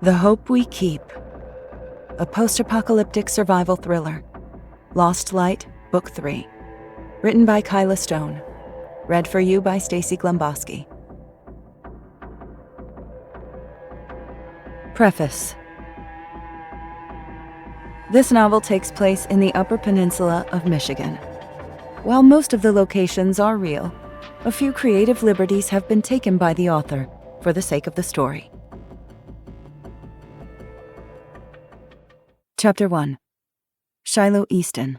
The Hope We Keep. A post-apocalyptic survival thriller. Lost Light, Book 3. Written by Kyla Stone. Read for you by Stacy Glomboski. Preface. This novel takes place in the Upper Peninsula of Michigan. While most of the locations are real, a few creative liberties have been taken by the author for the sake of the story. Chapter 1. Shiloh Easton,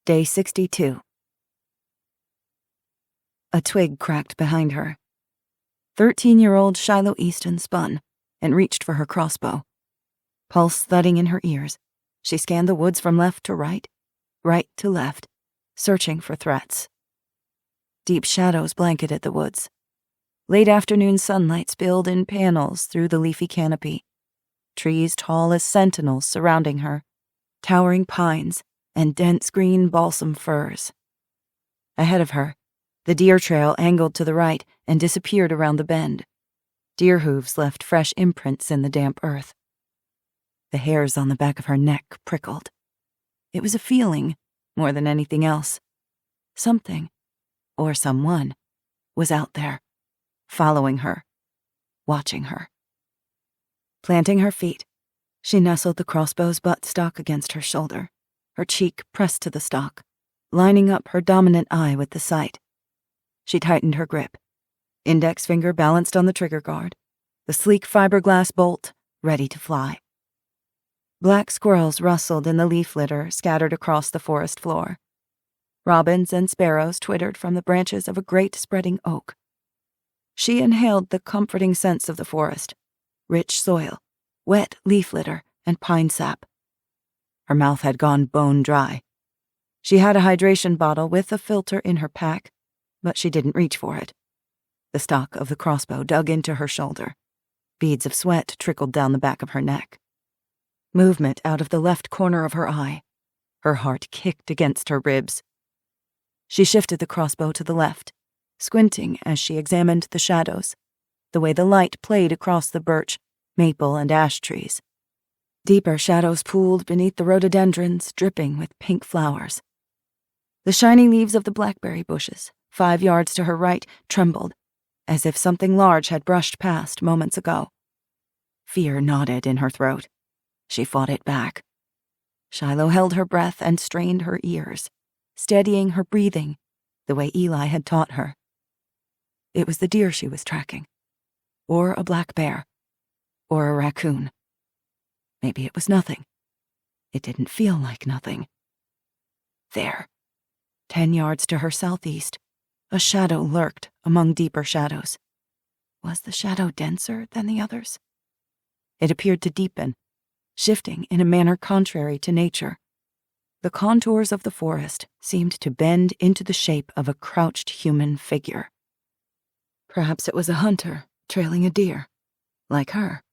Day 62. A twig cracked behind her. 13-year-old Shiloh Easton spun and reached for her crossbow. Pulse thudding in her ears, she scanned the woods from left to right to left, searching for threats. Deep shadows blanketed the woods. Late afternoon sunlight spilled in panels through the leafy canopy. Trees tall as sentinels surrounding her, towering pines and dense green balsam firs. Ahead of her, the deer trail angled to the right and disappeared around the bend. Deer hooves left fresh imprints in the damp earth. The hairs on the back of her neck prickled. It was a feeling, more than anything else. Something, or someone, was out there, following her, watching her. Planting her feet, she nestled the crossbow's buttstock against her shoulder, her cheek pressed to the stock, lining up her dominant eye with the sight. She tightened her grip, index finger balanced on the trigger guard, the sleek fiberglass bolt ready to fly. Black squirrels rustled in the leaf litter scattered across the forest floor. Robins and sparrows twittered from the branches of a great spreading oak. She inhaled the comforting scents of the forest, rich soil, wet leaf litter, and pine sap. Her mouth had gone bone dry. She had a hydration bottle with a filter in her pack, but she didn't reach for it. The stock of the crossbow dug into her shoulder. Beads of sweat trickled down the back of her neck. Movement out of the left corner of her eye. Her heart kicked against her ribs. She shifted the crossbow to the left, squinting as she examined the shadows, the way the light played across the birch, maple, and ash trees. Deeper shadows pooled beneath the rhododendrons dripping with pink flowers. The shiny leaves of the blackberry bushes, 5 yards to her right, trembled, as if something large had brushed past moments ago. Fear knotted in her throat. She fought it back. Shiloh held her breath and strained her ears, steadying her breathing the way Eli had taught her. It was the deer she was tracking, or a black bear, or a raccoon. Maybe it was nothing. It didn't feel like nothing. There, 10 yards to her southeast, a shadow lurked among deeper shadows. Was the shadow denser than the others? It appeared to deepen, shifting in a manner contrary to nature. The contours of the forest seemed to bend into the shape of a crouched human figure. Perhaps it was a hunter trailing a deer, like her.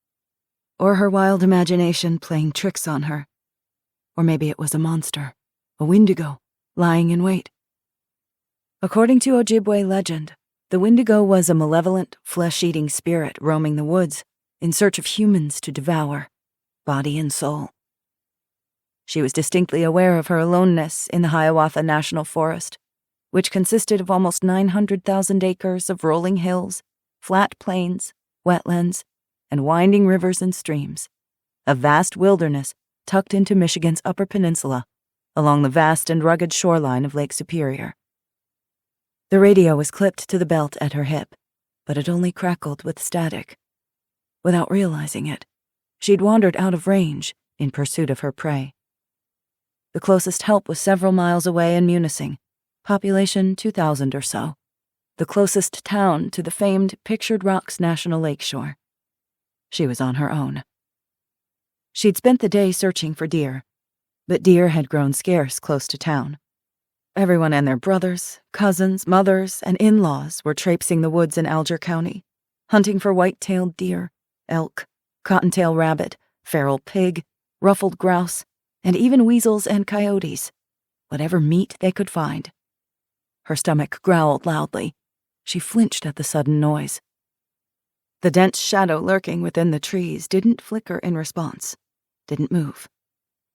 Or her wild imagination playing tricks on her. Or maybe it was a monster, a Wendigo, lying in wait. According to Ojibwe legend, the Wendigo was a malevolent, flesh-eating spirit roaming the woods in search of humans to devour, body and soul. She was distinctly aware of her aloneness in the Hiawatha National Forest, which consisted of almost 900,000 acres of rolling hills, flat plains, wetlands, and winding rivers and streams, a vast wilderness tucked into Michigan's Upper Peninsula, along the vast and rugged shoreline of Lake Superior. The radio was clipped to the belt at her hip, but it only crackled with static. Without realizing it, she'd wandered out of range in pursuit of her prey. The closest help was several miles away in Munising, population 2,000 or so, the closest town to the famed Pictured Rocks National Lakeshore. She was on her own. She'd spent the day searching for deer, but deer had grown scarce close to town. Everyone and their brothers, cousins, mothers, and in-laws were traipsing the woods in Alger County, hunting for white-tailed deer, elk, cottontail rabbit, feral pig, ruffled grouse, and even weasels and coyotes, whatever meat they could find. Her stomach growled loudly. She flinched at the sudden noise. The dense shadow lurking within the trees didn't flicker in response, didn't move.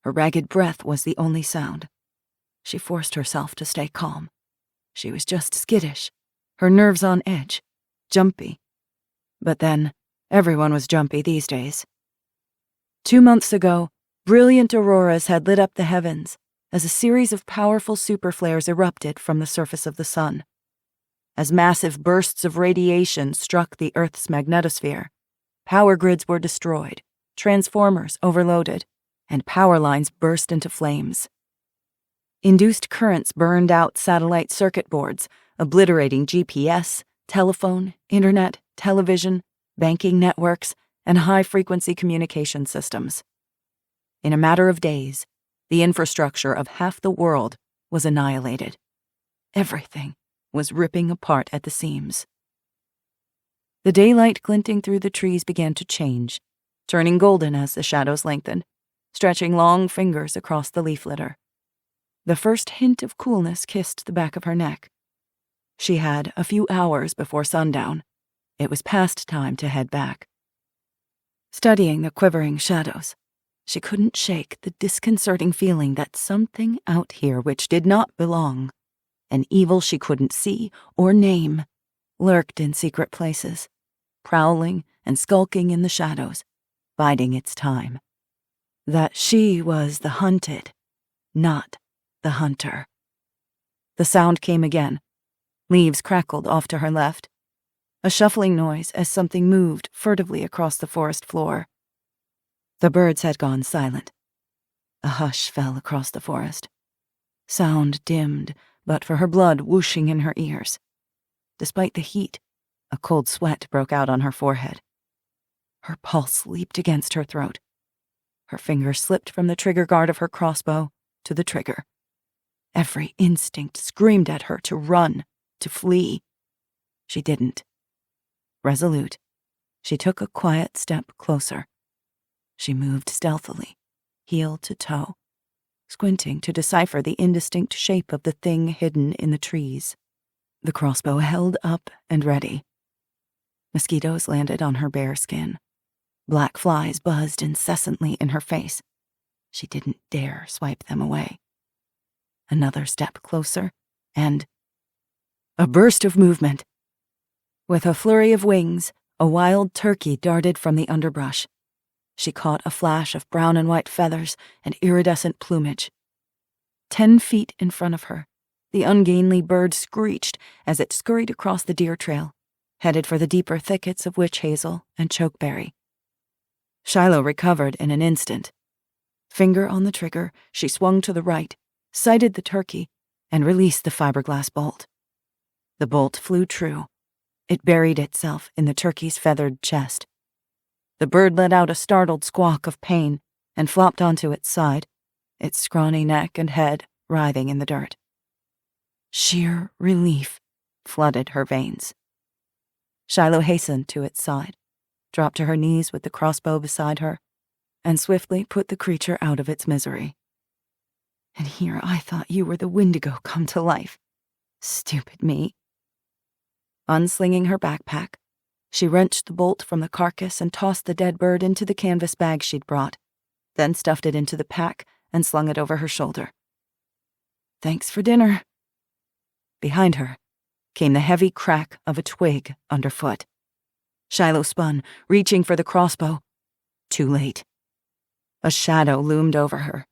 Her ragged breath was the only sound. She forced herself to stay calm. She was just skittish, her nerves on edge, jumpy. But then, everyone was jumpy these days. 2 months ago, brilliant auroras had lit up the heavens as a series of powerful superflares erupted from the surface of the sun. As massive bursts of radiation struck the Earth's magnetosphere, power grids were destroyed, transformers overloaded, and power lines burst into flames. Induced currents burned out satellite circuit boards, obliterating GPS, telephone, internet, television, banking networks, and high-frequency communication systems. In a matter of days, the infrastructure of half the world was annihilated. Everything was ripping apart at the seams. The daylight glinting through the trees began to change, turning golden as the shadows lengthened, stretching long fingers across the leaf litter. The first hint of coolness kissed the back of her neck. She had a few hours before sundown. It was past time to head back. Studying the quivering shadows, she couldn't shake the disconcerting feeling that something out here which did not belong, an evil she couldn't see or name, lurked in secret places, prowling and skulking in the shadows, biding its time. That she was the hunted, not the hunter. The sound came again. Leaves crackled off to her left. A shuffling noise as something moved furtively across the forest floor. The birds had gone silent. A hush fell across the forest. Sound dimmed, but for her blood whooshing in her ears. Despite the heat, a cold sweat broke out on her forehead. Her pulse leaped against her throat. Her finger slipped from the trigger guard of her crossbow to the trigger. Every instinct screamed at her to run, to flee. She didn't. Resolute, she took a quiet step closer. She moved stealthily, heel to toe, squinting to decipher the indistinct shape of the thing hidden in the trees. The crossbow held up and ready. Mosquitoes landed on her bare skin. Black flies buzzed incessantly in her face. She didn't dare swipe them away. Another step closer, and a burst of movement. With a flurry of wings, a wild turkey darted from the underbrush. She caught a flash of brown and white feathers and iridescent plumage. 10 feet in front of her, the ungainly bird screeched as it scurried across the deer trail, headed for the deeper thickets of witch hazel and chokeberry. Shiloh recovered in an instant. Finger on the trigger, she swung to the right, sighted the turkey, and released the fiberglass bolt. The bolt flew true. It buried itself in the turkey's feathered chest. The bird let out a startled squawk of pain and flopped onto its side, its scrawny neck and head writhing in the dirt. Sheer relief flooded her veins. Shiloh hastened to its side, dropped to her knees with the crossbow beside her, and swiftly put the creature out of its misery. And here I thought you were the Wendigo come to life. Stupid me. Unslinging her backpack, she wrenched the bolt from the carcass and tossed the dead bird into the canvas bag she'd brought, then stuffed it into the pack and slung it over her shoulder. Thanks for dinner. Behind her came the heavy crack of a twig underfoot. Shiloh spun, reaching for the crossbow. Too late. A shadow loomed over her.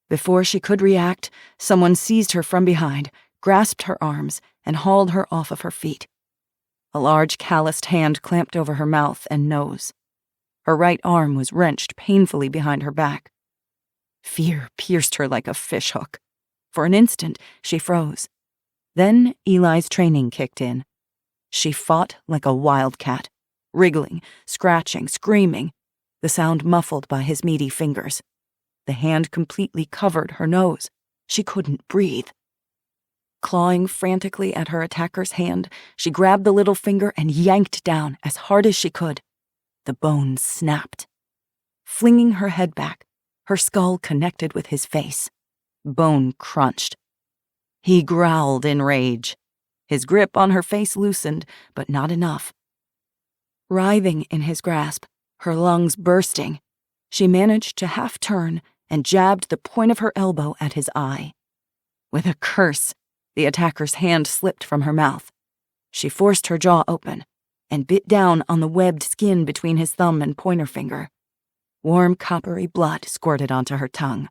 Before she could react, someone seized her from behind, grasped her arms, and hauled her off of her feet. A large calloused hand clamped over her mouth and nose. Her right arm was wrenched painfully behind her back. Fear pierced her like a fishhook. For an instant, she froze. Then Eli's training kicked in. She fought like a wildcat, wriggling, scratching, screaming, the sound muffled by his meaty fingers. The hand completely covered her nose. She couldn't breathe. Clawing frantically at her attacker's hand, she grabbed the little finger and yanked down as hard as she could. The bone snapped. Flinging her head back, her skull connected with his face. Bone crunched. He growled in rage. His grip on her face loosened, but not enough. Writhing in his grasp, her lungs bursting, she managed to half-turn and jabbed the point of her elbow at his eye. With a curse, the attacker's hand slipped from her mouth. She forced her jaw open and bit down on the webbed skin between his thumb and pointer finger. Warm, coppery blood squirted onto her tongue.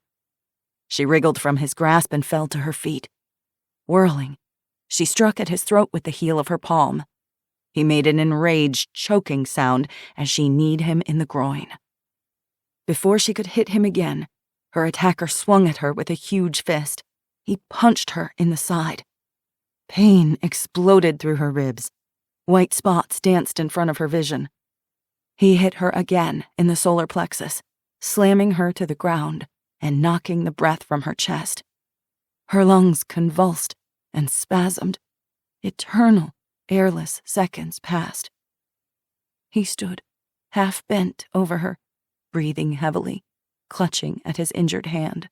She wriggled from his grasp and fell to her feet. Whirling, she struck at his throat with the heel of her palm. He made an enraged, choking sound as she kneed him in the groin. Before she could hit him again, her attacker swung at her with a huge fist. He punched her in the side. Pain exploded through her ribs. White spots danced in front of her vision. He hit her again in the solar plexus, slamming her to the ground and knocking the breath from her chest. Her lungs convulsed and spasmed. Eternal, airless seconds passed. He stood, half bent over her, breathing heavily, clutching at his injured hand.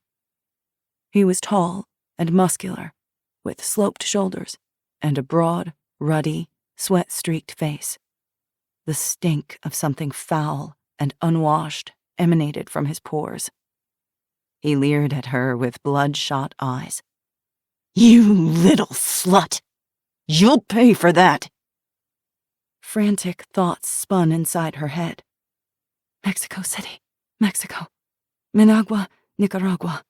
He was tall and muscular, with sloped shoulders and a broad, ruddy, sweat-streaked face. The stink of something foul and unwashed emanated from his pores. He leered at her with bloodshot eyes. "You little slut! You'll pay for that!" Frantic thoughts spun inside her head. Mexico City, Mexico. Managua, Nicaragua.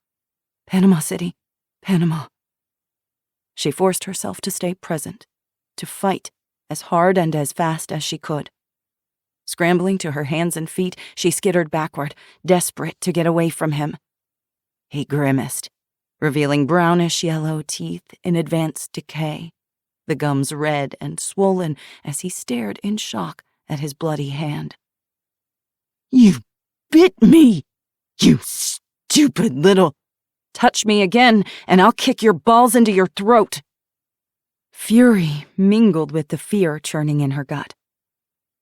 Panama City, Panama. She forced herself to stay present, to fight as hard and as fast as she could. Scrambling to her hands and feet, she skittered backward, desperate to get away from him. He grimaced, revealing brownish-yellow teeth in advanced decay, the gums red and swollen as he stared in shock at his bloody hand. "You bit me, you stupid little—" "Touch me again, and I'll kick your balls into your throat." Fury mingled with the fear churning in her gut.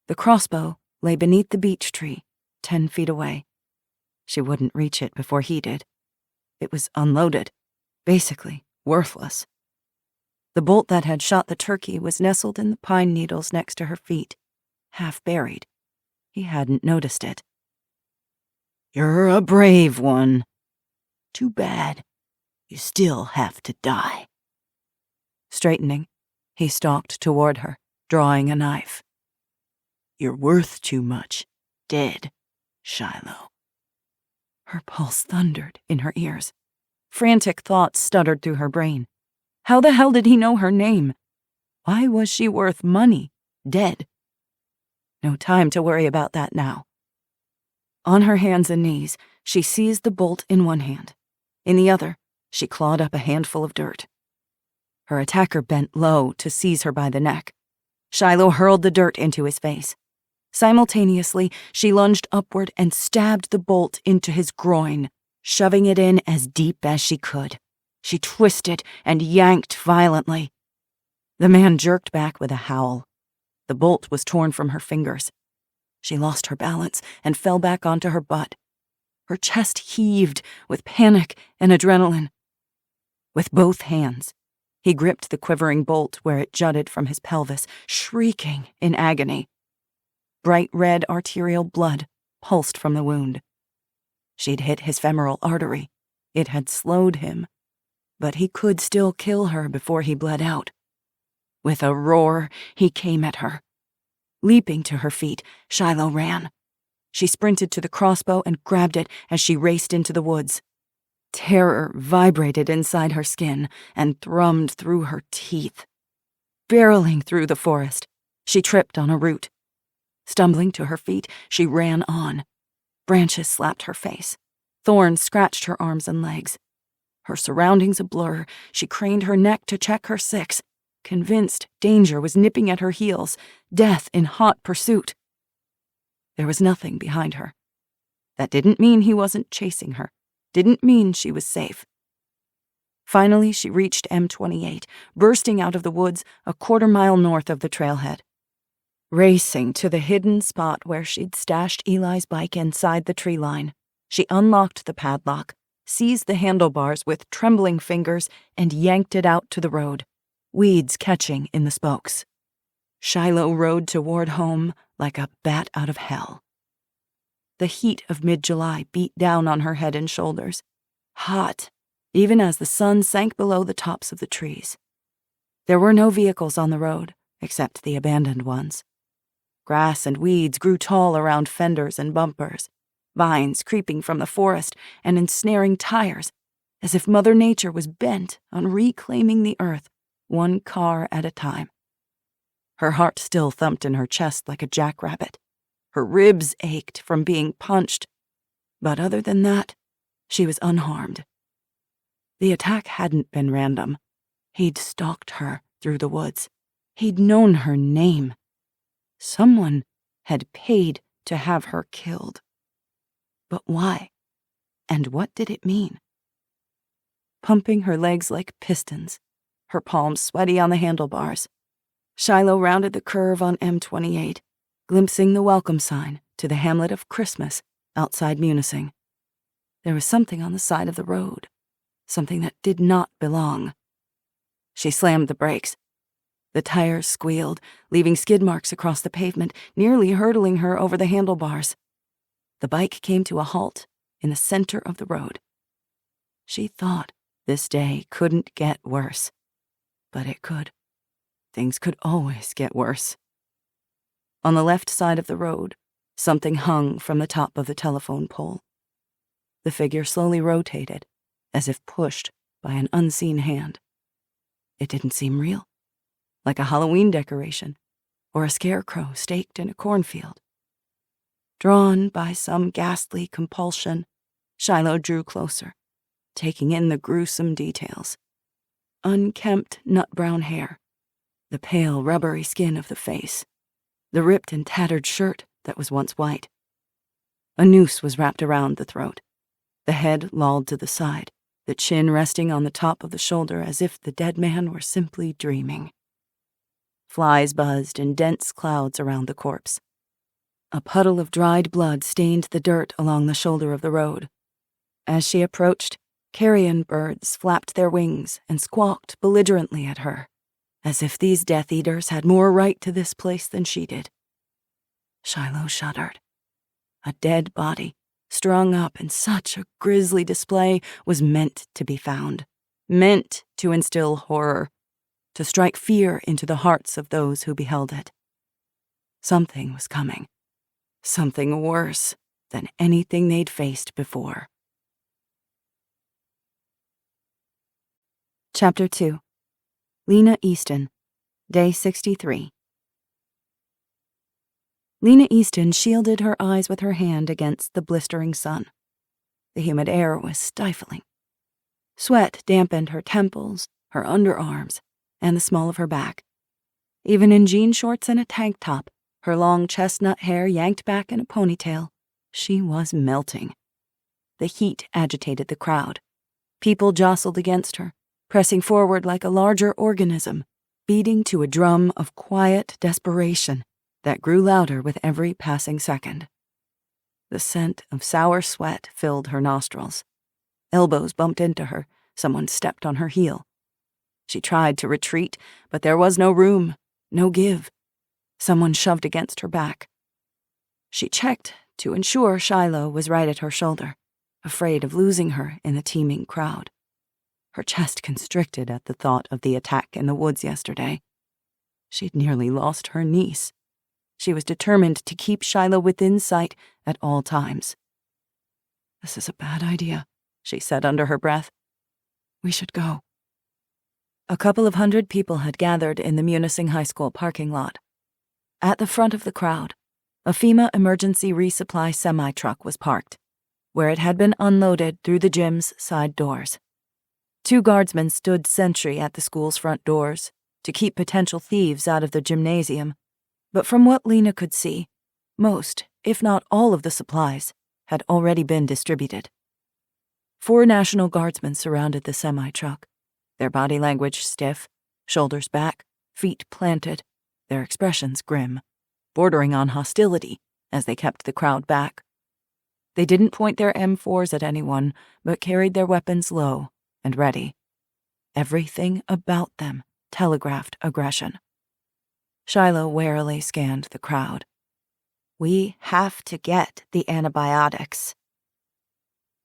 The crossbow lay beneath the beech tree, 10 feet away. She wouldn't reach it before he did. It was unloaded, basically worthless. The bolt that had shot the turkey was nestled in the pine needles next to her feet, half buried. He hadn't noticed it. "You're a brave one. Too bad. You still have to die." Straightening, he stalked toward her, drawing a knife. "You're worth too much, dead, Shiloh." Her pulse thundered in her ears. Frantic thoughts stuttered through her brain. How the hell did he know her name? Why was she worth money, dead? No time to worry about that now. On her hands and knees, she seized the bolt in one hand. In the other, she clawed up a handful of dirt. Her attacker bent low to seize her by the neck. Shiloh hurled the dirt into his face. Simultaneously, she lunged upward and stabbed the bolt into his groin, shoving it in as deep as she could. She twisted and yanked violently. The man jerked back with a howl. The bolt was torn from her fingers. She lost her balance and fell back onto her butt. Her chest heaved with panic and adrenaline. With both hands, he gripped the quivering bolt where it jutted from his pelvis, shrieking in agony. Bright red arterial blood pulsed from the wound. She'd hit his femoral artery. It had slowed him, but he could still kill her before he bled out. With a roar, he came at her. Leaping to her feet, Shiloh ran. She sprinted to the crossbow and grabbed it as she raced into the woods. Terror vibrated inside her skin and thrummed through her teeth. Barreling through the forest, she tripped on a root. Stumbling to her feet, she ran on. Branches slapped her face. Thorns scratched her arms and legs. Her surroundings a blur, she craned her neck to check her six, convinced danger was nipping at her heels, death in hot pursuit. There was nothing behind her. That didn't mean he wasn't chasing her. Didn't mean she was safe. Finally, she reached M28, bursting out of the woods a quarter-mile north of the trailhead. Racing to the hidden spot where she'd stashed Eli's bike inside the tree line, she unlocked the padlock, seized the handlebars with trembling fingers, and yanked it out to the road, weeds catching in the spokes. Shiloh rode toward home like a bat out of hell. The heat of mid-July beat down on her head and shoulders, hot, even as the sun sank below the tops of the trees. There were no vehicles on the road, except the abandoned ones. Grass and weeds grew tall around fenders and bumpers, vines creeping from the forest and ensnaring tires, as if Mother Nature was bent on reclaiming the earth, one car at a time. Her heart still thumped in her chest like a jackrabbit. Her ribs ached from being punched, but other than that, she was unharmed. The attack hadn't been random. He'd stalked her through the woods. He'd known her name. Someone had paid to have her killed. But why? And what did it mean? Pumping her legs like pistons, her palms sweaty on the handlebars, Shiloh rounded the curve on M28, glimpsing the welcome sign to the hamlet of Christmas outside Munising. There was something on the side of the road, something that did not belong. She slammed the brakes. The tires squealed, leaving skid marks across the pavement, nearly hurtling her over the handlebars. The bike came to a halt in the center of the road. She thought this day couldn't get worse, but it could. Things could always get worse. On the left side of the road, something hung from the top of the telephone pole. The figure slowly rotated, as if pushed by an unseen hand. It didn't seem real, like a Halloween decoration or a scarecrow staked in a cornfield. Drawn by some ghastly compulsion, Shiloh drew closer, taking in the gruesome details. Unkempt nut-brown hair, the pale, rubbery skin of the face, the ripped and tattered shirt that was once white. A noose was wrapped around the throat, the head lolled to the side, the chin resting on the top of the shoulder as if the dead man were simply dreaming. Flies buzzed in dense clouds around the corpse. A puddle of dried blood stained the dirt along the shoulder of the road. As she approached, carrion birds flapped their wings and squawked belligerently at her, as if these Death Eaters had more right to this place than she did. Shiloh shuddered. A dead body, strung up in such a grisly display, was meant to be found, meant to instill horror, to strike fear into the hearts of those who beheld it. Something was coming, something worse than anything they'd faced before. Chapter 2. Lena Easton, Day 63. Lena Easton shielded her eyes with her hand against the blistering sun. The humid air was stifling. Sweat dampened her temples, her underarms, and the small of her back. Even in jean shorts and a tank top, her long chestnut hair yanked back in a ponytail, she was melting. The heat agitated the crowd. People jostled against her, pressing forward like a larger organism, beating to a drum of quiet desperation that grew louder with every passing second. The scent of sour sweat filled her nostrils. Elbows bumped into her. Someone stepped on her heel. She tried to retreat, but there was no room, no give. Someone shoved against her back. She checked to ensure Shiloh was right at her shoulder, afraid of losing her in the teeming crowd. Her chest constricted at the thought of the attack in the woods yesterday. She'd nearly lost her niece. She was determined to keep Shiloh within sight at all times. "This is a bad idea," she said under her breath. "We should go." A couple of hundred people had gathered in the Munising High School parking lot. At the front of the crowd, a FEMA emergency resupply semi-truck was parked, where it had been unloaded through the gym's side doors. 2 guardsmen stood sentry at the school's front doors to keep potential thieves out of the gymnasium, but from what Lena could see, most, if not all of the supplies, had already been distributed. 4 National Guardsmen surrounded the semi-truck, their body language stiff, shoulders back, feet planted, their expressions grim, bordering on hostility as they kept the crowd back. They didn't point their M4s at anyone, but carried their weapons low and ready. Everything about them telegraphed aggression. Shiloh warily scanned the crowd. "We have to get the antibiotics."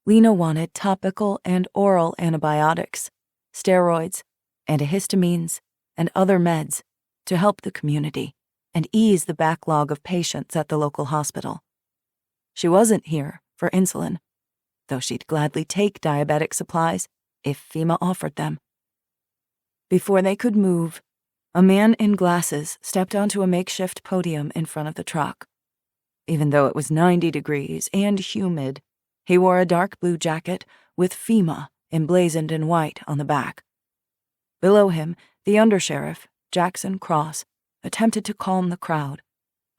Lena wanted topical and oral antibiotics, steroids, antihistamines, and other meds to help the community and ease the backlog of patients at the local hospital. She wasn't here for insulin, though she'd gladly take diabetic supplies if FEMA offered them. Before they could move, a man in glasses stepped onto a makeshift podium in front of the truck. Even though it was 90 degrees and humid, he wore a dark blue jacket with FEMA emblazoned in white on the back. Below him, the undersheriff, Jackson Cross, attempted to calm the crowd,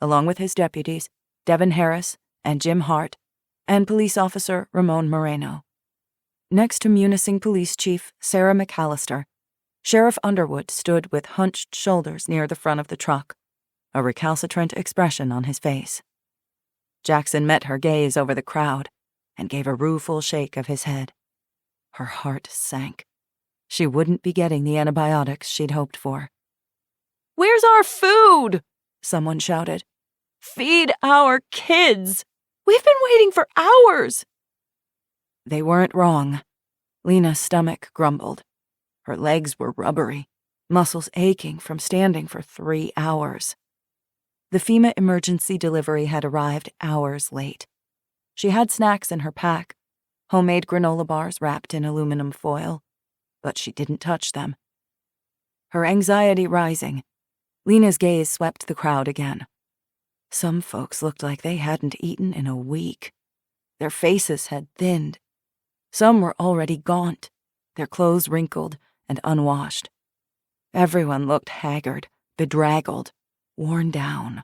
along with his deputies, Devin Harris and Jim Hart, and police officer Ramon Moreno. Next to Munising Police Chief Sarah McAllister, Sheriff Underwood stood with hunched shoulders near the front of the truck, a recalcitrant expression on his face. Jackson met her gaze over the crowd and gave a rueful shake of his head. Her heart sank. She wouldn't be getting the antibiotics she'd hoped for. "Where's our food?" someone shouted. "Feed our kids! We've been waiting for hours!" They weren't wrong. Lena's stomach grumbled. Her legs were rubbery, muscles aching from standing for 3 hours. The FEMA emergency delivery had arrived hours late. She had snacks in her pack, homemade granola bars wrapped in aluminum foil, but she didn't touch them. Her anxiety rising, Lena's gaze swept the crowd again. Some folks looked like they hadn't eaten in a week. Their faces had thinned. Some were already gaunt, their clothes wrinkled and unwashed. Everyone looked haggard, bedraggled, worn down.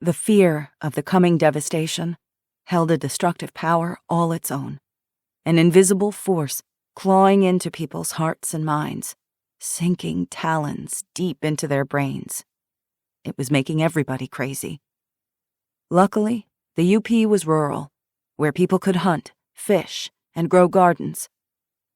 The fear of the coming devastation held a destructive power all its own, an invisible force clawing into people's hearts and minds, sinking talons deep into their brains. It was making everybody crazy. Luckily, the UP was rural, where people could hunt, fish, and grow gardens,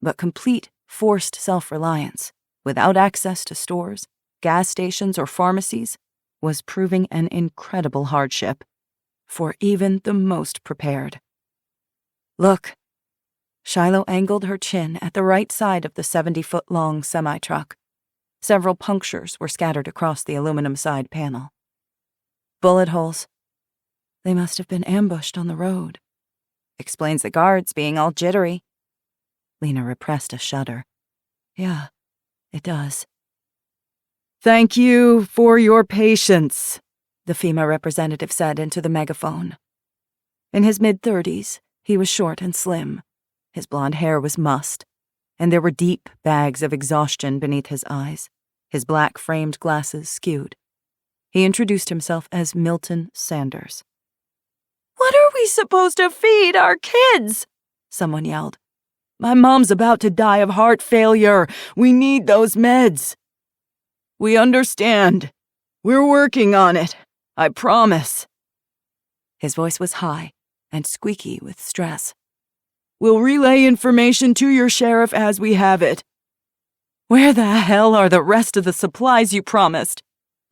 but complete forced self-reliance, without access to stores, gas stations, or pharmacies, was proving an incredible hardship for even the most prepared. "Look." Shiloh angled her chin at the right side of the 70-foot-long semi-truck. Several punctures were scattered across the aluminum side panel. "Bullet holes. They must have been ambushed on the road. Explains the guards being all jittery." Lena repressed a shudder. "Yeah, it does." "Thank you for your patience," the FEMA representative said into the megaphone. In his mid-30s, he was short and slim. His blonde hair was mussed, and there were deep bags of exhaustion beneath his eyes, his black framed glasses skewed. He introduced himself as Milton Sanders. "What are we supposed to feed our kids?" someone yelled. "My mom's about to die of heart failure. We need those meds." "We understand. We're working on it. I promise." His voice was high and squeaky with stress. "We'll relay information to your sheriff as we have it." "Where the hell are the rest of the supplies you promised?"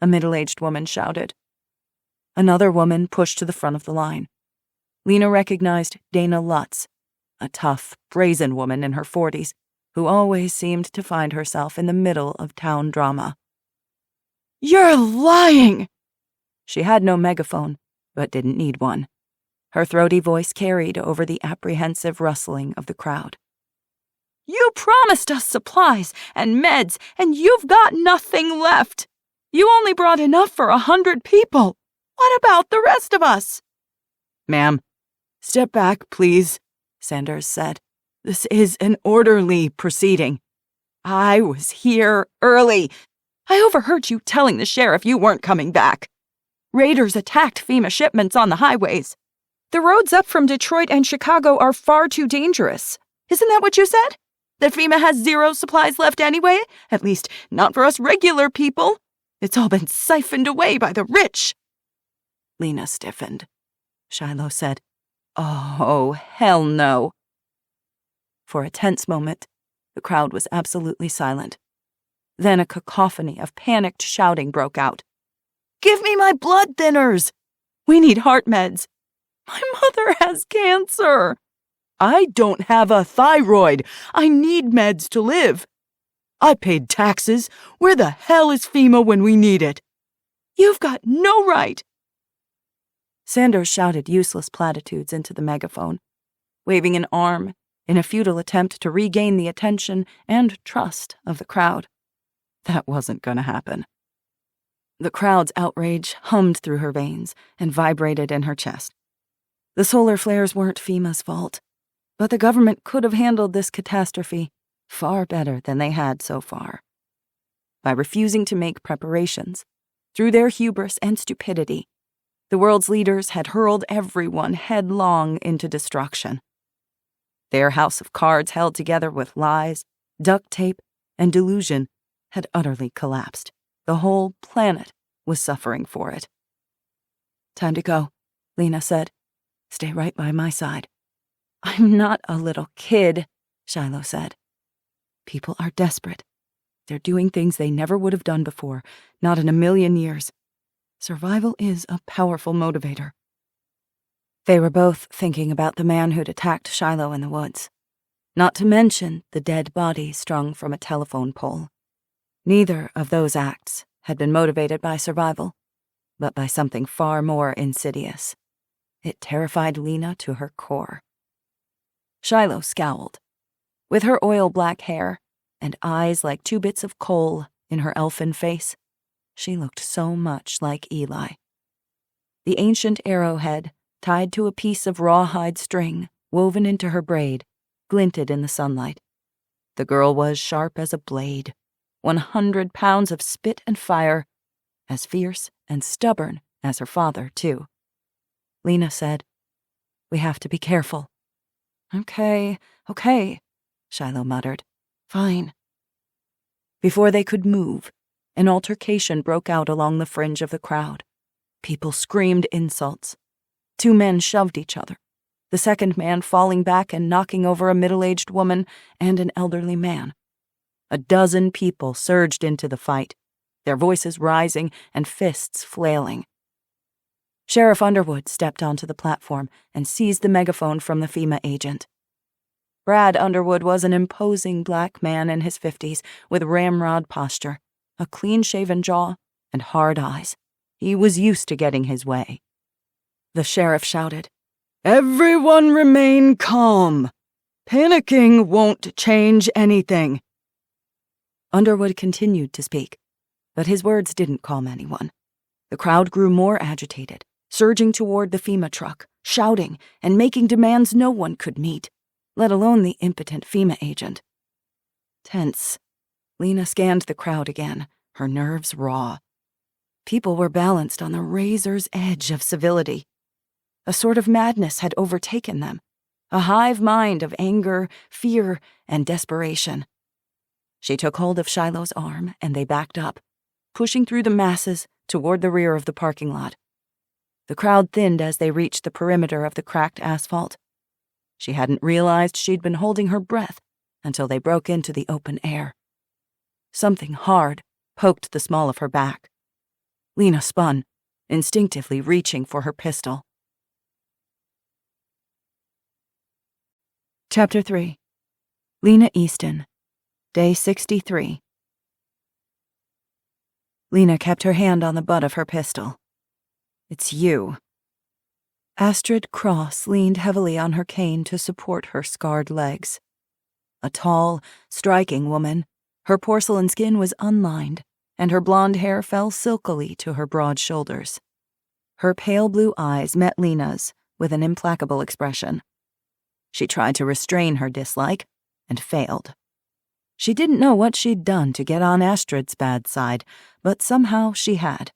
a middle-aged woman shouted. Another woman pushed to the front of the line. Lena recognized Dana Lutz, a tough, brazen woman in her 40s who always seemed to find herself in the middle of town drama. "You're lying!" She had no megaphone, but didn't need one. Her throaty voice carried over the apprehensive rustling of the crowd. "You promised us supplies and meds, and you've got nothing left. You only brought enough for 100 people. What about the rest of us?" "Ma'am, step back, please," Sanders said. "This is an orderly proceeding. I was here early. I overheard you telling the sheriff you weren't coming back. Raiders attacked FEMA shipments on the highways. The roads up from Detroit and Chicago are far too dangerous. Isn't that what you said? That FEMA has 0 supplies left anyway? At least, not for us regular people. It's all been siphoned away by the rich." Lena stiffened. Shiloh said, "Oh, hell no." For a tense moment, the crowd was absolutely silent. Then a cacophony of panicked shouting broke out. "Give me my blood thinners! We need heart meds! My mother has cancer! I don't have a thyroid! I need meds to live! I paid taxes! Where the hell is FEMA when we need it? You've got no right!" Sanders shouted useless platitudes into the megaphone, waving an arm in a futile attempt to regain the attention and trust of the crowd. That wasn't going to happen. The crowd's outrage hummed through her veins and vibrated in her chest. The solar flares weren't FEMA's fault, but the government could have handled this catastrophe far better than they had so far. By refusing to make preparations, through their hubris and stupidity, the world's leaders had hurled everyone headlong into destruction. Their house of cards, held together with lies, duct tape, and delusion, had utterly collapsed. The whole planet was suffering for it. "Time to go," Lena said. "Stay right by my side." "I'm not a little kid," Shiloh said. "People are desperate. They're doing things they never would have done before, not in a million years. Survival is a powerful motivator." They were both thinking about the man who'd attacked Shiloh in the woods, not to mention the dead body strung from a telephone pole. Neither of those acts had been motivated by survival, but by something far more insidious. It terrified Lena to her core. Shiloh scowled. With her oil-black hair and eyes like two bits of coal in her elfin face, she looked so much like Eli. The ancient arrowhead, tied to a piece of rawhide string woven into her braid, glinted in the sunlight. The girl was sharp as a blade, 100 pounds of spit and fire, as fierce and stubborn as her father, too. Lena said, "We have to be careful." Okay, Shiloh muttered. "Fine." Before they could move, an altercation broke out along the fringe of the crowd. People screamed insults. 2 men shoved each other, the second man falling back and knocking over a middle-aged woman and an elderly man. A dozen people surged into the fight, their voices rising and fists flailing. Sheriff Underwood stepped onto the platform and seized the megaphone from the FEMA agent. Brad Underwood was an imposing black man in his 50s with ramrod posture, a clean-shaven jaw, and hard eyes. He was used to getting his way. The sheriff shouted, "Everyone remain calm. Panicking won't change anything." Underwood continued to speak, but his words didn't calm anyone. The crowd grew more agitated, surging toward the FEMA truck, shouting and making demands no one could meet, let alone the impotent FEMA agent. Tense, Lena scanned the crowd again, her nerves raw. People were balanced on the razor's edge of civility. A sort of madness had overtaken them, a hive mind of anger, fear, and desperation. She took hold of Shiloh's arm, and they backed up, pushing through the masses toward the rear of the parking lot. The crowd thinned as they reached the perimeter of the cracked asphalt. She hadn't realized she'd been holding her breath until they broke into the open air. Something hard poked the small of her back. Lena spun, instinctively reaching for her pistol. Chapter 3. Lena Easton, Day 63. Lena kept her hand on the butt of her pistol. "It's you." Astrid Cross leaned heavily on her cane to support her scarred legs. A tall, striking woman, her porcelain skin was unlined, and her blonde hair fell silkily to her broad shoulders. Her pale blue eyes met Lena's with an implacable expression. She tried to restrain her dislike, and failed. She didn't know what she'd done to get on Astrid's bad side, but somehow she had.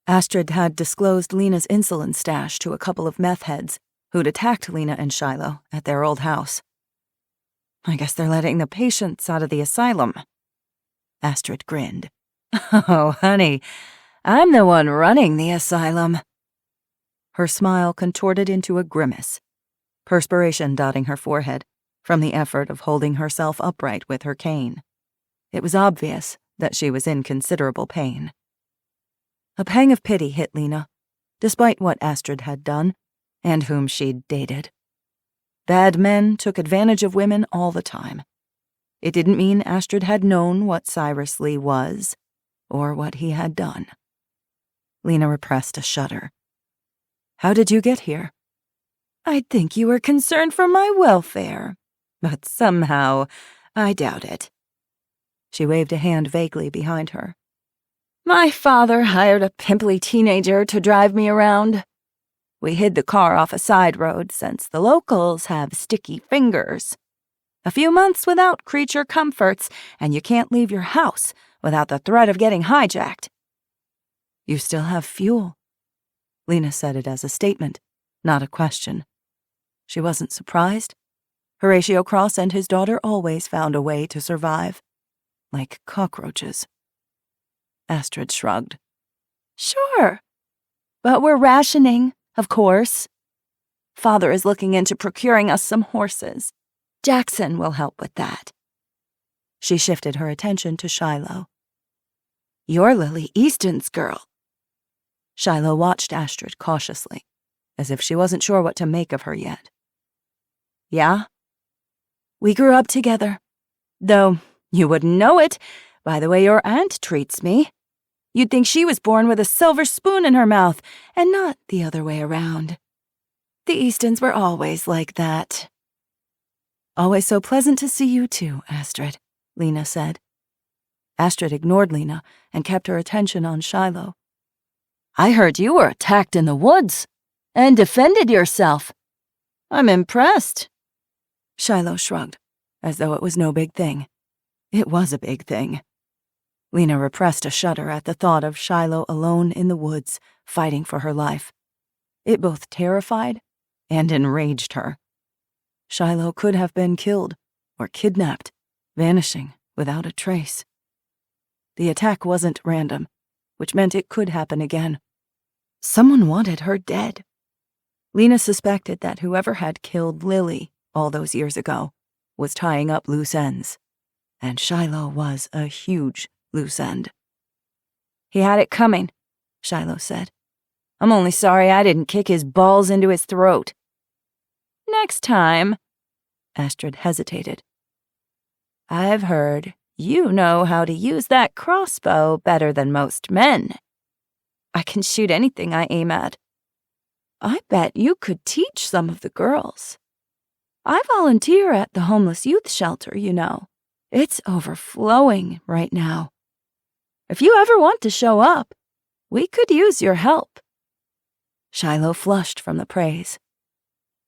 Astrid had disclosed Lena's insulin stash to a couple of meth heads who'd attacked Lena and Shiloh at their old house. "I guess they're letting the patients out of the asylum." Astrid grinned. "Oh, honey, I'm the one running the asylum." Her smile contorted into a grimace, perspiration dotting her forehead from the effort of holding herself upright with her cane. It was obvious that she was in considerable pain. A pang of pity hit Lena, despite what Astrid had done, and whom she'd dated. Bad men took advantage of women all the time. It didn't mean Astrid had known what Cyrus Lee was, or what he had done. Lena repressed a shudder. "How did you get here?" "I'd think you were concerned for my welfare, but somehow I doubt it." She waved a hand vaguely behind her. "My father hired a pimply teenager to drive me around. We hid the car off a side road since the locals have sticky fingers. A few months without creature comforts, and you can't leave your house without the threat of getting hijacked." "You still have fuel." Lena said it as a statement, not a question. She wasn't surprised. Horatio Cross and his daughter always found a way to survive. Like cockroaches. Astrid shrugged. "Sure. But we're rationing, of course. Father is looking into procuring us some horses. Jackson will help with that." She shifted her attention to Shiloh. "You're Lily Easton's girl." Shiloh watched Astrid cautiously, as if she wasn't sure what to make of her yet. "Yeah? We grew up together, though you wouldn't know it by the way your aunt treats me. You'd think she was born with a silver spoon in her mouth, and not the other way around. The Eastons were always like that." "Always so pleasant to see you too, Astrid," Lena said. Astrid ignored Lena and kept her attention on Shiloh. "I heard you were attacked in the woods and defended yourself. I'm impressed." Shiloh shrugged, as though it was no big thing. It was a big thing. Lena repressed a shudder at the thought of Shiloh alone in the woods, fighting for her life. It both terrified and enraged her. Shiloh could have been killed or kidnapped, vanishing without a trace. The attack wasn't random, which meant it could happen again. Someone wanted her dead. Lena suspected that whoever had killed Lily all those years ago was tying up loose ends, and Shiloh was a huge loose end. "He had it coming," Shiloh said. "I'm only sorry I didn't kick his balls into his throat." "Next time," Astrid hesitated. "I've heard you know how to use that crossbow better than most men. I can shoot anything I aim at. I bet you could teach some of the girls. I volunteer at the homeless youth shelter, you know. It's overflowing right now. If you ever want to show up, we could use your help." Shiloh flushed from the praise.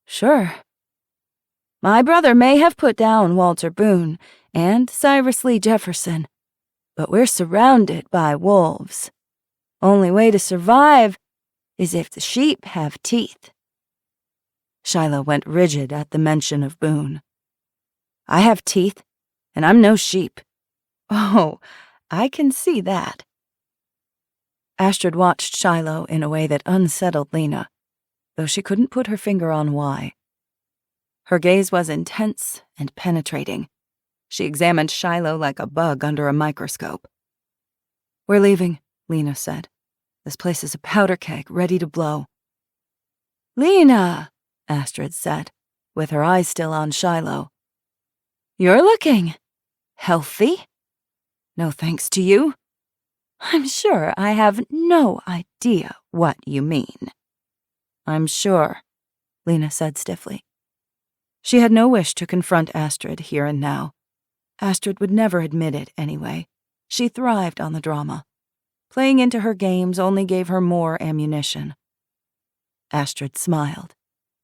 "Sure. My brother may have put down Walter Boone and Cyrus Lee Jefferson, but we're surrounded by wolves. Only way to survive is if the sheep have teeth." Shiloh went rigid at the mention of Boone. "I have teeth, and I'm no sheep." "Oh, I can see that." Astrid watched Shiloh in a way that unsettled Lena, though she couldn't put her finger on why. Her gaze was intense and penetrating. She examined Shiloh like a bug under a microscope. "We're leaving," Lena said. "This place is a powder keg ready to blow." "Lena," Astrid said, with her eyes still on Shiloh. "You're looking healthy." "No thanks to you." "I'm sure I have no idea what you mean." "I'm sure," Lena said stiffly. She had no wish to confront Astrid here and now. Astrid would never admit it anyway. She thrived on the drama. Playing into her games only gave her more ammunition. Astrid smiled.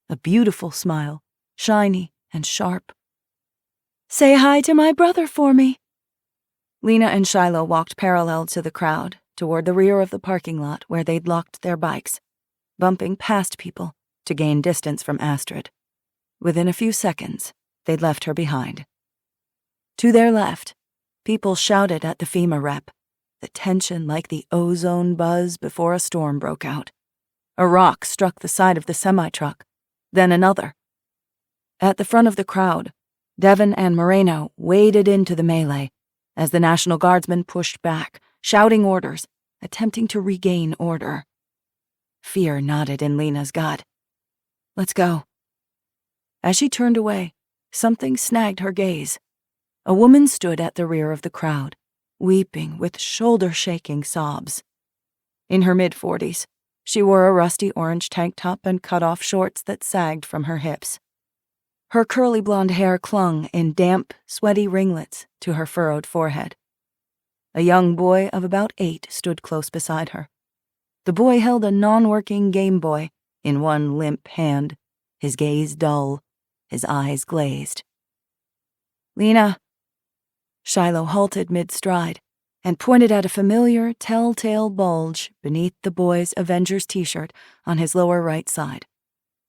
A beautiful smile, shiny and sharp. "Say hi to my brother for me." Lena and Shiloh walked parallel to the crowd, toward the rear of the parking lot where they'd locked their bikes, bumping past people to gain distance from Astrid. Within a few seconds, they'd left her behind. To their left, people shouted at the FEMA rep, the tension like the ozone buzz before a storm broke out. A rock struck the side of the semi-truck, then another. At the front of the crowd, Devon and Moreno waded into the melee, as the National Guardsmen pushed back, shouting orders, attempting to regain order. Fear knotted in Lena's gut. "Let's go." As she turned away, something snagged her gaze. A woman stood at the rear of the crowd, weeping with shoulder-shaking sobs. In her mid-40s, she wore a rusty orange tank top and cut-off shorts that sagged from her hips. Her curly blonde hair clung in damp, sweaty ringlets to her furrowed forehead. A young boy of about 8 stood close beside her. The boy held a non-working Game Boy in one limp hand, his gaze dull, his eyes glazed. "Lena." Shiloh halted mid-stride and pointed at a familiar, telltale bulge beneath the boy's Avengers t-shirt on his lower right side.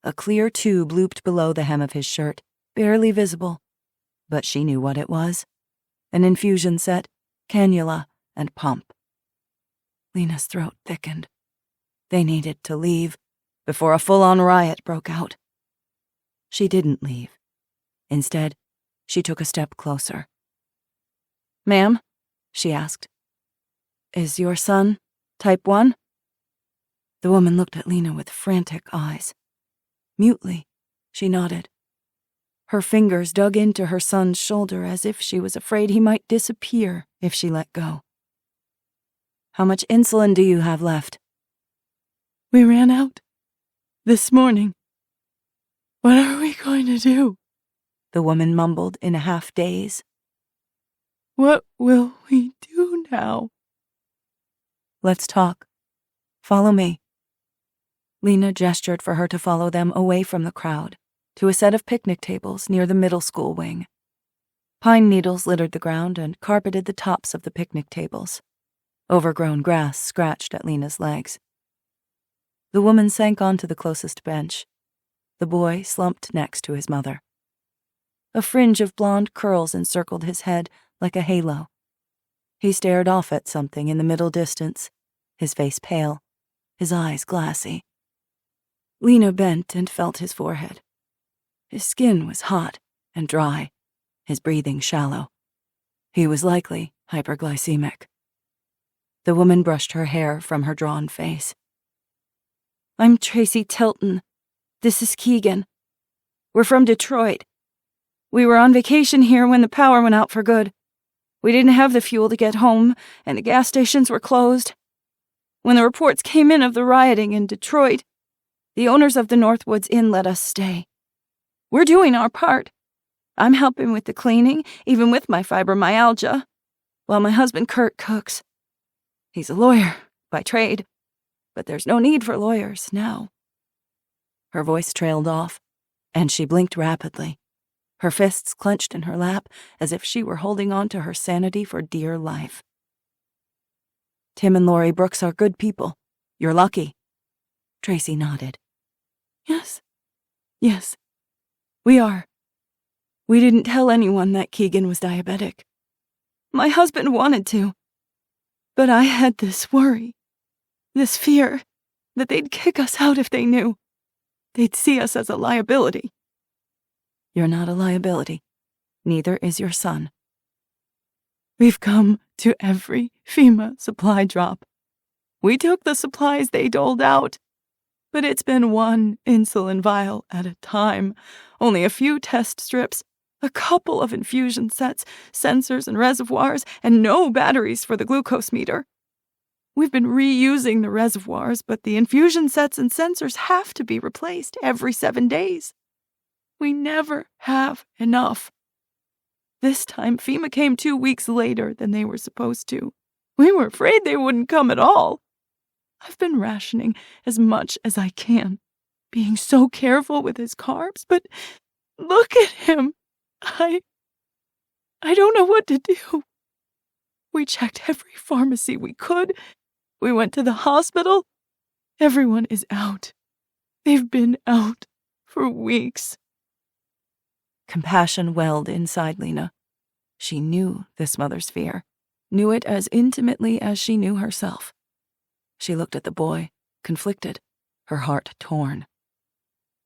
A clear tube looped below the hem of his shirt, barely visible, but she knew what it was. An infusion set, cannula, and pump. Lena's throat thickened. They needed to leave before a full-on riot broke out. She didn't leave. Instead, she took a step closer. "Ma'am?" she asked. "Is your son type 1? The woman looked at Lena with frantic eyes. Mutely, she nodded. Her fingers dug into her son's shoulder as if she was afraid he might disappear if she let go. "How much insulin do you have left?" "We ran out this morning. What are we going to do?" the woman mumbled in a half-daze. "What will we do now?" "Let's talk. Follow me." Lena gestured for her to follow them away from the crowd, to a set of picnic tables near the middle school wing. Pine needles littered the ground and carpeted the tops of the picnic tables. Overgrown grass scratched at Lena's legs. The woman sank onto the closest bench. The boy slumped next to his mother. A fringe of blonde curls encircled his head like a halo. He stared off at something in the middle distance, his face pale, his eyes glassy. Lena bent and felt his forehead. His skin was hot and dry, his breathing shallow. He was likely hyperglycemic. The woman brushed her hair from her drawn face. "I'm Tracy Tilton. This is Keegan. We're from Detroit. We were on vacation here when the power went out for good. We didn't have the fuel to get home, and the gas stations were closed. When the reports came in of the rioting in Detroit, the owners of the Northwoods Inn let us stay. We're doing our part. I'm helping with the cleaning, even with my fibromyalgia, while my husband Kurt cooks. He's a lawyer by trade, but there's no need for lawyers now." Her voice trailed off, and she blinked rapidly, her fists clenched in her lap as if she were holding on to her sanity for dear life. "Tim and Lori Brooks are good people. You're lucky." Tracy nodded. Yes, we are. We didn't tell anyone that Keegan was diabetic. My husband wanted to, but I had this worry, this fear that they'd kick us out if they knew. They'd see us as a liability." "You're not a liability. Neither is your son." "We've come to every FEMA supply drop. We took the supplies they doled out, but it's been one insulin vial at a time, only a few test strips, a couple of infusion sets, sensors and reservoirs, and no batteries for the glucose meter. We've been reusing the reservoirs, but the infusion sets and sensors have to be replaced every 7 days. We never have enough. This time, FEMA came 2 weeks later than they were supposed to. We were afraid they wouldn't come at all. I've been rationing as much as I can, being so careful with his carbs, but look at him. I don't know what to do. We checked every pharmacy we could. We went to the hospital. Everyone is out. They've been out for weeks." Compassion welled inside Lena. She knew this mother's fear, knew it as intimately as she knew herself. She looked at the boy, conflicted, her heart torn.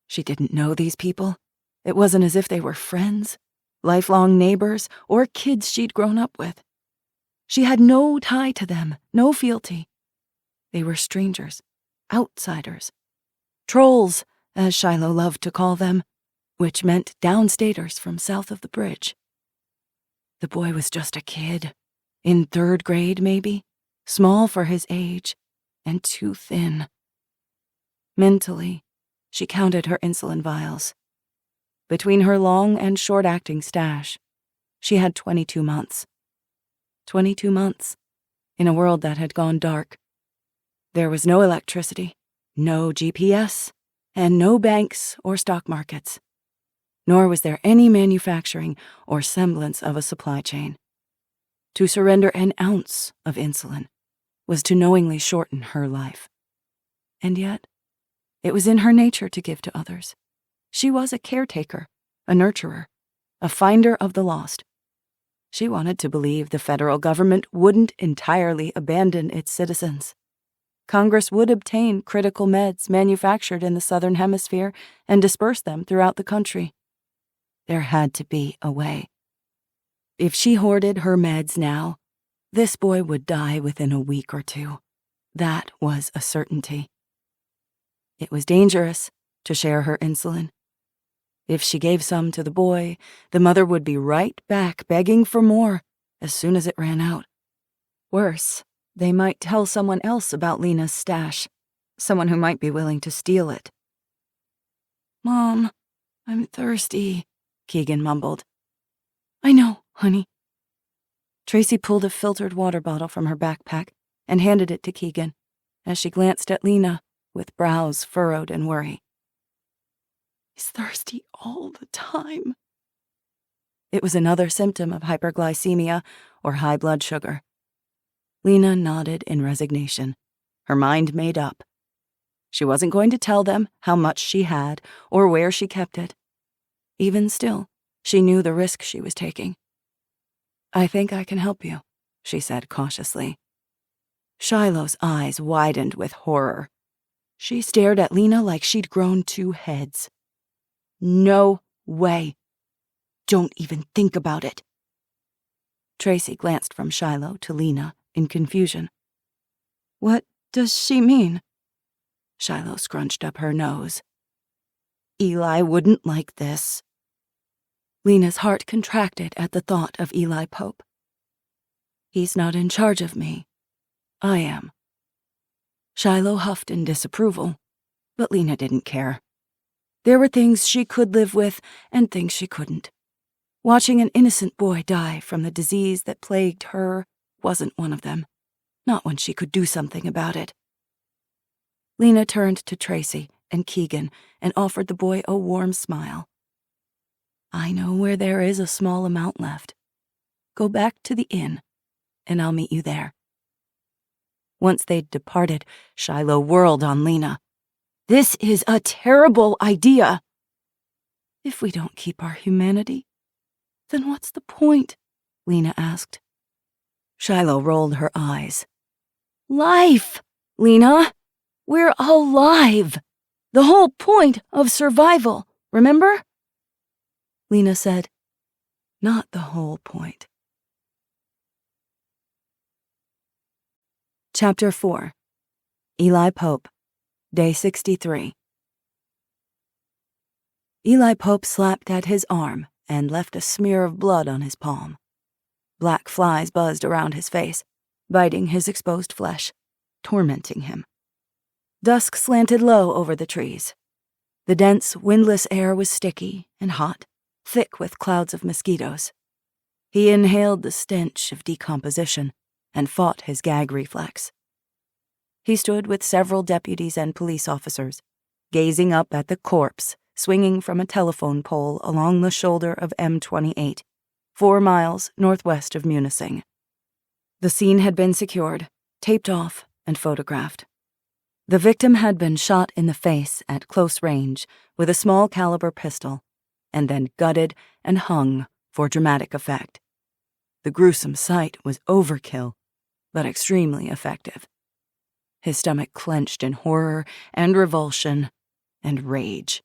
She didn't know these people. It wasn't as if they were friends, lifelong neighbors, or kids she'd grown up with. She had no tie to them, no fealty. They were strangers, outsiders, trolls, as Shiloh loved to call them, which meant downstaters from south of the bridge. The boy was just a kid, in 3rd grade maybe, small for his age, and too thin. Mentally, she counted her insulin vials. Between her long and short-acting stash, she had 22 months. 22 months, in a world that had gone dark. There was no electricity, no GPS, and no banks or stock markets. Nor was there any manufacturing or semblance of a supply chain. To surrender an ounce of insulin was to knowingly shorten her life. And yet, it was in her nature to give to others. She was a caretaker, a nurturer, a finder of the lost. She wanted to believe the federal government wouldn't entirely abandon its citizens. Congress would obtain critical meds manufactured in the Southern Hemisphere and disperse them throughout the country. There had to be a way. If she hoarded her meds now, this boy would die within a week or 2. That was a certainty. It was dangerous to share her insulin. If she gave some to the boy, the mother would be right back begging for more as soon as it ran out. Worse, they might tell someone else about Lena's stash, someone who might be willing to steal it. "Mom, I'm thirsty," Keegan mumbled. "I know, honey." Tracy pulled a filtered water bottle from her backpack and handed it to Keegan as she glanced at Lena with brows furrowed in worry. "He's thirsty all the time." It was another symptom of hyperglycemia or high blood sugar. Lena nodded in resignation, her mind made up. She wasn't going to tell them how much she had or where she kept it. Even still, she knew the risk she was taking. "I think I can help you," she said cautiously. Shiloh's eyes widened with horror. She stared at Lena like she'd grown 2 heads. "No way. Don't even think about it." Tracy glanced from Shiloh to Lena in confusion. "What does she mean?" Shiloh scrunched up her nose. "Eli wouldn't like this." Lena's heart contracted at the thought of Eli Pope. "He's not in charge of me. I am." Shiloh huffed in disapproval, but Lena didn't care. There were things she could live with and things she couldn't. Watching an innocent boy die from the disease that plagued her wasn't one of them, not when she could do something about it. Lena turned to Tracy and Keegan and offered the boy a warm smile. "I know where there is a small amount left. Go back to the inn, and I'll meet you there." Once they'd departed, Shiloh whirled on Lena. "This is a terrible idea." "If we don't keep our humanity, then what's the point?" Lena asked. Shiloh rolled her eyes. "Life, Lena. We're alive. The whole point of survival, remember?" Lena said, "Not the whole point." Chapter 4. Eli Pope, Day 63. Eli Pope slapped at his arm and left a smear of blood on his palm. Black flies buzzed around his face, biting his exposed flesh, tormenting him. Dusk slanted low over the trees. The dense, windless air was sticky and hot, thick with clouds of mosquitoes. He inhaled the stench of decomposition and fought his gag reflex. He stood with several deputies and police officers, gazing up at the corpse swinging from a telephone pole along the shoulder of M28, 4 miles northwest of Munising. The scene had been secured, taped off, and photographed. The victim had been shot in the face at close range with a small caliber pistol, and then gutted and hung for dramatic effect. The gruesome sight was overkill, but extremely effective. His stomach clenched in horror and revulsion and rage.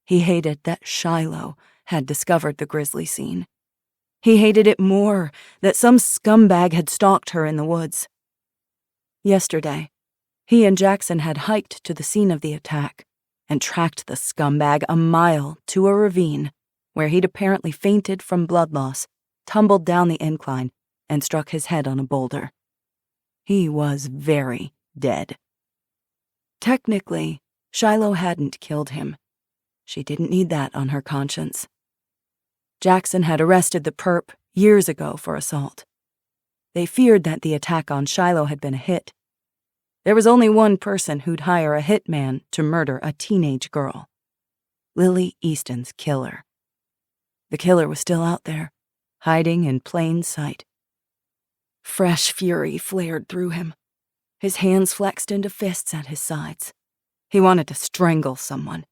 He hated that Shiloh had discovered the grisly scene. He hated it more that some scumbag had stalked her in the woods. Yesterday, he and Jackson had hiked to the scene of the attack and tracked the scumbag a mile to a ravine where he'd apparently fainted from blood loss, tumbled down the incline, and struck his head on a boulder. He was very dead. Technically, Shiloh hadn't killed him. She didn't need that on her conscience. Jackson had arrested the perp years ago for assault. They feared that the attack on Shiloh had been a hit. There was only one person who'd hire a hitman to murder a teenage girl: Lily Easton's killer. The killer was still out there, hiding in plain sight. Fresh fury flared through him. His hands flexed into fists at his sides. He wanted to strangle someone.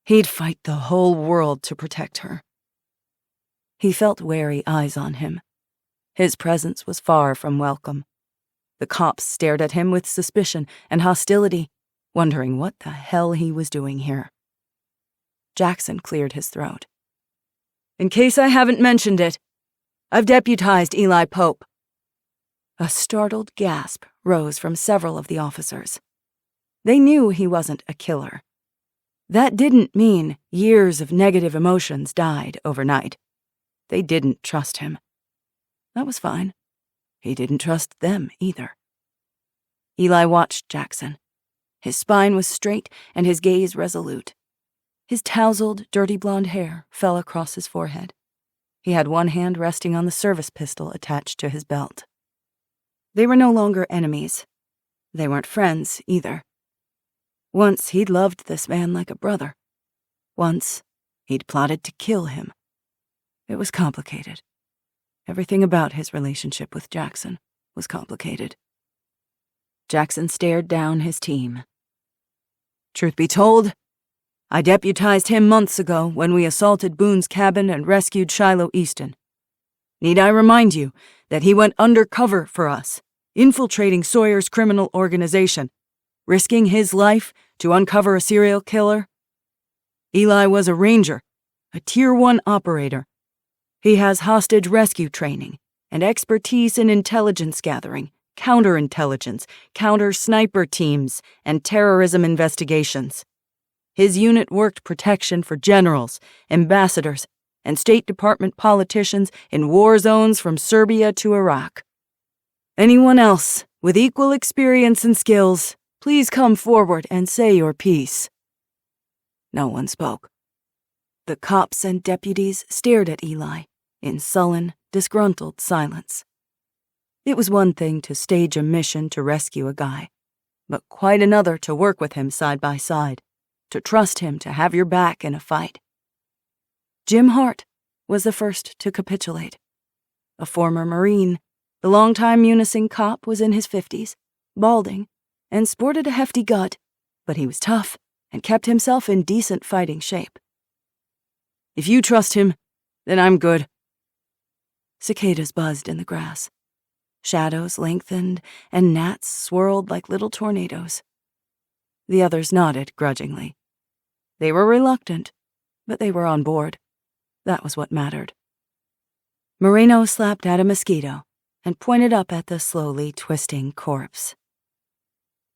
He'd fight the whole world to protect her. He felt wary eyes on him. His presence was far from welcome. The cops stared at him with suspicion and hostility, wondering what the hell he was doing here. Jackson cleared his throat. "In case I haven't mentioned it, I've deputized Eli Pope." A startled gasp rose from several of the officers. They knew he wasn't a killer. That didn't mean years of negative emotions died overnight. They didn't trust him. That was fine. He didn't trust them either. Eli watched Jackson. His spine was straight and his gaze resolute. His tousled, dirty blonde hair fell across his forehead. He had one hand resting on the service pistol attached to his belt. They were no longer enemies. They weren't friends either. Once he'd loved this man like a brother. Once he'd plotted to kill him. It was complicated. Everything about his relationship with Jackson was complicated. Jackson stared down his team. "Truth be told, I deputized him months ago when we assaulted Boone's cabin and rescued Shiloh Easton. Need I remind you that he went undercover for us, infiltrating Sawyer's criminal organization, risking his life to uncover a serial killer? Eli was a ranger, a Tier 1 operator. He has hostage rescue training and expertise in intelligence gathering, counterintelligence, counter-sniper teams, and terrorism investigations. His unit worked protection for generals, ambassadors, and State Department politicians in war zones from Serbia to Iraq. Anyone else with equal experience and skills, please come forward and say your piece." No one spoke. The cops and deputies stared at Eli in sullen, disgruntled silence. It was one thing to stage a mission to rescue a guy, but quite another to work with him side by side, to trust him to have your back in a fight. Jim Hart was the first to capitulate. A former Marine, the longtime Munising cop was in his 50s, balding, and sported a hefty gut, but he was tough and kept himself in decent fighting shape. "If you trust him, then I'm good." Cicadas buzzed in the grass. Shadows lengthened, and gnats swirled like little tornadoes. The others nodded grudgingly. They were reluctant, but they were on board. That was what mattered. Moreno slapped at a mosquito and pointed up at the slowly twisting corpse.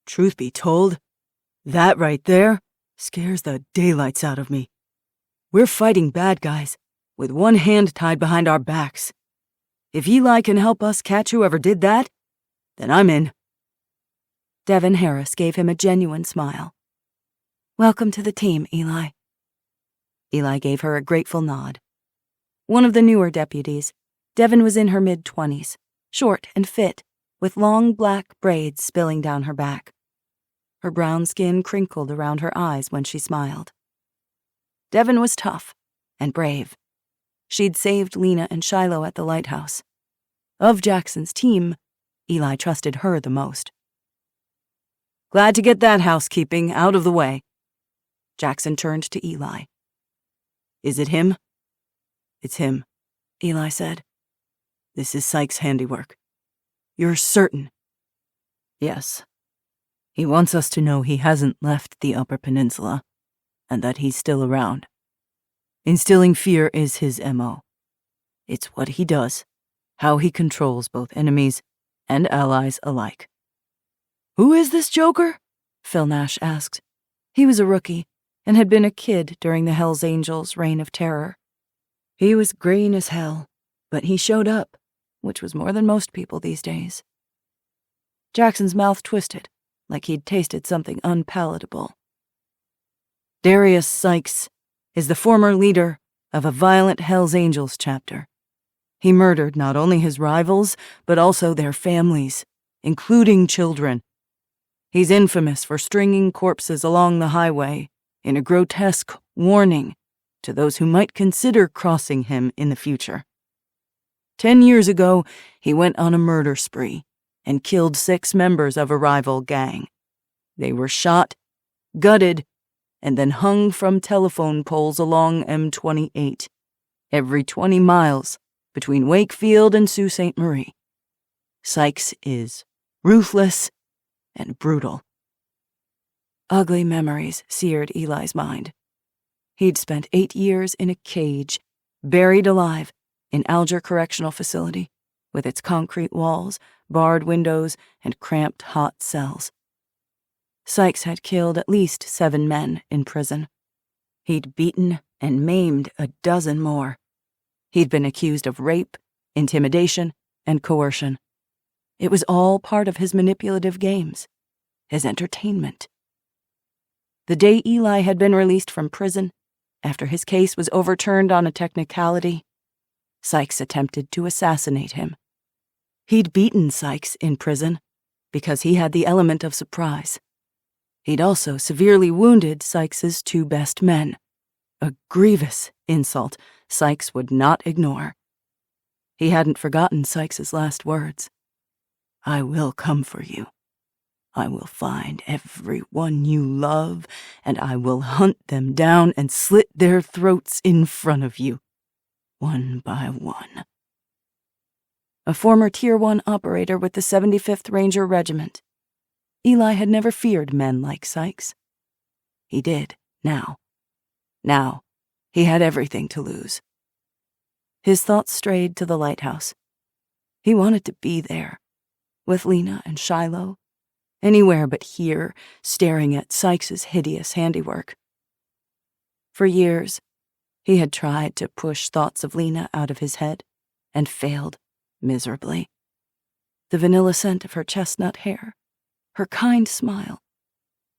"Truth be told, that right there scares the daylights out of me. We're fighting bad guys, with one hand tied behind our backs. If Eli can help us catch whoever did that, then I'm in." Devin Harris gave him a genuine smile. "Welcome to the team, Eli." Eli gave her a grateful nod. One of the newer deputies, Devin was in her mid-20s, short and fit, with long black braids spilling down her back. Her brown skin crinkled around her eyes when she smiled. Devin was tough and brave. She'd saved Lena and Shiloh at the lighthouse. Of Jackson's team, Eli trusted her the most. "Glad to get that housekeeping out of the way." Jackson turned to Eli. "Is it him?" "It's him," Eli said. "This is Sykes' handiwork." "You're certain?" "Yes. He wants us to know he hasn't left the Upper Peninsula, and that he's still around. Instilling fear is his MO. It's what he does, how he controls both enemies and allies alike. "Who is this Joker?" Phil Nash asked. He was a rookie and had been a kid during the Hells Angels' reign of terror. He was green as hell, but he showed up, which was more than most people these days. Jackson's mouth twisted, like he'd tasted something unpalatable. Darius Sykes is the former leader of a violent Hells Angels chapter. He murdered not only his rivals, but also their families, including children. He's infamous for stringing corpses along the highway in a grotesque warning to those who might consider crossing him in the future. 10 years ago, he went on a murder spree and killed 6 members of a rival gang. They were shot, gutted, and then hung from telephone poles along M28, every 20 miles between Wakefield and Sault Ste. Marie. Sykes is ruthless and brutal. Ugly memories seared Eli's mind. He'd spent 8 years in a cage, buried alive, in Alger Correctional Facility, with its concrete walls, barred windows, and cramped hot cells. Sykes had killed at least 7 men in prison. He'd beaten and maimed a dozen more. He'd been accused of rape, intimidation, and coercion. It was all part of his manipulative games, his entertainment. The day Eli had been released from prison, after his case was overturned on a technicality, Sykes attempted to assassinate him. He'd beaten Sykes in prison because he had the element of surprise. He'd also severely wounded Sykes's 2 best men, a grievous insult Sykes would not ignore. He hadn't forgotten Sykes's last words. "I will come for you. I will find everyone you love, and I will hunt them down and slit their throats in front of you, one by one." A former Tier 1 operator with the 75th Ranger Regiment, Eli had never feared men like Sykes. He did, now. Now, he had everything to lose. His thoughts strayed to the lighthouse. He wanted to be there, with Lena and Shiloh, anywhere but here, staring at Sykes's hideous handiwork. For years, he had tried to push thoughts of Lena out of his head, and failed miserably. The vanilla scent of her chestnut hair, her kind smile,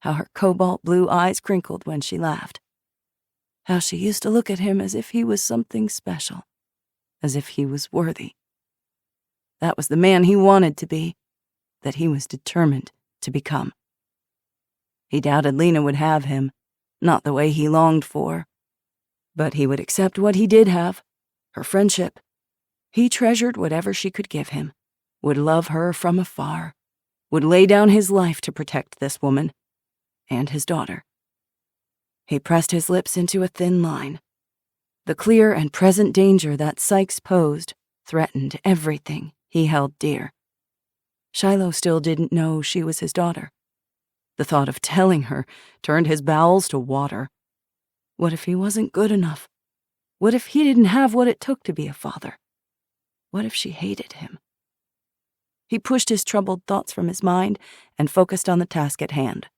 how her cobalt blue eyes crinkled when she laughed, how she used to look at him as if he was something special, as if he was worthy. That was the man he wanted to be, that he was determined to become. He doubted Lena would have him, not the way he longed for, but he would accept what he did have, her friendship. He treasured whatever she could give him, would love her from afar, would lay down his life to protect this woman and his daughter. He pressed his lips into a thin line. The clear and present danger that Sykes posed threatened everything he held dear. Shiloh still didn't know she was his daughter. The thought of telling her turned his bowels to water. What if he wasn't good enough? What if he didn't have what it took to be a father? What if she hated him? He pushed his troubled thoughts from his mind and focused on the task at hand,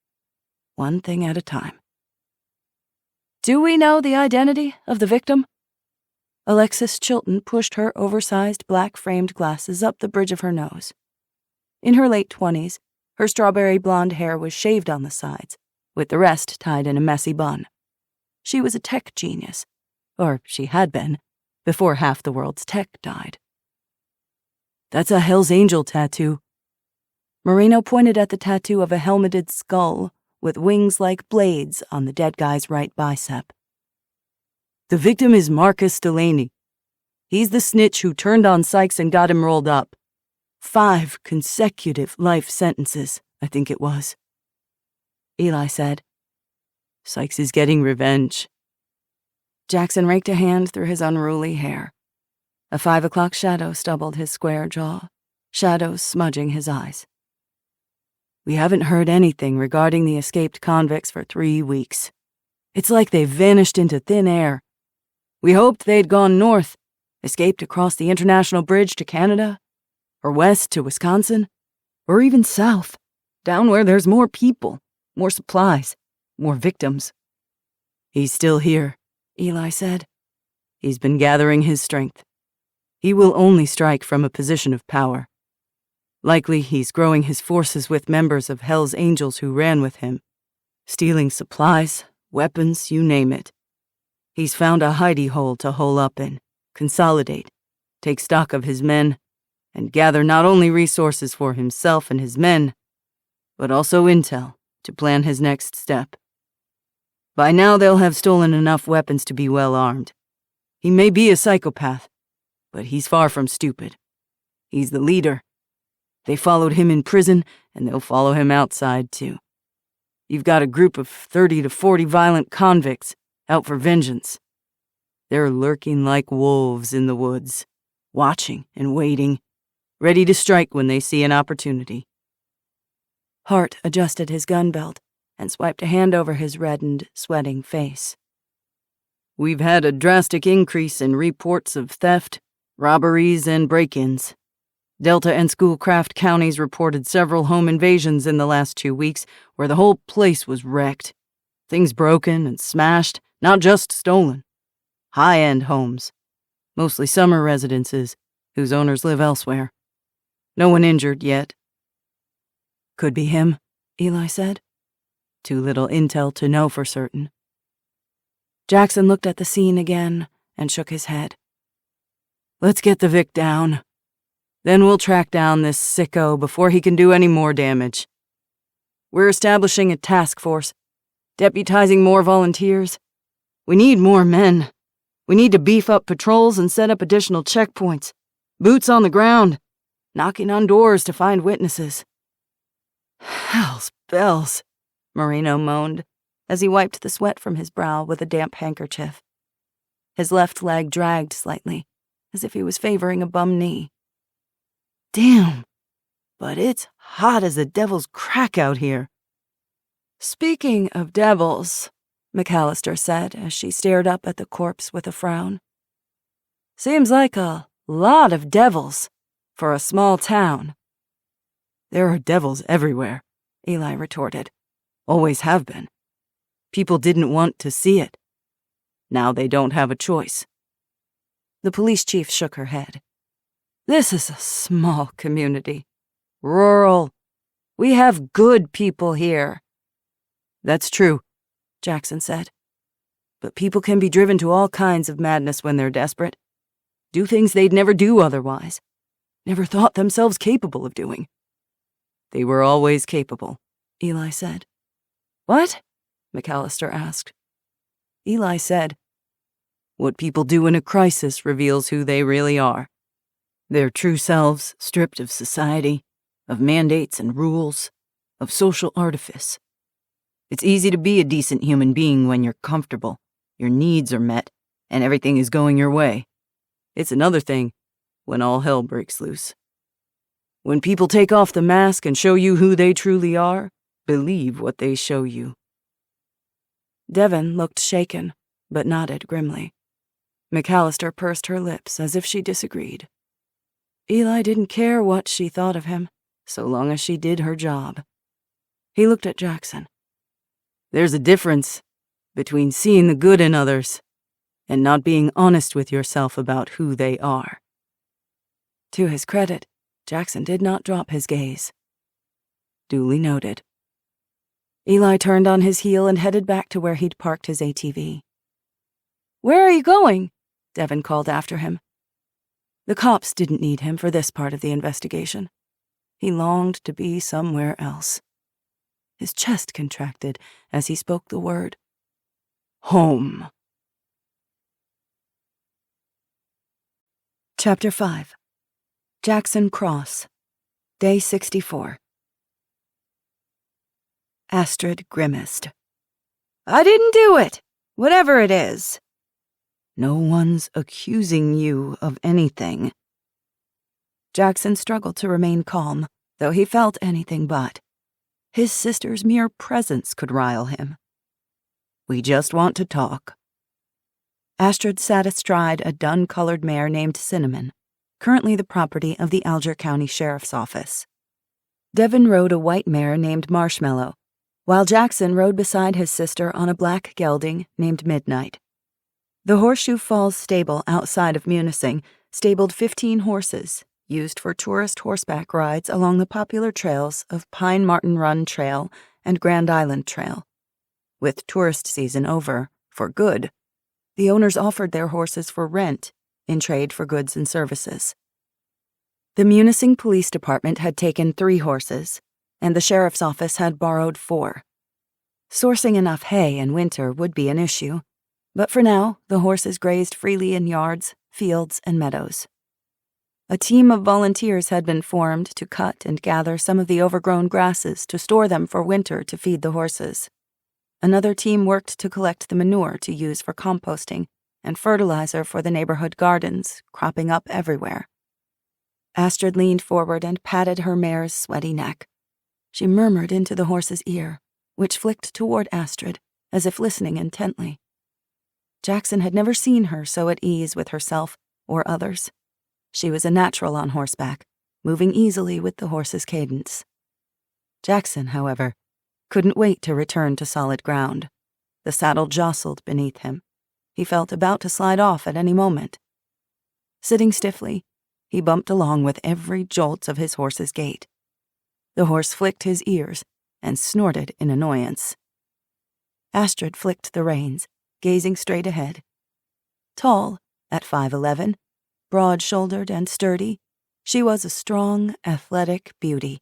one thing at a time. Do we know the identity of the victim? Alexis Chilton pushed her oversized black-framed glasses up the bridge of her nose. In her late 20s, her strawberry blonde hair was shaved on the sides, with the rest tied in a messy bun. She was a tech genius, or she had been, before half the world's tech died. That's a Hell's Angel tattoo. Moreno pointed at the tattoo of a helmeted skull with wings like blades on the dead guy's right bicep. The victim is Marcus Delaney. He's the snitch who turned on Sykes and got him rolled up. 5 consecutive life sentences, I think it was. Eli said, Sykes is getting revenge. Jackson raked a hand through his unruly hair. A 5 o'clock shadow stubbled his square jaw, shadows smudging his eyes. We haven't heard anything regarding the escaped convicts for 3 weeks. It's like they've vanished into thin air. We hoped they'd gone north, Escaped across the international bridge to Canada? Or west to Wisconsin? Or even south, down where there's more people, more supplies, more victims? He's still here, Eli said. He's been gathering his strength. He will only strike from a position of power. Likely he's growing his forces with members of Hell's Angels who ran with him, stealing supplies, weapons, you name it. He's found a hidey hole to hole up in, consolidate, take stock of his men, and gather not only resources for himself and his men, but also intel to plan his next step. By now they'll have stolen enough weapons to be well armed. He may be a psychopath, but he's far from stupid. He's the leader. They followed him in prison, and they'll follow him outside, too. You've got a group of 30 to 40 violent convicts out for vengeance. They're lurking like wolves in the woods, watching and waiting, ready to strike when they see an opportunity. Hart adjusted his gun belt and swiped a hand over his reddened, sweating face. We've had a drastic increase in reports of theft, robberies, and break-ins. Delta and Schoolcraft counties reported several home invasions in the last 2 weeks where the whole place was wrecked. Things broken and smashed, not just stolen. High-end homes, mostly summer residences, whose owners live elsewhere. No one injured yet. Could be him, Eli said. Too little intel to know for certain. Jackson looked at the scene again and shook his head. Let's get the Vic down. Then we'll track down this sicko before he can do any more damage. We're establishing a task force, deputizing more volunteers. We need more men. We need to beef up patrols and set up additional checkpoints. Boots on the ground, knocking on doors to find witnesses. Hell's bells, Marino moaned as he wiped the sweat from his brow with a damp handkerchief. His left leg dragged slightly, as if he was favoring a bum knee. Damn, but it's hot as the devil's crack out here. Speaking of devils, McAllister said as she stared up at the corpse with a frown. Seems like a lot of devils for a small town. There are devils everywhere, Eli retorted. Always have been. People didn't want to see it. Now they don't have a choice. The police chief shook her head. This is a small community. Rural. We have good people here. That's true, Jackson said. But people can be driven to all kinds of madness when they're desperate. Do things they'd never do otherwise. Never thought themselves capable of doing. They were always capable, Eli said. What? McAllister asked. Eli said, what people do in a crisis reveals who they really are. Their true selves, stripped of society, of mandates and rules, of social artifice. It's easy to be a decent human being when you're comfortable, your needs are met, and everything is going your way. It's another thing when all hell breaks loose. When people take off the mask and show you who they truly are, believe what they show you. Devon looked shaken, but nodded grimly. McAllister pursed her lips as if she disagreed. Eli didn't care what she thought of him, so long as she did her job. He looked at Jackson. There's a difference between seeing the good in others and not being honest with yourself about who they are. To his credit, Jackson did not drop his gaze. Duly noted. Eli turned on his heel and headed back to where he'd parked his ATV. Where are you going? Devon called after him. The cops didn't need him for this part of the investigation. He longed to be somewhere else. His chest contracted as he spoke the word. Home. Chapter 5. Jackson Cross. Day 64. Astrid grimaced. I didn't do it, whatever it is. No one's accusing you of anything. Jackson struggled to remain calm, though he felt anything but. His sister's mere presence could rile him. We just want to talk. Astrid sat astride a dun-colored mare named Cinnamon, currently the property of the Alger County Sheriff's Office. Devin rode a white mare named Marshmallow, while Jackson rode beside his sister on a black gelding named Midnight. The Horseshoe Falls stable outside of Munising stabled 15 horses, used for tourist horseback rides along the popular trails of Pine Martin Run Trail and Grand Island Trail. With tourist season over, for good, the owners offered their horses for rent in trade for goods and services. The Munising Police Department had taken 3 horses, and the sheriff's office had borrowed 4. Sourcing enough hay in winter would be an issue, but for now, the horses grazed freely in yards, fields, and meadows. A team of volunteers had been formed to cut and gather some of the overgrown grasses to store them for winter to feed the horses. Another team worked to collect the manure to use for composting and fertilizer for the neighborhood gardens, cropping up everywhere. Astrid leaned forward and patted her mare's sweaty neck. She murmured into the horse's ear, which flicked toward Astrid, as if listening intently. Jackson had never seen her so at ease with herself or others. She was a natural on horseback, moving easily with the horse's cadence. Jackson, however, couldn't wait to return to solid ground. The saddle jostled beneath him. He felt about to slide off at any moment. Sitting stiffly, he bumped along with every jolt of his horse's gait. The horse flicked his ears and snorted in annoyance. Astrid flicked the reins, gazing straight ahead. Tall, at 5'11", broad-shouldered and sturdy, she was a strong, athletic beauty,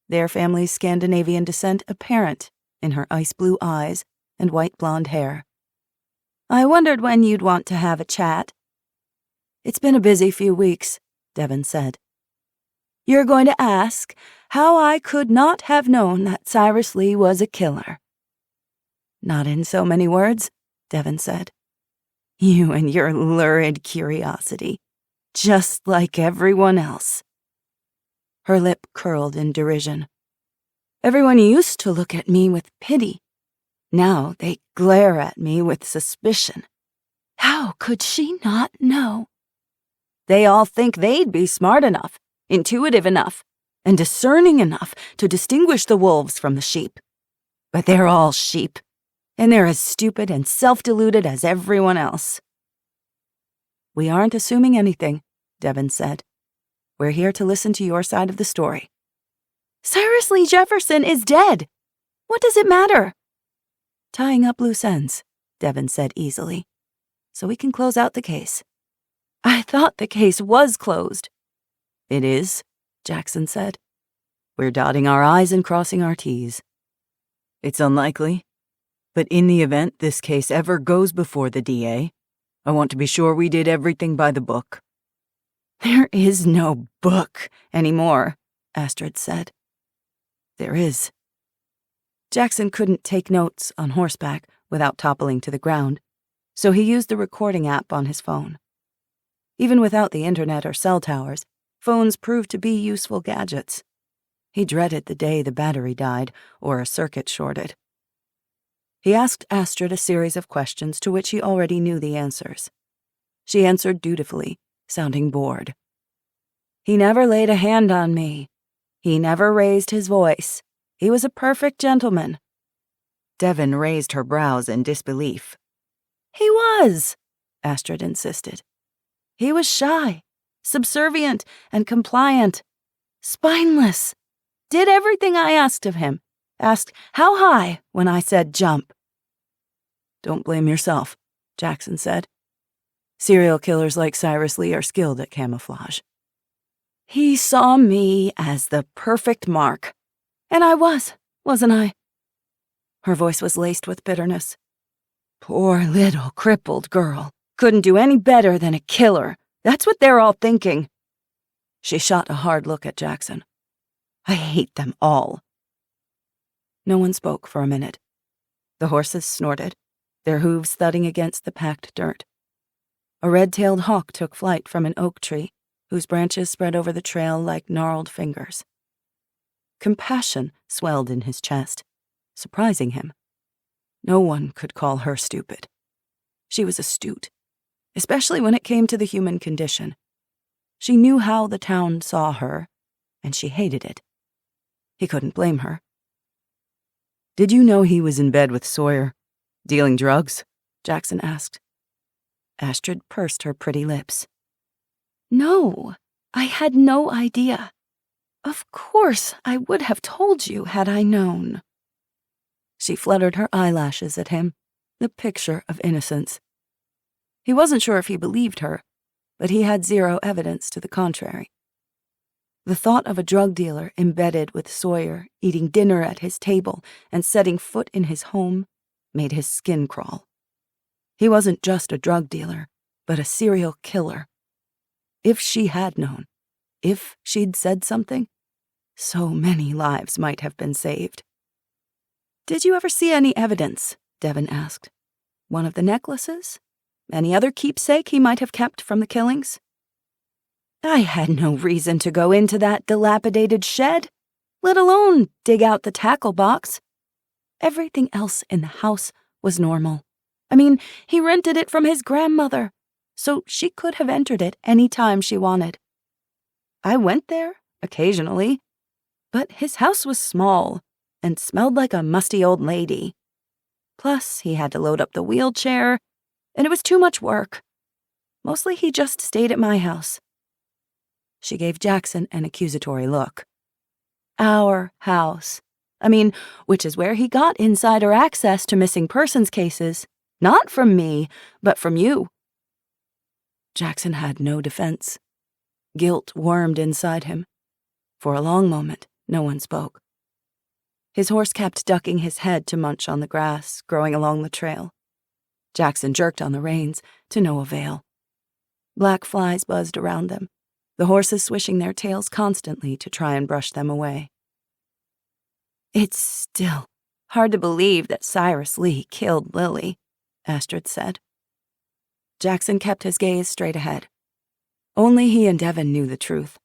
their family's Scandinavian descent apparent in her ice-blue eyes and white blonde hair. "I wondered when you'd want to have a chat." "It's been a busy few weeks," Devin said. "You're going to ask how I could not have known that Cyrus Lee was a killer." "Not in so many words," Devin said. "You and your lurid curiosity, just like everyone else." Her lip curled in derision. "Everyone used to look at me with pity. Now they glare at me with suspicion. How could she not know? They all think they'd be smart enough, intuitive enough, and discerning enough to distinguish the wolves from the sheep. But they're all sheep, and they're as stupid and self-deluded as everyone else." "We aren't assuming anything," Devin said. "We're here to listen to your side of the story." "Cyrus Lee Jefferson is dead. What does it matter?" "Tying up loose ends," Devin said easily, "so we can close out the case." "I thought the case was closed." "It is," Jackson said. "We're dotting our I's and crossing our T's. It's unlikely, but in the event this case ever goes before the DA, I want to be sure we did everything by the book." "There is no book anymore," Astrid said. "There is." Jackson couldn't take notes on horseback without toppling to the ground, so he used the recording app on his phone. Even without the internet or cell towers, phones proved to be useful gadgets. He dreaded the day the battery died or a circuit shorted. He asked Astrid a series of questions to which he already knew the answers. She answered dutifully, sounding bored. "He never laid a hand on me. He never raised his voice. He was a perfect gentleman." Devin raised her brows in disbelief. "He was," Astrid insisted. "He was shy, subservient, and compliant. Spineless. Did everything I asked of him. Asked how high when I said jump." "Don't blame yourself," Jackson said. "Serial killers like Cyrus Lee are skilled at camouflage." "He saw me as the perfect mark. And I was, wasn't I?" Her voice was laced with bitterness. "Poor little crippled girl. Couldn't do any better than a killer. That's what they're all thinking." She shot a hard look at Jackson. "I hate them all." No one spoke for a minute. The horses snorted, their hooves thudding against the packed dirt. A red-tailed hawk took flight from an oak tree, whose branches spread over the trail like gnarled fingers. Compassion swelled in his chest, surprising him. No one could call her stupid. She was astute, especially when it came to the human condition. She knew how the town saw her, and she hated it. He couldn't blame her. "Did you know he was in bed with Sawyer, dealing drugs?" Jackson asked. Astrid pursed her pretty lips. "No, I had no idea. Of course I would have told you had I known." She fluttered her eyelashes at him, the picture of innocence. He wasn't sure if he believed her, but he had zero evidence to the contrary. The thought of a drug dealer embedded with Sawyer, eating dinner at his table and setting foot in his home, made his skin crawl. He wasn't just a drug dealer, but a serial killer. If she had known, if she'd said something, so many lives might have been saved. "Did you ever see any evidence?" Devon asked. "One of the necklaces? Any other keepsake he might have kept from the killings?" "I had no reason to go into that dilapidated shed, let alone dig out the tackle box. Everything else in the house was normal. I mean, he rented it from his grandmother, so she could have entered it any time she wanted. I went there, occasionally, but his house was small and smelled like a musty old lady. Plus, he had to load up the wheelchair, and it was too much work. Mostly he just stayed at my house." She gave Jackson an accusatory look. "Our house. I mean, which is where he got insider access to missing persons cases. Not from me, but from you." Jackson had no defense. Guilt wormed inside him. For a long moment, no one spoke. His horse kept ducking his head to munch on the grass growing along the trail. Jackson jerked on the reins, to no avail. Black flies buzzed around them, the horses swishing their tails constantly to try and brush them away. "It's still hard to believe that Cyrus Lee killed Lily," Astrid said. Jackson kept his gaze straight ahead. Only he and Devon knew the truth,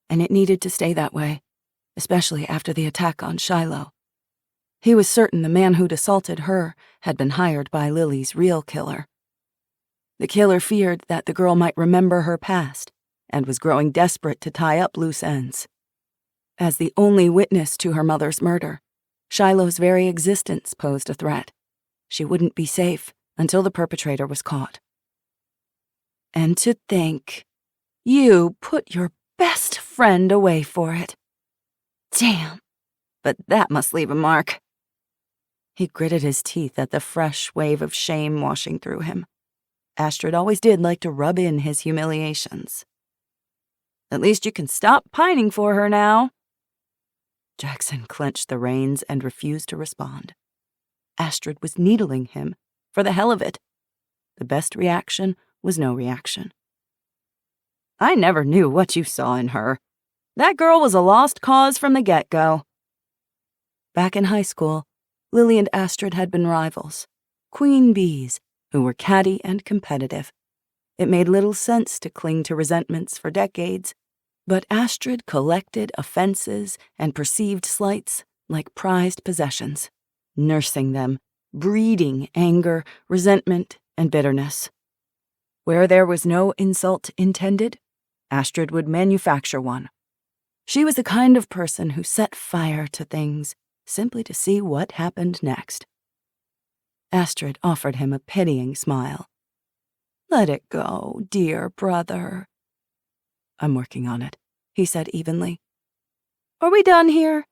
and it needed to stay that way, especially after the attack on Shiloh. He was certain the man who'd assaulted her had been hired by Lily's real killer. The killer feared that the girl might remember her past and was growing desperate to tie up loose ends. As the only witness to her mother's murder, Shiloh's very existence posed a threat. She wouldn't be safe until the perpetrator was caught. "And to think, you put your best friend away for it. Damn, but that must leave a mark." He gritted his teeth at the fresh wave of shame washing through him. Astrid always did like to rub in his humiliations. "At least you can stop pining for her now." Jackson clenched the reins and refused to respond. Astrid was needling him, for the hell of it. The best reaction was no reaction. "I never knew what you saw in her. That girl was a lost cause from the get-go." Back in high school, Lily and Astrid had been rivals, queen bees who were catty and competitive. It made little sense to cling to resentments for decades, but Astrid collected offenses and perceived slights like prized possessions, nursing them, breeding anger, resentment, and bitterness. Where there was no insult intended, Astrid would manufacture one. She was the kind of person who set fire to things simply to see what happened next. Astrid offered him a pitying smile. "Let it go, dear brother." "I'm working on it," he said evenly. "Are we done here?"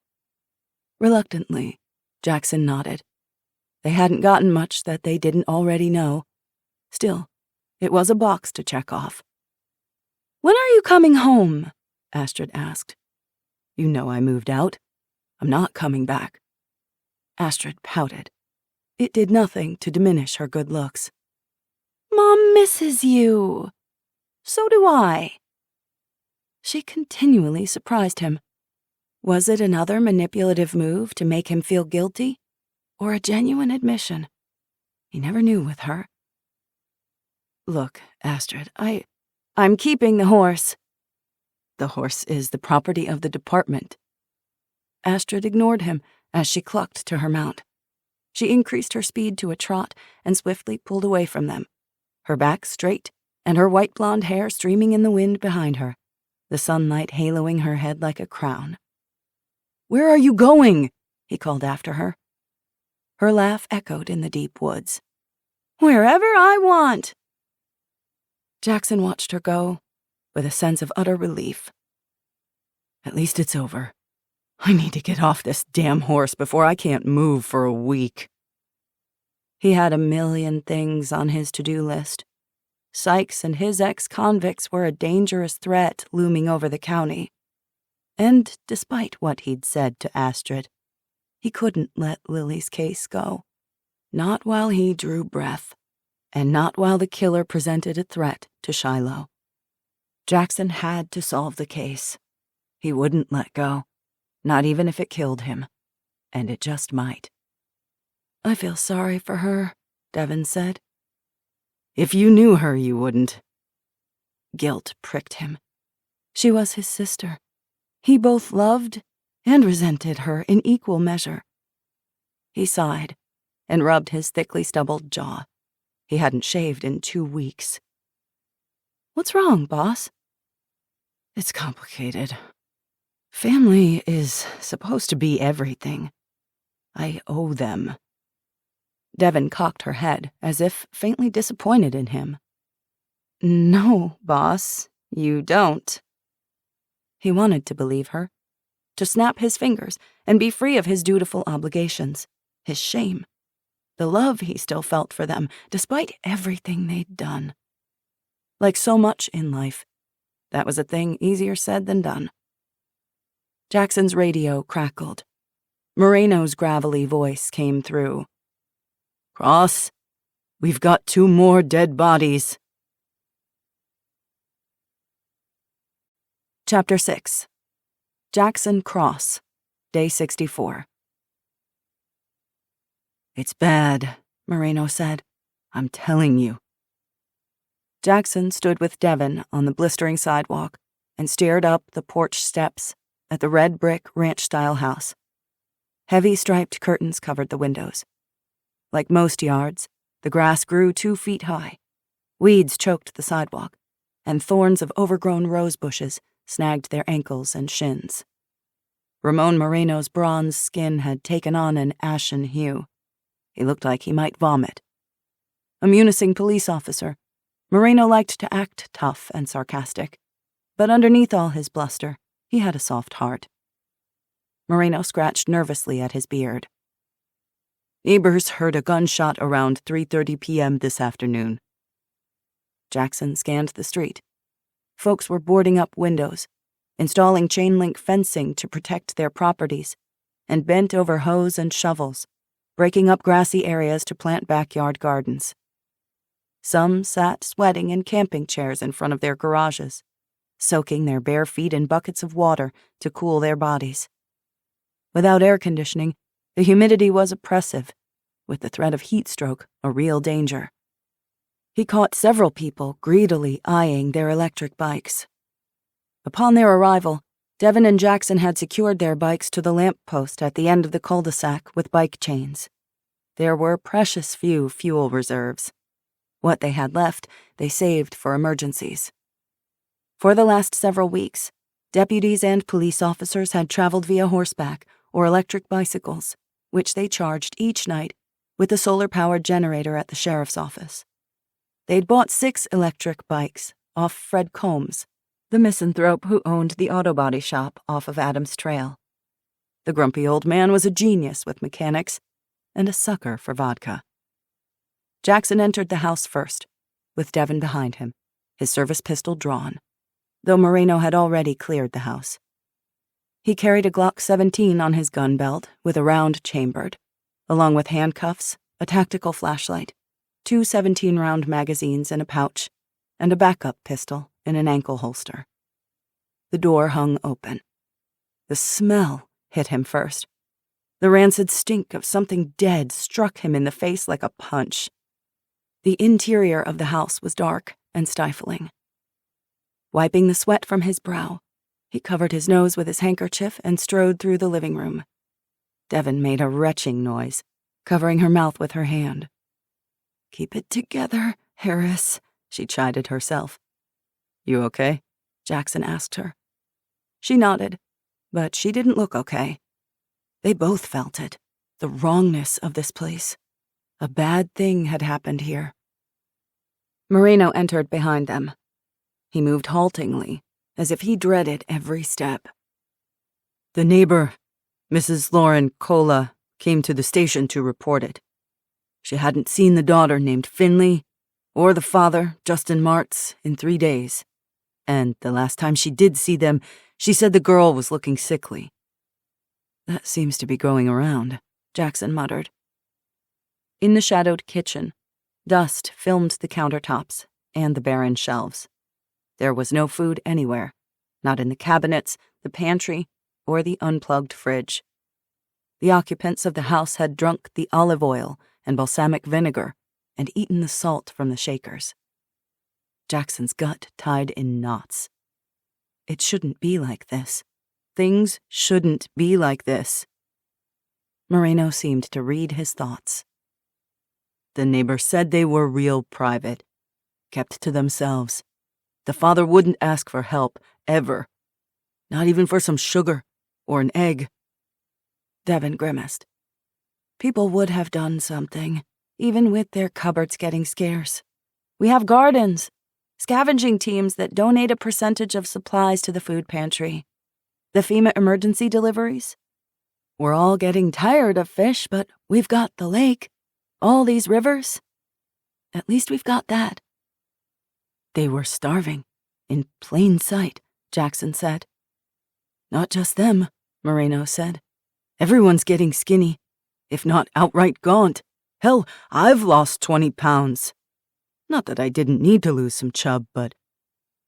Reluctantly, Jackson nodded. They hadn't gotten much that they didn't already know. Still, it was a box to check off. "When are you coming home?" Astrid asked. "You know I moved out. I'm not coming back." Astrid pouted. It did nothing to diminish her good looks. "Mom misses you. So do I." She continually surprised him. Was it another manipulative move to make him feel guilty, or a genuine admission? He never knew with her. "Look, Astrid, I'm keeping the horse." "The horse is the property of the department." Astrid ignored him as she clucked to her mount. She increased her speed to a trot and swiftly pulled away from them, her back straight and her white blonde hair streaming in the wind behind her, the sunlight haloing her head like a crown. "Where are you going?" he called after her. Her laugh echoed in the deep woods. "Wherever I want." Jackson watched her go with a sense of utter relief. At least it's over. I need to get off this damn horse before I can't move for a week. He had a million things on his to-do list. Sykes and his ex-convicts were a dangerous threat looming over the county. And despite what he'd said to Astrid, he couldn't let Lily's case go. Not while he drew breath, and not while the killer presented a threat to Shiloh. Jackson had to solve the case. He wouldn't let go, not even if it killed him, and it just might. "I feel sorry for her," Devin said. "If you knew her, you wouldn't." Guilt pricked him. She was his sister. He both loved and resented her in equal measure. He sighed and rubbed his thickly stubbled jaw. He hadn't shaved in 2 weeks. "What's wrong, boss?" "It's complicated. Family is supposed to be everything. I owe them." Devin cocked her head, as if faintly disappointed in him. "No, boss, you don't." He wanted to believe her, to snap his fingers and be free of his dutiful obligations, his shame, the love he still felt for them, despite everything they'd done. Like so much in life, that was a thing easier said than done. Jackson's radio crackled. Moreno's gravelly voice came through. "Cross, we've got 2 more dead bodies." Chapter 6. Jackson Cross, Day 64. "It's bad," Moreno said. "I'm telling you." Jackson stood with Devin on the blistering sidewalk and stared up the porch steps at the red brick ranch-style house. Heavy striped curtains covered the windows. Like most yards, the grass grew 2 feet high. Weeds choked the sidewalk, and thorns of overgrown rose bushes snagged their ankles and shins. Ramon Moreno's bronze skin had taken on an ashen hue. He looked like he might vomit. A menacing police officer, Moreno liked to act tough and sarcastic, but underneath all his bluster, he had a soft heart. Moreno scratched nervously at his beard. "Neighbors heard a gunshot around 3:30 p.m. this afternoon." Jackson scanned the street. Folks were boarding up windows, installing chain-link fencing to protect their properties, and bent over hoes and shovels, breaking up grassy areas to plant backyard gardens. Some sat sweating in camping chairs in front of their garages, soaking their bare feet in buckets of water to cool their bodies. Without air conditioning, the humidity was oppressive, with the threat of heat stroke a real danger. He caught several people greedily eyeing their electric bikes. Upon their arrival, Devin and Jackson had secured their bikes to the lamp post at the end of the cul-de-sac with bike chains. There were precious few fuel reserves. What they had left, they saved for emergencies. For the last several weeks, deputies and police officers had traveled via horseback or electric bicycles, which they charged each night with a solar-powered generator at the sheriff's office. They'd bought 6 electric bikes off Fred Combs, the misanthrope who owned the auto body shop off of Adams Trail. The grumpy old man was a genius with mechanics and a sucker for vodka. Jackson entered the house first, with Devin behind him, his service pistol drawn, though Moreno had already cleared the house. He carried a Glock 17 on his gun belt with a round chambered, along with handcuffs, a tactical flashlight, 2 17-round magazines in a pouch, and a backup pistol in an ankle holster. The door hung open. The smell hit him first. The rancid stink of something dead struck him in the face like a punch. The interior of the house was dark and stifling. Wiping the sweat from his brow, he covered his nose with his handkerchief and strode through the living room. Devin made a retching noise, covering her mouth with her hand. "Keep it together, Harris," she chided herself. "You okay?" Jackson asked her. She nodded, but she didn't look okay. They both felt it, the wrongness of this place. A bad thing had happened here. Moreno entered behind them. He moved haltingly, as if he dreaded every step. "The neighbor, Mrs. Lauren Cola, came to the station to report it. She hadn't seen the daughter named Finley or the father, Justin Martz, in 3 days. And the last time she did see them, she said the girl was looking sickly." "That seems to be going around," Jackson muttered. In the shadowed kitchen, dust filmed the countertops and the barren shelves. There was no food anywhere, not in the cabinets, the pantry, or the unplugged fridge. The occupants of the house had drunk the olive oil and balsamic vinegar and eaten the salt from the shakers. Jackson's gut tied in knots. It shouldn't be like this. Things shouldn't be like this. Moreno seemed to read his thoughts. "The neighbor said they were real private, kept to themselves. The father wouldn't ask for help, ever. Not even for some sugar or an egg." Devin grimaced. "People would have done something, even with their cupboards getting scarce. We have gardens, scavenging teams that donate a percentage of supplies to the food pantry. The FEMA emergency deliveries. We're all getting tired of fish, but we've got the lake, all these rivers. At least we've got that." "They were starving, in plain sight," Jackson said. "Not just them," Moreno said. "Everyone's getting skinny, if not outright gaunt. Hell, I've lost 20 pounds. Not that I didn't need to lose some chub, but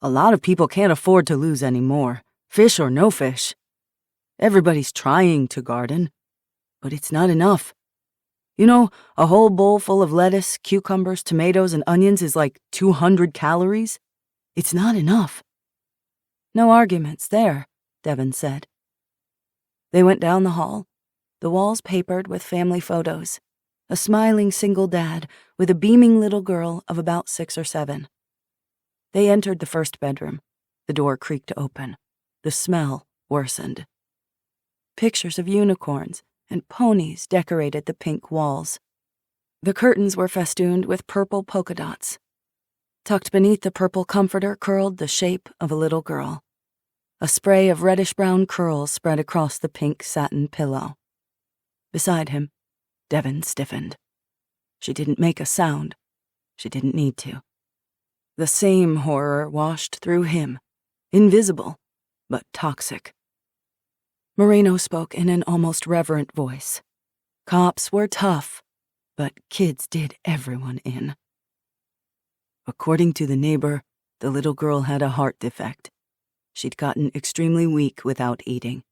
a lot of people can't afford to lose any more, fish or no fish. Everybody's trying to garden, but it's not enough. You know, a whole bowl full of lettuce, cucumbers, tomatoes, and onions is like 200 calories. It's not enough." "No arguments there," Devin said. They went down the hall, the walls papered with family photos. A smiling single dad with a beaming little girl of about 6 or 7. They entered the first bedroom. The door creaked open. The smell worsened. Pictures of unicorns and ponies decorated the pink walls. The curtains were festooned with purple polka dots. Tucked beneath the purple comforter curled the shape of a little girl. A spray of reddish-brown curls spread across the pink satin pillow. Beside him, Devin stiffened. She didn't make a sound. She didn't need to. The same horror washed through him, invisible, but toxic. Moreno spoke in an almost reverent voice. Cops were tough, but kids did everyone in. According to the neighbor, the little girl had a heart defect. She'd gotten extremely weak without eating.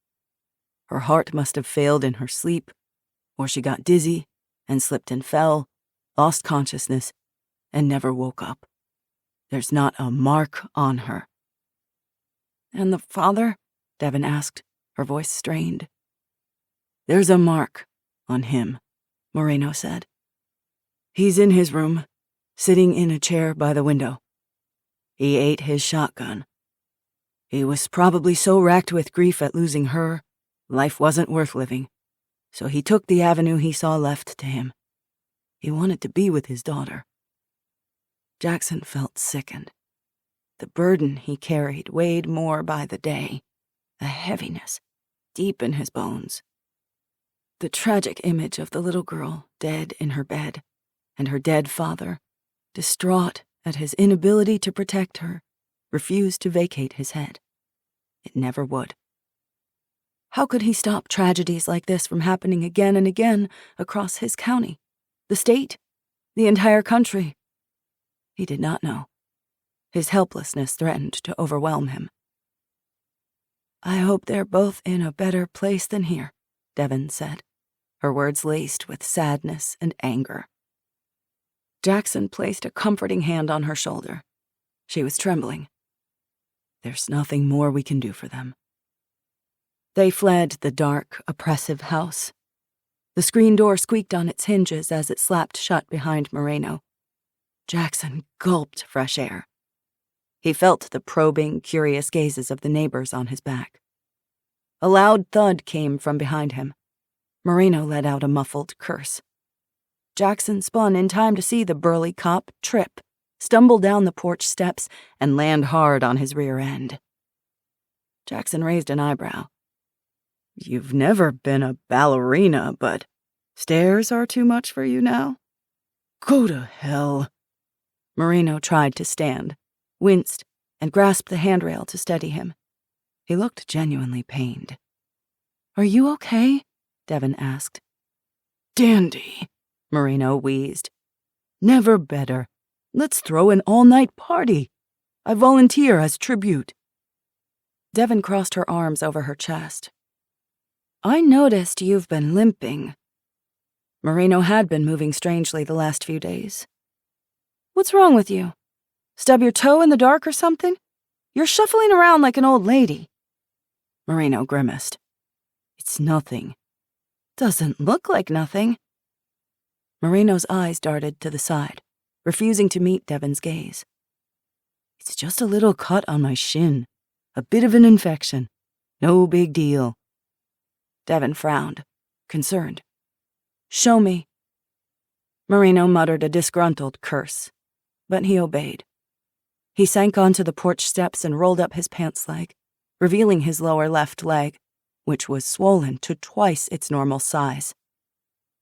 Her heart must have failed in her sleep, or she got dizzy and slipped and fell, lost consciousness, and never woke up. There's not a mark on her." "And the father?" Devin asked, her voice strained. "There's a mark on him," Moreno said. "He's in his room, sitting in a chair by the window. He ate his shotgun. He was probably so racked with grief at losing her, life wasn't worth living. So he took the avenue he saw left to him. He wanted to be with his daughter." Jackson felt sickened. The burden he carried weighed more by the day, a heaviness deep in his bones. The tragic image of the little girl dead in her bed, and her dead father, distraught at his inability to protect her, refused to vacate his head. It never would. How could he stop tragedies like this from happening again and again across his county, the state, the entire country? He did not know. His helplessness threatened to overwhelm him. "I hope they're both in a better place than here," Devin said, her words laced with sadness and anger. Jackson placed a comforting hand on her shoulder. She was trembling. "There's nothing more we can do for them." They fled the dark, oppressive house. The screen door squeaked on its hinges as it slapped shut behind Moreno. Jackson gulped fresh air. He felt the probing, curious gazes of the neighbors on his back. A loud thud came from behind him. Moreno let out a muffled curse. Jackson spun in time to see the burly cop trip, stumble down the porch steps, and land hard on his rear end. Jackson raised an eyebrow. "You've never been a ballerina, but stairs are too much for you now? Go to hell." Moreno tried to stand, winced, and grasped the handrail to steady him. He looked genuinely pained. "Are you okay?" Devon asked. "Dandy," Moreno wheezed. "Never better. Let's throw an all-night party. I volunteer as tribute." Devon crossed her arms over her chest. "I noticed you've been limping." Moreno had been moving strangely the last few days. "What's wrong with you? Stub your toe in the dark or something? You're shuffling around like an old lady." Moreno grimaced. "It's nothing." "Doesn't look like nothing." Moreno's eyes darted to the side, refusing to meet Devon's gaze. "It's just a little cut on my shin. A bit of an infection. No big deal." Devon frowned, concerned. "Show me." Moreno muttered a disgruntled curse, but he obeyed. He sank onto the porch steps and rolled up his pants leg, revealing his lower left leg, which was swollen to twice its normal size.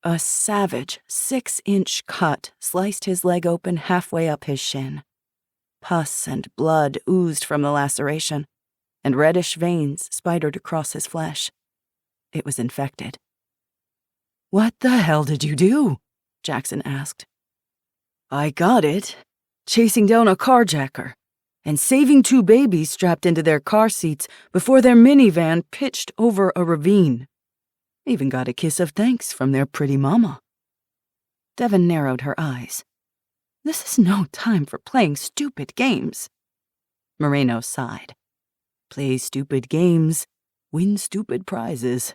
A savage 6-inch cut sliced his leg open halfway up his shin. Pus and blood oozed from the laceration, and reddish veins spidered across his flesh. It was infected. "What the hell did you do?" Jackson asked. "I got it, chasing down a carjacker and saving 2 babies strapped into their car seats before their minivan pitched over a ravine. Even got a kiss of thanks from their pretty mama." Devon narrowed her eyes. "This is no time for playing stupid games." Moreno sighed. "Play stupid games, win stupid prizes."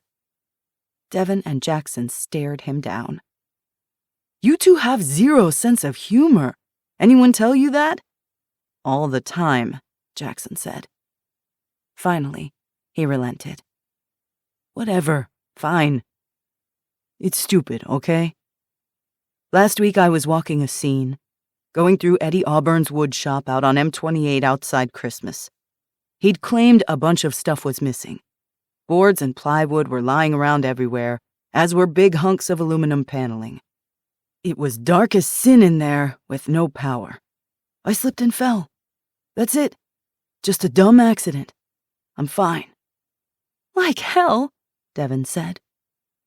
Devon and Jackson stared him down. "You two have zero sense of humor. Anyone tell you that?" "All the time," Jackson said. Finally, he relented. "Whatever, fine. It's stupid, okay? Last week I was walking a scene, going through Eddie Auburn's wood shop out on M28 outside Christmas. He'd claimed a bunch of stuff was missing. Boards and plywood were lying around everywhere, as were big hunks of aluminum paneling. It was dark as sin in there, with no power. I slipped and fell. That's it. Just a dumb accident. I'm fine." "Like hell," Devon said.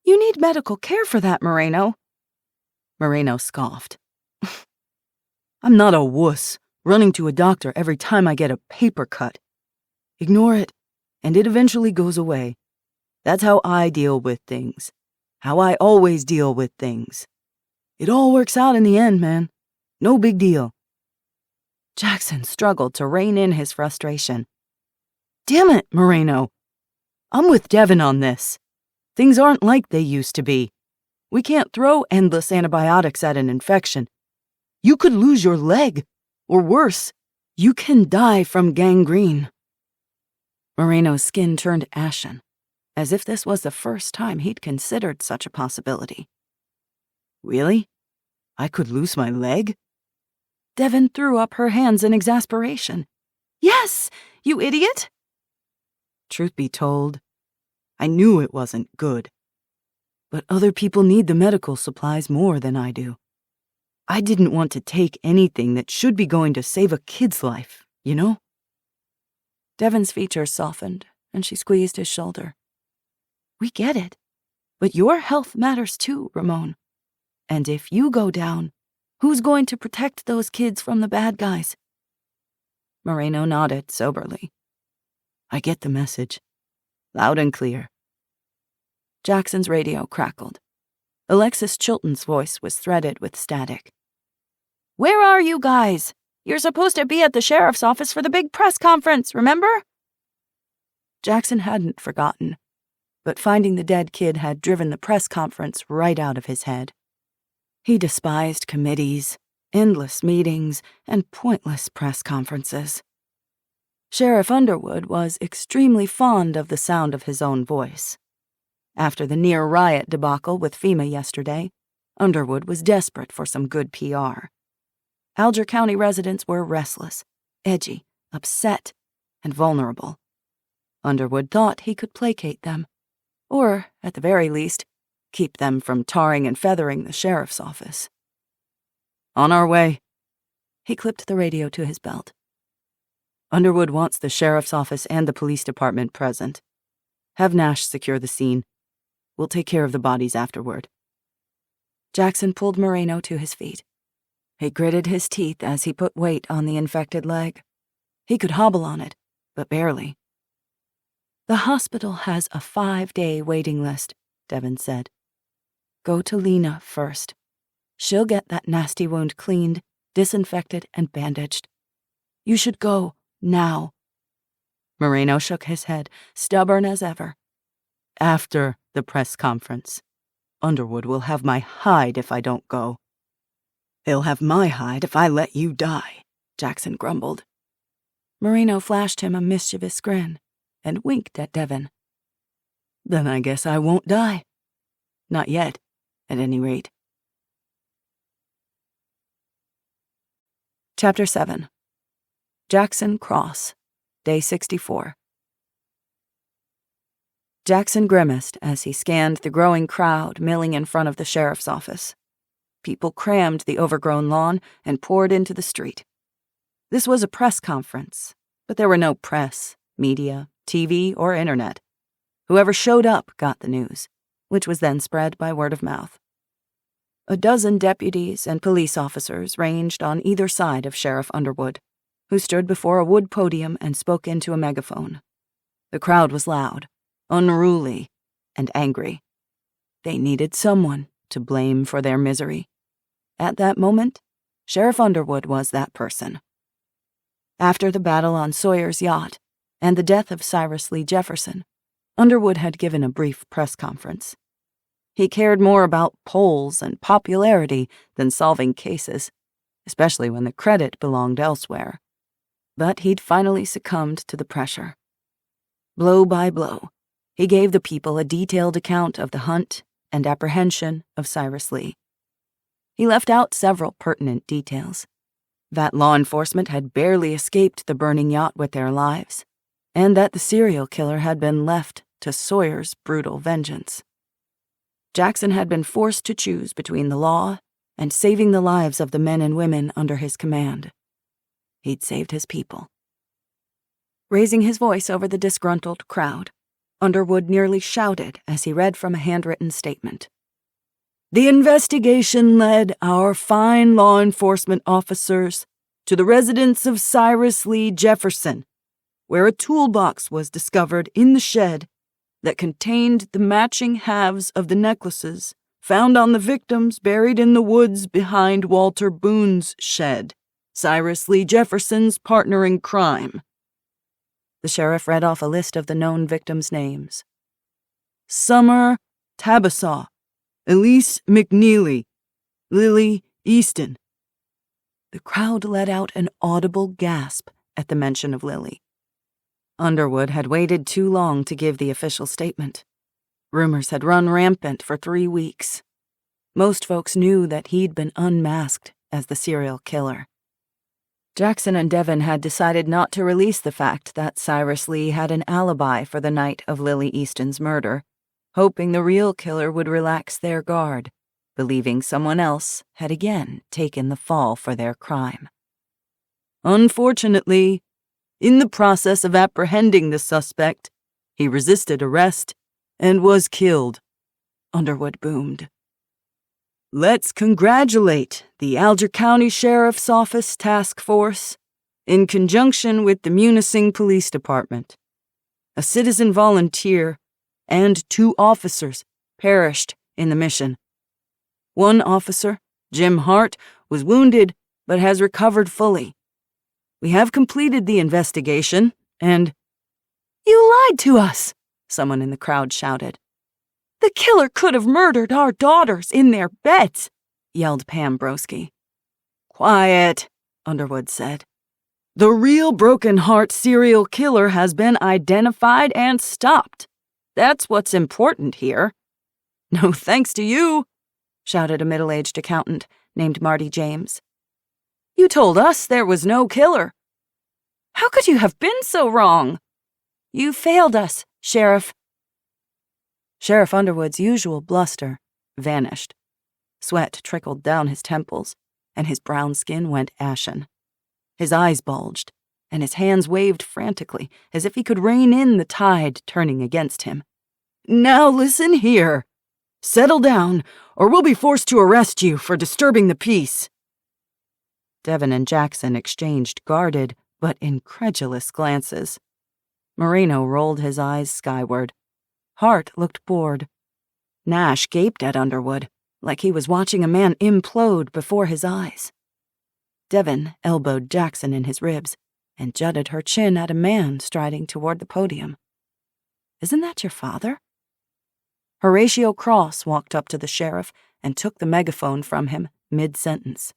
"You need medical care for that, Moreno." Moreno scoffed. "I'm not a wuss, running to a doctor every time I get a paper cut. Ignore it, and it eventually goes away. That's how I deal with things. How I always deal with things. It all works out in the end, man. No big deal." Jackson struggled to rein in his frustration. "Damn it, Moreno. I'm with Devon on this. Things aren't like they used to be. We can't throw endless antibiotics at an infection. You could lose your leg, or worse, you can die from gangrene." Moreno's skin turned ashen, as if this was the first time he'd considered such a possibility. "Really? I could lose my leg?" Devon threw up her hands in exasperation. "Yes, you idiot!" Truth be told, I knew it wasn't good. But other people need the medical supplies more than I do. I didn't want to take anything that should be going to save a kid's life, you know? Devon's features softened, and she squeezed his shoulder. "We get it. But your health matters too, Ramon. And if you go down, who's going to protect those kids from the bad guys?" Moreno nodded soberly. "I get the message. Loud and clear." Jackson's radio crackled. Alexis Chilton's voice was threaded with static. "Where are you guys? You're supposed to be at the sheriff's office for the big press conference, remember?" Jackson hadn't forgotten, but finding the dead kid had driven the press conference right out of his head. He despised committees, endless meetings, and pointless press conferences. Sheriff Underwood was extremely fond of the sound of his own voice. After the near-riot debacle with FEMA yesterday, Underwood was desperate for some good PR. Alger County residents were restless, edgy, upset, and vulnerable. Underwood thought he could placate them, or, at the very least, keep them from tarring and feathering the sheriff's office. On our way. He clipped the radio to his belt. Underwood wants the sheriff's office and the police department present. Have Nash secure the scene. We'll take care of the bodies afterward. Jackson pulled Moreno to his feet. He gritted his teeth as he put weight on the infected leg. He could hobble on it, but barely. The hospital has a 5-day waiting list, Devon said. Go to Lena first. She'll get that nasty wound cleaned, disinfected, and bandaged. You should go, now. Moreno shook his head, stubborn as ever. After the press conference. Underwood will have my hide if I don't go. He'll have my hide if I let you die, Jackson grumbled. Moreno flashed him a mischievous grin and winked at Devon. Then I guess I won't die. Not yet, at any rate. Chapter 7. Jackson Cross, Day 64. Jackson grimaced as he scanned the growing crowd milling in front of the sheriff's office. People crammed the overgrown lawn and poured into the street. This was a press conference, but there were no press, media, TV, or internet. Whoever showed up got the news, which was then spread by word of mouth. A dozen deputies and police officers ranged on either side of Sheriff Underwood, who stood before a wood podium and spoke into a megaphone. The crowd was loud, unruly, and angry. They needed someone to blame for their misery. At that moment, Sheriff Underwood was that person. After the battle on Sawyer's yacht and the death of Cyrus Lee Jefferson, Underwood had given a brief press conference. He cared more about polls and popularity than solving cases, especially when the credit belonged elsewhere. But he'd finally succumbed to the pressure. Blow by blow, he gave the people a detailed account of the hunt and apprehension of Cyrus Lee. He left out several pertinent details. That law enforcement had barely escaped the burning yacht with their lives, and that the serial killer had been left to Sawyer's brutal vengeance. Jackson had been forced to choose between the law and saving the lives of the men and women under his command. He'd saved his people. Raising his voice over the disgruntled crowd, Underwood nearly shouted as he read from a handwritten statement. The investigation led our fine law enforcement officers to the residence of Cyrus Lee Jefferson, where a toolbox was discovered in the shed that contained the matching halves of the necklaces found on the victims buried in the woods behind Walter Boone's shed, Cyrus Lee Jefferson's partner in crime. The sheriff read off a list of the known victims' names. Summer Tabasaw, Elise McNeely, Lily Easton. The crowd let out an audible gasp at the mention of Lily. Underwood had waited too long to give the official statement. Rumors had run rampant for 3 weeks. Most folks knew that he'd been unmasked as the serial killer. Jackson and Devon had decided not to release the fact that Cyrus Lee had an alibi for the night of Lily Easton's murder, hoping the real killer would relax their guard, believing someone else had again taken the fall for their crime. Unfortunately, in the process of apprehending the suspect, he resisted arrest and was killed, Underwood boomed. Let's congratulate the Alger County Sheriff's Office Task Force in conjunction with the Munising Police Department. A citizen volunteer and 2 officers perished in the mission. One officer, Jim Hart, was wounded but has recovered fully. We have completed the investigation, and— You lied to us, someone in the crowd shouted. The killer could have murdered our daughters in their beds, yelled Pam Broski. Quiet, Underwood said. The real broken heart serial killer has been identified and stopped. That's what's important here. No thanks to you, shouted a middle-aged accountant named Marty James. You told us there was no killer. How could you have been so wrong? You failed us, Sheriff. Sheriff Underwood's usual bluster vanished. Sweat trickled down his temples, and his brown skin went ashen. His eyes bulged, and his hands waved frantically as if he could rein in the tide turning against him. Now listen here. Settle down, or we'll be forced to arrest you for disturbing the peace. Devon and Jackson exchanged guarded but incredulous glances. Moreno rolled his eyes skyward. Hart looked bored. Nash gaped at Underwood, like he was watching a man implode before his eyes. Devon elbowed Jackson in his ribs and jutted her chin at a man striding toward the podium. Isn't that your father? Horatio Cross walked up to the sheriff and took the megaphone from him mid-sentence.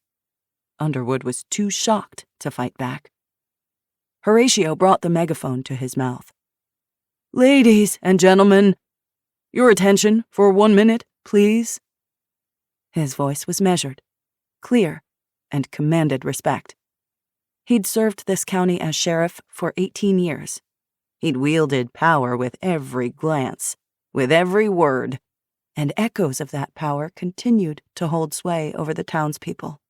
Underwood was too shocked to fight back. Horatio brought the megaphone to his mouth. Ladies and gentlemen, your attention for 1 minute, please. His voice was measured, clear, and commanded respect. He'd served this county as sheriff for 18 years. He'd wielded power with every glance, with every word, and echoes of that power continued to hold sway over the townspeople.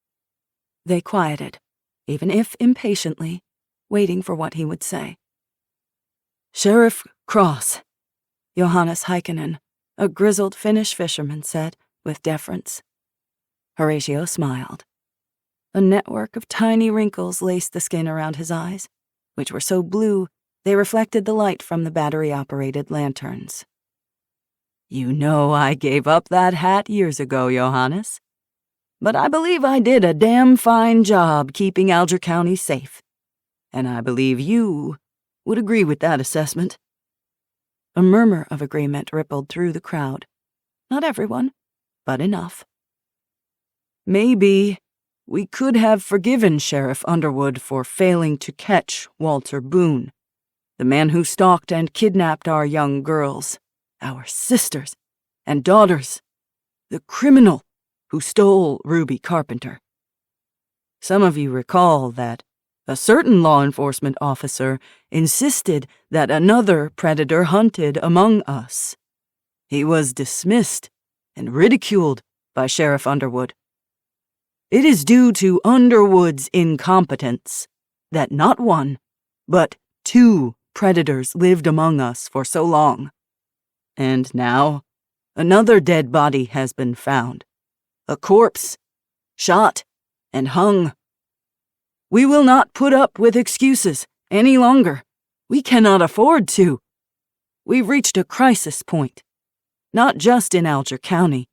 They quieted, even if impatiently, waiting for what he would say. Sheriff Cross, Johannes Heikkinen, a grizzled Finnish fisherman said, with deference. Horatio smiled. A network of tiny wrinkles laced the skin around his eyes, which were so blue they reflected the light from the battery-operated lanterns. You know I gave up that hat years ago, Johannes. But I believe I did a damn fine job keeping Alger County safe. And I believe you would agree with that assessment. A murmur of agreement rippled through the crowd. Not everyone, but enough. Maybe we could have forgiven Sheriff Underwood for failing to catch Walter Boone, the man who stalked and kidnapped our young girls, our sisters and daughters, the criminal who stole Ruby Carpenter. Some of you recall that a certain law enforcement officer insisted that another predator hunted among us. He was dismissed and ridiculed by Sheriff Underwood. It is due to Underwood's incompetence that not one, but 2 predators lived among us for so long. And now, another dead body has been found. A corpse, shot and hung. We will not put up with excuses any longer. We cannot afford to. We've reached a crisis point, not just in Alger County,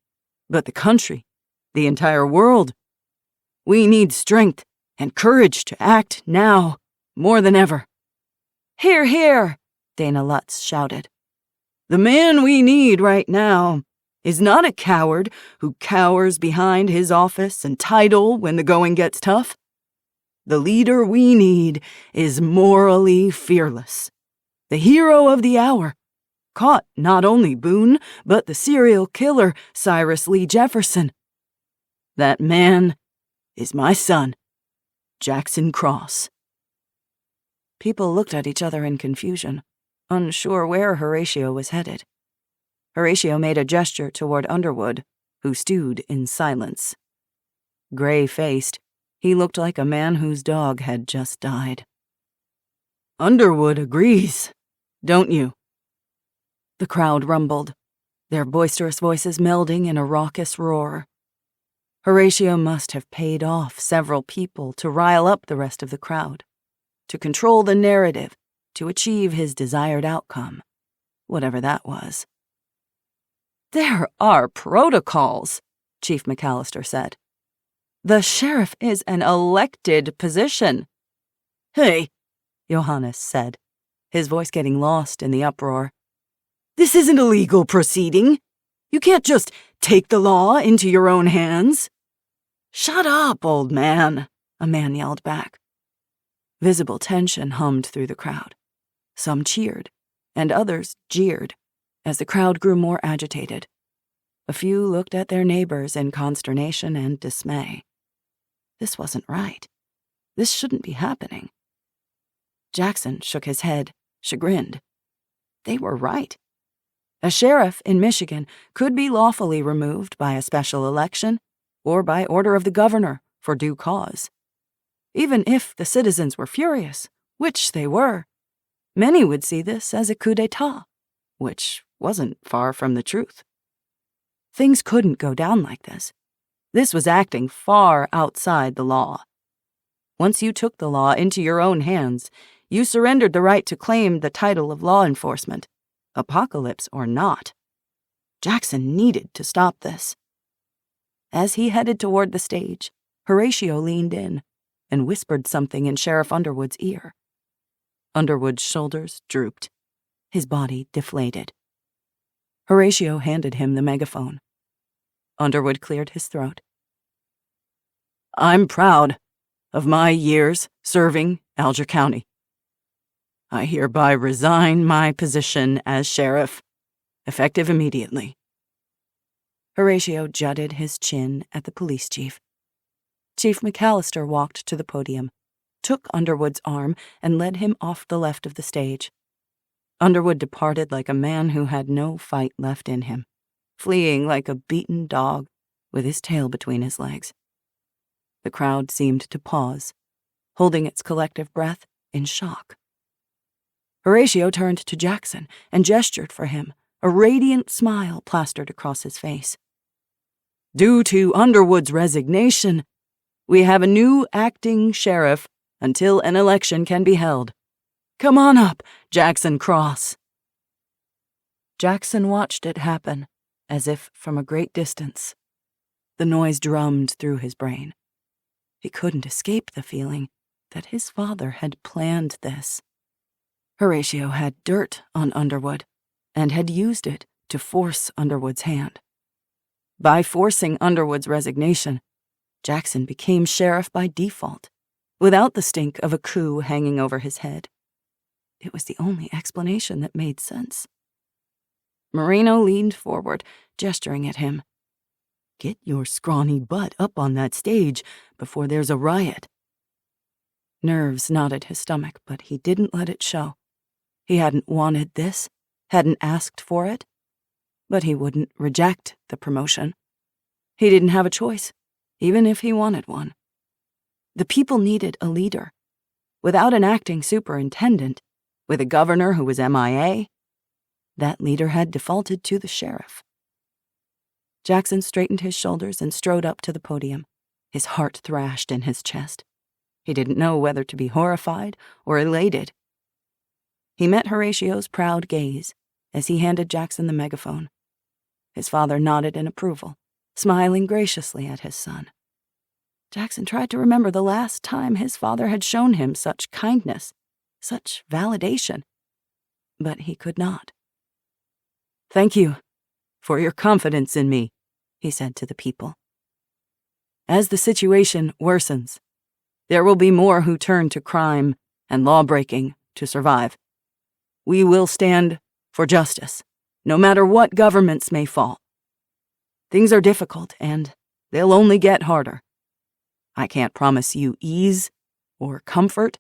but the country, the entire world. We need strength and courage to act now more than ever. Hear, hear, Dana Lutz shouted. The man we need right now is not a coward who cowers behind his office and title when the going gets tough. The leader we need is morally fearless, the hero of the hour, caught not only Boone, but the serial killer Cyrus Lee Jefferson. That man is my son, Jackson Cross. People looked at each other in confusion, unsure where Horatio was headed. Horatio made a gesture toward Underwood, who stewed in silence. Gray-faced, he looked like a man whose dog had just died. Underwood agrees, don't you? The crowd rumbled, their boisterous voices melding in a raucous roar. Horatio must have paid off several people to rile up the rest of the crowd, to control the narrative, to achieve his desired outcome, whatever that was. There are protocols, Chief McAllister said. The sheriff is an elected position. Hey, Johannes said, his voice getting lost in the uproar. This isn't a legal proceeding. You can't just take the law into your own hands. "Shut up, old man," a man yelled back. Visible tension hummed through the crowd. Some cheered, and others jeered, as the crowd grew more agitated. A few looked at their neighbors in consternation and dismay. This wasn't right. This shouldn't be happening. Jackson shook his head, chagrined. They were right. A sheriff in Michigan could be lawfully removed by a special election or by order of the governor for due cause. Even if the citizens were furious, which they were, many would see this as a coup d'etat, which wasn't far from the truth. Things couldn't go down like this. This was acting far outside the law. Once you took the law into your own hands, you surrendered the right to claim the title of law enforcement, apocalypse or not. Jackson needed to stop this. As he headed toward the stage, Horatio leaned in and whispered something in Sheriff Underwood's ear. Underwood's shoulders drooped. His body deflated. Horatio handed him the megaphone. Underwood cleared his throat. "I'm proud of my years serving Alger County. I hereby resign my position as sheriff, effective immediately." Horatio jutted his chin at the police chief. Chief McAllister walked to the podium, took Underwood's arm, and led him off the left of the stage. Underwood departed like a man who had no fight left in him, fleeing like a beaten dog with his tail between his legs. The crowd seemed to pause, holding its collective breath in shock. Horatio turned to Jackson and gestured for him, a radiant smile plastered across his face. "Due to Underwood's resignation, we have a new acting sheriff until an election can be held. Come on up, Jackson Cross." Jackson watched it happen, as if from a great distance. The noise drummed through his brain. He couldn't escape the feeling that his father had planned this. Horatio had dirt on Underwood, and had used it to force Underwood's hand. By forcing Underwood's resignation, Jackson became sheriff by default, without the stink of a coup hanging over his head. It was the only explanation that made sense. Moreno leaned forward, gesturing at him. "Get your scrawny butt up on that stage before there's a riot." Nerves knotted his stomach, but he didn't let it show. He hadn't wanted this, hadn't asked for it, but he wouldn't reject the promotion. He didn't have a choice, even if he wanted one. The people needed a leader. Without an acting superintendent, with a governor who was MIA, that leader had defaulted to the sheriff. Jackson straightened his shoulders and strode up to the podium. His heart thrashed in his chest. He didn't know whether to be horrified or elated. He met Horatio's proud gaze as he handed Jackson the megaphone. His father nodded in approval, smiling graciously at his son. Jackson tried to remember the last time his father had shown him such kindness, such validation, but he could not. "Thank you for your confidence in me," he said to the people. "As the situation worsens, there will be more who turn to crime and law-breaking to survive. We will stand for justice, no matter what governments may fall. Things are difficult, and they'll only get harder. I can't promise you ease or comfort,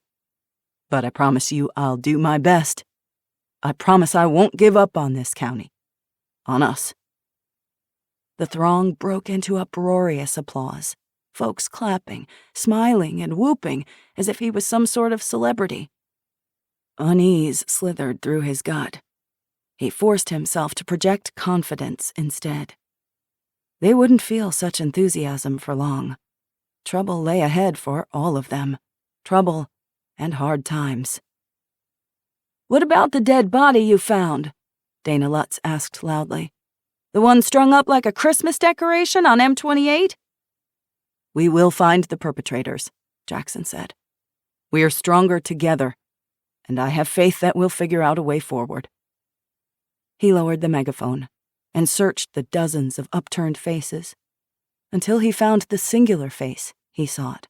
but I promise you I'll do my best. I promise I won't give up on this county, on us." The throng broke into uproarious applause, folks clapping, smiling, and whooping as if he was some sort of celebrity. Unease slithered through his gut. He forced himself to project confidence instead. They wouldn't feel such enthusiasm for long. Trouble lay ahead for all of them. Trouble and hard times. "What about the dead body you found?" Dana Lutz asked loudly. "The one strung up like a Christmas decoration on M28? "We will find the perpetrators," Jackson said. "We are stronger together, and I have faith that we'll figure out a way forward." He lowered the megaphone and searched the dozens of upturned faces. until he found the singular face he sought.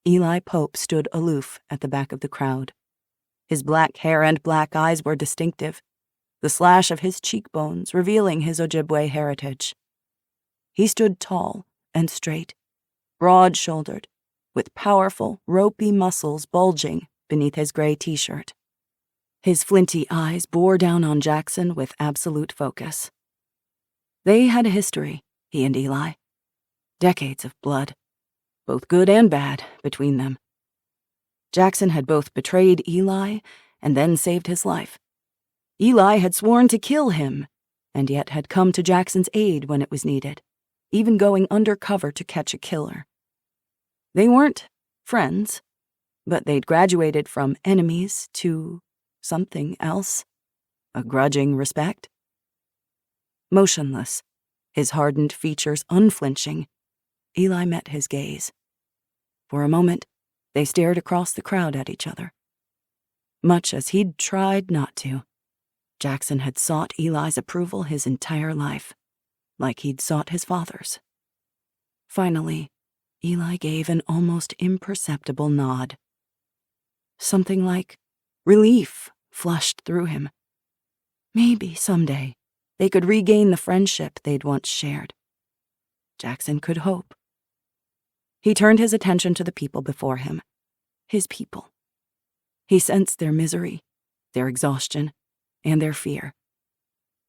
Eli Pope stood aloof at the back of the crowd. His black hair and black eyes were distinctive, the slash of his cheekbones revealing his Ojibwe heritage. He stood tall and straight, broad-shouldered, with powerful, ropey muscles bulging beneath his gray t-shirt. His flinty eyes bore down on Jackson with absolute focus. They had a history, he and Eli. Decades of blood, both good and bad, between them. Jackson had both betrayed Eli and then saved his life. Eli had sworn to kill him, and yet had come to Jackson's aid when it was needed, even going undercover to catch a killer. They weren't friends, but they'd graduated from enemies to something else, a grudging respect. Motionless, his hardened features unflinching, Eli met his gaze. For a moment, they stared across the crowd at each other. Much as he'd tried not to, Jackson had sought Eli's approval his entire life, like he'd sought his father's. Finally, Eli gave an almost imperceptible nod. Something like relief flushed through him. Maybe someday they could regain the friendship they'd once shared. Jackson could hope. He turned his attention to the people before him, his people. He sensed their misery, their exhaustion, and their fear.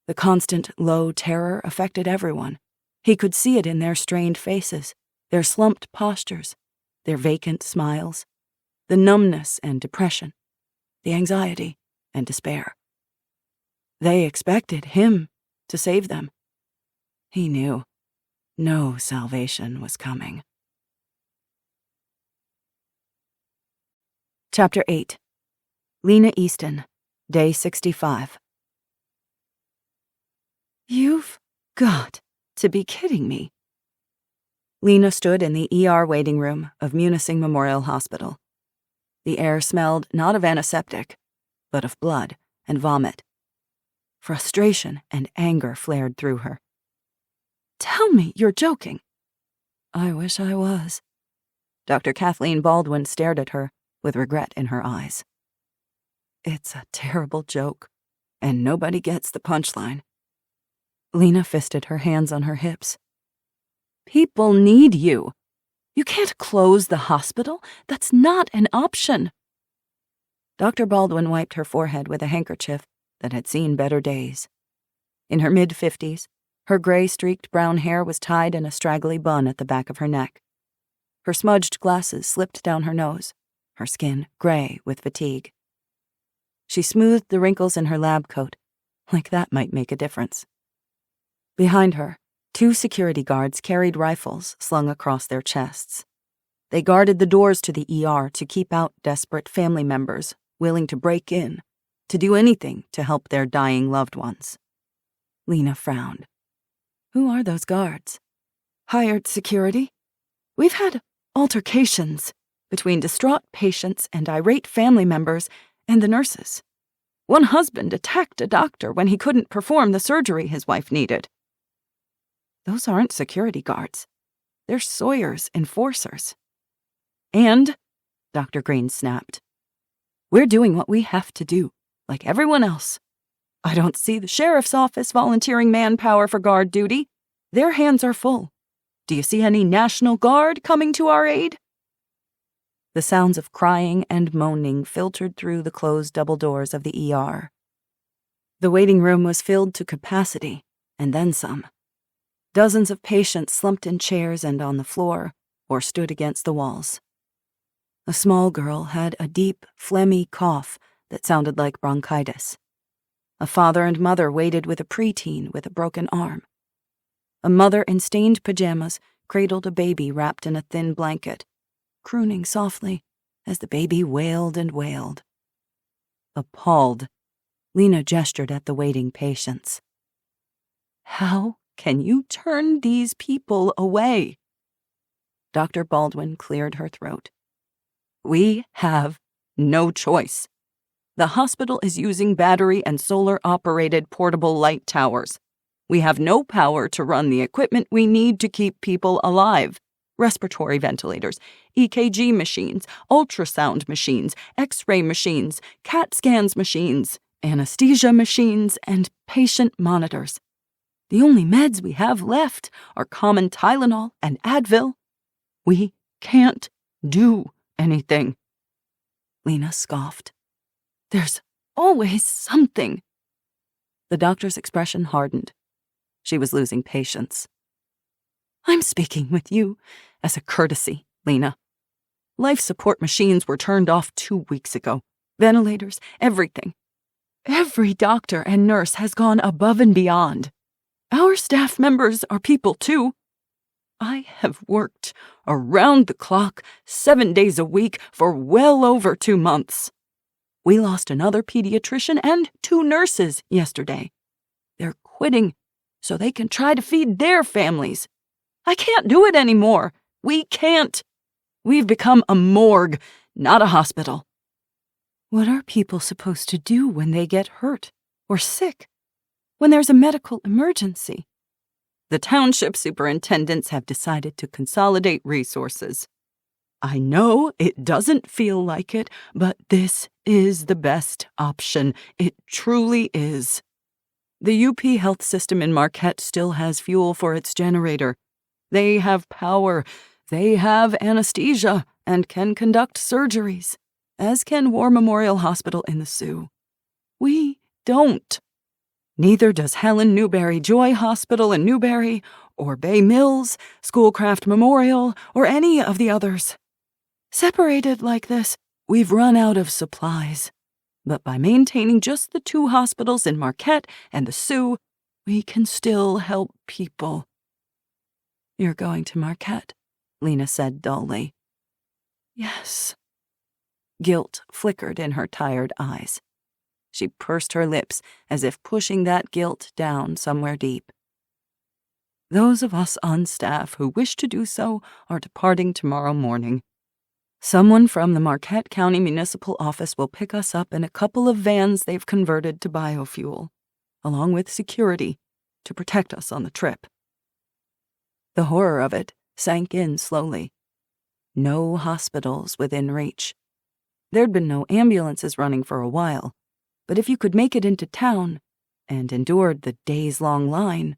The constant low terror affected everyone. He could see it in their strained faces, their slumped postures, their vacant smiles, the numbness and depression, the anxiety and despair. They expected him to save them. He knew no salvation was coming. Chapter 8. Lena Easton, Day 65. You've got to be kidding me. Lena stood in the ER waiting room of Munising Memorial Hospital. The air smelled not of antiseptic, but of blood and vomit. Frustration and anger flared through her. Tell me you're joking. I wish I was. Dr. Kathleen Baldwin stared at her with regret in her eyes. It's a terrible joke, and nobody gets the punchline. Lena fisted her hands on her hips. People need you. You can't close the hospital. That's not an option. Dr. Baldwin wiped her forehead with a handkerchief that had seen better days. In her mid-50s, her gray-streaked brown hair was tied in a straggly bun at the back of her neck. Her smudged glasses slipped down her nose, her skin gray with fatigue. She smoothed the wrinkles in her lab coat, like that might make a difference. Behind her, 2 security guards carried rifles slung across their chests. They guarded the doors to the ER to keep out desperate family members willing to break in, to do anything to help their dying loved ones. Lena frowned. Who are those guards? Hired security? We've had altercations between distraught patients and irate family members and the nurses. One husband attacked a doctor when he couldn't perform the surgery his wife needed. Those aren't security guards. They're Sawyer's enforcers. And, Dr. Green snapped, we're doing what we have to do, like everyone else. I don't see the sheriff's office volunteering manpower for guard duty. Their hands are full. Do you see any National Guard coming to our aid? The sounds of crying and moaning filtered through the closed double doors of the ER. The waiting room was filled to capacity, and then some. Dozens of patients slumped in chairs and on the floor, or stood against the walls. A small girl had a deep, phlegmy cough that sounded like bronchitis. A father and mother waited with a preteen with a broken arm. A mother in stained pajamas cradled a baby wrapped in a thin blanket, crooning softly as the baby wailed and wailed. Appalled, Lena gestured at the waiting patients. How can you turn these people away? Dr. Baldwin cleared her throat. We have no choice. The hospital is using battery and solar-operated portable light towers. We have no power to run the equipment we need to keep people alive. Respiratory ventilators, EKG machines, ultrasound machines, X-ray machines, CAT scans machines, anesthesia machines, and patient monitors. The only meds we have left are common Tylenol and Advil. We can't do anything." Lena scoffed. "There's always something." The doctor's expression hardened. She was losing patience. "I'm speaking with you as a courtesy, Lena. Life support machines were turned off 2 weeks ago. Ventilators, everything. Every doctor and nurse has gone above and beyond. Our staff members are people too. I have worked around the clock 7 days a week for well over 2 months. We lost another pediatrician and 2 nurses yesterday. They're quitting so they can try to feed their families. I can't do it anymore. We can't. We've become a morgue, not a hospital." What are people supposed to do when they get hurt or sick? When there's a medical emergency? The township superintendents have decided to consolidate resources. I know it doesn't feel like it, but this is the best option. It truly is. The UP health system in Marquette still has fuel for its generator. They have power, they have anesthesia, and can conduct surgeries, as can War Memorial Hospital in the Sioux. We don't. Neither does Helen Newberry Joy Hospital in Newberry, or Bay Mills, Schoolcraft Memorial, or any of the others. Separated like this, we've run out of supplies. But by maintaining just the 2 hospitals in Marquette and the Sioux, we can still help people. You're going to Marquette, Lena said dully. Yes. Guilt flickered in her tired eyes. She pursed her lips as if pushing that guilt down somewhere deep. Those of us on staff who wish to do so are departing tomorrow morning. Someone from the Marquette County Municipal Office will pick us up in a couple of vans they've converted to biofuel, along with security, to protect us on the trip. The horror of it sank in slowly. No hospitals within reach. There'd been no ambulances running for a while, but if you could make it into town and endured the days-long line,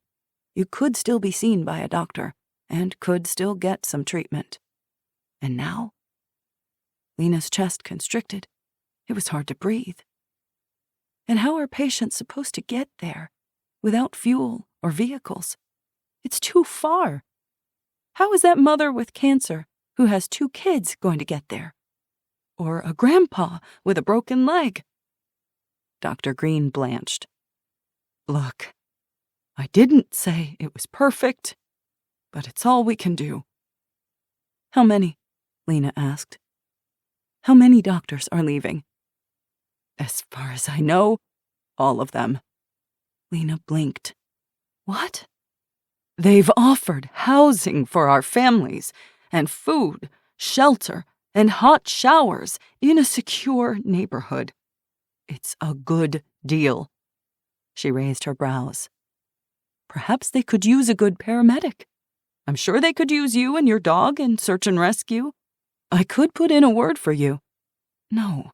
you could still be seen by a doctor and could still get some treatment. And now? Lena's chest constricted. It was hard to breathe. And how are patients supposed to get there without fuel or vehicles? It's too far. How is that mother with cancer who has 2 kids going to get there? Or a grandpa with a broken leg? Dr. Green blanched. Look, I didn't say it was perfect, but it's all we can do. How many? Lena asked. How many doctors are leaving? As far as I know, all of them. Lena blinked. What? They've offered housing for our families, and food, shelter, and hot showers in a secure neighborhood. It's a good deal. She raised her brows. Perhaps they could use a good paramedic. I'm sure they could use you and your dog in search and rescue. I could put in a word for you. No,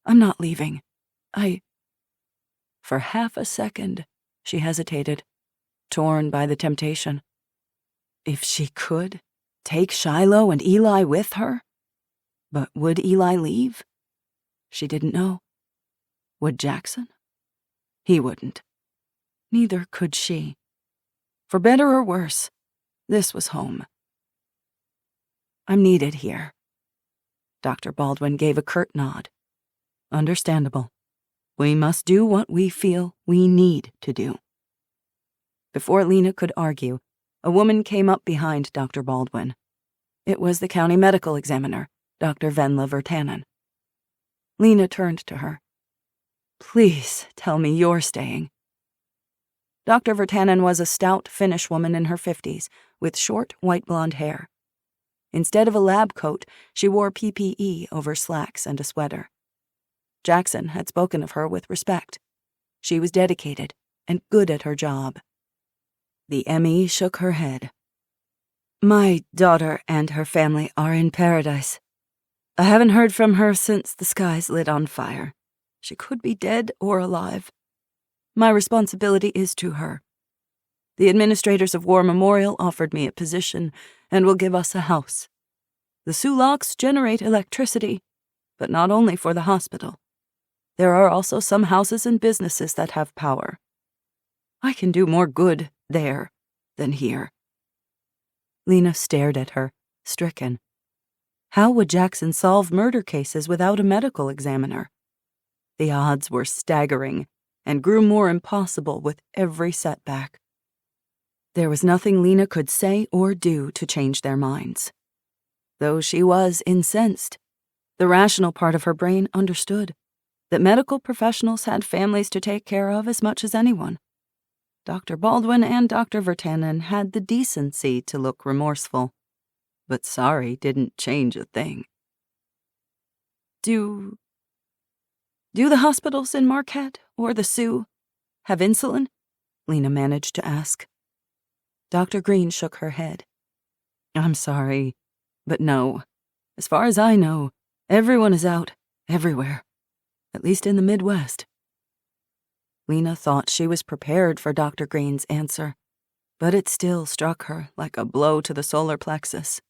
I'm not leaving. For half a second, she hesitated, torn by the temptation. If she could, take Shiloh and Eli with her? But would Eli leave? She didn't know. Would Jackson? He wouldn't. Neither could she. For better or worse, this was home. I'm needed here. Dr. Baldwin gave a curt nod. Understandable. We must do what we feel we need to do. Before Lena could argue, a woman came up behind Dr. Baldwin. It was the county medical examiner, Dr. Venla Vertanen. Lena turned to her. Please tell me you're staying. Dr. Vertanen was a stout Finnish woman in her 50s, with short, white blonde hair. Instead of a lab coat, she wore PPE over slacks and a sweater. Jackson had spoken of her with respect. She was dedicated and good at her job. The ME shook her head. My daughter and her family are in paradise. I haven't heard from her since the skies lit on fire. She could be dead or alive. My responsibility is to her. The administrators of War Memorial offered me a position and will give us a house. The Sulaks generate electricity, but not only for the hospital. There are also some houses and businesses that have power. I can do more good there than here. Lena stared at her, stricken. How would Jackson solve murder cases without a medical examiner? The odds were staggering and grew more impossible with every setback. There was nothing Lena could say or do to change their minds. Though she was incensed, the rational part of her brain understood that medical professionals had families to take care of as much as anyone. Dr. Baldwin and Dr. Vertanen had the decency to look remorseful, but sorry didn't change a thing. Do the hospitals in Marquette or the Sioux have insulin? Lena managed to ask. Dr. Green shook her head. I'm sorry, but no. As far as I know, everyone is out, everywhere. At least in the Midwest. Lena thought she was prepared for Dr. Green's answer, but it still struck her like a blow to the solar plexus.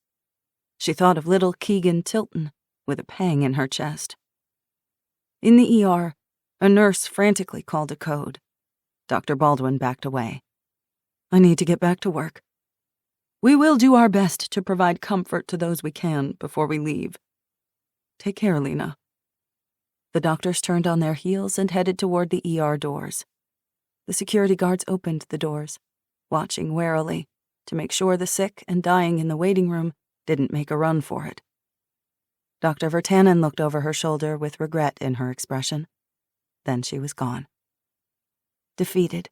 She thought of little Keegan Tilton with a pang in her chest. In the ER, a nurse frantically called a code. Dr. Baldwin backed away. I need to get back to work. We will do our best to provide comfort to those we can before we leave. Take care, Lena. The doctors turned on their heels and headed toward the ER doors. The security guards opened the doors, watching warily to make sure the sick and dying in the waiting room didn't make a run for it. Dr. Vertanen looked over her shoulder with regret in her expression. Then she was gone. Defeated,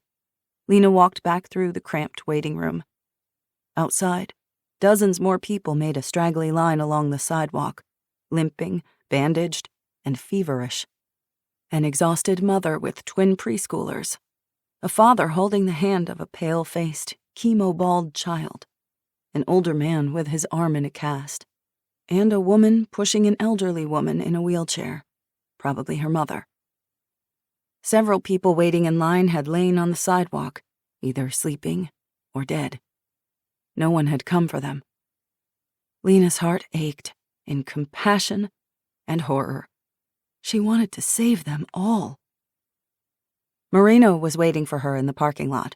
Lena walked back through the cramped waiting room. Outside, dozens more people made a straggly line along the sidewalk, limping, bandaged, and feverish. An exhausted mother with twin preschoolers, a father holding the hand of a pale-faced, chemo-bald child, an older man with his arm in a cast, and a woman pushing an elderly woman in a wheelchair, probably her mother. Several people waiting in line had lain on the sidewalk, either sleeping or dead. No one had come for them. Lena's heart ached in compassion and horror. She wanted to save them all. Moreno was waiting for her in the parking lot.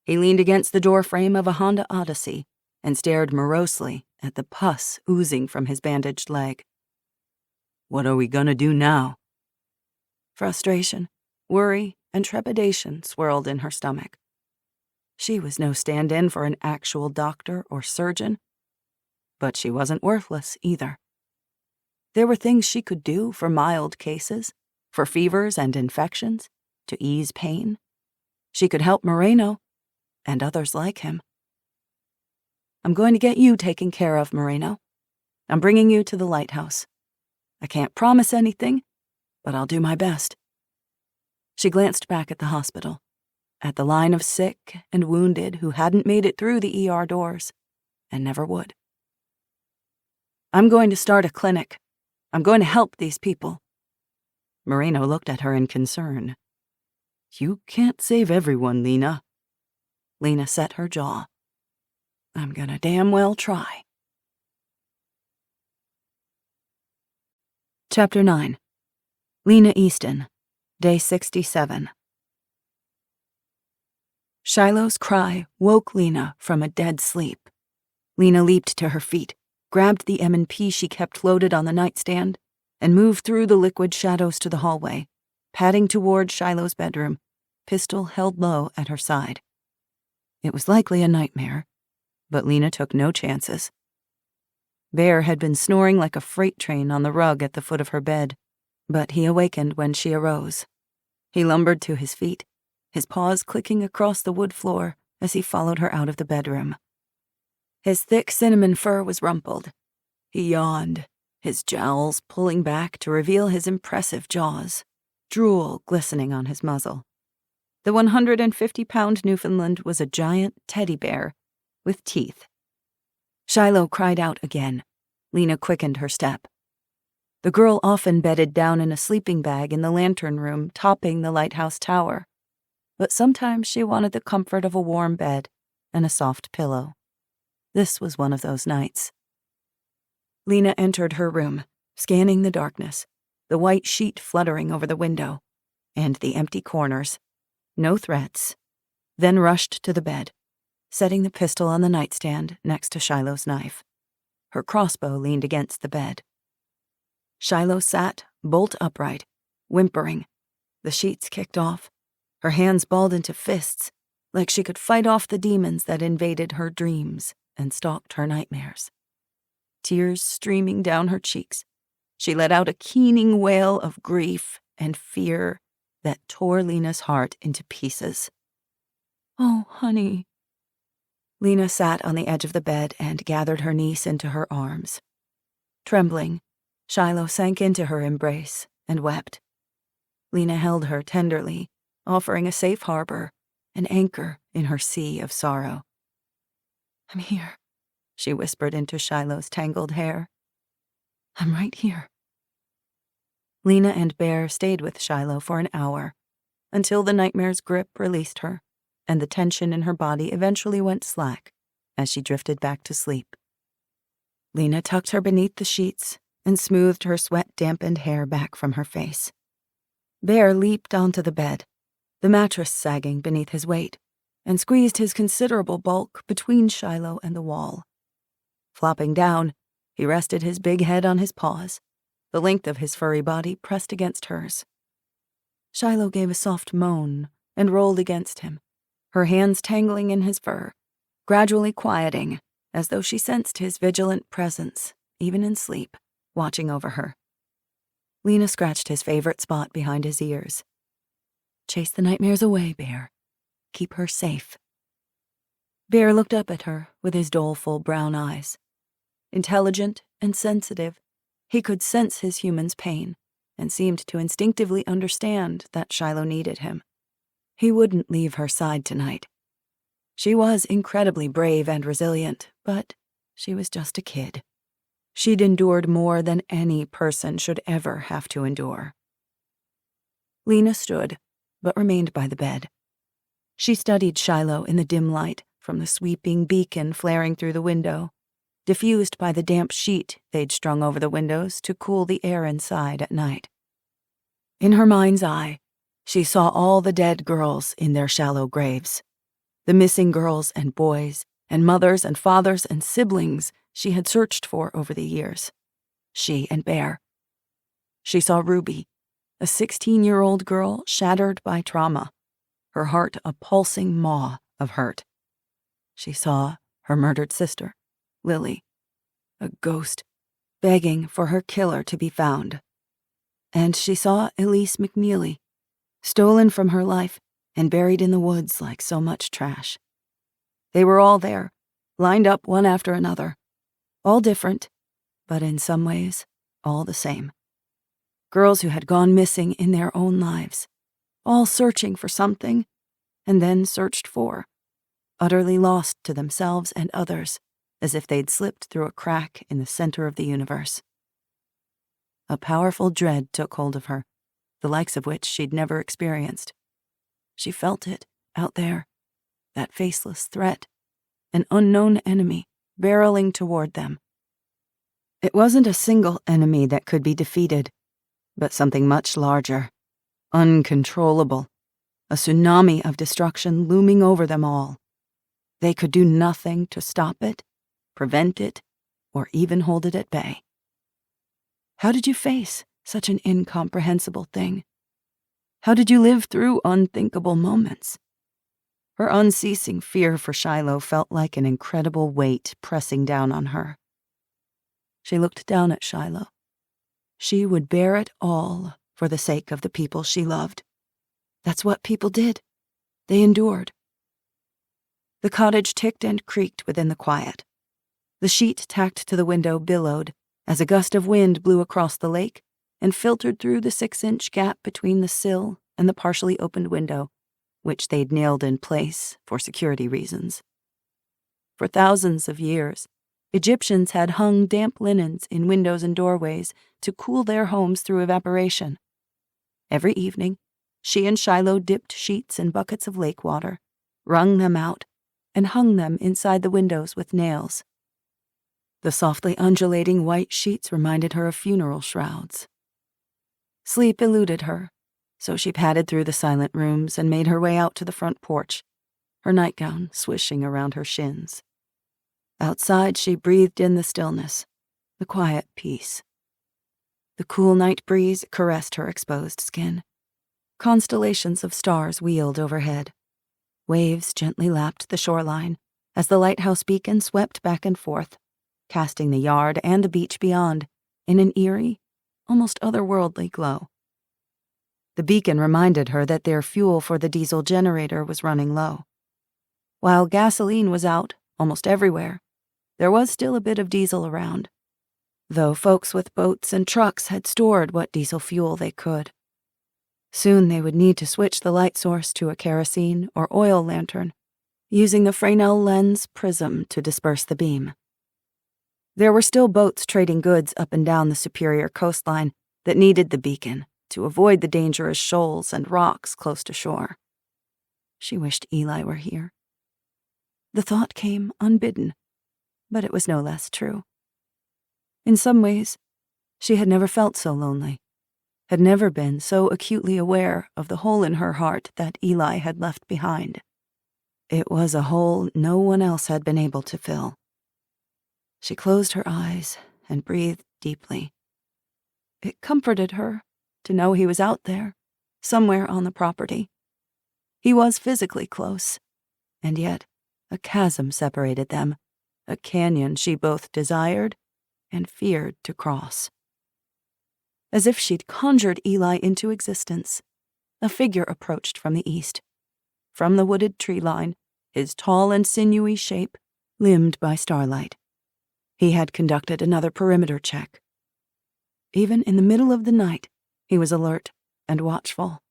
He leaned against the door frame of a Honda Odyssey and stared morosely at the pus oozing from his bandaged leg. What are we gonna do now? Frustration, worry, and trepidation swirled in her stomach. She was no stand-in for an actual doctor or surgeon, but she wasn't worthless either. There were things she could do for mild cases, for fevers and infections, to ease pain. She could help Moreno, and others like him. I'm going to get you taken care of, Moreno. I'm bringing you to the lighthouse. I can't promise anything, but I'll do my best. She glanced back at the hospital, at the line of sick and wounded who hadn't made it through the ER doors, and never would. I'm going to start a clinic. I'm going to help these people. Moreno looked at her in concern. You can't save everyone, Lena. Lena set her jaw. I'm gonna damn well try. Chapter 9. Lena Easton, Day 67. Shiloh's cry woke Lena from a dead sleep. Lena leaped to her feet, grabbed the M&P she kept loaded on the nightstand, and moved through the liquid shadows to the hallway, padding toward Shiloh's bedroom, pistol held low at her side. It was likely a nightmare, but Lena took no chances. Bear had been snoring like a freight train on the rug at the foot of her bed, but he awakened when she arose. He lumbered to his feet, his paws clicking across the wood floor as he followed her out of the bedroom. His thick cinnamon fur was rumpled. He yawned, his jowls pulling back to reveal his impressive jaws, drool glistening on his muzzle. The 150-pound Newfoundland was a giant teddy bear with teeth. Shiloh cried out again. Lena quickened her step. The girl often bedded down in a sleeping bag in the lantern room topping the lighthouse tower, but sometimes she wanted the comfort of a warm bed and a soft pillow. This was one of those nights. Lena entered her room, scanning the darkness, the white sheet fluttering over the window, and the empty corners. No threats. Then rushed to the bed, setting the pistol on the nightstand next to Shiloh's knife. Her crossbow leaned against the bed. Shiloh sat, bolt upright, whimpering. The sheets kicked off. Her hands balled into fists, like she could fight off the demons that invaded her dreams and stalked her nightmares. Tears streaming down her cheeks, she let out a keening wail of grief and fear that tore Lena's heart into pieces. "Oh, honey." Lena sat on the edge of the bed and gathered her niece into her arms. Trembling, Shiloh sank into her embrace and wept. Lena held her tenderly, offering a safe harbor, an anchor in her sea of sorrow. "I'm here," she whispered into Shiloh's tangled hair. "I'm right here." Lena and Bear stayed with Shiloh for an hour, until the nightmare's grip released her, and the tension in her body eventually went slack as she drifted back to sleep. Lena tucked her beneath the sheets and smoothed her sweat-dampened hair back from her face. Bear leaped onto the bed, the mattress sagging beneath his weight, and squeezed his considerable bulk between Shiloh and the wall. Flopping down, he rested his big head on his paws, the length of his furry body pressed against hers. Shiloh gave a soft moan and rolled against him, her hands tangling in his fur, gradually quieting, as though she sensed his vigilant presence, even in sleep, watching over her. Lena scratched his favorite spot behind his ears. "Chase the nightmares away, Bear. Keep her safe." Bear looked up at her with his doleful brown eyes. Intelligent and sensitive, he could sense his human's pain and seemed to instinctively understand that Shiloh needed him. He wouldn't leave her side tonight. She was incredibly brave and resilient, but she was just a kid. She'd endured more than any person should ever have to endure. Lena stood, but remained by the bed. She studied Shiloh in the dim light from the sweeping beacon flaring through the window, diffused by the damp sheet they'd strung over the windows to cool the air inside at night. In her mind's eye, she saw all the dead girls in their shallow graves, the missing girls and boys and mothers and fathers and siblings she had searched for over the years. She and Bear. She saw Ruby, a 16-year-old girl shattered by trauma, her heart a pulsing maw of hurt. She saw her murdered sister, Lily, a ghost, begging for her killer to be found. And she saw Elise McNeely, stolen from her life and buried in the woods like so much trash. They were all there, lined up one after another, all different, but in some ways, all the same. Girls who had gone missing in their own lives, all searching for something, and then searched for, utterly lost to themselves and others, as if they'd slipped through a crack in the center of the universe. A powerful dread took hold of her, the likes of which she'd never experienced. She felt it, out there, that faceless threat, an unknown enemy barreling toward them. It wasn't a single enemy that could be defeated, but something much larger, uncontrollable, a tsunami of destruction looming over them all. They could do nothing to stop it, prevent it, or even hold it at bay. How did you face such an incomprehensible thing? How did you live through unthinkable moments? Her unceasing fear for Shiloh felt like an incredible weight pressing down on her. She looked down at Shiloh. She would bear it all for the sake of the people she loved. That's what people did. They endured. The cottage ticked and creaked within the quiet. The sheet tacked to the window billowed as a gust of wind blew across the lake and filtered through the 6-inch gap between the sill and the partially opened window, which they'd nailed in place for security reasons. For thousands of years, Egyptians had hung damp linens in windows and doorways to cool their homes through evaporation. Every evening, she and Shiloh dipped sheets in buckets of lake water, wrung them out, and hung them inside the windows with nails. The softly undulating white sheets reminded her of funeral shrouds. Sleep eluded her, so she padded through the silent rooms and made her way out to the front porch, her nightgown swishing around her shins. Outside, she breathed in the stillness, the quiet peace. The cool night breeze caressed her exposed skin. Constellations of stars wheeled overhead. Waves gently lapped the shoreline as the lighthouse beacon swept back and forth, casting the yard and the beach beyond in an eerie, almost otherworldly glow. The beacon reminded her that their fuel for the diesel generator was running low. While gasoline was out almost everywhere, there was still a bit of diesel around, though folks with boats and trucks had stored what diesel fuel they could. Soon they would need to switch the light source to a kerosene or oil lantern, using the Fresnel lens prism to disperse the beam. There were still boats trading goods up and down the Superior coastline that needed the beacon to avoid the dangerous shoals and rocks close to shore. She wished Eli were here. The thought came unbidden, but it was no less true. In some ways, she had never felt so lonely, had never been so acutely aware of the hole in her heart that Eli had left behind. It was a hole no one else had been able to fill. She closed her eyes and breathed deeply. It comforted her to know he was out there, somewhere on the property. He was physically close, and yet a chasm separated them, a canyon she both desired and feared to cross. As if she'd conjured Eli into existence, a figure approached from the east. From the wooded tree line, his tall and sinewy shape limned by starlight. He had conducted another perimeter check. Even in the middle of the night, he was alert and watchful.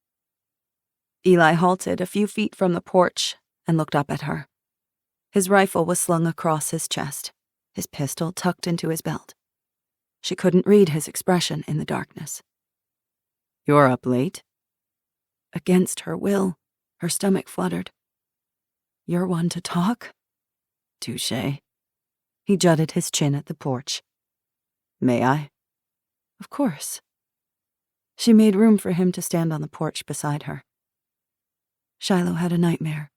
Eli halted a few feet from the porch and looked up at her. His rifle was slung across his chest, his pistol tucked into his belt. She couldn't read his expression in the darkness. "You're up late?" Against her will, her stomach fluttered. "You're one to talk?" "Touché." He jutted his chin at the porch. "May I?" "Of course." She made room for him to stand on the porch beside her. Shiloh had a nightmare.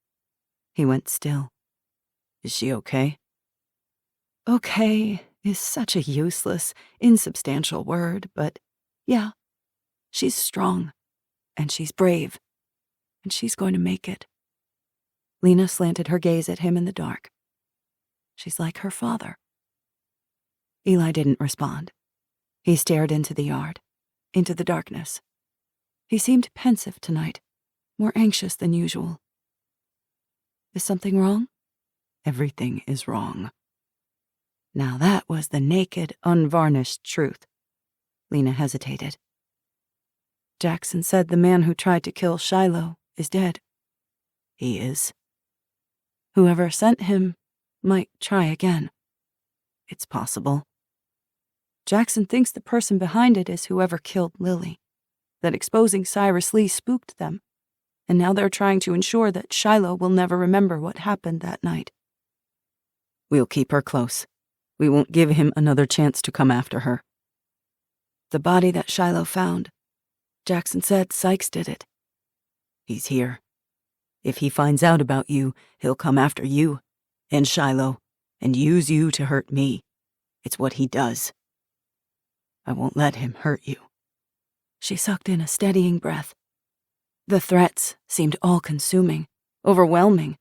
He went still. "Is she okay?" "Okay" is such a useless, insubstantial word, but yeah, she's strong, and she's brave, and she's going to make it. Lena slanted her gaze at him in the dark. She's like her father. Eli didn't respond. He stared into the yard, into the darkness. He seemed pensive tonight, more anxious than usual. "Is something wrong?" "Everything is wrong." Now that was the naked, unvarnished truth. Lena hesitated. "Jackson said the man who tried to kill Shiloh is dead." "He is." "Whoever sent him might try again." "It's possible." "Jackson thinks the person behind it is whoever killed Lily, that exposing Cyrus Lee spooked them, and now they're trying to ensure that Shiloh will never remember what happened that night." "We'll keep her close. We won't give him another chance to come after her." "The body that Shiloh found, Jackson said Sykes did it." "He's here. If he finds out about you, he'll come after you and Shiloh and use you to hurt me. It's what he does. I won't let him hurt you." She sucked in a steadying breath. The threats seemed all-consuming, overwhelming.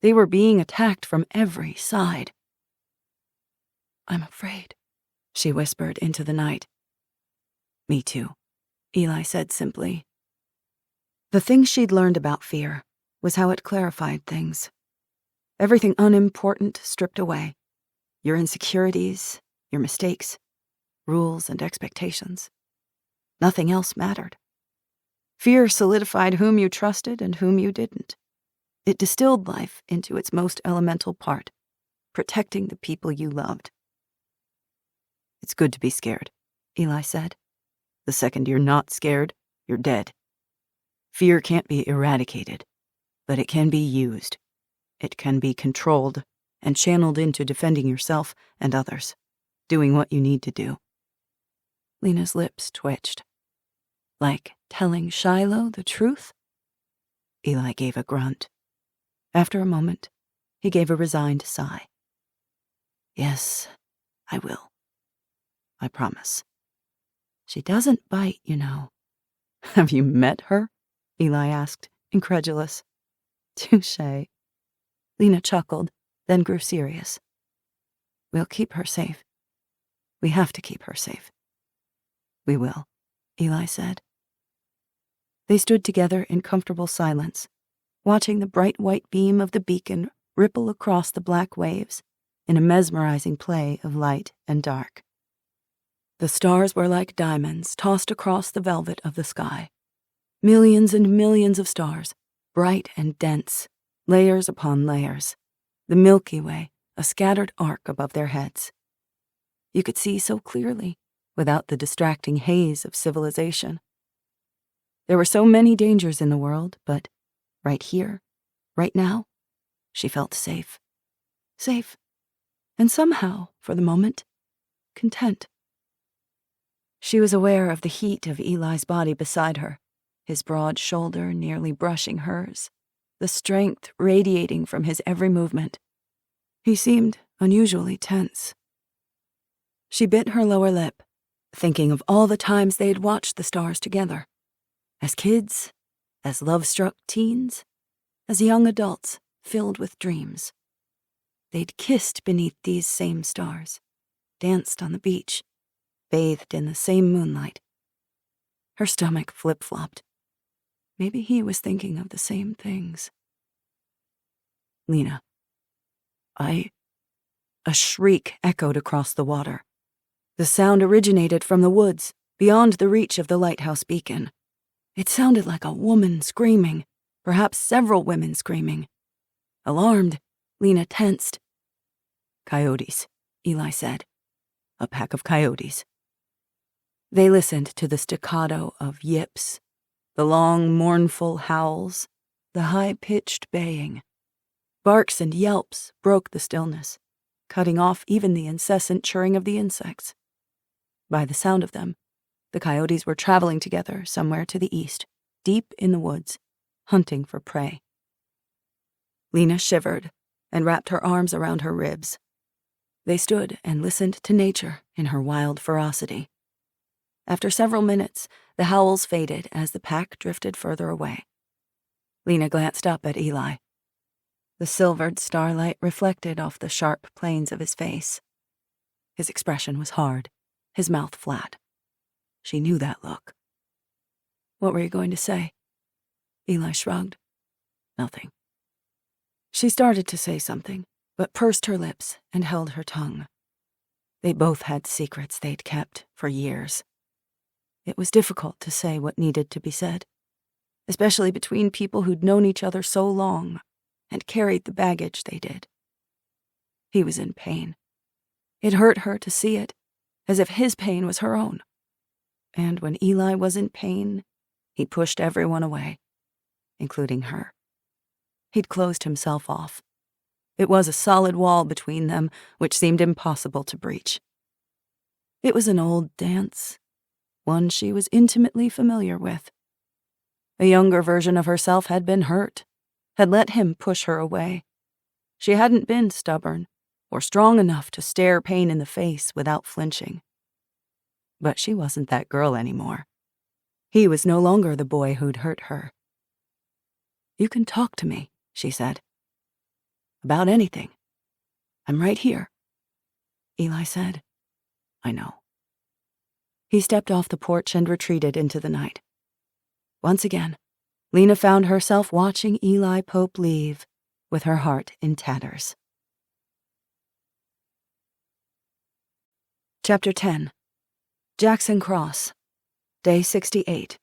They were being attacked from every side. "I'm afraid," she whispered into the night. "Me too," Eli said simply. The thing she'd learned about fear was how it clarified things. Everything unimportant stripped away. Your insecurities, your mistakes, rules and expectations. Nothing else mattered. Fear solidified whom you trusted and whom you didn't. It distilled life into its most elemental part, protecting the people you loved. It's good to be scared, Eli said. The second you're not scared, you're dead. Fear can't be eradicated, but it can be used. It can be controlled and channeled into defending yourself and others, doing what you need to do. Lena's lips twitched. Like telling Shiloh the truth? Eli gave a grunt. After a moment, he gave a resigned sigh. Yes, I will. I promise. She doesn't bite, you know. Have you met her? Eli asked, incredulous. Touché. Lena chuckled, then grew serious. We'll keep her safe. We have to keep her safe. We will, Eli said. They stood together in comfortable silence, watching the bright white beam of the beacon ripple across the black waves in a mesmerizing play of light and dark. The stars were like diamonds tossed across the velvet of the sky. Millions and millions of stars, bright and dense, layers upon layers, the Milky Way, a scattered arc above their heads. You could see so clearly, without the distracting haze of civilization. There were so many dangers in the world, but right here, right now, she felt safe. Safe. And somehow, for the moment, content. She was aware of the heat of Eli's body beside her, his broad shoulder nearly brushing hers, the strength radiating from his every movement. He seemed unusually tense. She bit her lower lip, thinking of all the times they had watched the stars together. As kids, as love-struck teens, as young adults filled with dreams. They'd kissed beneath these same stars, danced on the beach, bathed in the same moonlight. Her stomach flip-flopped. Maybe he was thinking of the same things. Lena. A shriek echoed across the water. The sound originated from the woods, beyond the reach of the lighthouse beacon. It sounded like a woman screaming, perhaps several women screaming. Alarmed, Lena tensed. Coyotes, Eli said. A pack of coyotes. They listened to the staccato of yips, the long, mournful howls, the high-pitched baying. Barks and yelps broke the stillness, cutting off even the incessant chirring of the insects. By the sound of them, the coyotes were traveling together somewhere to the east, deep in the woods, hunting for prey. Lena shivered and wrapped her arms around her ribs. They stood and listened to nature in her wild ferocity. After several minutes, the howls faded as the pack drifted further away. Lena glanced up at Eli. The silvered starlight reflected off the sharp planes of his face. His expression was hard, his mouth flat. She knew that look. What were you going to say? Eli shrugged. Nothing. She started to say something, but pursed her lips and held her tongue. They both had secrets they'd kept for years. It was difficult to say what needed to be said, especially between people who'd known each other so long and carried the baggage they did. He was in pain. It hurt her to see it, as if his pain was her own. And when Eli was in pain, he pushed everyone away, including her. He'd closed himself off. It was a solid wall between them, which seemed impossible to breach. It was an old dance, one she was intimately familiar with. A younger version of herself had been hurt, had let him push her away. She hadn't been stubborn or strong enough to stare pain in the face without flinching. But she wasn't that girl anymore. He was no longer the boy who'd hurt her. You can talk to me, she said. About anything. I'm right here. Eli said, I know. He stepped off the porch and retreated into the night. Once again, Lena found herself watching Eli Pope leave, with her heart in tatters. Chapter 10. Jackson Cross, Day 68.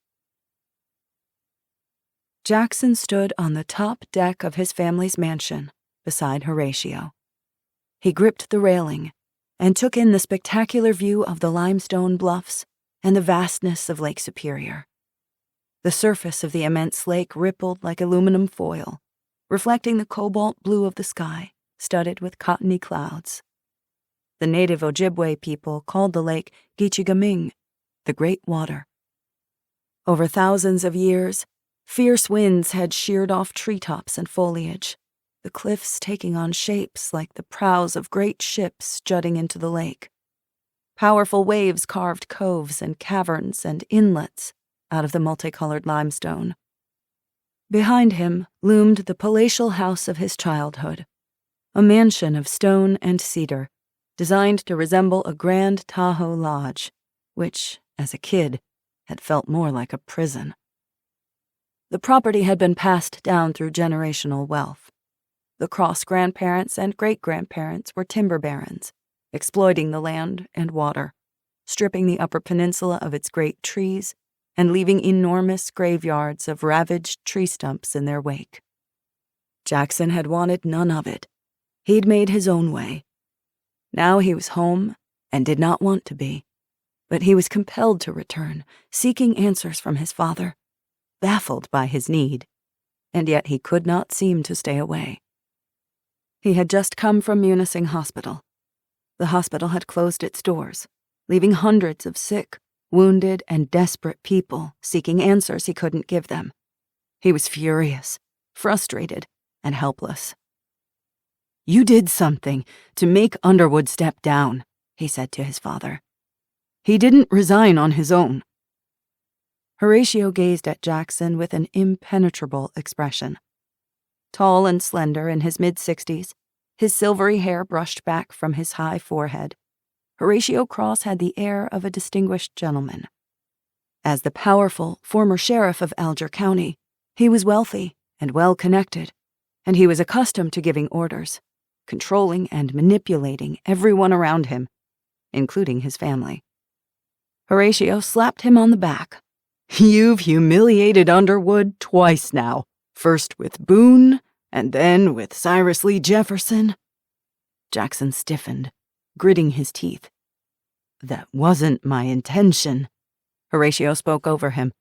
Jackson stood on the top deck of his family's mansion beside Horatio. He gripped the railing and took in the spectacular view of the limestone bluffs and the vastness of Lake Superior. The surface of the immense lake rippled like aluminum foil, reflecting the cobalt blue of the sky, studded with cottony clouds. The native Ojibwe people called the lake Gichigaming, the Great Water. Over thousands of years, fierce winds had sheared off treetops and foliage, the cliffs taking on shapes like the prows of great ships jutting into the lake. Powerful waves carved coves and caverns and inlets out of the multicolored limestone. Behind him loomed the palatial house of his childhood, a mansion of stone and cedar, designed to resemble a grand Tahoe lodge, which, as a kid, had felt more like a prison. The property had been passed down through generational wealth. The cross-grandparents and great-grandparents were timber barons, exploiting the land and water, stripping the Upper Peninsula of its great trees, and leaving enormous graveyards of ravaged tree stumps in their wake. Jackson had wanted none of it. He'd made his own way. Now he was home and did not want to be, but he was compelled to return, seeking answers from his father, baffled by his need, and yet he could not seem to stay away. He had just come from Munising Hospital. The hospital had closed its doors, leaving hundreds of sick, wounded, and desperate people seeking answers he couldn't give them. He was furious, frustrated, and helpless. "You did something to make Underwood step down," he said to his father. "He didn't resign on his own." Horatio gazed at Jackson with an impenetrable expression. Tall and slender in his mid-60s, his silvery hair brushed back from his high forehead, Horatio Cross had the air of a distinguished gentleman. As the powerful former sheriff of Alger County, he was wealthy and well-connected, and he was accustomed to giving orders, controlling and manipulating everyone around him, including his family. Horatio slapped him on the back. "You've humiliated Underwood twice now, first with Boone, and then with Cyrus Lee Jefferson." Jackson stiffened, gritting his teeth. "That wasn't my intention," Horatio spoke over him.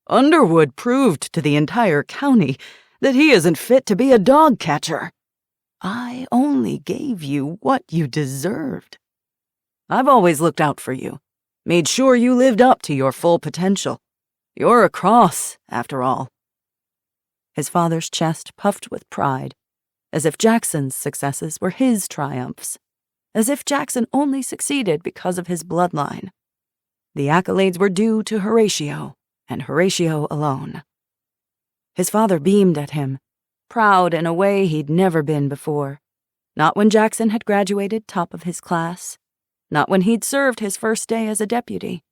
"Underwood proved to the entire county that he isn't fit to be a dog catcher. I only gave you what you deserved. I've always looked out for you, made sure you lived up to your full potential. You're a Cross, after all." His father's chest puffed with pride, as if Jackson's successes were his triumphs, as if Jackson only succeeded because of his bloodline. The accolades were due to Horatio, and Horatio alone. His father beamed at him, proud in a way he'd never been before, not when Jackson had graduated top of his class, not when he'd served his first day as a deputy,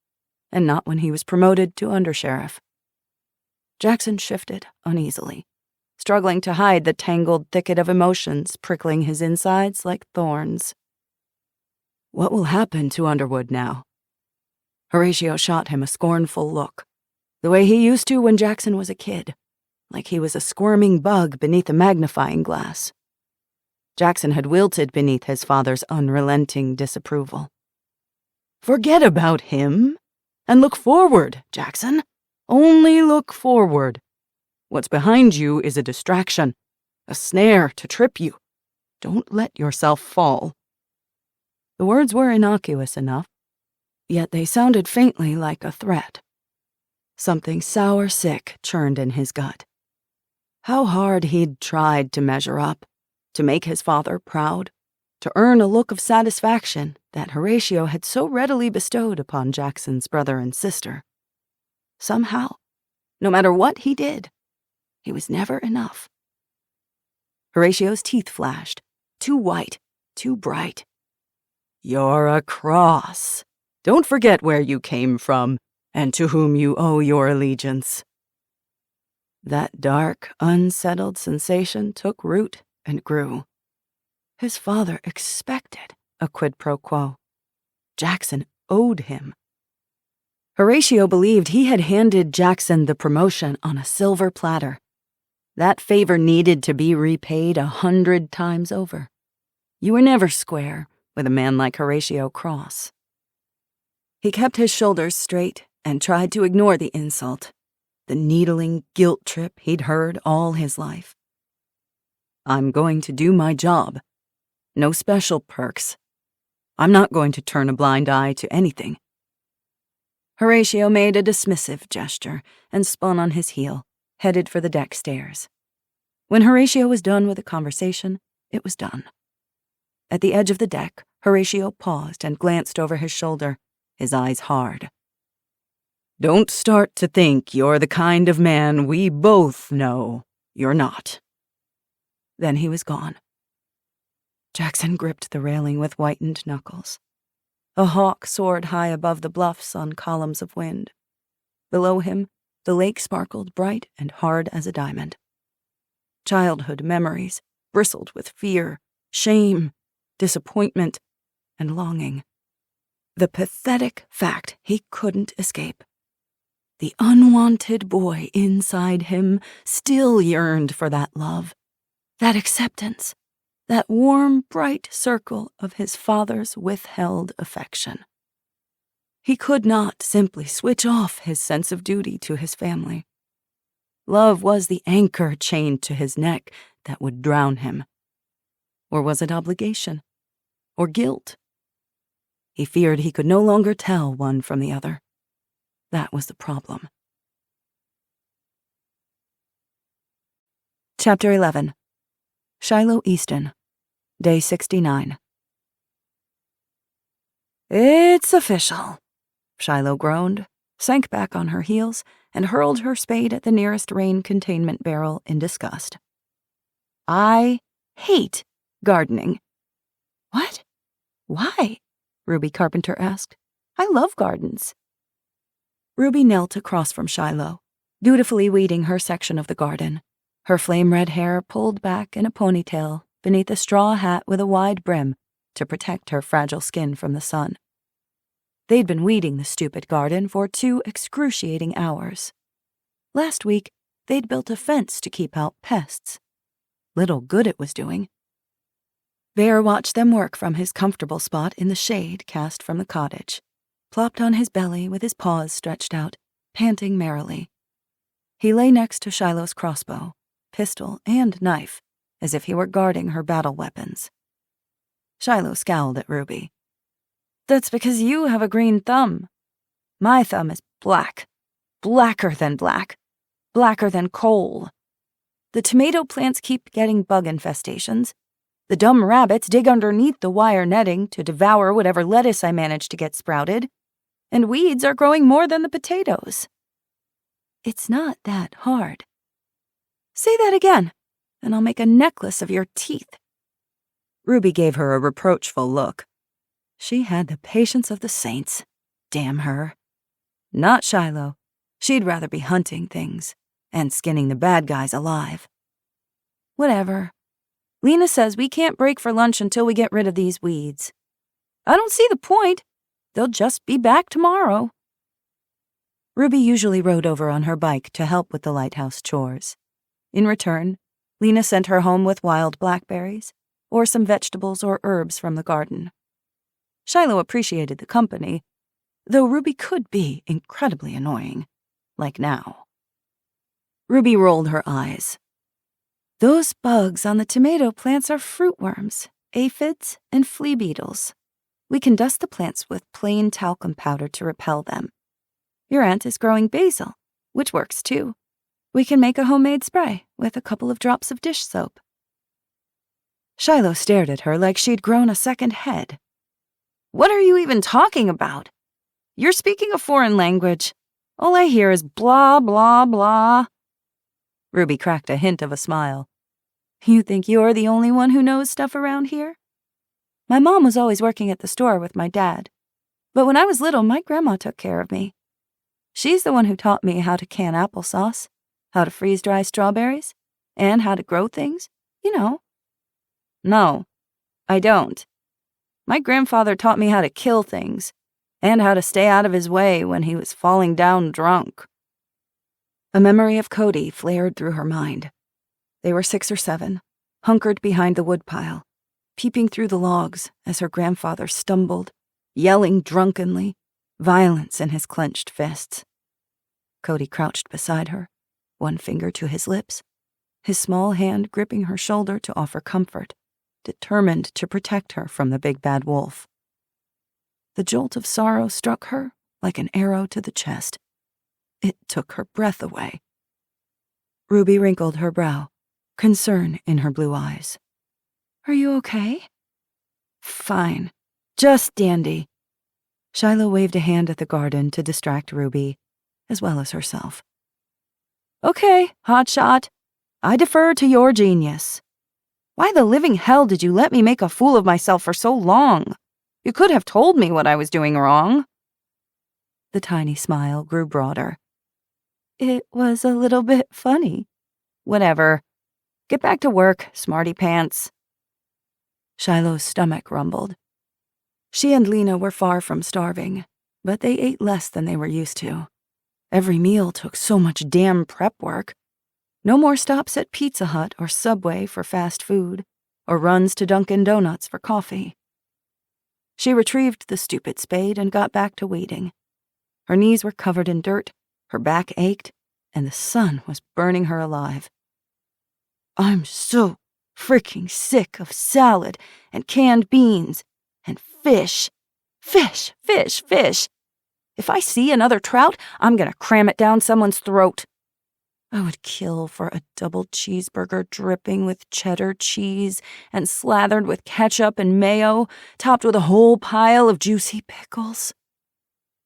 and not when he was promoted to undersheriff. Jackson shifted uneasily, struggling to hide the tangled thicket of emotions prickling his insides like thorns. "What will happen to Underwood now?" Horatio shot him a scornful look, the way he used to when Jackson was a kid, like he was a squirming bug beneath a magnifying glass. Jackson had wilted beneath his father's unrelenting disapproval. "Forget about him, and look forward, Jackson. Only look forward. What's behind you is a distraction, a snare to trip you. Don't let yourself fall." The words were innocuous enough, yet they sounded faintly like a threat. Something sour-sick churned in his gut. How hard he'd tried to measure up, to make his father proud, to earn a look of satisfaction that Horatio had so readily bestowed upon Jackson's brother and sister. Somehow, no matter what he did, he was never enough. Horatio's teeth flashed, too white, too bright. "You're a Cross. Don't forget where you came from and to whom you owe your allegiance." That dark, unsettled sensation took root and grew. His father expected a quid pro quo. Jackson owed him. Horatio believed he had handed Jackson the promotion on a silver platter, That favor needed to be repaid 100 times over. You were never square with a man like Horatio Cross. He kept his shoulders straight and tried to ignore the insult, the needling guilt trip he'd heard all his life. I'm going to do my job. No special perks. I'm not going to turn a blind eye to anything. Horatio made a dismissive gesture and spun on his heel, headed for the deck stairs. When Horatio was done with the conversation, it was done. At the edge of the deck, Horatio paused and glanced over his shoulder, his eyes hard. Don't start to think you're the kind of man we both know you're not. Then he was gone. Jackson gripped the railing with whitened knuckles. A hawk soared high above the bluffs on columns of wind. Below him, the lake sparkled bright and hard as a diamond. Childhood memories bristled with fear, shame, disappointment, and longing. The pathetic fact he couldn't escape. The unwanted boy inside him still yearned for that love, that acceptance, that warm, bright circle of his father's withheld affection. He could not simply switch off his sense of duty to his family. Love was the anchor chained to his neck that would drown him. Or was it obligation? Or guilt? He feared he could no longer tell one from the other. That was the problem. Chapter 11. Shiloh Easton, Day 69. It's official, Shiloh groaned, sank back on her heels, and hurled her spade at the nearest rain containment barrel in disgust. I hate gardening. What? Why? Ruby Carpenter asked. I love gardens. Ruby knelt across from Shiloh, dutifully weeding her section of the garden, her flame-red hair pulled back in a ponytail beneath a straw hat with a wide brim to protect her fragile skin from the sun. They'd been weeding the stupid garden for 2 excruciating hours. Last week, they'd built a fence to keep out pests. Little good it was doing. Bear watched them work from his comfortable spot in the shade cast from the cottage, plopped on his belly with his paws stretched out, panting merrily. He lay next to Shiloh's crossbow, pistol, and knife, as if he were guarding her battle weapons. Shiloh scowled at Ruby. That's because you have a green thumb. My thumb is black. Blacker than black. Blacker than coal. The tomato plants keep getting bug infestations. The dumb rabbits dig underneath the wire netting to devour whatever lettuce I manage to get sprouted. And weeds are growing more than the potatoes. It's not that hard. Say that again, and I'll make a necklace of your teeth. Ruby gave her a reproachful look. She had the patience of the saints. Damn her. Not Shiloh. She'd rather be hunting things and skinning the bad guys alive. Whatever. Lena says we can't break for lunch until we get rid of these weeds. I don't see the point. They'll just be back tomorrow. Ruby usually rode over on her bike to help with the lighthouse chores. In return, Lena sent her home with wild blackberries or some vegetables or herbs from the garden. Shiloh appreciated the company, though Ruby could be incredibly annoying, like now. Ruby rolled her eyes. Those bugs on the tomato plants are fruit worms, aphids, and flea beetles. We can dust the plants with plain talcum powder to repel them. Your aunt is growing basil, which works too. We can make a homemade spray with a couple of drops of dish soap. Shiloh stared at her like she'd grown a second head. What are you even talking about? You're speaking a foreign language. All I hear is blah, blah, blah. Ruby cracked a hint of a smile. You think you're the only one who knows stuff around here? My mom was always working at the store with my dad. But when I was little, my grandma took care of me. She's the one who taught me how to can applesauce, how to freeze-dry strawberries, and how to grow things, you know. No, I don't. My grandfather taught me how to kill things, and how to stay out of his way when he was falling down drunk. A memory of Cody flared through her mind. They were 6 or 7, hunkered behind the woodpile, peeping through the logs as her grandfather stumbled, yelling drunkenly, violence in his clenched fists. Cody crouched beside her, one finger to his lips, his small hand gripping her shoulder to offer comfort, determined to protect her from the big bad wolf. The jolt of sorrow struck her like an arrow to the chest. It took her breath away. Ruby wrinkled her brow, concern in her blue eyes. "Are you okay?" "Fine. Just dandy." Shiloh waved a hand at the garden to distract Ruby, as well as herself. "Okay, hotshot. I defer to your genius. Why the living hell did you let me make a fool of myself for so long? You could have told me what I was doing wrong." The tiny smile grew broader. "It was a little bit funny." "Whatever. Get back to work, smarty pants." Shiloh's stomach rumbled. She and Lena were far from starving, but they ate less than they were used to. Every meal took so much damn prep work. No more stops at Pizza Hut or Subway for fast food, or runs to Dunkin' Donuts for coffee. She retrieved the stupid spade and got back to waiting. Her knees were covered in dirt, her back ached, and the sun was burning her alive. "I'm so freaking sick of salad and canned beans and fish. Fish, fish, fish. If I see another trout, I'm gonna cram it down someone's throat. I would kill for a double cheeseburger dripping with cheddar cheese and slathered with ketchup and mayo, topped with a whole pile of juicy pickles.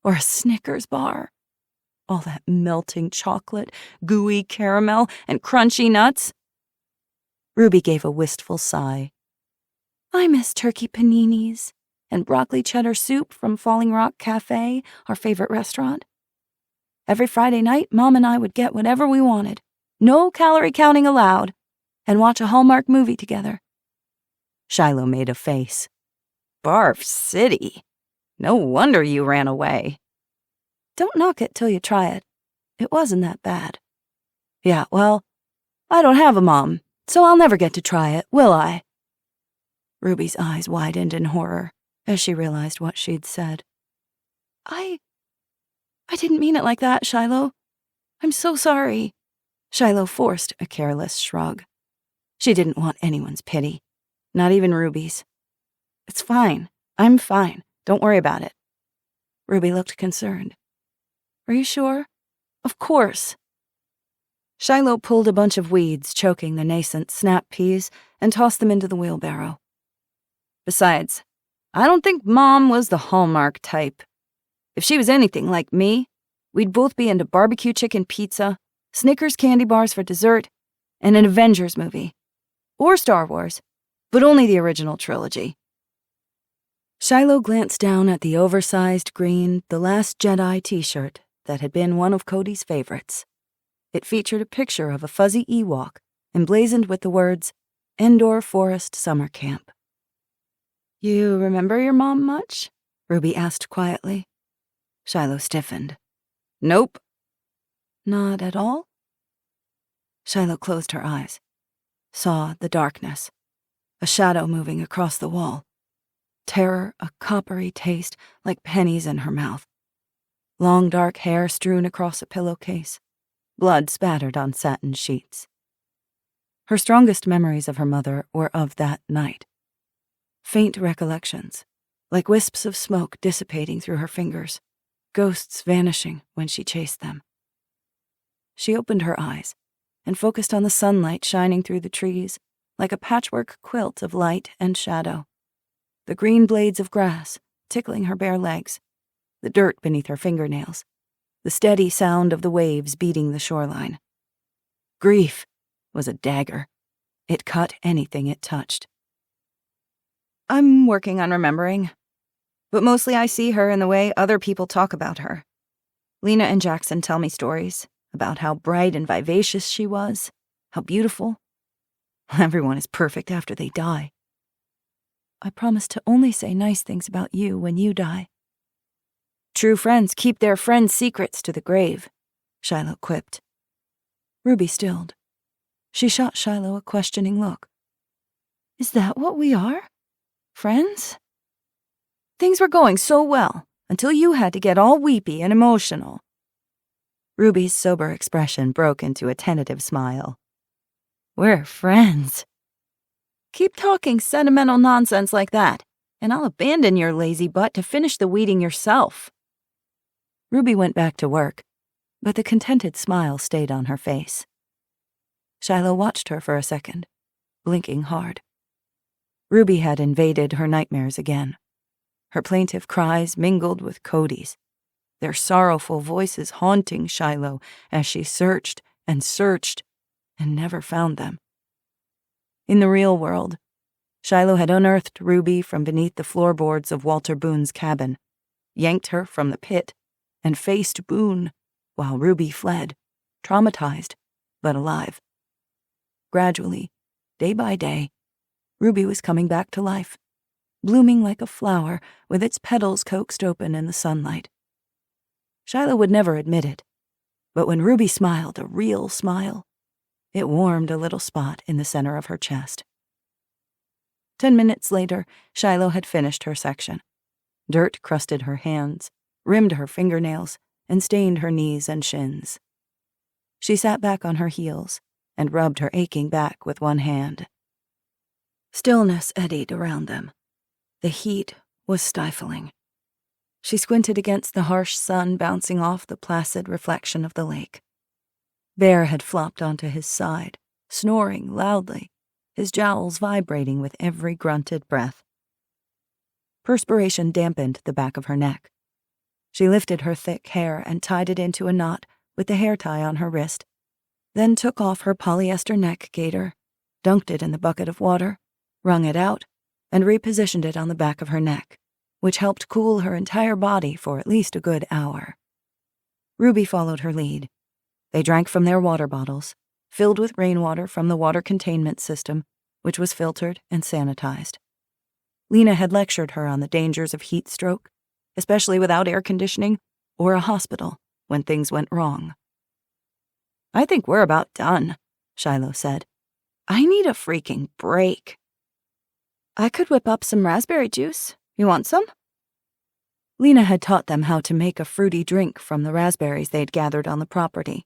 Or a Snickers bar. All that melting chocolate, gooey caramel, and crunchy nuts." Ruby gave a wistful sigh. "I miss turkey paninis and broccoli cheddar soup from Falling Rock Cafe, our favorite restaurant. Every Friday night, Mom and I would get whatever we wanted, no calorie counting allowed, and watch a Hallmark movie together." Shiloh made a face. "Barf City. No wonder you ran away." "Don't knock it till you try it. It wasn't that bad." "Yeah, well, I don't have a mom, so I'll never get to try it, will I?" Ruby's eyes widened in horror as she realized what she'd said. I didn't mean it like that, Shiloh. I'm so sorry." Shiloh forced a careless shrug. She didn't want anyone's pity, not even Ruby's. "It's fine. I'm fine. Don't worry about it." Ruby looked concerned. "Are you sure?" "Of course." Shiloh pulled a bunch of weeds choking the nascent snap peas and tossed them into the wheelbarrow. "Besides, I don't think Mom was the Hallmark type. If she was anything like me, we'd both be into barbecue chicken pizza, Snickers candy bars for dessert, and an Avengers movie. Or Star Wars, but only the original trilogy." Shiloh glanced down at the oversized green The Last Jedi t-shirt that had been one of Cody's favorites. It featured a picture of a fuzzy Ewok emblazoned with the words, "Endor Forest Summer Camp." "You remember your mom much?" Ruby asked quietly. Shiloh stiffened. "Nope." "Not at all?" Shiloh closed her eyes, saw the darkness, a shadow moving across the wall, terror a coppery taste like pennies in her mouth, long dark hair strewn across a pillowcase, blood spattered on satin sheets. Her strongest memories of her mother were of that night. Faint recollections, like wisps of smoke dissipating through her fingers, ghosts vanishing when she chased them. She opened her eyes and focused on the sunlight shining through the trees like a patchwork quilt of light and shadow. The green blades of grass tickling her bare legs, the dirt beneath her fingernails, the steady sound of the waves beating the shoreline. Grief was a dagger. It cut anything it touched. "I'm working on remembering. But mostly I see her in the way other people talk about her. Lena and Jackson tell me stories about how bright and vivacious she was, how beautiful. Everyone is perfect after they die. I promise to only say nice things about you when you die." "True friends keep their friends' secrets to the grave," Shiloh quipped. Ruby stilled. She shot Shiloh a questioning look. Is that what we are? Friends? Things were going so well, until you had to get all weepy and emotional. Ruby's sober expression broke into a tentative smile. We're friends. Keep talking sentimental nonsense like that, and I'll abandon your lazy butt to finish the weeding yourself. Ruby went back to work, but the contented smile stayed on her face. Shiloh watched her for a second, blinking hard. Ruby had invaded her nightmares again. Her plaintive cries mingled with Cody's, their sorrowful voices haunting Shiloh as she searched and never found them. In the real world, Shiloh had unearthed Ruby from beneath the floorboards of Walter Boone's cabin, yanked her from the pit, and faced Boone while Ruby fled, traumatized but alive. Gradually, day by day, Ruby was coming back to life, blooming like a flower with its petals coaxed open in the sunlight. Shiloh would never admit it, but when Ruby smiled a real smile, it warmed a little spot in the center of her chest. 10 minutes later, Shiloh had finished her section. Dirt crusted her hands, rimmed her fingernails, and stained her knees and shins. She sat back on her heels and rubbed her aching back with one hand. Stillness eddied around them. The heat was stifling. She squinted against the harsh sun bouncing off the placid reflection of the lake. Bear had flopped onto his side, snoring loudly, his jowls vibrating with every grunted breath. Perspiration dampened the back of her neck. She lifted her thick hair and tied it into a knot with the hair tie on her wrist, then took off her polyester neck gaiter, dunked it in the bucket of water, wrung it out, and repositioned it on the back of her neck, which helped cool her entire body for at least a good hour. Ruby followed her lead. They drank from their water bottles, filled with rainwater from the water containment system, which was filtered and sanitized. Lena had lectured her on the dangers of heat stroke, especially without air conditioning or a hospital when things went wrong. I think we're about done, Shiloh said. I need a freaking break. I could whip up some raspberry juice. You want some? Lena had taught them how to make a fruity drink from the raspberries they'd gathered on the property,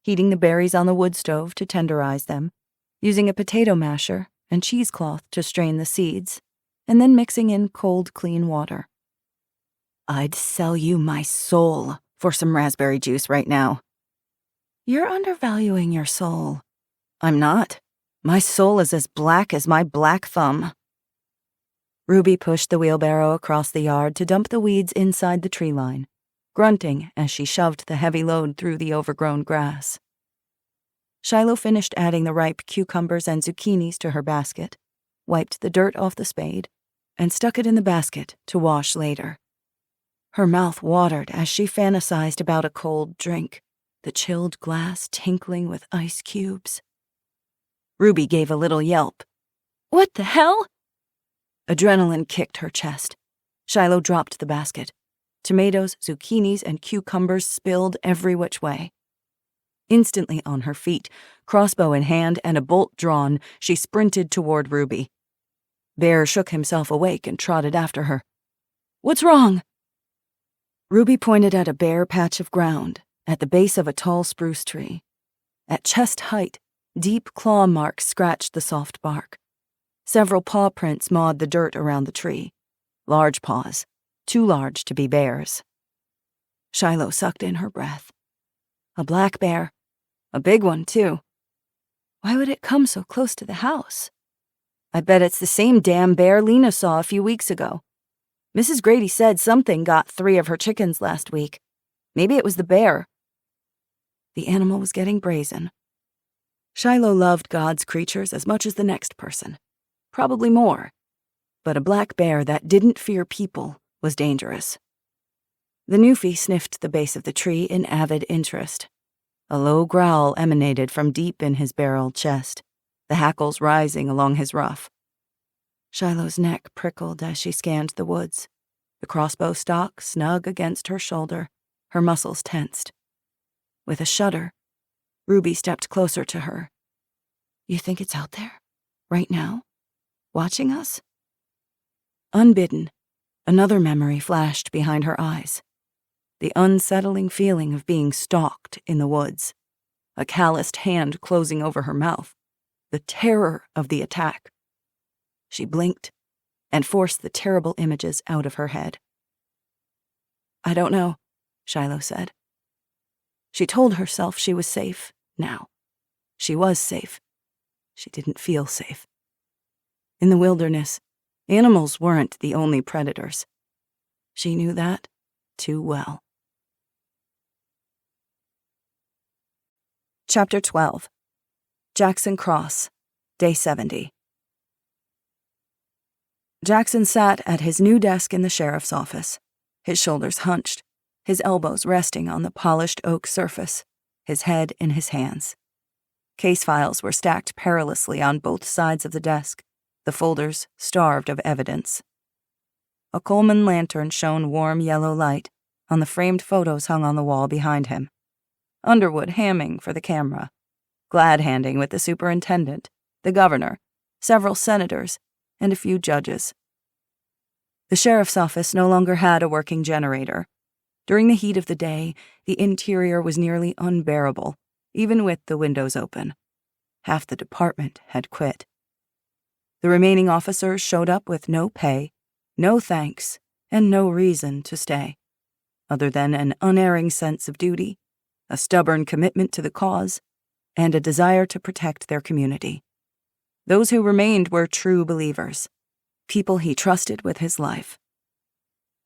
heating the berries on the wood stove to tenderize them, using a potato masher and cheesecloth to strain the seeds, and then mixing in cold, clean water. I'd sell you my soul for some raspberry juice right now. You're undervaluing your soul. I'm not. My soul is as black as my black thumb. Ruby pushed the wheelbarrow across the yard to dump the weeds inside the tree line, grunting as she shoved the heavy load through the overgrown grass. Shiloh finished adding the ripe cucumbers and zucchinis to her basket, wiped the dirt off the spade, and stuck it in the basket to wash later. Her mouth watered as she fantasized about a cold drink, the chilled glass tinkling with ice cubes. Ruby gave a little yelp. What the hell? Adrenaline kicked her chest. Shiloh dropped the basket. Tomatoes, zucchinis, and cucumbers spilled every which way. Instantly on her feet, crossbow in hand and a bolt drawn, she sprinted toward Ruby. Bear shook himself awake and trotted after her. What's wrong? Ruby pointed at a bare patch of ground at the base of a tall spruce tree. At chest height, deep claw marks scratched the soft bark. Several paw prints mawed the dirt around the tree. Large paws, too large to be bears. Shiloh sucked in her breath. A black bear. A big one, too. Why would it come so close to the house? I bet it's the same damn bear Lena saw a few weeks ago. Mrs. Grady said something got 3 of her chickens last week. Maybe it was the bear. The animal was getting brazen. Shiloh loved God's creatures as much as the next person. Probably more. But a black bear that didn't fear people was dangerous. The newfie sniffed the base of the tree in avid interest. A low growl emanated from deep in his barreled chest, the hackles rising along his ruff. Shiloh's neck prickled as she scanned the woods, the crossbow stock snug against her shoulder, her muscles tensed. With a shudder, Ruby stepped closer to her. You think it's out there? Right now? Watching us? Unbidden, another memory flashed behind her eyes. The unsettling feeling of being stalked in the woods. A calloused hand closing over her mouth. The terror of the attack. She blinked and forced the terrible images out of her head. I don't know, Shiloh said. She told herself she was safe now. She was safe. She didn't feel safe. In the wilderness, animals weren't the only predators. She knew that too well. Chapter 12. Jackson Cross, Day 70. Jackson sat at his new desk in the sheriff's office, his shoulders hunched, his elbows resting on the polished oak surface, his head in his hands. Case files were stacked perilously on both sides of the desk, the folders starved of evidence. A Coleman lantern shone warm yellow light on the framed photos hung on the wall behind him. Underwood hamming for the camera, glad-handing with the superintendent, the governor, several senators, and a few judges. The sheriff's office no longer had a working generator. During the heat of the day, the interior was nearly unbearable, even with the windows open. Half the department had quit. The remaining officers showed up with no pay, no thanks, and no reason to stay, other than an unerring sense of duty, a stubborn commitment to the cause, and a desire to protect their community. Those who remained were true believers, people he trusted with his life.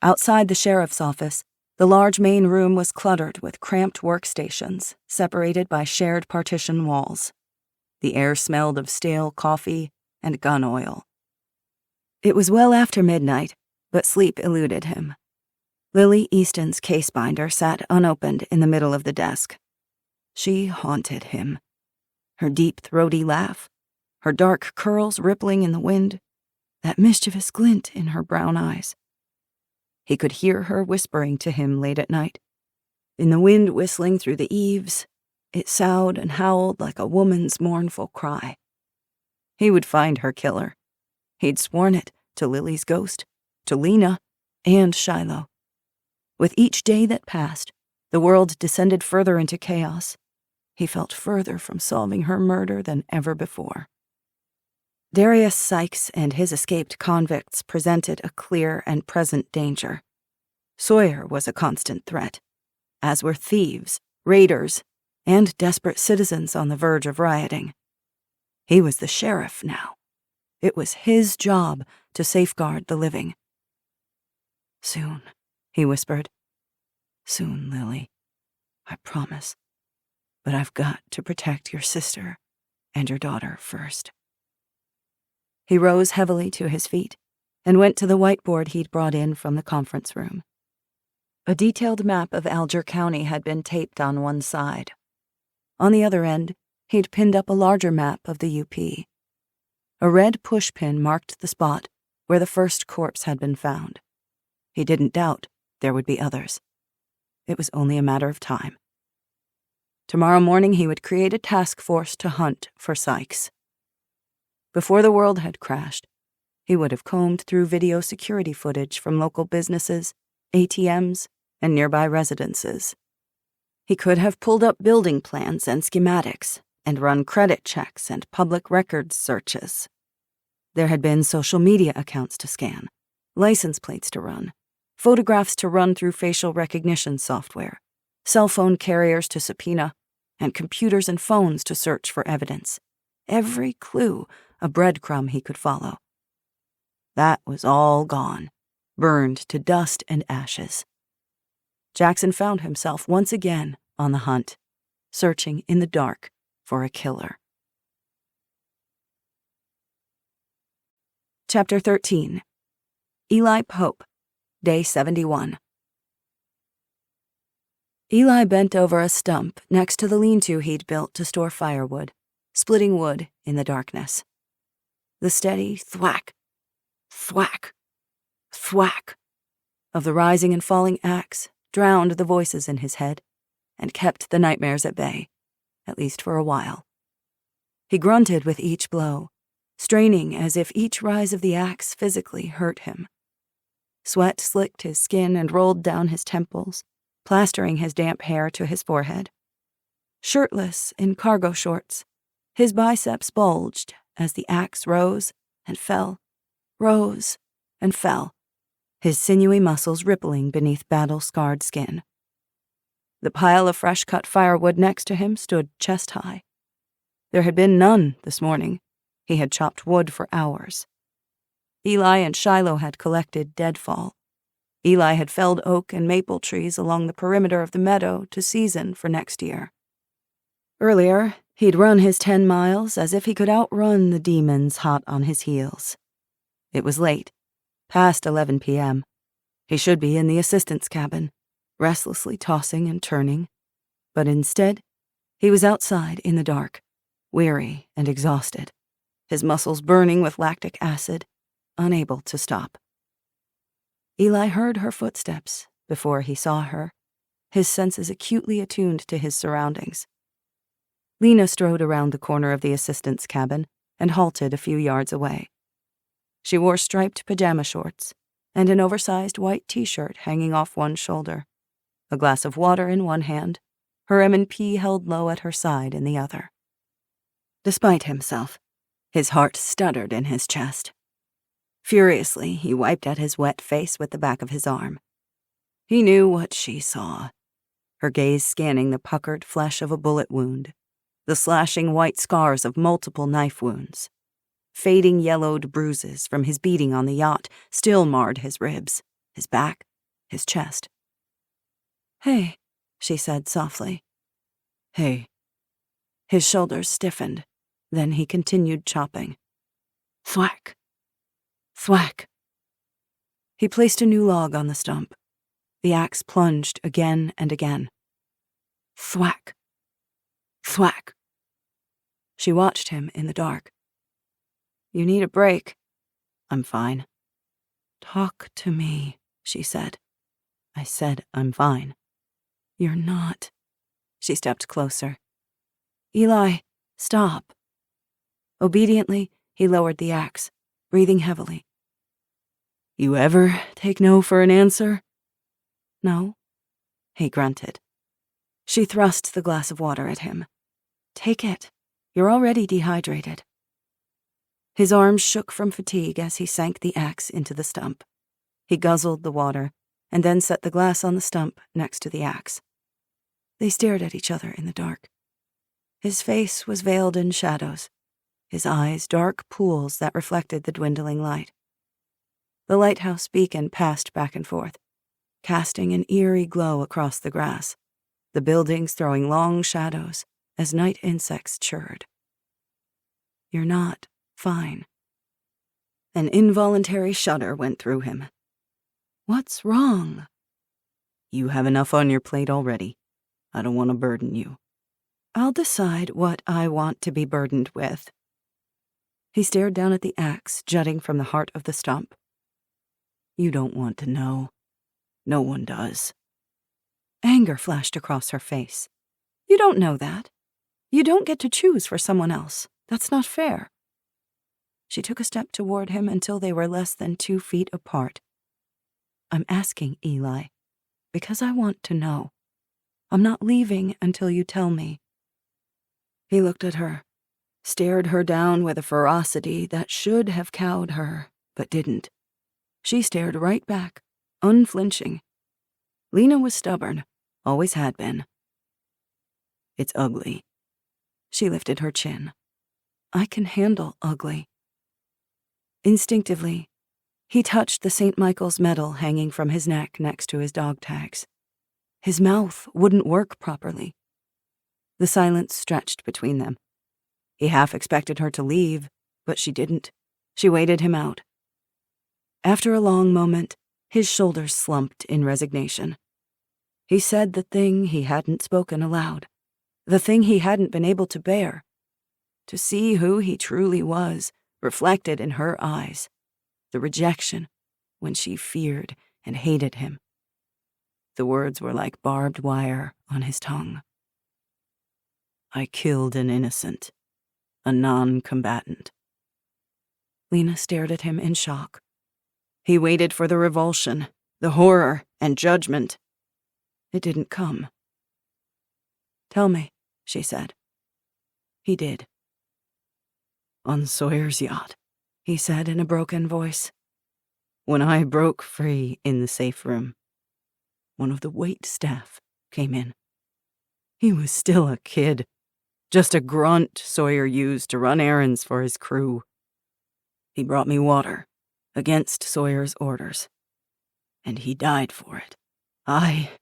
Outside the sheriff's office, the large main room was cluttered with cramped workstations, separated by shared partition walls. The air smelled of stale coffee and gun oil. It was well after midnight, but sleep eluded him. Lily Easton's case binder sat unopened in the middle of the desk. She haunted him. Her deep, throaty laugh, her dark curls rippling in the wind, that mischievous glint in her brown eyes. He could hear her whispering to him late at night. In the wind whistling through the eaves, it soughed and howled like a woman's mournful cry. He would find her killer. He'd sworn it to Lily's ghost, to Lena, and Shiloh. With each day that passed, the world descended further into chaos. He felt further from solving her murder than ever before. Darius Sykes and his escaped convicts presented a clear and present danger. Sawyer was a constant threat, as were thieves, raiders, and desperate citizens on the verge of rioting. He was the sheriff now. It was his job to safeguard the living. Soon, he whispered. Soon, Lily. I promise. But I've got to protect your sister and your daughter first. He rose heavily to his feet and went to the whiteboard he'd brought in from the conference room. A detailed map of Alger County had been taped on one side. On the other end, he'd pinned up a larger map of the UP. A red pushpin marked the spot where the first corpse had been found. He didn't doubt there would be others. It was only a matter of time. Tomorrow morning he would create a task force to hunt for Sykes. Before the world had crashed, he would have combed through video security footage from local businesses, ATMs, and nearby residences. He could have pulled up building plans and schematics and run credit checks and public records searches. There had been social media accounts to scan, license plates to run, photographs to run through facial recognition software, cell phone carriers to subpoena, and computers and phones to search for evidence. Every clue, a breadcrumb he could follow. That was all gone, burned to dust and ashes. Jackson found himself once again on the hunt, searching in the dark for a killer. Chapter 13. Eli Pope, Day 71. Eli bent over a stump next to the lean-to he'd built to store firewood, splitting wood in the darkness. The steady thwack, thwack, thwack of the rising and falling axe drowned the voices in his head and kept the nightmares at bay, at least for a while. He grunted with each blow, straining as if each rise of the axe physically hurt him. Sweat slicked his skin and rolled down his temples, plastering his damp hair to his forehead. Shirtless in cargo shorts, his biceps bulged as the axe rose and fell, rose and fell, his sinewy muscles rippling beneath battle-scarred skin. The pile of fresh-cut firewood next to him stood chest-high. There had been none this morning. He had chopped wood for hours. Eli and Shiloh had collected deadfall. Eli had felled oak and maple trees along the perimeter of the meadow to season for next year. Earlier, he'd run his 10 miles as if he could outrun the demons hot on his heels. It was late, past 11 p.m. He should be in the assistant's cabin, restlessly tossing and turning, but instead, he was outside in the dark, weary and exhausted, his muscles burning with lactic acid, unable to stop. Eli heard her footsteps before he saw her, his senses acutely attuned to his surroundings. Lena strode around the corner of the assistant's cabin and halted a few yards away. She wore striped pajama shorts and an oversized white t-shirt hanging off one shoulder, a glass of water in one hand, her M&P held low at her side in the other. Despite himself, his heart stuttered in his chest. Furiously, he wiped at his wet face with the back of his arm. He knew what she saw, her gaze scanning the puckered flesh of a bullet wound, the slashing white scars of multiple knife wounds. Fading yellowed bruises from his beating on the yacht still marred his ribs, his back, his chest. "Hey," she said softly. "Hey." His shoulders stiffened, then he continued chopping. Thwack. Thwack. He placed a new log on the stump. The axe plunged again and again. Thwack. Thwack. She watched him in the dark. "You need a break." "I'm fine." "Talk to me," she said. "I said I'm fine." "You're not." She stepped closer. "Eli, stop." Obediently, he lowered the axe, breathing heavily. "You ever take no for an answer?" "No." He grunted. She thrust the glass of water at him. "Take it. You're already dehydrated." His arms shook from fatigue as he sank the axe into the stump. He guzzled the water and then set the glass on the stump next to the axe. They stared at each other in the dark. His face was veiled in shadows, his eyes dark pools that reflected the dwindling light. The lighthouse beacon passed back and forth, casting an eerie glow across the grass, the buildings throwing long shadows as night insects chirred. "You're not fine." An involuntary shudder went through him. "What's wrong?" "You have enough on your plate already. I don't want to burden you." "I'll decide what I want to be burdened with." He stared down at the axe jutting from the heart of the stump. "You don't want to know. No one does." Anger flashed across her face. "You don't know that. You don't get to choose for someone else. That's not fair." She took a step toward him until they were less than 2 feet apart. "I'm asking, Eli, because I want to know. I'm not leaving until you tell me." He looked at her, stared her down with a ferocity that should have cowed her, but didn't. She stared right back, unflinching. Lena was stubborn, always had been. "It's ugly." She lifted her chin. "I can handle ugly." Instinctively, he touched the St. Michael's medal hanging from his neck next to his dog tags. His mouth wouldn't work properly. The silence stretched between them. He half expected her to leave, but she didn't. She waited him out. After a long moment, his shoulders slumped in resignation. He said the thing he hadn't spoken aloud, the thing he hadn't been able to bear. To see who he truly was, reflected in her eyes, the rejection when she feared and hated him. The words were like barbed wire on his tongue. "I killed an innocent. a non-combatant. Lena stared at him in shock. He waited for the revulsion, the horror, and judgment. It didn't come. "Tell me," she said. He did. "On Sawyer's yacht," he said in a broken voice. "When I broke free in the safe room, one of the wait staff came in. He was still a kid, just a grunt Sawyer used to run errands for his crew. He brought me water, against Sawyer's orders, and he died for it. I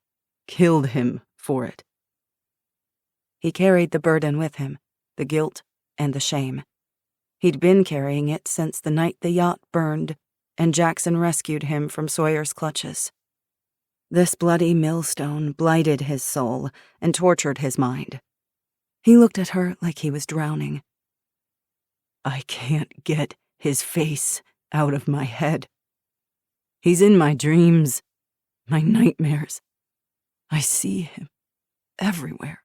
killed him for it." He carried the burden with him, the guilt and the shame. He'd been carrying it since the night the yacht burned and Jackson rescued him from Sawyer's clutches. This bloody millstone blighted his soul and tortured his mind. He looked at her like he was drowning. "I can't get his face out of my head. He's in my dreams, my nightmares. I see him everywhere.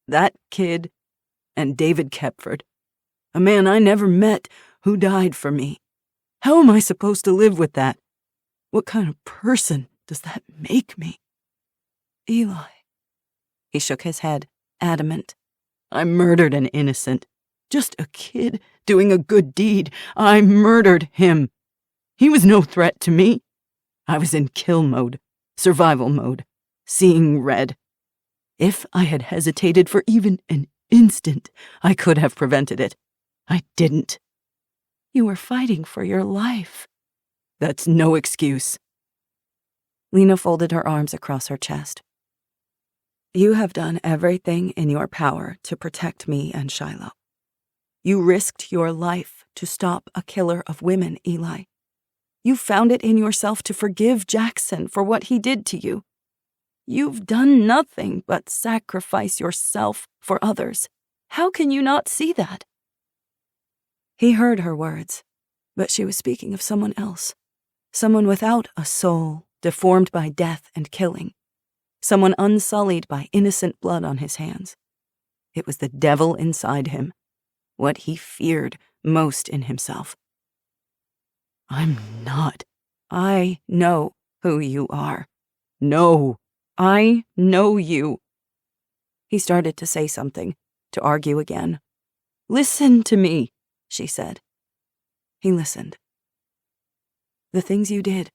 That kid and David Kepford, a man I never met who died for me. How am I supposed to live with that? What kind of person does that make me?" "Eli." He shook his head, adamant. "I murdered an innocent. Just a kid doing a good deed. I murdered him. He was no threat to me. I was in kill mode, survival mode, seeing red. If I had hesitated for even an instant, I could have prevented it. I didn't." "You were fighting for your life." "That's no excuse." Lena folded her arms across her chest. "You have done everything in your power to protect me and Shiloh. You risked your life to stop a killer of women, Eli. You found it in yourself to forgive Jackson for what he did to you. You've done nothing but sacrifice yourself for others. How can you not see that?" He heard her words, but she was speaking of someone else. Someone without a soul, deformed by death and killing. Someone unsullied by innocent blood on his hands. It was the devil inside him, what he feared most in himself. "I'm not. I know who you are. No, I know you." He started to say something, to argue again. "Listen to me," she said. He listened. "The things you did,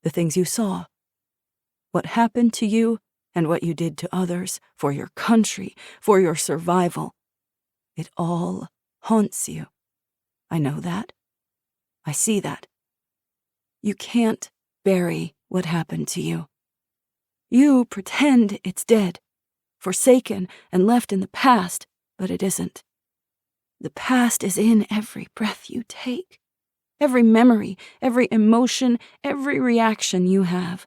the things you saw, what happened to you and what you did to others for your country, for your survival, it all haunts you. I know that. I see that. You can't bury what happened to you. You pretend it's dead, forsaken and left in the past, but it isn't. The past is in every breath you take, every memory, every emotion, every reaction you have.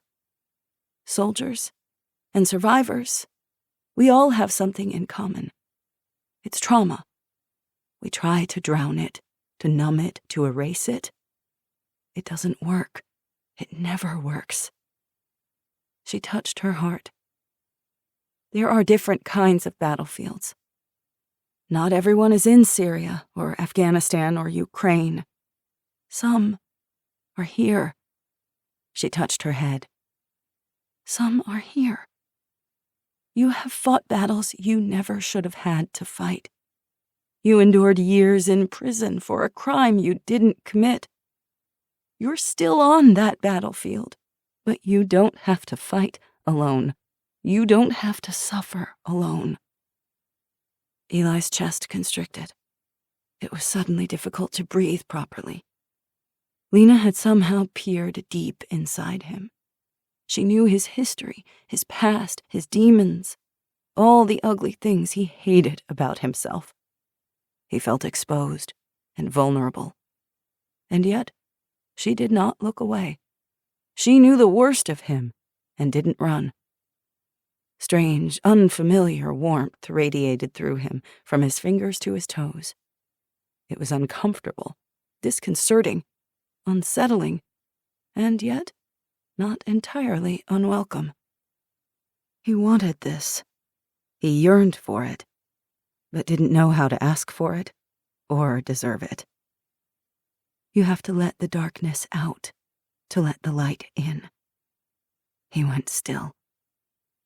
Soldiers and survivors, we all have something in common. It's trauma. We try to drown it, to numb it, to erase it. It doesn't work. It never works." She touched her heart. There are different kinds of battlefields. Not everyone is in Syria or Afghanistan or Ukraine. Some are here. She touched her head. Some are here. You have fought battles you never should have had to fight. You endured years in prison for a crime you didn't commit. You're still on that battlefield, but you don't have to fight alone. You don't have to suffer alone. Eli's chest constricted. It was suddenly difficult to breathe properly. Lena had somehow peered deep inside him. She knew his history, his past, his demons, all the ugly things he hated about himself. He felt exposed and vulnerable. And yet, she did not look away. She knew the worst of him and didn't run. Strange, unfamiliar warmth radiated through him from his fingers to his toes. It was uncomfortable, disconcerting, unsettling, and yet not entirely unwelcome. He wanted this. He yearned for it. but didn't know how to ask for it or deserve it. You have to let the darkness out to let the light in. He went still.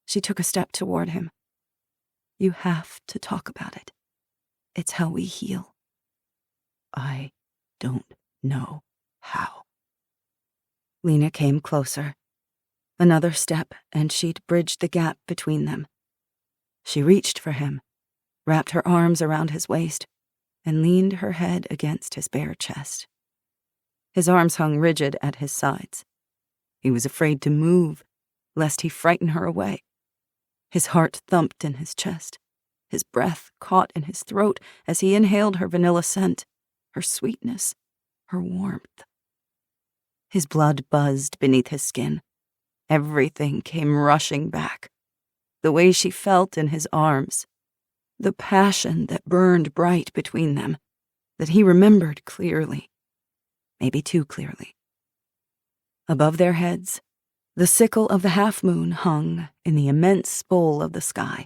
She took a step toward him. You have to talk about it. It's how we heal. I don't know how. Lena came closer. Another step, and she'd bridged the gap between them. She reached for him, wrapped her arms around his waist, and leaned her head against his bare chest. His arms hung rigid at his sides. He was afraid to move, lest he frighten her away. His heart thumped in his chest. His breath caught in his throat as he inhaled her vanilla scent, her sweetness, her warmth. His blood buzzed beneath his skin. Everything came rushing back. The way she felt in his arms, the passion that burned bright between them, that he remembered clearly, maybe too clearly. Above their heads, the sickle of the half-moon hung in the immense bowl of the sky.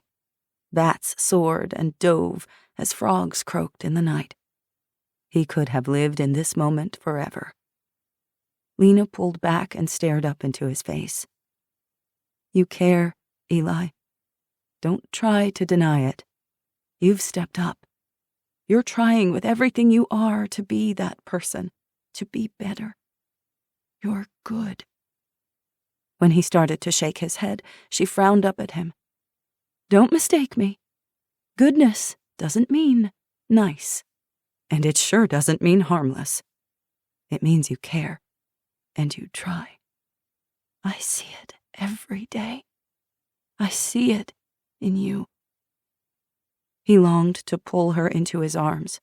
Bats soared and dove as frogs croaked in the night. He could have lived in this moment forever. Lena pulled back and stared up into his face. You care, Eli. Don't try to deny it. You've stepped up. You're trying with everything you are to be that person, to be better. You're good. When he started to shake his head, she frowned up at him. Don't mistake me. Goodness doesn't mean nice, and it sure doesn't mean harmless. It means you care, and you try. I see it every day. I see it in you. He longed to pull her into his arms,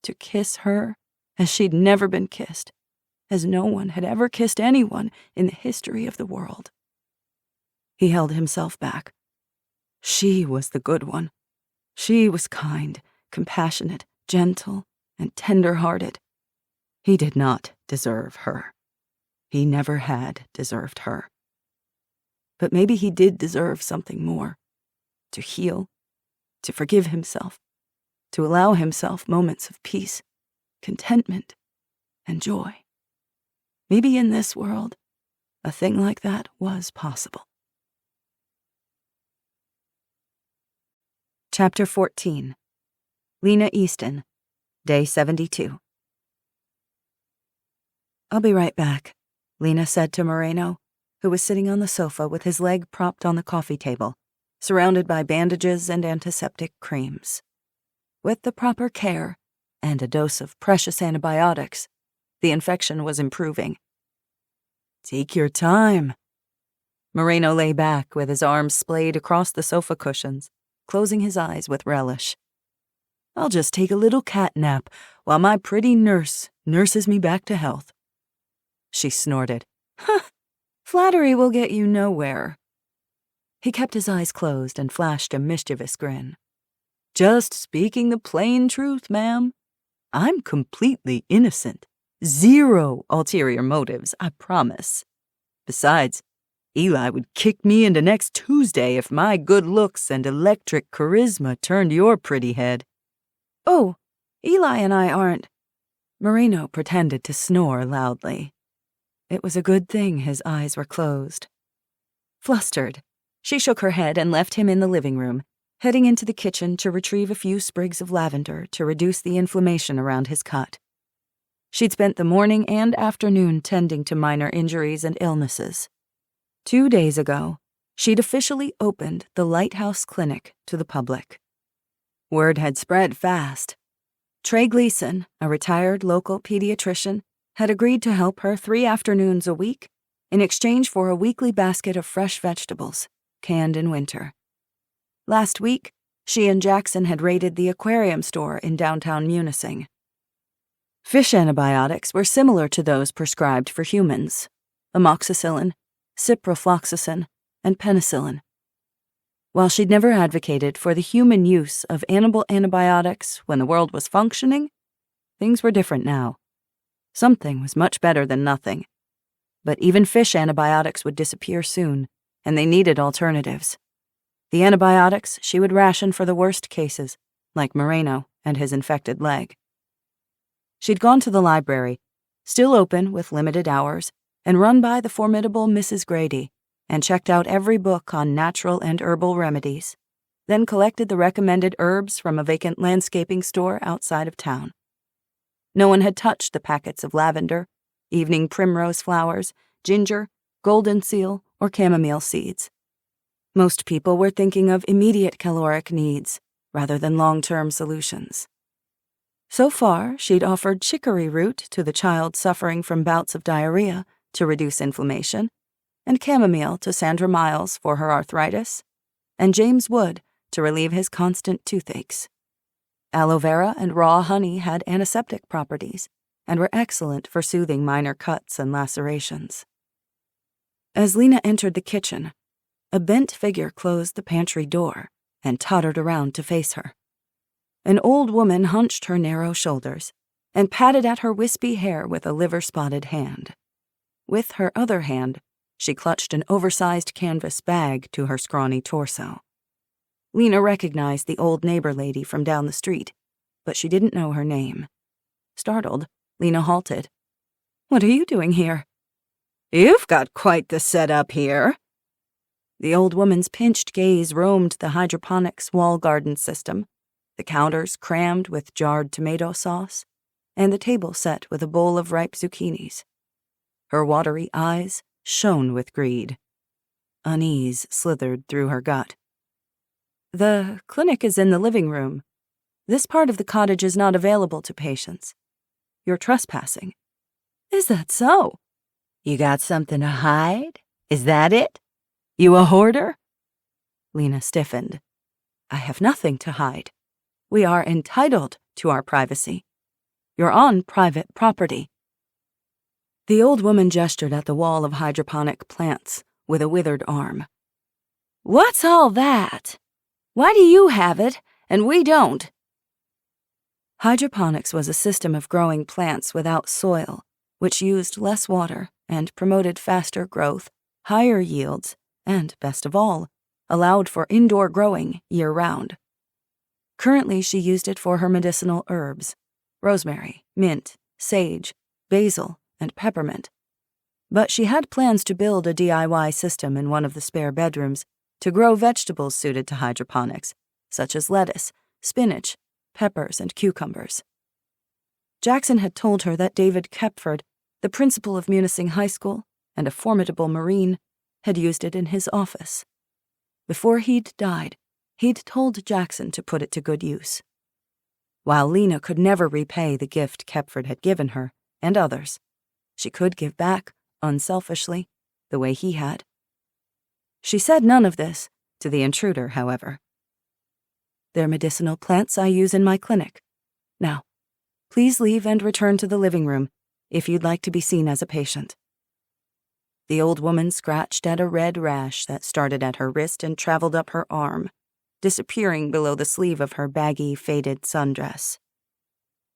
to kiss her as she'd never been kissed, as no one had ever kissed anyone in the history of the world. He held himself back. She was the good one. She was kind, compassionate, gentle, and tender-hearted. He did not deserve her. He never had deserved her. But maybe he did deserve something more. To heal, to forgive himself, to allow himself moments of peace, contentment, and joy. Maybe in this world, a thing like that was possible. Chapter 14. Lena Easton, Day 72. I'll be right back, Lena said to Moreno, who was sitting on the sofa with his leg propped on the coffee table, surrounded by bandages and antiseptic creams. With the proper care and a dose of precious antibiotics, the infection was improving. Take your time. Moreno lay back with his arms splayed across the sofa cushions, closing his eyes with relish. I'll just take a little cat nap while my pretty nurse nurses me back to health. She snorted. Huh, flattery will get you nowhere. He kept his eyes closed and flashed a mischievous grin. Just speaking the plain truth, ma'am. I'm completely innocent. Zero ulterior motives, I promise. Besides, Eli would kick me into next Tuesday if my good looks and electric charisma turned your pretty head. Oh, Eli and I aren't. Moreno pretended to snore loudly. It was a good thing his eyes were closed. Flustered, she shook her head and left him in the living room, heading into the kitchen to retrieve a few sprigs of lavender to reduce the inflammation around his cut. She'd spent the morning and afternoon tending to minor injuries and illnesses. 2 days ago, she'd officially opened the Lighthouse Clinic to the public. Word had spread fast. Trey Gleason, a retired local pediatrician, had agreed to help her 3 afternoons a week in exchange for a weekly basket of fresh vegetables, canned in winter. Last week, she and Jackson had raided the aquarium store in downtown Munising. Fish antibiotics were similar to those prescribed for humans: amoxicillin, ciprofloxacin, and penicillin. While she'd never advocated for the human use of animal antibiotics when the world was functioning, things were different now. Something was much better than nothing. But even fish antibiotics would disappear soon, and they needed alternatives. The antibiotics she would ration for the worst cases, like Moreno and his infected leg. She'd gone to the library, still open with limited hours, and run by the formidable Mrs. Grady, and checked out every book on natural and herbal remedies, then collected the recommended herbs from a vacant landscaping store outside of town. No one had touched the packets of lavender, evening primrose flowers, ginger, golden seal, or chamomile seeds. Most people were thinking of immediate caloric needs rather than long-term solutions. So far, she'd offered chicory root to the child suffering from bouts of diarrhea to reduce inflammation, and chamomile to Sandra Miles for her arthritis, and James Wood to relieve his constant toothaches. Aloe vera and raw honey had antiseptic properties and were excellent for soothing minor cuts and lacerations. As Lena entered the kitchen, a bent figure closed the pantry door and tottered around to face her. An old woman hunched her narrow shoulders and patted at her wispy hair with a liver-spotted hand. With her other hand, she clutched an oversized canvas bag to her scrawny torso. Lena recognized the old neighbor lady from down the street, but she didn't know her name. Startled, Lena halted. "What are you doing here?" "You've got quite the setup here." The old woman's pinched gaze roamed the hydroponics wall garden system, the counters crammed with jarred tomato sauce, and the table set with a bowl of ripe zucchinis. Her watery eyes shone with greed. Unease slithered through her gut. "The clinic is in the living room. This part of the cottage is not available to patients. You're trespassing." "Is that so? You got something to hide? Is that it? You a hoarder?" Lena stiffened. "I have nothing to hide. We are entitled to our privacy. You're on private property." The old woman gestured at the wall of hydroponic plants with a withered arm. "What's all that? Why do you have it, and we don't?" Hydroponics was a system of growing plants without soil, which used less water and promoted faster growth, higher yields, and, best of all, allowed for indoor growing year-round. Currently, she used it for her medicinal herbs: rosemary, mint, sage, basil, and peppermint. But she had plans to build a DIY system in one of the spare bedrooms to grow vegetables suited to hydroponics, such as lettuce, spinach, peppers, and cucumbers. Jackson had told her that David Kepford, the principal of Munising High School and a formidable Marine, had used it in his office. Before he'd died, he'd told Jackson to put it to good use. While Lena could never repay the gift Kepford had given her, and others, she could give back, unselfishly, the way he had. She said none of this to the intruder, however. "They're medicinal plants I use in my clinic. Now, please leave and return to the living room if you'd like to be seen as a patient." The old woman scratched at a red rash that started at her wrist and traveled up her arm, disappearing below the sleeve of her baggy, faded sundress.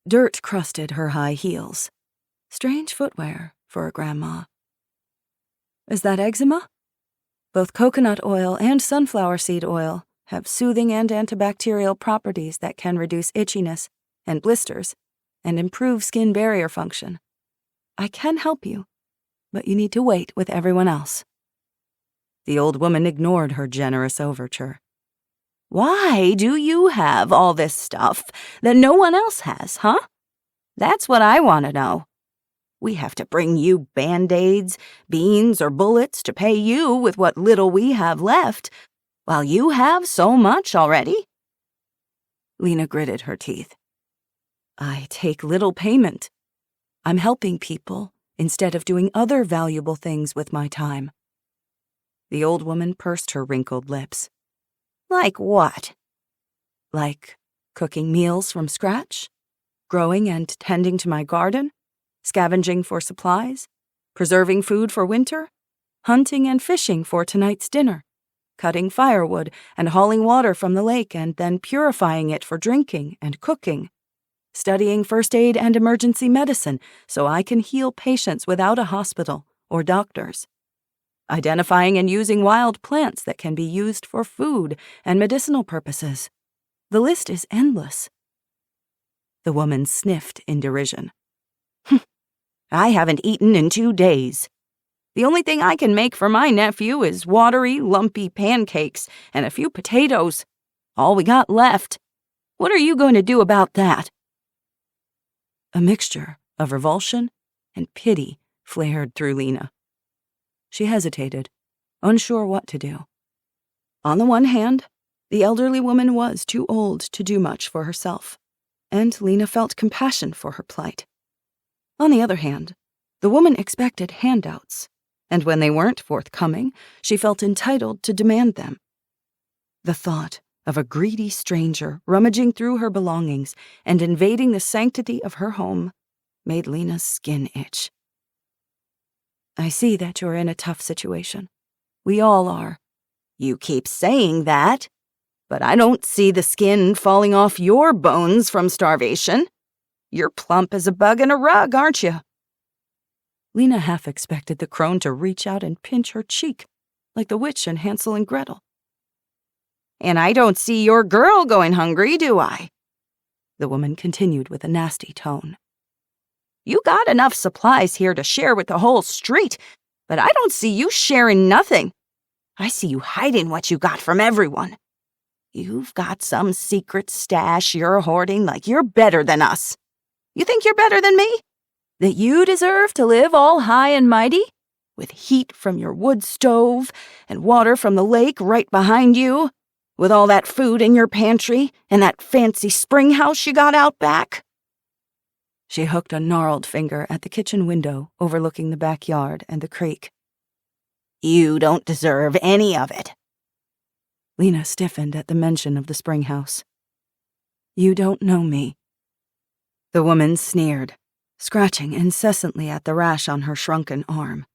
Dirt crusted her high heels. Strange footwear for a grandma. "Is that eczema?" Both coconut oil and sunflower seed oil have soothing and antibacterial properties that can reduce itchiness and blisters and improve skin barrier function. I can help you, but you need to wait with everyone else." The old woman ignored her generous overture. "Why do you have all this stuff that no one else has, huh? That's what I want to know. We have to bring you Band-Aids, beans, or bullets to pay you with what little we have left, while you have so much already?" Lena gritted her teeth. "I take little payment. I'm helping people instead of doing other valuable things with my time." The old woman pursed her wrinkled lips. "Like what?" "Like cooking meals from scratch, growing and tending to my garden, scavenging for supplies, preserving food for winter, hunting and fishing for tonight's dinner, cutting firewood and hauling water from the lake and then purifying it for drinking and cooking, studying first aid and emergency medicine so I can heal patients without a hospital or doctors, identifying and using wild plants that can be used for food and medicinal purposes, The list is endless." The woman sniffed in derision. "I haven't eaten in 2 days. The only thing I can make for my nephew is watery, lumpy pancakes and a few potatoes. All we got left. What are you going to do about that?" A mixture of revulsion and pity flared through Lena. She hesitated, unsure what to do. On the one hand, the elderly woman was too old to do much for herself, and Lena felt compassion for her plight. On the other hand, the woman expected handouts, and when they weren't forthcoming, she felt entitled to demand them. The thought of a greedy stranger rummaging through her belongings and invading the sanctity of her home made Lena's skin itch. "I see that you're in a tough situation. We all are." "You keep saying that, but I don't see the skin falling off your bones from starvation. You're plump as a bug in a rug, aren't you?" Lena half expected the crone to reach out and pinch her cheek, like the witch in Hansel and Gretel. "And I don't see your girl going hungry, do I?" The woman continued with a nasty tone. "You got enough supplies here to share with the whole street, but I don't see you sharing nothing. I see you hiding what you got from everyone. You've got some secret stash you're hoarding like you're better than us. You think you're better than me? That you deserve to live all high and mighty, with heat from your wood stove and water from the lake right behind you, with all that food in your pantry and that fancy spring house you got out back?" She hooked a gnarled finger at the kitchen window overlooking the backyard and the creek. "You don't deserve any of it." Lena stiffened at the mention of the spring house. "You don't know me." The woman sneered, scratching incessantly at the rash on her shrunken arm.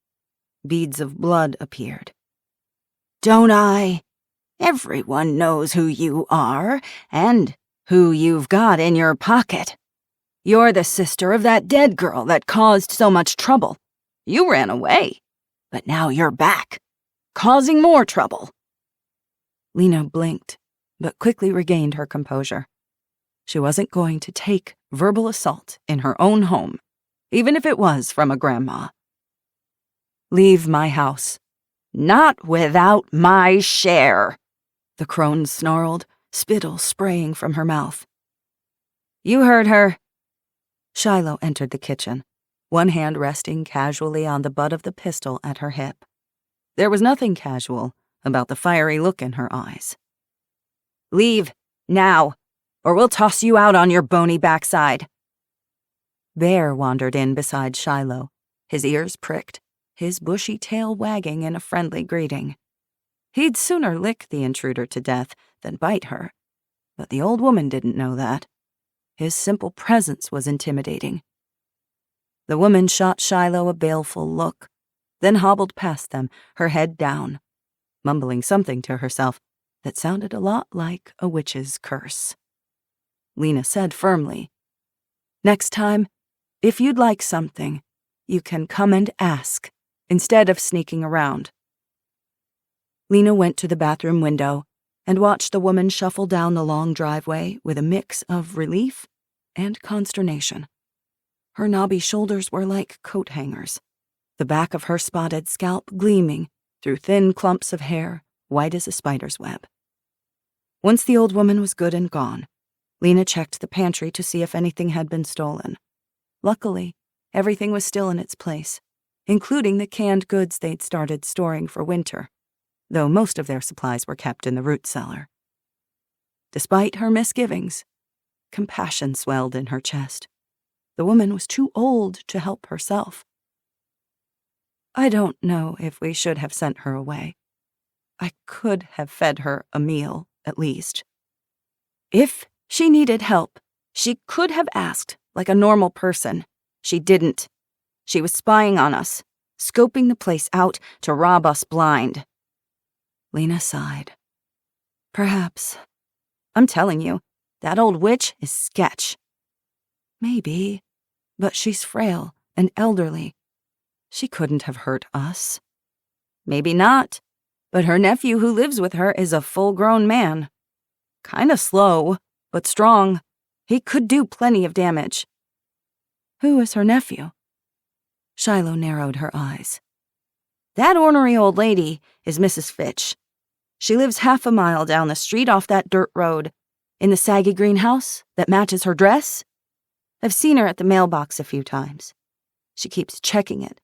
Beads of blood appeared. "Don't I? Everyone knows who you are, and who you've got in your pocket. You're the sister of that dead girl that caused so much trouble. You ran away, but now you're back, causing more trouble." Lena blinked, but quickly regained her composure. She wasn't going to take verbal assault in her own home, even if it was from a grandma. "Leave my house." "Not without my share," the crone snarled, spittle spraying from her mouth. "You heard her." Shiloh entered the kitchen, one hand resting casually on the butt of the pistol at her hip. There was nothing casual about the fiery look in her eyes. "Leave, now, or we'll toss you out on your bony backside." Bear wandered in beside Shiloh, his ears pricked, his bushy tail wagging in a friendly greeting. He'd sooner lick the intruder to death than bite her, but the old woman didn't know that. His simple presence was intimidating. The woman shot Shiloh a baleful look, then hobbled past them, her head down, mumbling something to herself that sounded a lot like a witch's curse. Lena said firmly, "Next time, if you'd like something, you can come and ask, instead of sneaking around." Lena went to the bathroom window and watched the woman shuffle down the long driveway with a mix of relief and consternation. Her knobby shoulders were like coat hangers, the back of her spotted scalp gleaming through thin clumps of hair white as a spider's web. Once the old woman was good and gone, Lena checked the pantry to see if anything had been stolen. Luckily, everything was still in its place, including the canned goods they'd started storing for winter, though most of their supplies were kept in the root cellar. Despite her misgivings, compassion swelled in her chest. The woman was too old to help herself. "I don't know if we should have sent her away. I could have fed her a meal, at least. If she needed help, she could have asked like a normal person. She didn't. She was spying on us, scoping the place out to rob us blind." Lena sighed. "Perhaps. I'm telling you, that old witch is sketch." "Maybe, but she's frail and elderly. She couldn't have hurt us." "Maybe not, but her nephew who lives with her is a full-grown man." Kinda slow, but strong. He could do plenty of damage. Who is her nephew? Shiloh narrowed her eyes. That ornery old lady is Mrs. Fitch. She lives half a mile down the street off that dirt road, in the saggy greenhouse that matches her dress. I've seen her at the mailbox a few times. She keeps checking it,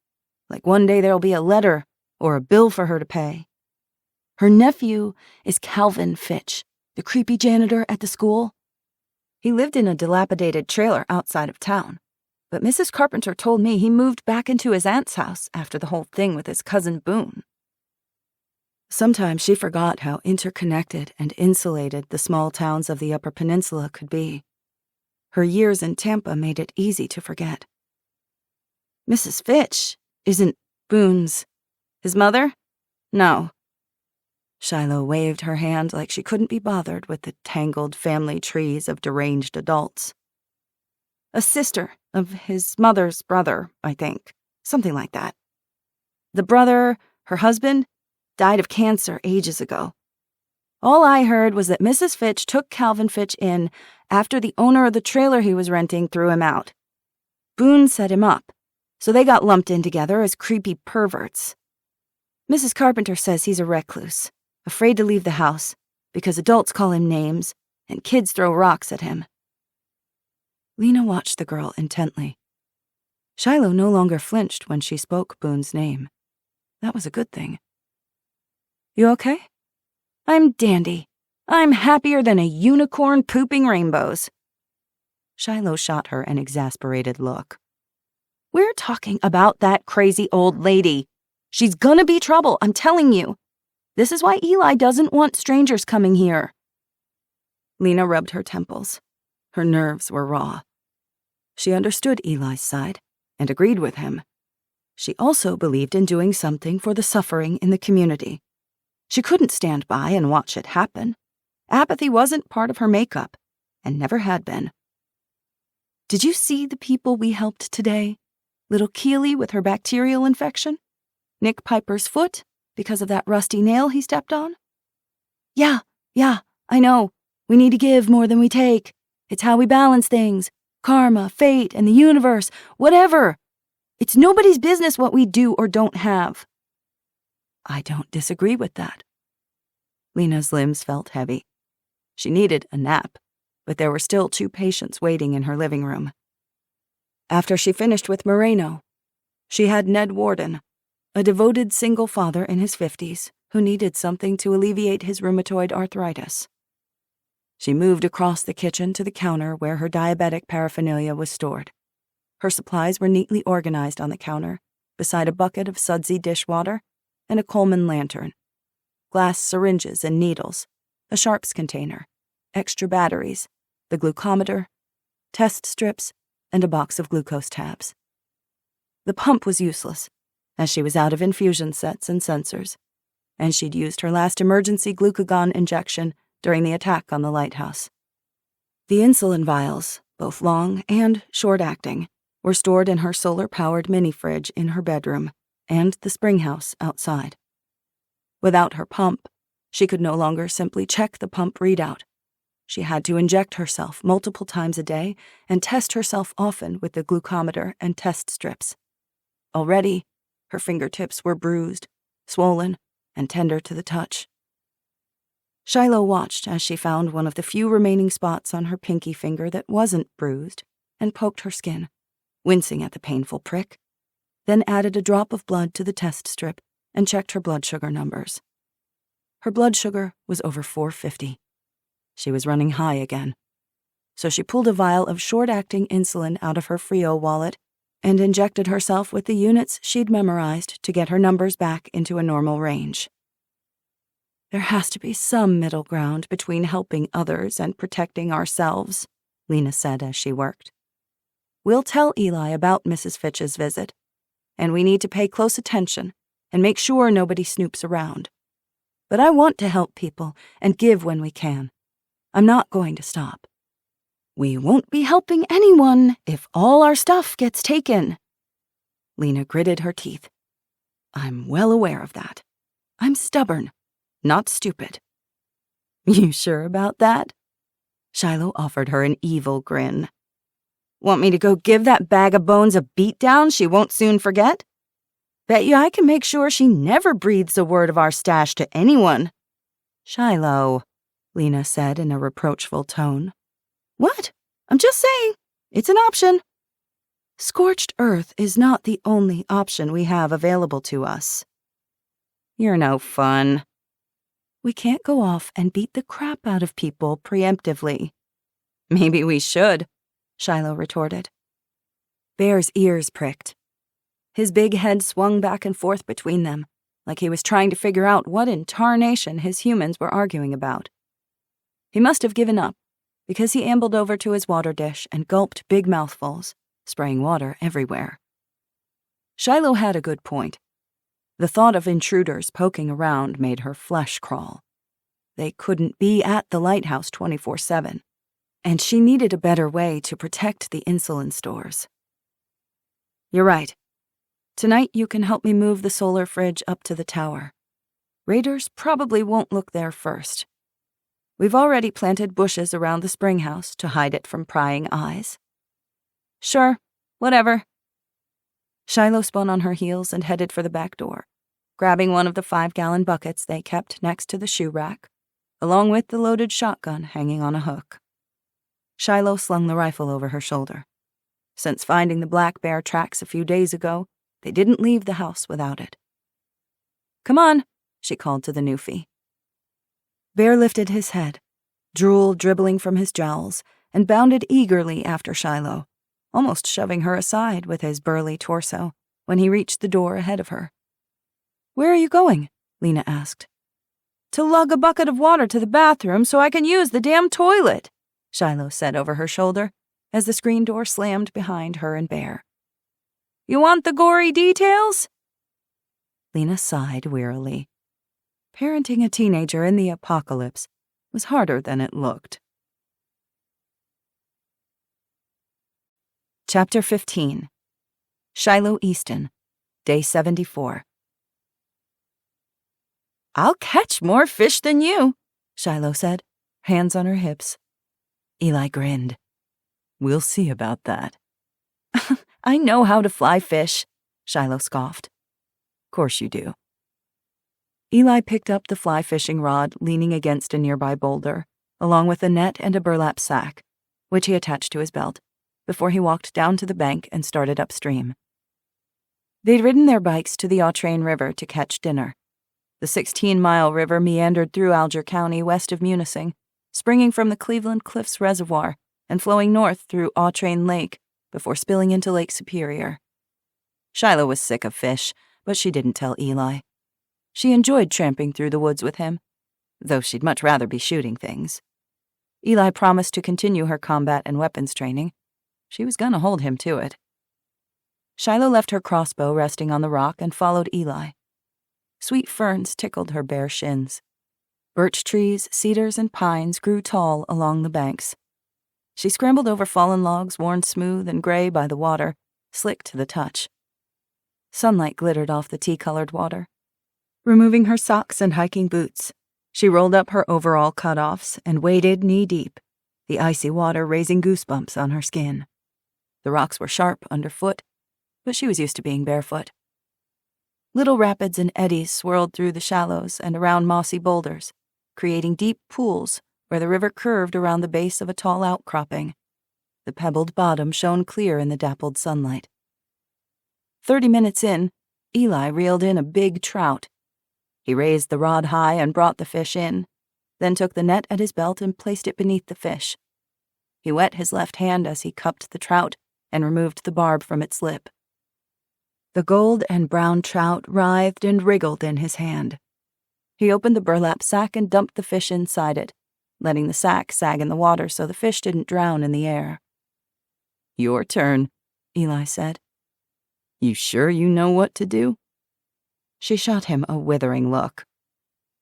like one day there'll be a letter or a bill for her to pay. Her nephew is Calvin Fitch, the creepy janitor at the school. He lived in a dilapidated trailer outside of town, but Mrs. Carpenter told me he moved back into his aunt's house after the whole thing with his cousin Boone. Sometimes she forgot how interconnected and insulated the small towns of the Upper Peninsula could be. Her years in Tampa made it easy to forget. Mrs. Fitch isn't Boone's. His mother? No. Shiloh waved her hand like she couldn't be bothered with the tangled family trees of deranged adults. A sister of his mother's brother, I think. Something like that. The brother, her husband, died of cancer ages ago. All I heard was that Mrs. Fitch took Calvin Fitch in after the owner of the trailer he was renting threw him out. Boone set him up, so they got lumped in together as creepy perverts. Mrs. Carpenter says he's a recluse, afraid to leave the house because adults call him names and kids throw rocks at him. Lena watched the girl intently. Shiloh no longer flinched when she spoke Boone's name. That was a good thing. You okay? I'm dandy. I'm happier than a unicorn pooping rainbows. Shiloh shot her an exasperated look. We're talking about that crazy old lady. She's gonna be trouble, I'm telling you. This is why Eli doesn't want strangers coming here. Lena rubbed her temples. Her nerves were raw. She understood Eli's side and agreed with him. She also believed in doing something for the suffering in the community. She couldn't stand by and watch it happen. Apathy wasn't part of her makeup, and never had been. Did you see the people we helped today? Little Keely with her bacterial infection? Nick Piper's foot because of that rusty nail he stepped on? Yeah, I know. We need to give more than we take. It's how we balance things. Karma, fate, and the universe, whatever. It's nobody's business what we do or don't have. I don't disagree with that. Lena's limbs felt heavy. She needed a nap, but there were still 2 patients waiting in her living room. After she finished with Moreno, she had Ned Warden, a devoted single father in his 50s who needed something to alleviate his rheumatoid arthritis. She moved across the kitchen to the counter where her diabetic paraphernalia was stored. Her supplies were neatly organized on the counter, beside a bucket of sudsy dishwater and a Coleman lantern, glass syringes and needles, a sharps container, extra batteries, the glucometer, test strips, and a box of glucose tabs. The pump was useless, as she was out of infusion sets and sensors, and she'd used her last emergency glucagon injection during the attack on the lighthouse. The insulin vials, both long and short-acting, were stored in her solar-powered mini-fridge in her bedroom and the spring house outside. Without her pump, she could no longer simply check the pump readout. She had to inject herself multiple times a day and test herself often with the glucometer and test strips. Already, her fingertips were bruised, swollen, and tender to the touch. Shiloh watched as she found one of the few remaining spots on her pinky finger that wasn't bruised and poked her skin, wincing at the painful prick, then added a drop of blood to the test strip and checked her blood sugar numbers. Her blood sugar was over 450. She was running high again. So she pulled a vial of short-acting insulin out of her Frio wallet and injected herself with the units she'd memorized to get her numbers back into a normal range. There has to be some middle ground between helping others and protecting ourselves, Lena said as she worked. We'll tell Eli about Mrs. Fitch's visit, and we need to pay close attention and make sure nobody snoops around. But I want to help people and give when we can. I'm not going to stop. We won't be helping anyone if all our stuff gets taken. Lena gritted her teeth. I'm well aware of that. I'm stubborn, not stupid. You sure about that? Shiloh offered her an evil grin. Want me to go give that bag of bones a beatdown she won't soon forget? Bet you I can make sure she never breathes a word of our stash to anyone. Shiloh, Lena said in a reproachful tone. What? I'm just saying. It's an option. Scorched earth is not the only option we have available to us. You're no fun. We can't go off and beat the crap out of people preemptively. Maybe we should, Shiloh retorted. Bear's ears pricked. His big head swung back and forth between them, like he was trying to figure out what in tarnation his humans were arguing about. He must have given up, because he ambled over to his water dish and gulped big mouthfuls, spraying water everywhere. Shiloh had a good point. The thought of intruders poking around made her flesh crawl. They couldn't be at the lighthouse 24/7, and she needed a better way to protect the insulin stores. You're right. Tonight you can help me move the solar fridge up to the tower. Raiders probably won't look there first. We've already planted bushes around the spring house to hide it from prying eyes. Sure, whatever. Shiloh spun on her heels and headed for the back door, grabbing one of the 5-gallon buckets they kept next to the shoe rack, along with the loaded shotgun hanging on a hook. Shiloh slung the rifle over her shoulder. Since finding the black bear tracks a few days ago, they didn't leave the house without it. Come on, she called to the newfie. Bear lifted his head, drool dribbling from his jowls, and bounded eagerly after Shiloh, almost shoving her aside with his burly torso when he reached the door ahead of her. Where are you going? Lena asked. To lug a bucket of water to the bathroom so I can use the damn toilet, Shiloh said over her shoulder as the screen door slammed behind her and Bear. You want the gory details? Lena sighed wearily. Parenting a teenager in the apocalypse was harder than it looked. Chapter 15. Shiloh Easton, Day 74. I'll catch more fish than you, Shiloh said, hands on her hips. Eli grinned. We'll see about that. I know how to fly fish, Shiloh scoffed. Course you do. Eli picked up the fly fishing rod leaning against a nearby boulder, along with a net and a burlap sack, which he attached to his belt, before he walked down to the bank and started upstream. They'd ridden their bikes to the Autrain River to catch dinner. The 16-mile river meandered through Alger County west of Munising, springing from the Cleveland Cliffs Reservoir and flowing north through Autrain Lake before spilling into Lake Superior. Shiloh was sick of fish, but she didn't tell Eli. She enjoyed tramping through the woods with him, though she'd much rather be shooting things. Eli promised to continue her combat and weapons training. She was gonna hold him to it. Shiloh left her crossbow resting on the rock and followed Eli. Sweet ferns tickled her bare shins. Birch trees, cedars, and pines grew tall along the banks. She scrambled over fallen logs worn smooth and gray by the water, slick to the touch. Sunlight glittered off the tea-colored water. Removing her socks and hiking boots, she rolled up her overall cutoffs and waded knee-deep, the icy water raising goosebumps on her skin. The rocks were sharp underfoot, but she was used to being barefoot. Little rapids and eddies swirled through the shallows and around mossy boulders, creating deep pools where the river curved around the base of a tall outcropping. The pebbled bottom shone clear in the dappled sunlight. 30 minutes in, Eli reeled in a big trout. He raised the rod high and brought the fish in, then took the net at his belt and placed it beneath the fish. He wet his left hand as he cupped the trout and removed the barb from its lip. The gold and brown trout writhed and wriggled in his hand. He opened the burlap sack and dumped the fish inside it, letting the sack sag in the water so the fish didn't drown in the air. Your turn, Eli said. You sure you know what to do? She shot him a withering look.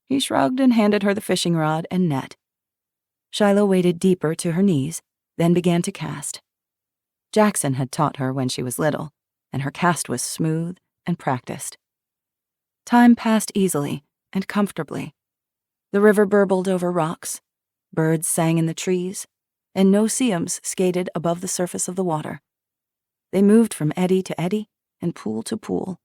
He shrugged and handed her the fishing rod and net. Shiloh waded deeper to her knees, then began to cast. Jackson had taught her when she was little, and her cast was smooth and practiced. Time passed easily and comfortably. The river burbled over rocks, birds sang in the trees, and no-see-ums skated above the surface of the water. They moved from eddy to eddy and pool to pool.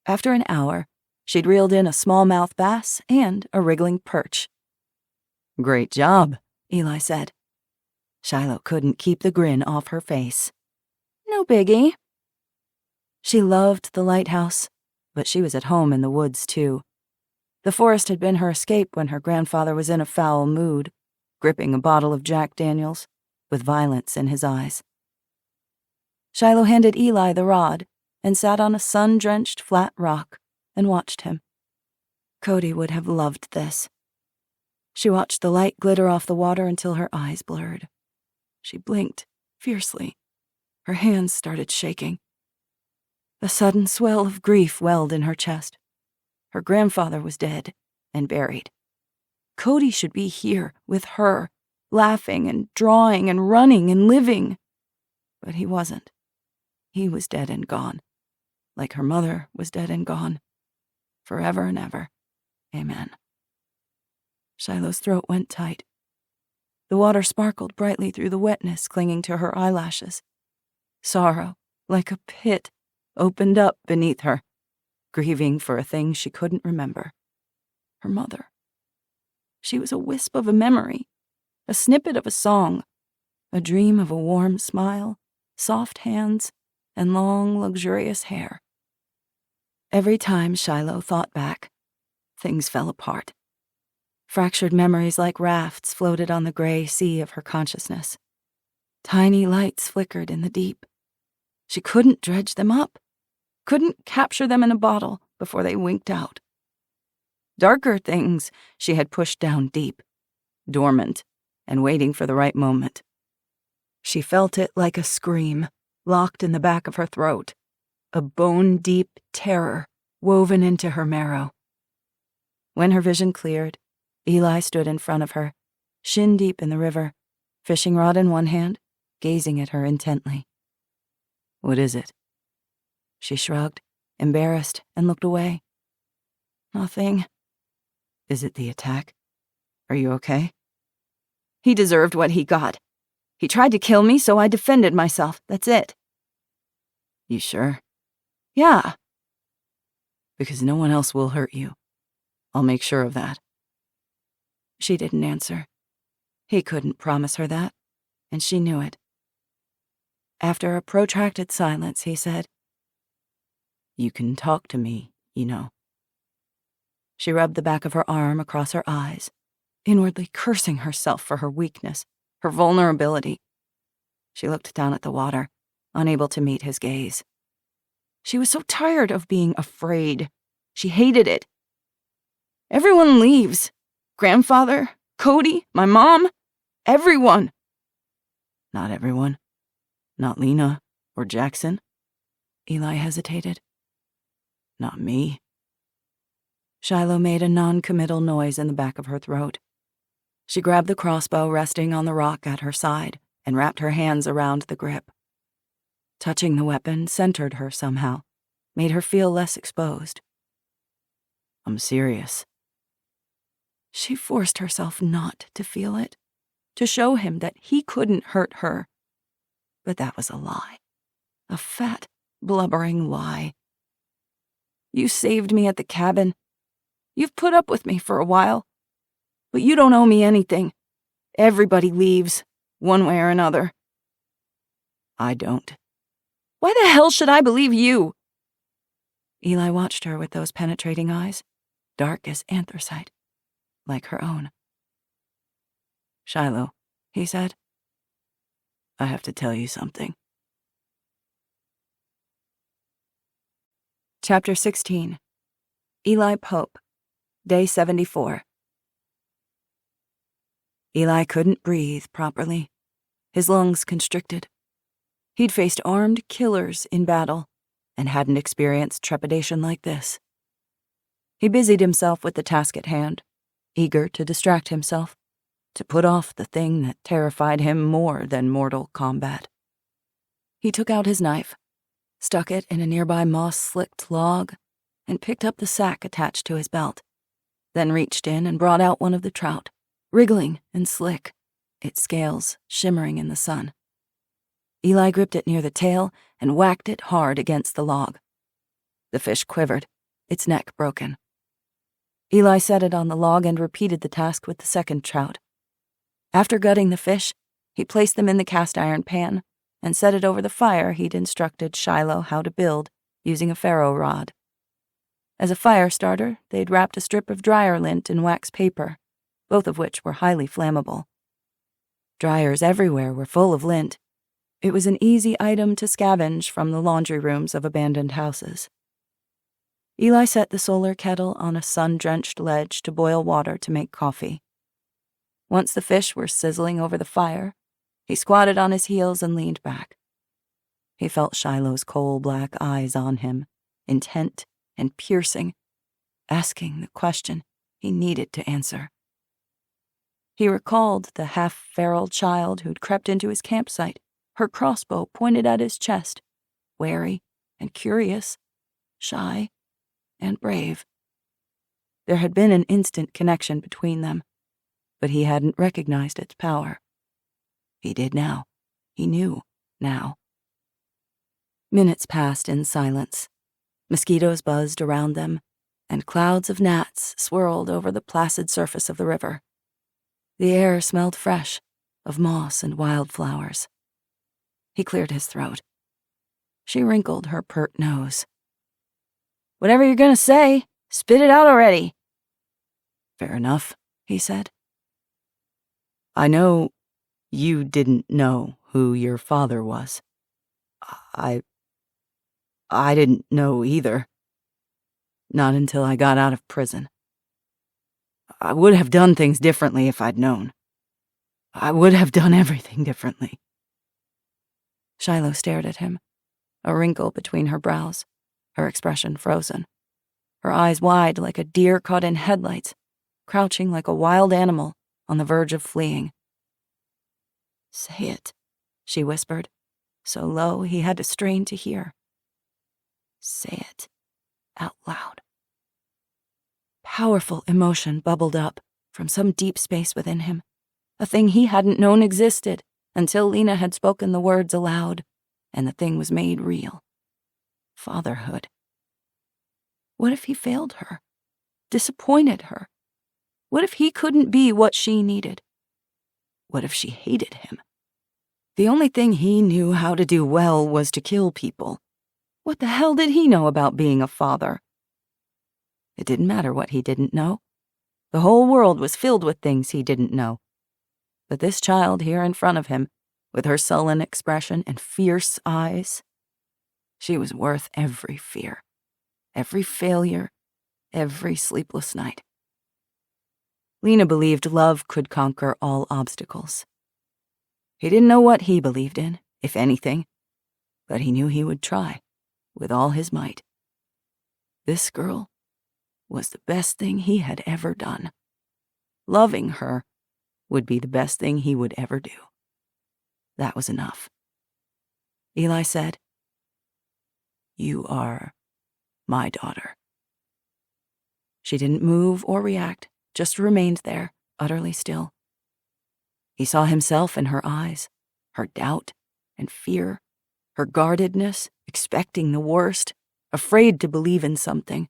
After an hour, she'd reeled in a smallmouth bass and a wriggling perch. "Great job," Eli said. Shiloh couldn't keep the grin off her face. "No biggie." She loved the lighthouse, but she was at home in the woods, too. The forest had been her escape when her grandfather was in a foul mood, gripping a bottle of Jack Daniels, with violence in his eyes. Shiloh handed Eli the rod and sat on a sun-drenched flat rock and watched him. Cody would have loved this. She watched the light glitter off the water until her eyes blurred. She blinked fiercely. Her hands started shaking. A sudden swell of grief welled in her chest. Her grandfather was dead and buried. Cody should be here with her, laughing and drawing and running and living. But he wasn't. He was dead and gone, like her mother was dead and gone. Forever and ever. Amen. Shiloh's throat went tight. The water sparkled brightly through the wetness clinging to her eyelashes. Sorrow, like a pit, opened up beneath her, grieving for a thing she couldn't remember. Her mother. She was a wisp of a memory, a snippet of a song, a dream of a warm smile, soft hands, and long, luxurious hair. Every time Shiloh thought back, things fell apart. Fractured memories like rafts floated on the gray sea of her consciousness. Tiny lights flickered in the deep. She couldn't dredge them up, couldn't capture them in a bottle before they winked out. Darker things she had pushed down deep, dormant, and waiting for the right moment. She felt it like a scream, locked in the back of her throat, a bone-deep terror woven into her marrow. When her vision cleared, Eli stood in front of her, shin-deep in the river, fishing rod in one hand, gazing at her intently. "What is it?" She shrugged, embarrassed, and looked away. "Nothing." "Is it the attack? Are you okay?" "He deserved what he got. He tried to kill me, so I defended myself. That's it." "You sure?" "Yeah." "Because no one else will hurt you. I'll make sure of that." She didn't answer. He couldn't promise her that, and she knew it. After a protracted silence, he said, "You can talk to me, you know." She rubbed the back of her arm across her eyes, inwardly cursing herself for her weakness, her vulnerability. She looked down at the water, unable to meet his gaze. She was so tired of being afraid. She hated it. "Everyone leaves. Grandfather, Cody, my mom, everyone." "Not everyone. Not Lena or Jackson." Eli hesitated. "Not me." Shiloh made a non-committal noise in the back of her throat. She grabbed the crossbow resting on the rock at her side and wrapped her hands around the grip. Touching the weapon centered her somehow, made her feel less exposed. "I'm serious." She forced herself not to feel it, to show him that he couldn't hurt her. But that was a lie. A fat, blubbering lie. "You saved me at the cabin. You've put up with me for a while. But you don't owe me anything. Everybody leaves, one way or another." "I don't." "Why the hell should I believe you?" Eli watched her with those penetrating eyes, dark as anthracite, like her own. "Shiloh," he said, "I have to tell you something." Chapter 16. Eli Pope, Day 74. Eli couldn't breathe properly, his lungs constricted. He'd faced armed killers in battle and hadn't experienced trepidation like this. He busied himself with the task at hand, eager to distract himself, to put off the thing that terrified him more than mortal combat. He took out his knife, stuck it in a nearby moss-slicked log, and picked up the sack attached to his belt, then reached in and brought out one of the trout, wriggling and slick, its scales shimmering in the sun. Eli gripped it near the tail and whacked it hard against the log. The fish quivered, its neck broken. Eli set it on the log and repeated the task with the second trout. After gutting the fish, he placed them in the cast-iron pan and set it over the fire he'd instructed Shiloh how to build using a ferro rod. As a fire starter, they'd wrapped a strip of dryer lint in wax paper, both of which were highly flammable. Dryers everywhere were full of lint. It was an easy item to scavenge from the laundry rooms of abandoned houses. Eli set the solar kettle on a sun-drenched ledge to boil water to make coffee. Once the fish were sizzling over the fire, he squatted on his heels and leaned back. He felt Shiloh's coal-black eyes on him, intent and piercing, asking the question he needed to answer. He recalled the half-feral child who'd crept into his campsite, her crossbow pointed at his chest, wary and curious, shy and brave. There had been an instant connection between them, but he hadn't recognized its power. He did now. He knew now. Minutes passed in silence. Mosquitoes buzzed around them, and clouds of gnats swirled over the placid surface of the river. The air smelled fresh, of moss and wildflowers. He cleared his throat. She wrinkled her pert nose. "Whatever you're gonna say, spit it out already." "Fair enough," he said. "I know you didn't know who your father was. I didn't know either. Not until I got out of prison. I would have done things differently if I'd known. I would have done everything differently." Shiloh stared at him, a wrinkle between her brows, her expression frozen, her eyes wide like a deer caught in headlights, crouching like a wild animal on the verge of fleeing. "Say it," she whispered, so low he had to strain to hear. "Say it out loud." Powerful emotion bubbled up from some deep space within him, a thing he hadn't known existed until Lena had spoken the words aloud, and the thing was made real. Fatherhood. What if he failed her? Disappointed her? What if he couldn't be what she needed? What if she hated him? The only thing he knew how to do well was to kill people. What the hell did he know about being a father? It didn't matter what he didn't know. The whole world was filled with things he didn't know. But this child here in front of him, with her sullen expression and fierce eyes, she was worth every fear, every failure, every sleepless night. Lena believed love could conquer all obstacles. He didn't know what he believed in, if anything, but he knew he would try, with all his might. This girl was the best thing he had ever done. Loving her would be the best thing he would ever do. That was enough. Eli said, "You are my daughter." She didn't move or react, just remained there, utterly still. He saw himself in her eyes, her doubt and fear, her guardedness, expecting the worst, afraid to believe in something.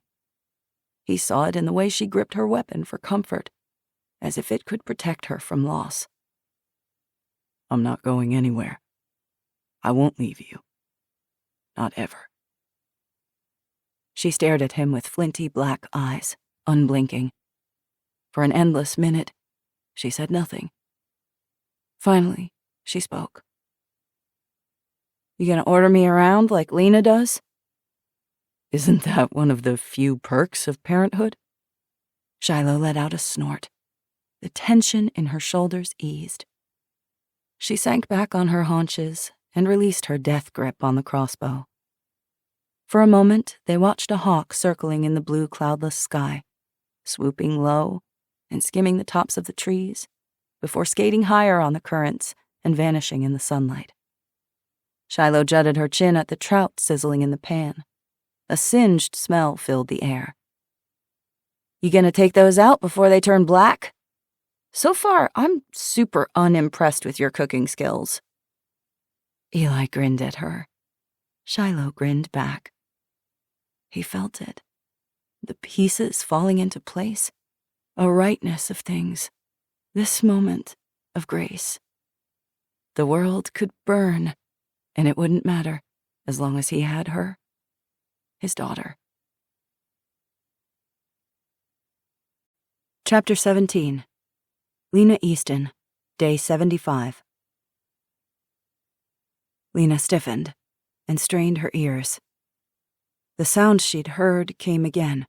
He saw it in the way she gripped her weapon for comfort, as if it could protect her from loss. "I'm not going anywhere. I won't leave you. Not ever." She stared at him with flinty black eyes, unblinking. For an endless minute, she said nothing. Finally, she spoke. "You gonna order me around like Lena does?" "Isn't that one of the few perks of parenthood?" Shiloh let out a snort. The tension in her shoulders eased. She sank back on her haunches and released her death grip on the crossbow. For a moment, they watched a hawk circling in the blue cloudless sky, swooping low and skimming the tops of the trees, before skating higher on the currents and vanishing in the sunlight. Shiloh jutted her chin at the trout sizzling in the pan. A singed smell filled the air. You gonna take those out before they turn black? So far, I'm super unimpressed with your cooking skills." Eli grinned at her. Shiloh grinned back. He felt it. The pieces falling into place. A rightness of things. This moment of grace. The world could burn, and it wouldn't matter as long as he had her, his daughter. Chapter 17. Lena Easton, Day 75. Lena stiffened and strained her ears. The sound she'd heard came again,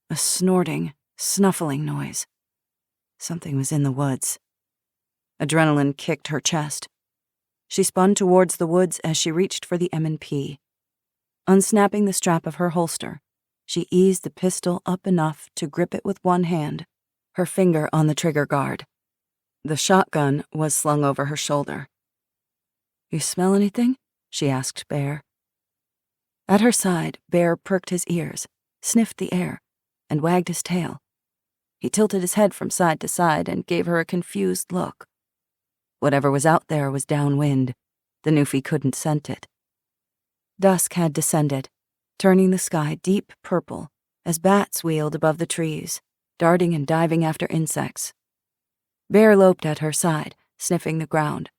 a snorting, snuffling noise. Something was in the woods. Adrenaline kicked her chest. She spun towards the woods as she reached for the M&P. Unsnapping the strap of her holster, she eased the pistol up enough to grip it with one hand, her finger on the trigger guard. The shotgun was slung over her shoulder. "You smell anything?" she asked Bear. At her side, Bear perked his ears, sniffed the air, and wagged his tail. He tilted his head from side to side and gave her a confused look. Whatever was out there was downwind. The Newfie couldn't scent it. Dusk had descended, turning the sky deep purple as bats wheeled above the trees, darting and diving after insects. Bear loped at her side, sniffing the ground.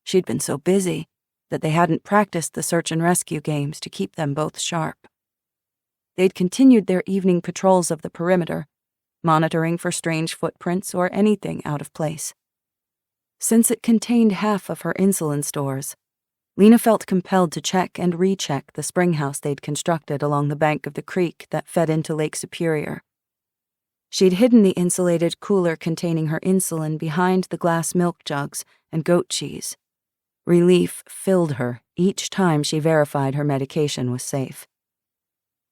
She'd been so busy that they hadn't practiced the search and rescue games to keep them both sharp. They'd continued their evening patrols of the perimeter, monitoring for strange footprints or anything out of place. Since it contained half of her insulin stores, Lena felt compelled to check and recheck the spring house they'd constructed along the bank of the creek that fed into Lake Superior. She'd hidden the insulated cooler containing her insulin behind the glass milk jugs and goat cheese. Relief filled her each time she verified her medication was safe.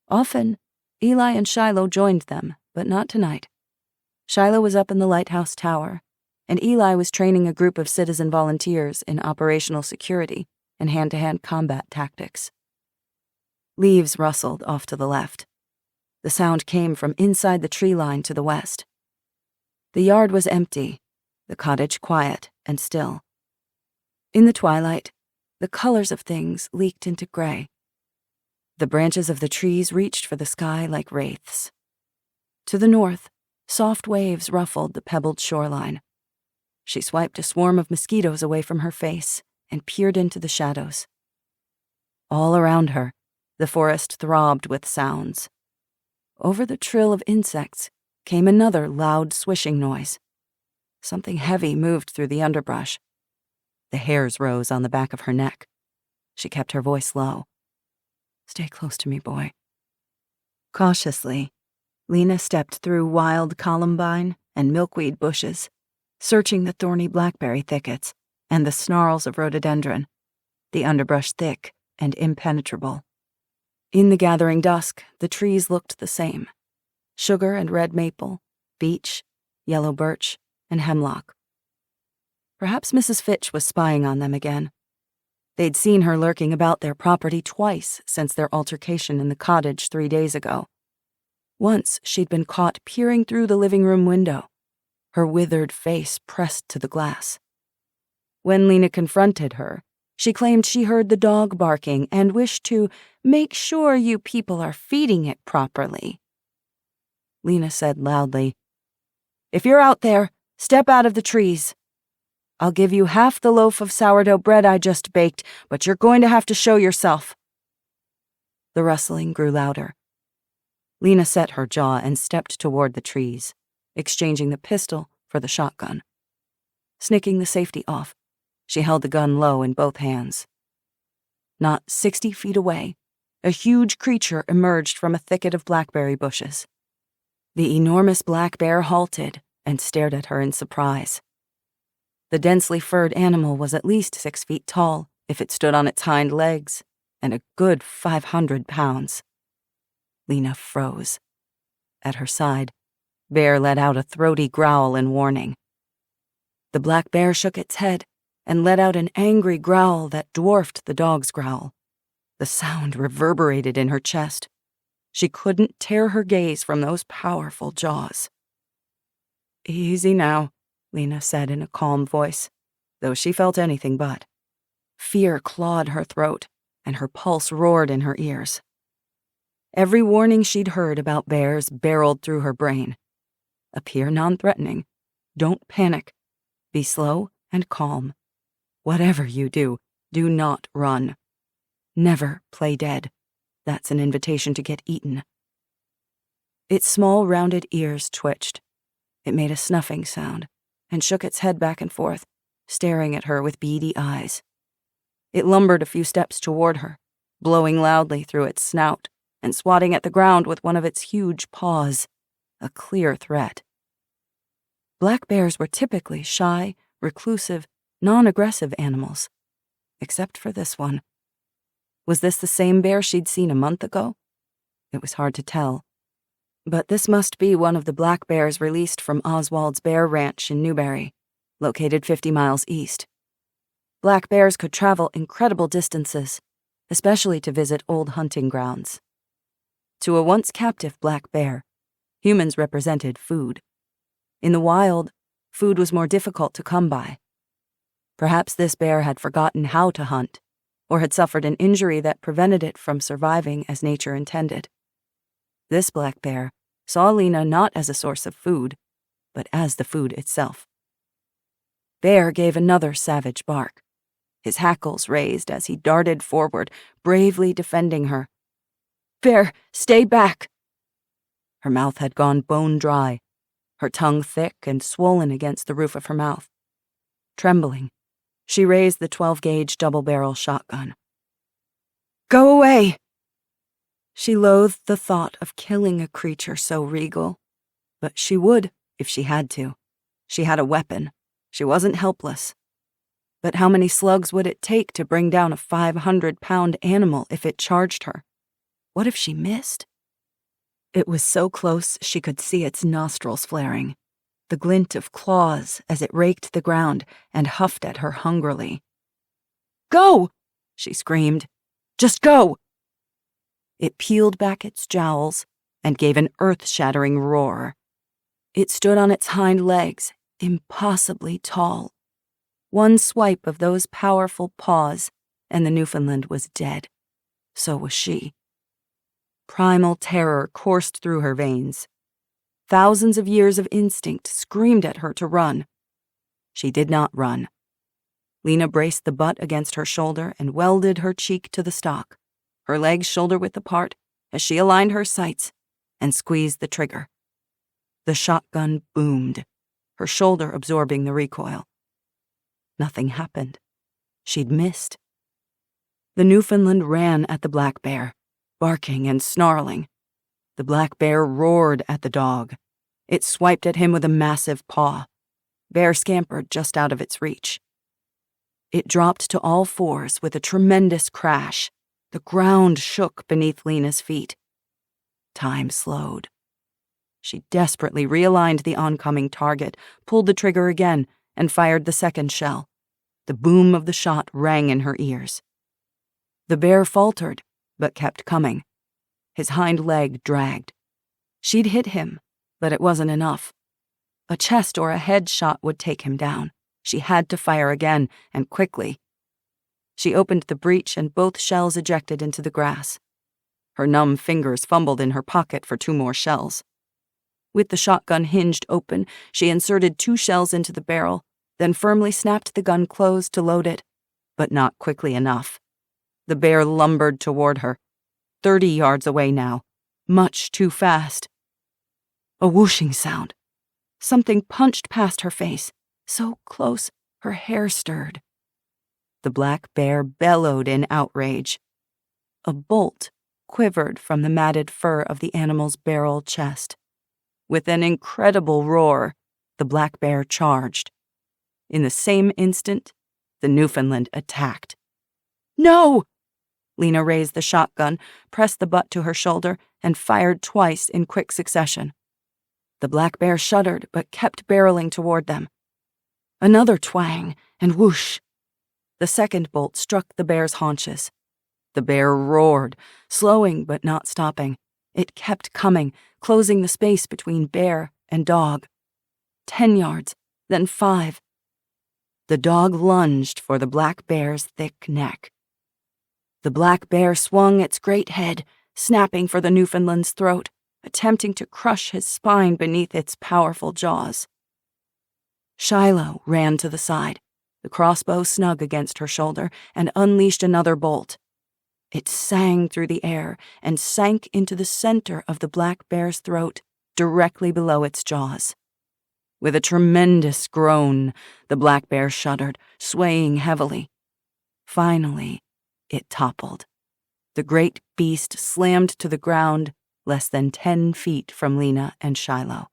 Often, Eli and Shiloh joined them, but not tonight. Shiloh was up in the lighthouse tower, and Eli was training a group of citizen volunteers in operational security and hand-to-hand combat tactics. Leaves rustled off to the left. The sound came from inside the tree line to the west. The yard was empty, the cottage quiet and still. In the twilight, the colors of things leaked into gray. The branches of the trees reached for the sky like wraiths. To the north, soft waves ruffled the pebbled shoreline. She swiped a swarm of mosquitoes away from her face and peered into the shadows. All around her, the forest throbbed with sounds. Over the trill of insects came another loud swishing noise. Something heavy moved through the underbrush. The hairs rose on the back of her neck. She kept her voice low. "Stay close to me, boy." Cautiously, Lena stepped through wild columbine and milkweed bushes, searching the thorny blackberry thickets and the snarls of rhododendron, the underbrush thick and impenetrable. In the gathering dusk, the trees looked the same: sugar and red maple, beech, yellow birch, and hemlock. Perhaps Mrs. Fitch was spying on them again. They'd seen her lurking about their property twice since their altercation in the cottage 3 days ago. Once she'd been caught peering through the living room window, her withered face pressed to the glass. When Lena confronted her, she claimed she heard the dog barking and wished to make sure you people are feeding it properly. Lena said loudly, "If you're out there, step out of the trees. I'll give you half the loaf of sourdough bread I just baked, but you're going to have to show yourself." The rustling grew louder. Lena set her jaw and stepped toward the trees, exchanging the pistol for the shotgun. Snicking the safety off, she held the gun low in both hands. Not 60 feet away, a huge creature emerged from a thicket of blackberry bushes. The enormous black bear halted and stared at her in surprise. The densely furred animal was at least 6 feet tall if it stood on its hind legs, and a good 500 pounds. Lena froze. At her side, Bear let out a throaty growl in warning. The black bear shook its head and let out an angry growl that dwarfed the dog's growl. The sound reverberated in her chest. She couldn't tear her gaze from those powerful jaws. "Easy now," Lena said in a calm voice, though she felt anything but. Fear clawed her throat, and her pulse roared in her ears. Every warning she'd heard about bears barreled through her brain. Appear non-threatening. Don't panic. Be slow and calm. Whatever you do not run. Never play dead. That's an invitation to get eaten. Its small, rounded ears twitched. It made a snuffing sound and shook its head back and forth, staring at her with beady eyes. It lumbered a few steps toward her, blowing loudly through its snout and swatting at the ground with one of its huge paws, a clear threat. Black bears were typically shy, reclusive, non-aggressive animals, except for this one. Was this the same bear she'd seen a month ago? It was hard to tell. But this must be one of the black bears released from Oswald's Bear Ranch in Newberry, located 50 miles east. Black bears could travel incredible distances, especially to visit old hunting grounds. To a once captive black bear, humans represented food. In the wild, food was more difficult to come by. Perhaps this bear had forgotten how to hunt, or had suffered an injury that prevented it from surviving as nature intended. This black bear saw Lena not as a source of food, but as the food itself. Bear gave another savage bark. His hackles raised as he darted forward, bravely defending her. "Bear, stay back!" Her mouth had gone bone dry, her tongue thick and swollen against the roof of her mouth. Trembling, she raised the 12-gauge double-barrel shotgun. "Go away!" She loathed the thought of killing a creature so regal, but she would if she had to. She had a weapon. She wasn't helpless. But how many slugs would it take to bring down a 500-pound animal if it charged her? What if she missed? It was so close she could see its nostrils flaring, the glint of claws as it raked the ground and huffed at her hungrily. "Go!" she screamed. "Just go!" It peeled back its jowls and gave an earth-shattering roar. It stood on its hind legs, impossibly tall. One swipe of those powerful paws, and the Newfoundland was dead. So was she. Primal terror coursed through her veins. Thousands of years of instinct screamed at her to run. She did not run. Lena braced the butt against her shoulder and welded her cheek to the stock, her legs shoulder-width apart as she aligned her sights and squeezed the trigger. The shotgun boomed, her shoulder absorbing the recoil. Nothing happened. She'd missed. The Newfoundland ran at the black bear, barking and snarling. The black bear roared at the dog. It swiped at him with a massive paw. Bear scampered just out of its reach. It dropped to all fours with a tremendous crash. The ground shook beneath Lena's feet. Time slowed. She desperately realigned the oncoming target, pulled the trigger again, and fired the second shell. The boom of the shot rang in her ears. The bear faltered, but kept coming. His hind leg dragged. She'd hit him, but it wasn't enough. A chest or a head shot would take him down. She had to fire again, and quickly. She opened the breech and both shells ejected into the grass. Her numb fingers fumbled in her pocket for 2 more shells. With the shotgun hinged open, she inserted 2 shells into the barrel, then firmly snapped the gun closed to load it, but not quickly enough. The bear lumbered toward her, 30 yards away now, much too fast. A whooshing sound. Something punched past her face, so close her hair stirred. The black bear bellowed in outrage. A bolt quivered from the matted fur of the animal's barrel chest. With an incredible roar, the black bear charged. In the same instant, the Newfoundland attacked. "No!" Lena raised the shotgun, pressed the butt to her shoulder, and fired twice in quick succession. The black bear shuddered but kept barreling toward them. Another twang, and whoosh. The second bolt struck the bear's haunches. The bear roared, slowing but not stopping, It kept coming, closing the space between bear and dog. 10 yards, then 5. The dog lunged for the black bear's thick neck. The black bear swung its great head, snapping for the Newfoundland's throat, attempting to crush his spine beneath its powerful jaws. Shiloh ran to the side, the crossbow snug against her shoulder, and unleashed another bolt. It sang through the air and sank into the center of the black bear's throat, directly below its jaws. With a tremendous groan, the black bear shuddered, swaying heavily. Finally, it toppled. The great beast slammed to the ground less than 10 feet from Lena and Shiloh.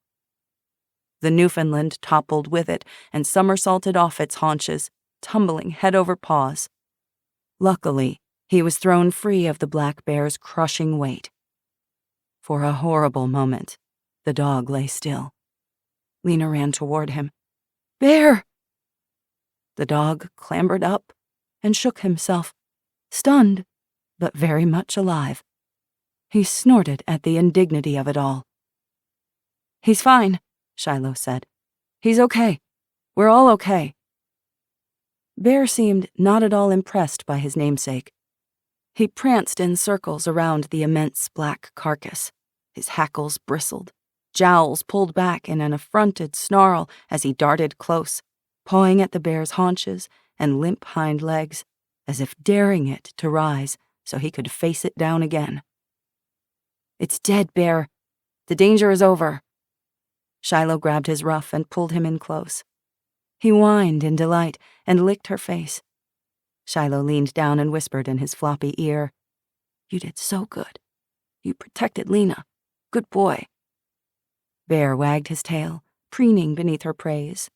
The Newfoundland toppled with it and somersaulted off its haunches, tumbling head over paws. Luckily, he was thrown free of the black bear's crushing weight. For a horrible moment, the dog lay still. Lena ran toward him. "Bear!" The dog clambered up and shook himself, stunned, but very much alive. He snorted at the indignity of it all. "He's fine," Shiloh said. "He's okay. We're all okay." Bear seemed not at all impressed by his namesake. He pranced in circles around the immense black carcass. His hackles bristled, jowls pulled back in an affronted snarl as he darted close, pawing at the bear's haunches and limp hind legs, as if daring it to rise so he could face it down again. "It's dead, Bear. The danger is over." Shiloh grabbed his ruff and pulled him in close. He whined in delight and licked her face. Shiloh leaned down and whispered in his floppy ear, "You did so good. You protected Lena. Good boy." Bear wagged his tail, preening beneath her praise.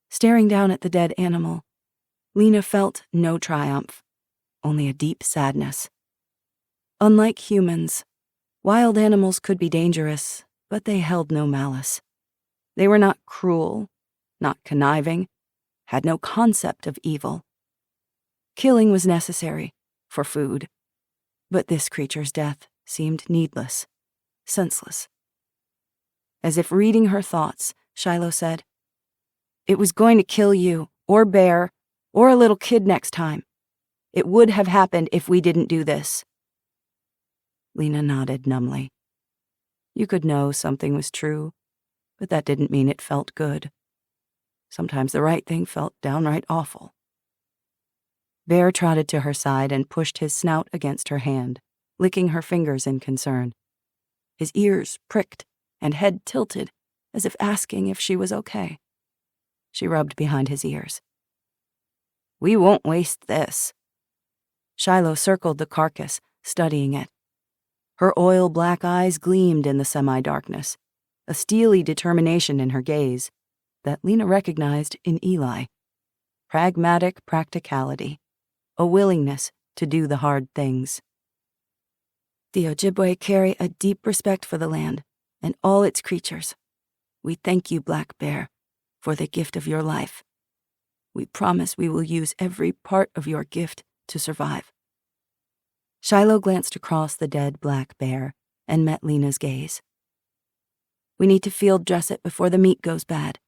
Staring down at the dead animal, Lena felt no triumph, only a deep sadness. Unlike humans, wild animals could be dangerous, but they held no malice. They were not cruel, not conniving, had no concept of evil. Killing was necessary, for food, but this creature's death seemed needless, senseless. As if reading her thoughts, Shiloh said, "It was going to kill you, or Bear, or a little kid next time. It would have happened if we didn't do this." Lena nodded numbly. You could know something was true, but that didn't mean it felt good. Sometimes the right thing felt downright awful. Bear trotted to her side and pushed his snout against her hand, licking her fingers in concern. His ears pricked and head tilted, as if asking if she was okay. She rubbed behind his ears. "We won't waste this." Shiloh circled the carcass, studying it. Her oil-black eyes gleamed in the semi-darkness, a steely determination in her gaze that Lena recognized in Eli. Pragmatic practicality, a willingness to do the hard things. "The Ojibwe carry a deep respect for the land and all its creatures. We thank you, Black Bear, for the gift of your life. We promise we will use every part of your gift to survive." Shiloh glanced across the dead black bear and met Lena's gaze. "We need to field dress it before the meat goes bad.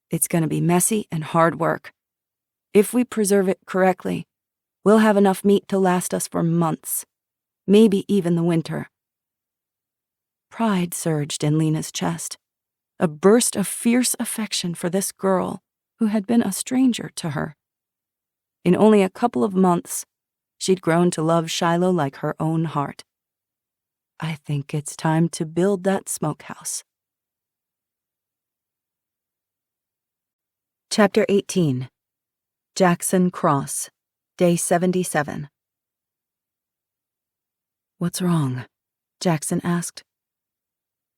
It's going to be messy and hard work. If we preserve it correctly, we'll have enough meat to last us for months, maybe even the winter." Pride surged in Lena's chest, a burst of fierce affection for this girl who had been a stranger to her. In only a couple of months, she'd grown to love Shiloh like her own heart. "I think it's time to build that smokehouse." Chapter 18. Jackson Cross, Day 77. "What's wrong?" Jackson asked.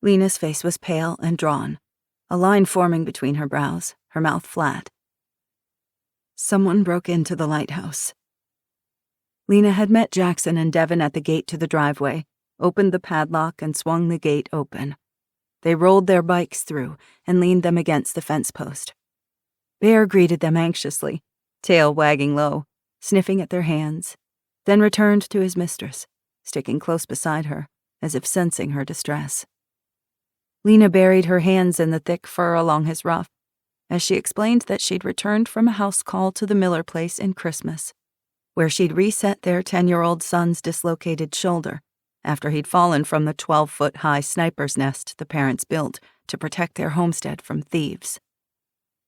Lena's face was pale and drawn, a line forming between her brows, her mouth flat. "Someone broke into the lighthouse." Lena had met Jackson and Devin at the gate to the driveway, opened the padlock and swung the gate open. They rolled their bikes through and leaned them against the fence post. Bear greeted them anxiously, tail wagging low, sniffing at their hands, then returned to his mistress, sticking close beside her, as if sensing her distress. Lena buried her hands in the thick fur along his ruff, as she explained that she'd returned from a house call to the Miller place in Christmas, where she'd reset their 10-year-old son's dislocated shoulder after he'd fallen from the 12-foot-high sniper's nest the parents built to protect their homestead from thieves.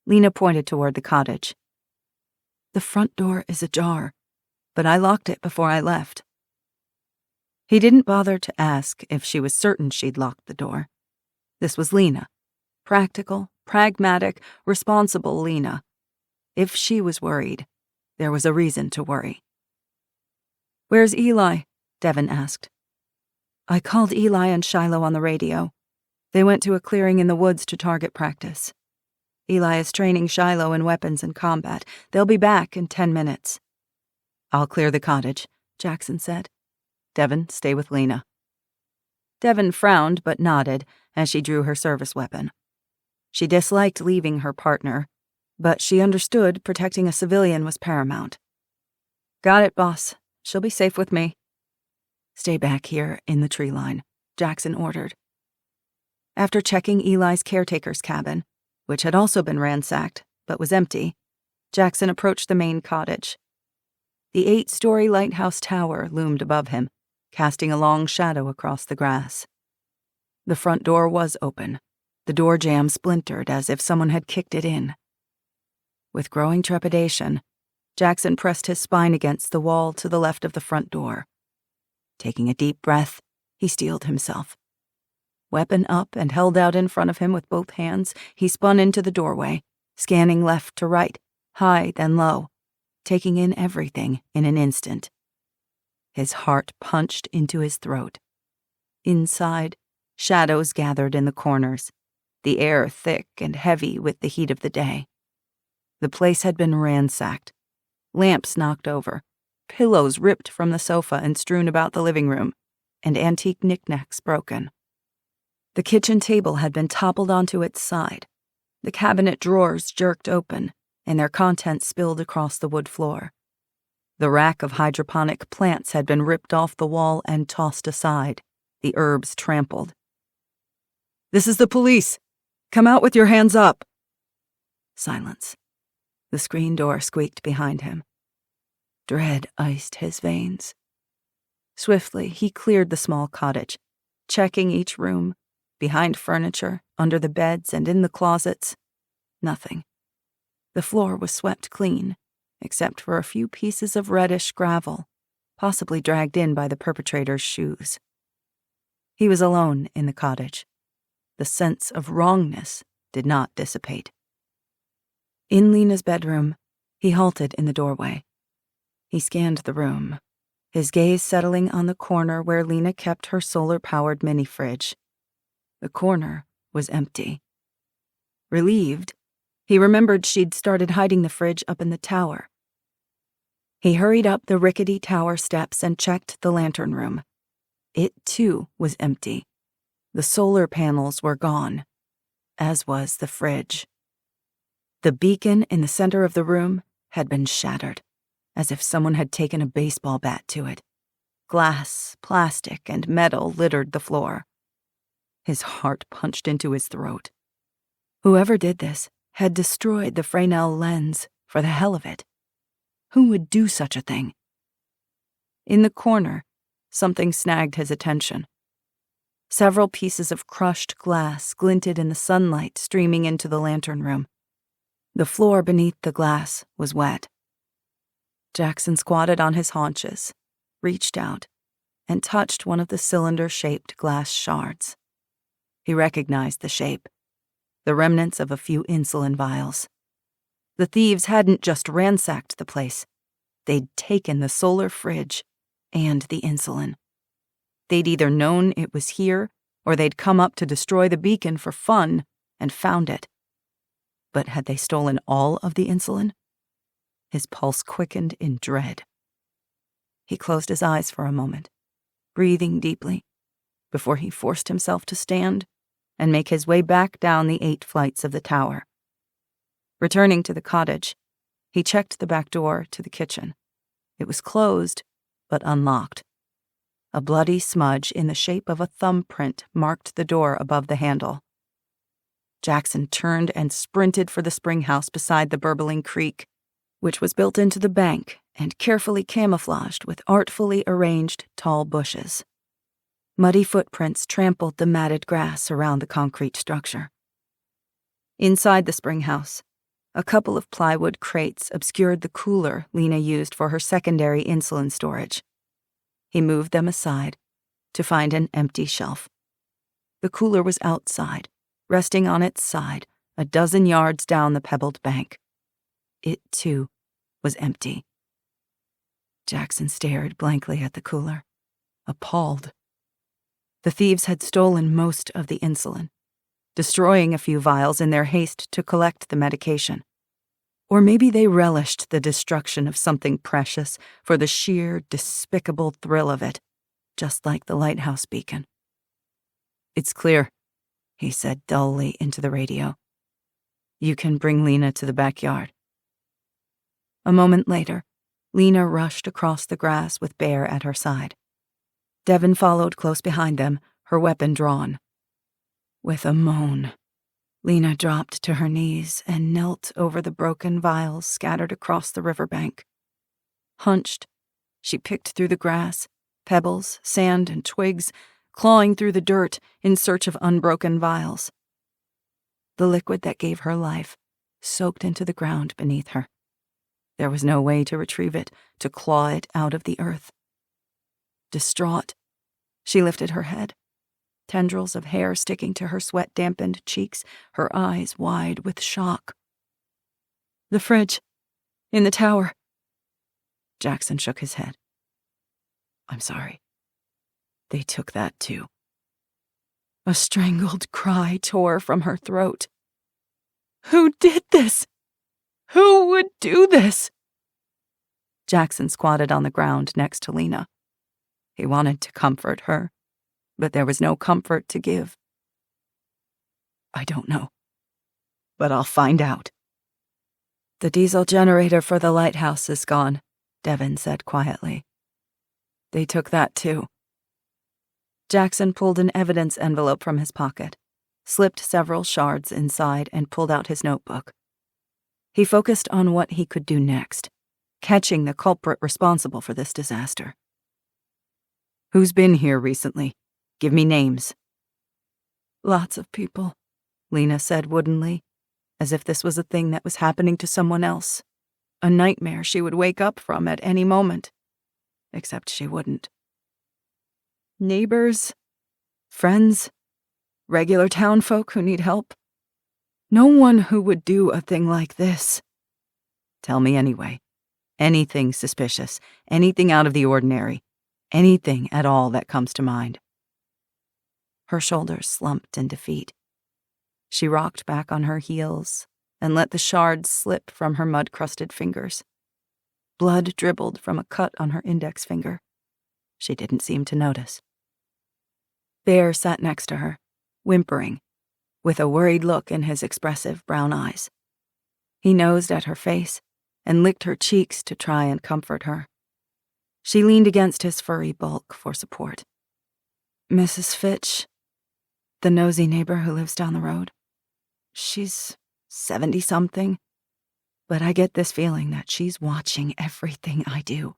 Lena pointed toward the cottage. "The front door is ajar, but I locked it before I left." He didn't bother to ask if she was certain she'd locked the door. This was Lena. Practical, pragmatic, responsible Lena. If she was worried, there was a reason to worry. "Where's Eli?" Devin asked. "I called Eli and Shiloh on the radio. They went to a clearing in the woods to target practice. Eli is training Shiloh in weapons and combat. They'll be back in 10 minutes. "I'll clear the cottage," Jackson said. "Devin, stay with Lena." Devin frowned but nodded as she drew her service weapon. She disliked leaving her partner, but she understood protecting a civilian was paramount. "Got it, boss. She'll be safe with me." "Stay back here in the tree line," Jackson ordered. After checking Eli's caretaker's cabin, which had also been ransacked but was empty, Jackson approached the main cottage. The 8-story lighthouse tower loomed above him, casting a long shadow across the grass. The front door was open, the door jamb splintered as if someone had kicked it in. With growing trepidation, Jackson pressed his spine against the wall to the left of the front door. Taking a deep breath, he steeled himself. Weapon up and held out in front of him with both hands, he spun into the doorway, scanning left to right, high then low, taking in everything in an instant. His heart punched into his throat. Inside, shadows gathered in the corners, the air thick and heavy with the heat of the day. The place had been ransacked. Lamps knocked over, pillows ripped from the sofa and strewn about the living room, and antique knickknacks broken. The kitchen table had been toppled onto its side. The cabinet drawers jerked open, and their contents spilled across the wood floor. The rack of hydroponic plants had been ripped off the wall and tossed aside, the herbs trampled. "This is the police! Come out with your hands up!" Silence. The screen door squeaked behind him. Dread iced his veins. Swiftly, he cleared the small cottage, checking each room, behind furniture, under the beds, and in the closets. Nothing. The floor was swept clean, except for a few pieces of reddish gravel, possibly dragged in by the perpetrator's shoes. He was alone in the cottage. The sense of wrongness did not dissipate. In Lena's bedroom, he halted in the doorway. He scanned the room, his gaze settling on the corner where Lena kept her solar-powered mini-fridge. The corner was empty. Relieved, he remembered she'd started hiding the fridge up in the tower. He hurried up the rickety tower steps and checked the lantern room. It, too, was empty. The solar panels were gone, as was the fridge. The beacon in the center of the room had been shattered, as if someone had taken a baseball bat to it. Glass, plastic, and metal littered the floor. His heart punched into his throat. Whoever did this had destroyed the Fresnel lens for the hell of it. Who would do such a thing? In the corner, something snagged his attention. Several pieces of crushed glass glinted in the sunlight streaming into the lantern room. The floor beneath the glass was wet. Jackson squatted on his haunches, reached out, and touched one of the cylinder-shaped glass shards. He recognized the shape, the remnants of a few insulin vials. The thieves hadn't just ransacked the place. They'd taken the solar fridge and the insulin. They'd either known it was here, or they'd come up to destroy the beacon for fun and found it. But had they stolen all of the insulin? His pulse quickened in dread. He closed his eyes for a moment, breathing deeply, before he forced himself to stand and make his way back down the 8 flights of the tower. Returning to the cottage, he checked the back door to the kitchen. It was closed, but unlocked. A bloody smudge in the shape of a thumbprint marked the door above the handle. Jackson turned and sprinted for the spring house beside the burbling creek, which was built into the bank and carefully camouflaged with artfully arranged tall bushes. Muddy footprints trampled the matted grass around the concrete structure. Inside the spring house, a couple of plywood crates obscured the cooler Lena used for her secondary insulin storage. He moved them aside to find an empty shelf. The cooler was outside, resting on its side, a dozen yards down the pebbled bank. It, too, was empty. Jackson stared blankly at the cooler, appalled. The thieves had stolen most of the insulin, destroying a few vials in their haste to collect the medication. Or maybe they relished the destruction of something precious for the sheer, despicable thrill of it, just like the lighthouse beacon. "It's clear," he said dully into the radio. "You can bring Lena to the backyard." A moment later, Lena rushed across the grass with Bear at her side. Devon followed close behind them, her weapon drawn. With a moan, Lena dropped to her knees and knelt over the broken vials scattered across the riverbank. Hunched, she picked through the grass, pebbles, sand, and twigs, clawing through the dirt in search of unbroken vials. The liquid that gave her life soaked into the ground beneath her. There was no way to retrieve it, to claw it out of the earth. Distraught, she lifted her head, tendrils of hair sticking to her sweat-dampened cheeks, her eyes wide with shock. "The fridge. In the tower." Jackson shook his head. "I'm sorry. They took that too." A strangled cry tore from her throat. "Who did this? Who would do this?" Jackson squatted on the ground next to Lena. He wanted to comfort her, but there was no comfort to give. "I don't know, but I'll find out." "The diesel generator for the lighthouse is gone," Devon said quietly. "They took that too." Jackson pulled an evidence envelope from his pocket, slipped several shards inside, and pulled out his notebook. He focused on what he could do next, catching the culprit responsible for this disaster. "Who's been here recently? Give me names." "Lots of people," Lena said woodenly, as if this was a thing that was happening to someone else, a nightmare she would wake up from at any moment. Except she wouldn't. "Neighbors, friends, regular townfolk who need help. No one who would do a thing like this." "Tell me anyway. Anything suspicious, anything out of the ordinary, anything at all that comes to mind." Her shoulders slumped in defeat. She rocked back on her heels and let the shards slip from her mud-crusted fingers. Blood dribbled from a cut on her index finger. She didn't seem to notice. Bear sat next to her, whimpering, with a worried look in his expressive brown eyes. He nosed at her face and licked her cheeks to try and comfort her. She leaned against his furry bulk for support. "Mrs. Fitch, the nosy neighbor who lives down the road. She's 70-something, but I get this feeling that she's watching everything I do,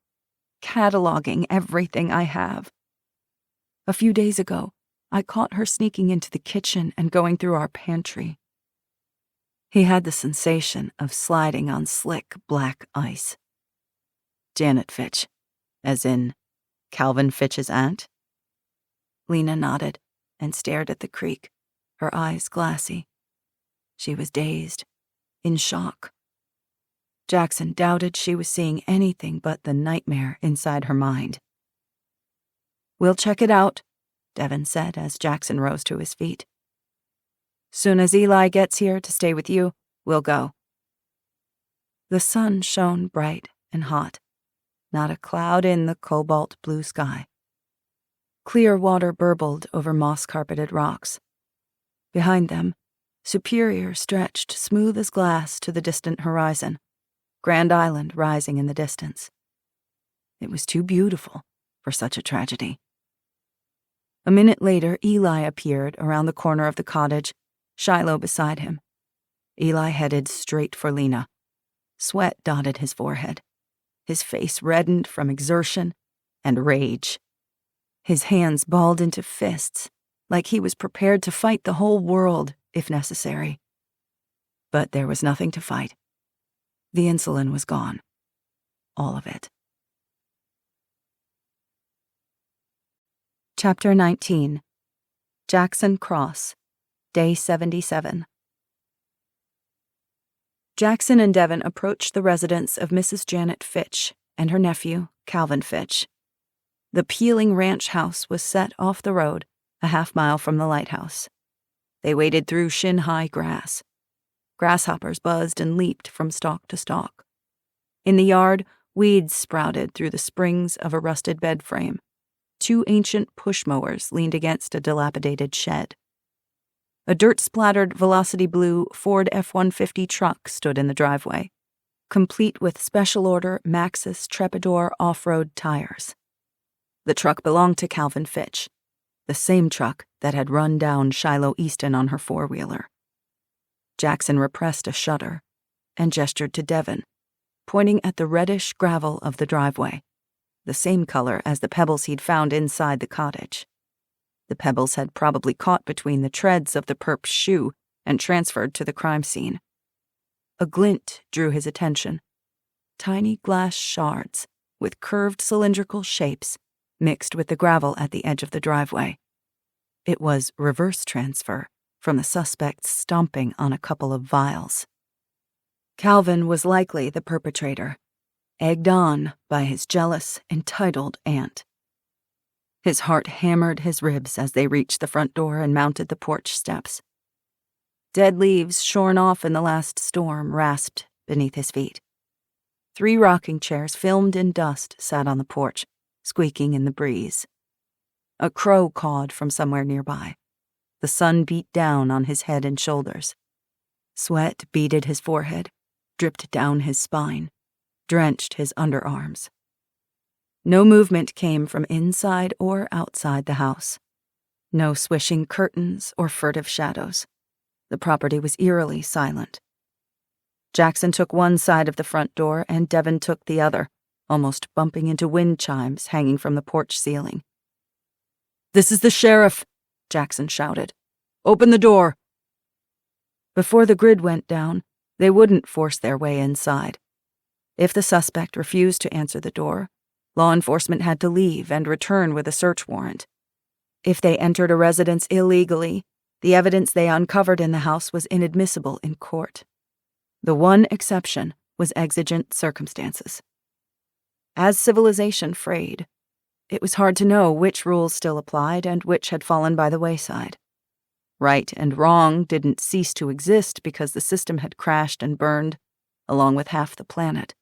cataloging everything I have. A few days ago, I caught her sneaking into the kitchen and going through our pantry." He had the sensation of sliding on slick black ice. "Janet Fitch, as in Calvin Fitch's aunt?" Lena nodded and stared at the creek, her eyes glassy. She was dazed, in shock. Jackson doubted she was seeing anything but the nightmare inside her mind. "We'll check it out," Devon said as Jackson rose to his feet. "Soon as Eli gets here to stay with you, we'll go." The sun shone bright and hot, not a cloud in the cobalt blue sky. Clear water burbled over moss-carpeted rocks. Behind them, Superior stretched smooth as glass to the distant horizon, Grand Island rising in the distance. It was too beautiful for such a tragedy. A minute later, Eli appeared around the corner of the cottage, Shiloh beside him. Eli headed straight for Lena. Sweat dotted his forehead. His face reddened from exertion and rage. His hands balled into fists, like he was prepared to fight the whole world if necessary. But there was nothing to fight. The insulin was gone. All of it. Chapter 19. Jackson Cross, Day 77. Jackson and Devin approached the residence of Mrs. Janet Fitch and her nephew, Calvin Fitch. The peeling ranch house was set off the road, a half-mile from the lighthouse. They waded through shin-high grass. Grasshoppers buzzed and leaped from stalk to stalk. In the yard, weeds sprouted through the springs of a rusted bed frame. 2 ancient push mowers leaned against a dilapidated shed. A dirt-splattered velocity blue Ford F-150 truck stood in the driveway, complete with special-order Maxxis Trepador off-road tires. The truck belonged to Calvin Fitch, the same truck that had run down Shiloh Easton on her four-wheeler. Jackson repressed a shudder and gestured to Devin, pointing at the reddish gravel of the driveway, the same color as the pebbles he'd found inside the cottage. The pebbles had probably caught between the treads of the perp's shoe and transferred to the crime scene. A glint drew his attention. Tiny glass shards with curved cylindrical shapes mixed with the gravel at the edge of the driveway. It was reverse transfer from the suspect's stomping on a couple of vials. Calvin was likely the perpetrator, egged on by his jealous, entitled aunt. His heart hammered his ribs as they reached the front door and mounted the porch steps. Dead leaves shorn off in the last storm rasped beneath his feet. 3 rocking chairs filmed in dust sat on the porch, squeaking in the breeze. A crow cawed from somewhere nearby. The sun beat down on his head and shoulders. Sweat beaded his forehead, dripped down his spine, drenched his underarms. No movement came from inside or outside the house. No swishing curtains or furtive shadows. The property was eerily silent. Jackson took one side of the front door and Devin took the other, almost bumping into wind chimes hanging from the porch ceiling. "This is the sheriff," Jackson shouted. "Open the door." Before the grid went down, they wouldn't force their way inside. If the suspect refused to answer the door, law enforcement had to leave and return with a search warrant. If they entered a residence illegally, the evidence they uncovered in the house was inadmissible in court. The one exception was exigent circumstances. As civilization frayed, it was hard to know which rules still applied and which had fallen by the wayside. Right and wrong didn't cease to exist because the system had crashed and burned, along with half the planet.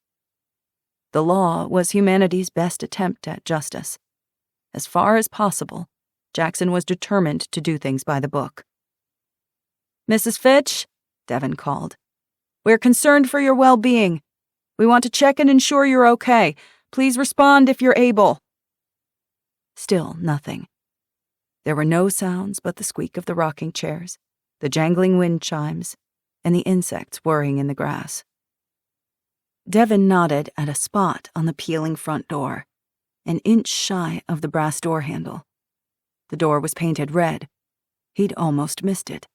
The law was humanity's best attempt at justice. As far as possible, Jackson was determined to do things by the book. "Mrs. Fitch," Devin called, "we're concerned for your well-being. We want to check and ensure you're okay. Please respond if you're able." Still nothing. There were no sounds but the squeak of the rocking chairs, the jangling wind chimes, and the insects whirring in the grass. Devin nodded at a spot on the peeling front door, an inch shy of the brass door handle. The door was painted red. He'd almost missed it.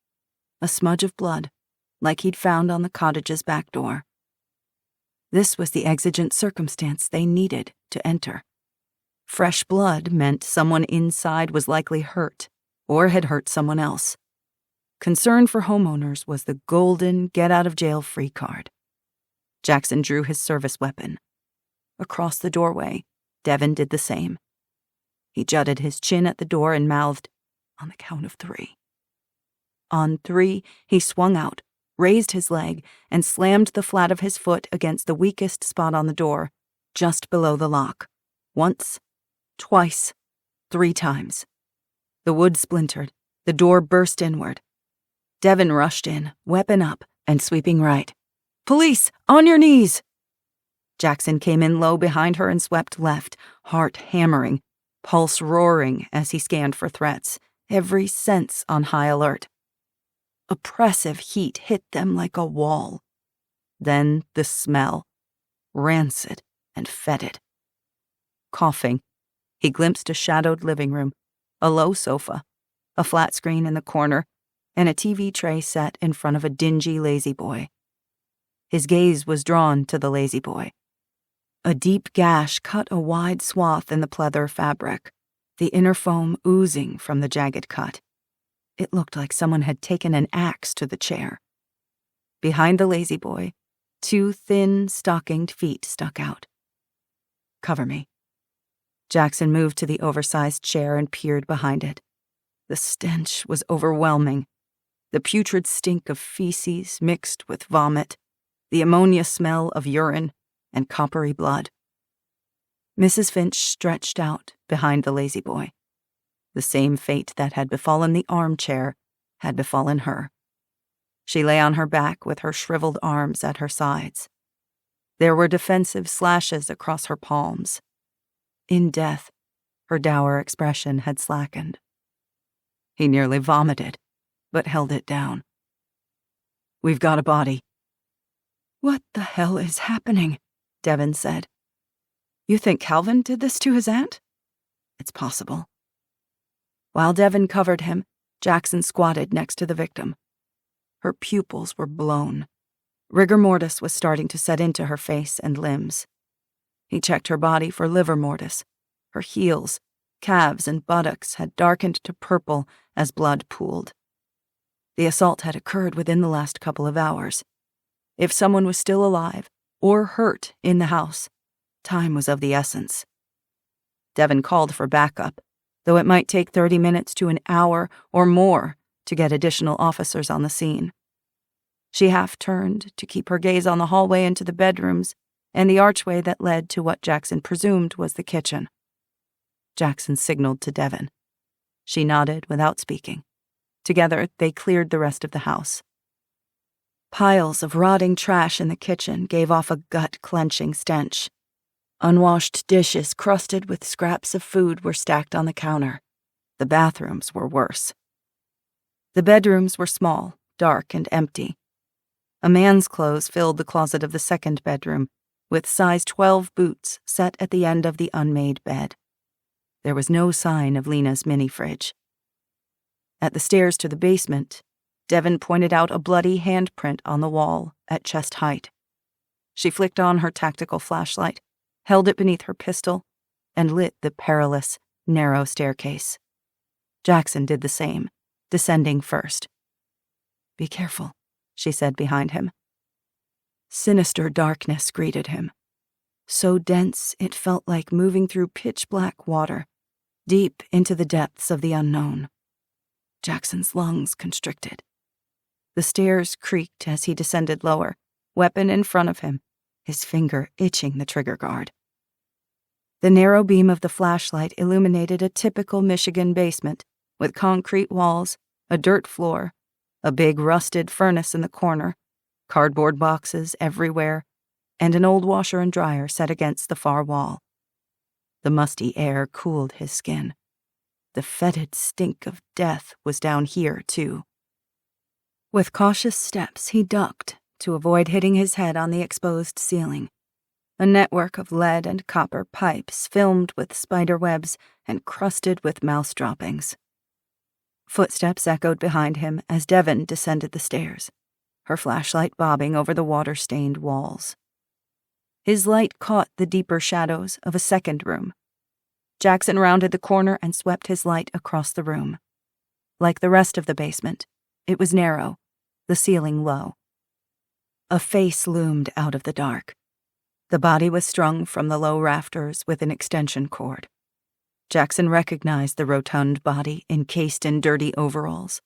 A smudge of blood, like he'd found on the cottage's back door. This was the exigent circumstance they needed to enter. Fresh blood meant someone inside was likely hurt, or had hurt someone else. Concern for homeowners was the golden get-out-of-jail-free card. Jackson drew his service weapon. Across the doorway, Devin did the same. He jutted his chin at the door and mouthed, "On the count of 3." On 3, he swung out, raised his leg, and slammed the flat of his foot against the weakest spot on the door, just below the lock. Once, twice, 3 times. The wood splintered. The door burst inward. Devin rushed in, weapon up, and sweeping right. "Police, on your knees!" Jackson came in low behind her and swept left, heart hammering. pulse roaring as he scanned for threats, every sense on high alert. Oppressive heat hit them like a wall. Then the smell, rancid and fetid. Coughing, he glimpsed a shadowed living room, a low sofa, a flat screen in the corner, and a TV tray set in front of a dingy lazy-boy. His gaze was drawn to the lazy-boy. A deep gash cut a wide swath in the pleather fabric, the inner foam oozing from the jagged cut. It looked like someone had taken an axe to the chair. Behind the lazy-boy, 2 thin, stockinged feet stuck out. "Cover me." Jackson moved to the oversized chair and peered behind it. The stench was overwhelming. The putrid stink of feces mixed with vomit, the ammonia smell of urine, and coppery blood. Mrs. Finch stretched out behind the lazy-boy. The same fate that had befallen the armchair had befallen her. She lay on her back with her shriveled arms at her sides. There were defensive slashes across her palms. In death, her dour expression had slackened. He nearly vomited, but held it down. "We've got a body." "What the hell is happening?" Devin said. "You think Calvin did this to his aunt?" "It's possible." While Devin covered him, Jackson squatted next to the victim. Her pupils were blown. Rigor mortis was starting to set into her face and limbs. He checked her body for livor mortis. Her heels, calves, and buttocks had darkened to purple as blood pooled. The assault had occurred within the last couple of hours. If someone was still alive or hurt in the house, time was of the essence. Devin called for backup, though it might take 30 minutes to an hour or more to get additional officers on the scene. She half-turned to keep her gaze on the hallway into the bedrooms and the archway that led to what Jackson presumed was the kitchen. Jackson signaled to Devin. She nodded without speaking. Together, they cleared the rest of the house. Piles of rotting trash in the kitchen gave off a gut-clenching stench. Unwashed dishes crusted with scraps of food were stacked on the counter. The bathrooms were worse. The bedrooms were small, dark, and empty. A man's clothes filled the closet of the second bedroom, with size 12 boots set at the end of the unmade bed. There was no sign of Lena's mini-fridge. At the stairs to the basement, Devin pointed out a bloody handprint on the wall at chest height. She flicked on her tactical flashlight, held it beneath her pistol, and lit the perilous, narrow staircase. Jackson did the same, descending first. "Be careful," she said behind him. Sinister darkness greeted him. So dense it felt like moving through pitch-black water, deep into the depths of the unknown. Jackson's lungs constricted. The stairs creaked as he descended lower, weapon in front of him, his finger itching the trigger guard. The narrow beam of the flashlight illuminated a typical Michigan basement, with concrete walls, a dirt floor, a big rusted furnace in the corner, cardboard boxes everywhere, and an old washer and dryer set against the far wall. The musty air cooled his skin. The fetid stink of death was down here, too. With cautious steps, he ducked to avoid hitting his head on the exposed ceiling. A network of lead and copper pipes filmed with spider webs and crusted with mouse droppings. Footsteps echoed behind him as Devin descended the stairs, her flashlight bobbing over the water-stained walls. His light caught the deeper shadows of a second room. Jackson rounded the corner and swept his light across the room. Like the rest of the basement, it was narrow, the ceiling low. A face loomed out of the dark. The body was strung from the low rafters with an extension cord. Jackson recognized the rotund body encased in dirty overalls,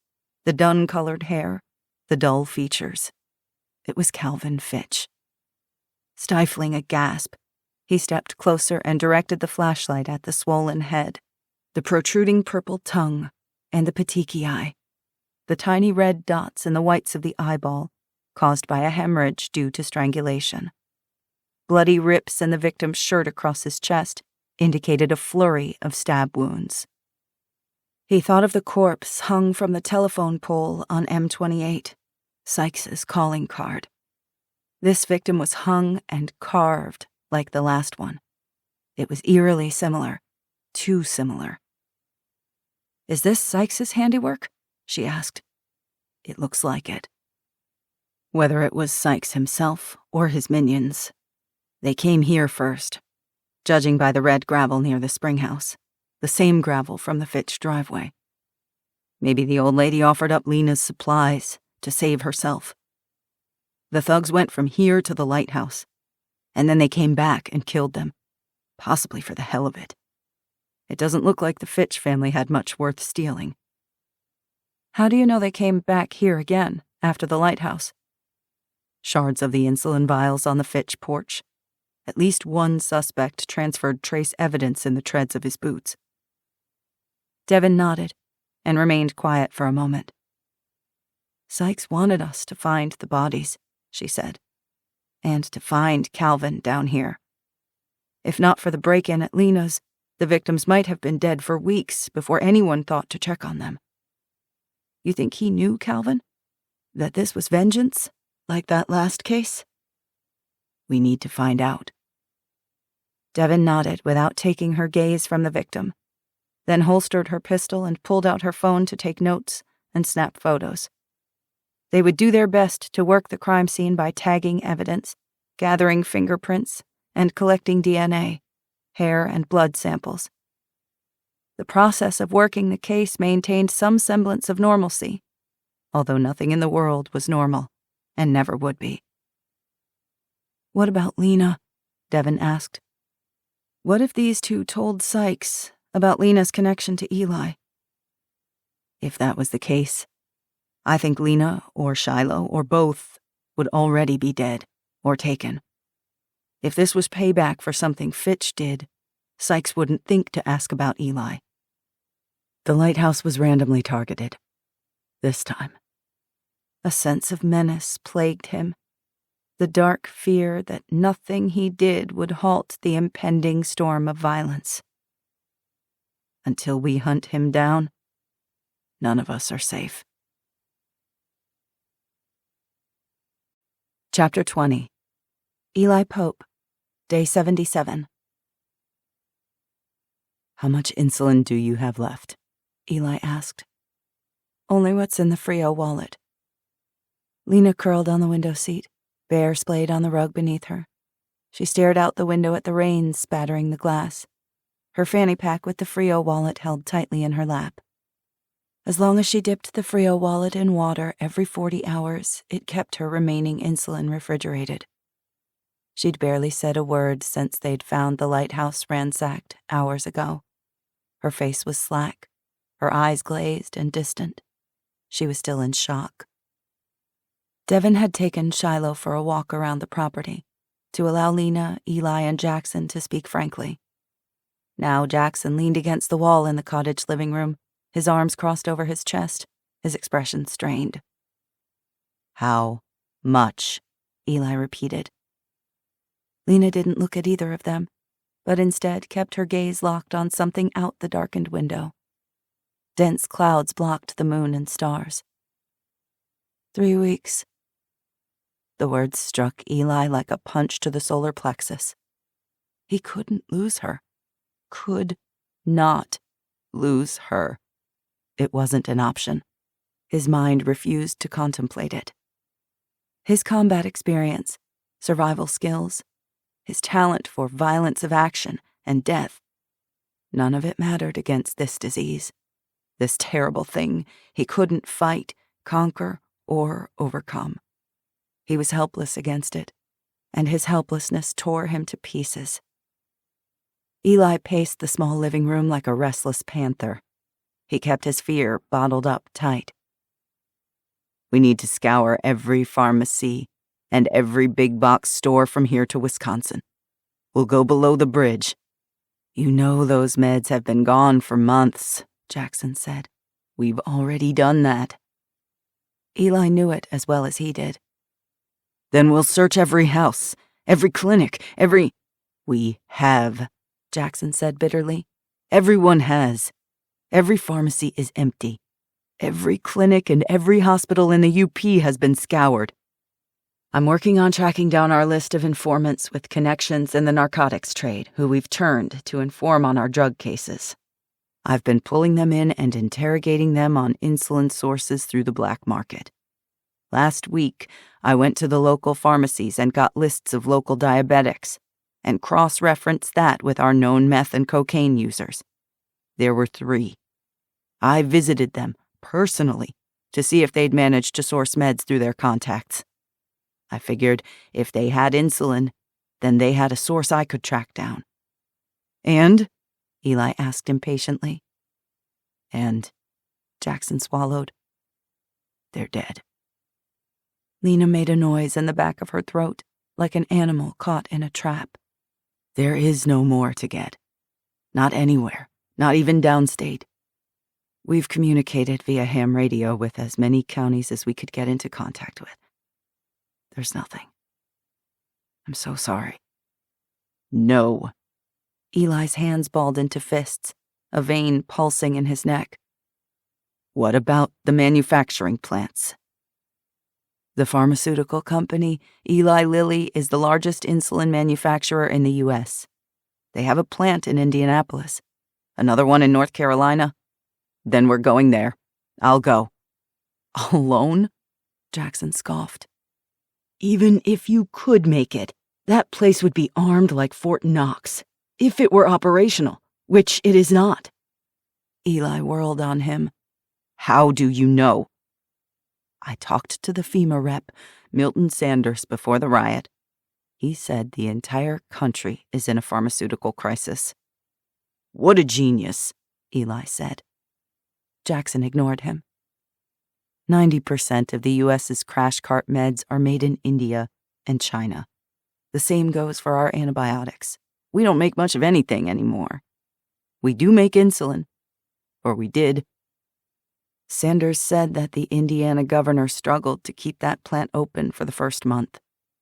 the dun-colored hair, the dull features. It was Calvin Fitch. Stifling a gasp, he stepped closer and directed the flashlight at the swollen head, the protruding purple tongue, and the petechiae, the tiny red dots in the whites of the eyeball, caused by a hemorrhage due to strangulation. Bloody rips in the victim's shirt across his chest, indicated a flurry of stab wounds. He thought of the corpse hung from the telephone pole on M28, Sykes' calling card. This victim was hung and carved like the last one. It was eerily similar, too similar. "Is this Sykes' handiwork?" she asked. "It looks like it." Whether it was Sykes himself or his minions, they came here first, judging by the red gravel near the spring house, the same gravel from the Fitch driveway. Maybe the old lady offered up Lena's supplies to save herself. The thugs went from here to the lighthouse, and then they came back and killed them, possibly for the hell of it. It doesn't look like the Fitch family had much worth stealing. "How do you know they came back here again, after the lighthouse?" "Shards of the insulin vials on the Fitch porch. At least one suspect transferred trace evidence in the treads of his boots." Devin nodded and remained quiet for a moment. "Sykes wanted us to find the bodies," she said, "and to find Calvin down here. If not for the break-in at Lena's, the victims might have been dead for weeks before anyone thought to check on them." "You think he knew Calvin? That this was vengeance, like that last case?" "We need to find out." Devin nodded without taking her gaze from the victim, then holstered her pistol and pulled out her phone to take notes and snap photos. They would do their best to work the crime scene by tagging evidence, gathering fingerprints, and collecting DNA, hair and blood samples. The process of working the case maintained some semblance of normalcy, although nothing in the world was normal, and never would be. "What about Lena?" Devin asked. "What if these two told Sykes about Lena's connection to Eli?" "If that was the case, I think Lena or Shiloh or both would already be dead or taken. If this was payback for something Fitch did, Sykes wouldn't think to ask about Eli." The lighthouse was randomly targeted. This time. A sense of menace plagued him, the dark fear that nothing he did would halt the impending storm of violence. Until we hunt him down, none of us are safe. Chapter 20. Eli Pope, Day 77. "How much insulin do you have left?" Eli asked. "Only what's in the Frio wallet." Lena curled on the window seat, bear splayed on the rug beneath her. She stared out the window at the rain spattering the glass, her fanny pack with the Frio wallet held tightly in her lap. As long as she dipped the Frio wallet in water every 40 hours, it kept her remaining insulin refrigerated. She'd barely said a word since they'd found the lighthouse ransacked hours ago. Her face was slack, her eyes glazed and distant. She was still in shock. Devin had taken Shiloh for a walk around the property to allow Lena, Eli, and Jackson to speak frankly. Now Jackson leaned against the wall in the cottage living room, his arms crossed over his chest, his expression strained. "How much?" Eli repeated. Lena didn't look at either of them, but instead kept her gaze locked on something out the darkened window. Dense clouds blocked the moon and stars. 3 weeks. The words struck Eli like a punch to the solar plexus. He couldn't lose her. Could not lose her. It wasn't an option. His mind refused to contemplate it. His combat experience, survival skills, his talent for violence of action and death, none of it mattered against this disease, this terrible thing he couldn't fight, conquer, or overcome. He was helpless against it, and his helplessness tore him to pieces. Eli paced the small living room like a restless panther. He kept his fear bottled up tight. "We need to scour every pharmacy and every big box store from here to Wisconsin. We'll go below the bridge." "You know those meds have been gone for months," Jackson said. "We've already done that." Eli knew it as well as he did. "Then we'll search every house, every clinic, every—" "We have," Jackson said bitterly. Everyone has. Every pharmacy is empty. Every clinic and every hospital in the UP has been scoured. I'm working on tracking down our list of informants with connections in the narcotics trade who we've turned to inform on our drug cases. I've been pulling them in and interrogating them on insulin sources through the black market. Last week, I went to the local pharmacies and got lists of local diabetics and cross-referenced that with our known meth and cocaine users. There were 3. I visited them personally to see if they'd managed to source meds through their contacts. I figured if they had insulin, then they had a source I could track down. And? Eli asked impatiently. And, Jackson swallowed. They're dead. Lena made a noise in the back of her throat, like an animal caught in a trap. There is no more to get. Not anywhere, not even downstate. We've communicated via ham radio with as many counties as we could get into contact with. There's nothing. I'm so sorry. No. Eli's hands balled into fists, a vein pulsing in his neck. What about the manufacturing plants? The pharmaceutical company, Eli Lilly, is the largest insulin manufacturer in the U.S. They have a plant in Indianapolis, another one in North Carolina. Then we're going there. I'll go. Alone? Jackson scoffed. Even if you could make it, that place would be armed like Fort Knox, if it were operational, which it is not. Eli whirled on him. How do you know? I talked to the FEMA rep, Milton Sanders, before the riot. He said the entire country is in a pharmaceutical crisis. What a genius, Eli said. Jackson ignored him. 90% of the U.S.'s crash cart meds are made in India and China. The same goes for our antibiotics. We don't make much of anything anymore. We do make insulin. Or we did. Sanders said that the Indiana governor struggled to keep that plant open for the first month,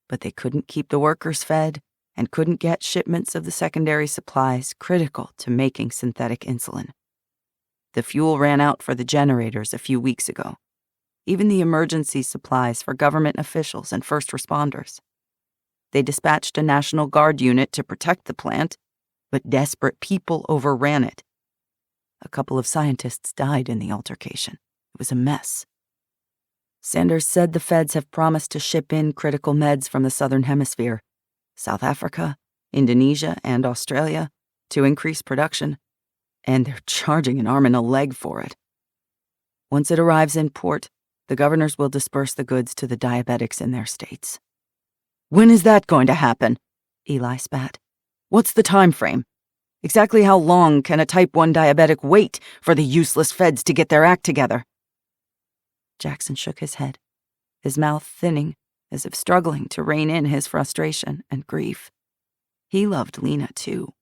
but they couldn't keep the workers fed and couldn't get shipments of the secondary supplies critical to making synthetic insulin. The fuel ran out for the generators a few weeks ago. Even the emergency supplies for government officials and first responders. They dispatched a National Guard unit to protect the plant, but desperate people overran it. A couple of scientists died in the altercation. It was a mess. Sanders said the feds have promised to ship in critical meds from the Southern Hemisphere, South Africa, Indonesia, and Australia, to increase production, and they're charging an arm and a leg for it. Once it arrives in port, the governors will disperse the goods to the diabetics in their states. When is that going to happen? Eli spat. What's the time frame? Exactly how long can a type 1 diabetic wait for the useless feds to get their act together? Jackson shook his head, his mouth thinning, as if struggling to rein in his frustration and grief. He loved Lena, too.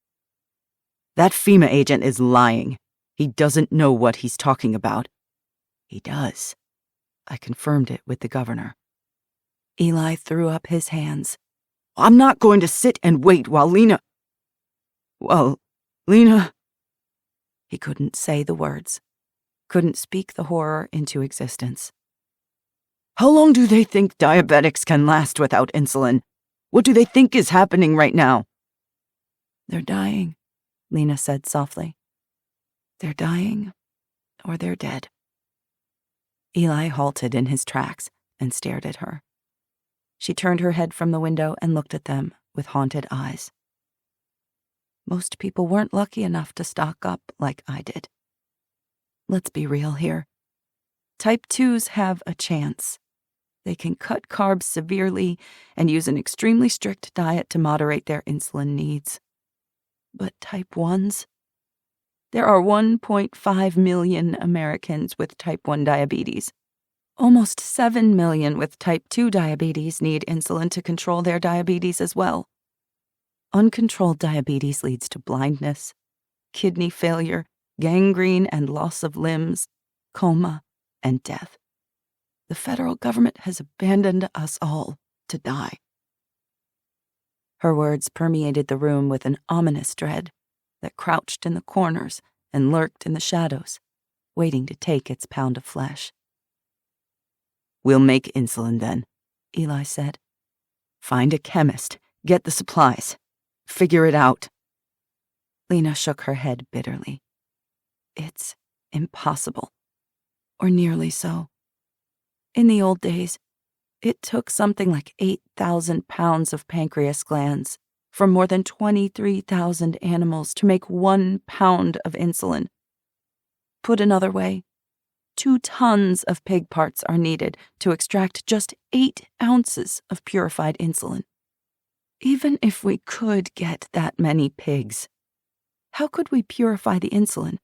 That FEMA agent is lying. He doesn't know what he's talking about. He does. I confirmed it with the governor. Eli threw up his hands. I'm not going to sit and wait while Lena... Well, Lena... He couldn't say the words, couldn't speak the horror into existence. How long do they think diabetics can last without insulin? What do they think is happening right now? They're dying, Lena said softly. They're dying, or they're dead. Eli halted in his tracks and stared at her. She turned her head from the window and looked at them with haunted eyes. Most people weren't lucky enough to stock up like I did. Let's be real here. Type 2s have a chance. They can cut carbs severely and use an extremely strict diet to moderate their insulin needs. But type 1s? There are 1.5 million Americans with type 1 diabetes. Almost 7 million with type 2 diabetes need insulin to control their diabetes as well. Uncontrolled diabetes leads to blindness, kidney failure, gangrene and loss of limbs, coma, and death. The federal government has abandoned us all to die. Her words permeated the room with an ominous dread, that crouched in the corners and lurked in the shadows, waiting to take its pound of flesh. "We'll make insulin then," Eli said. "Find a chemist, get the supplies. Figure it out." Lena shook her head bitterly. It's impossible. Or nearly so. In the old days, it took something like 8,000 pounds of pancreas glands from more than 23,000 animals to make 1 pound of insulin. Put another way, 2 tons of pig parts are needed to extract just 8 ounces of purified insulin. Even if we could get that many pigs, how could we purify the insulin,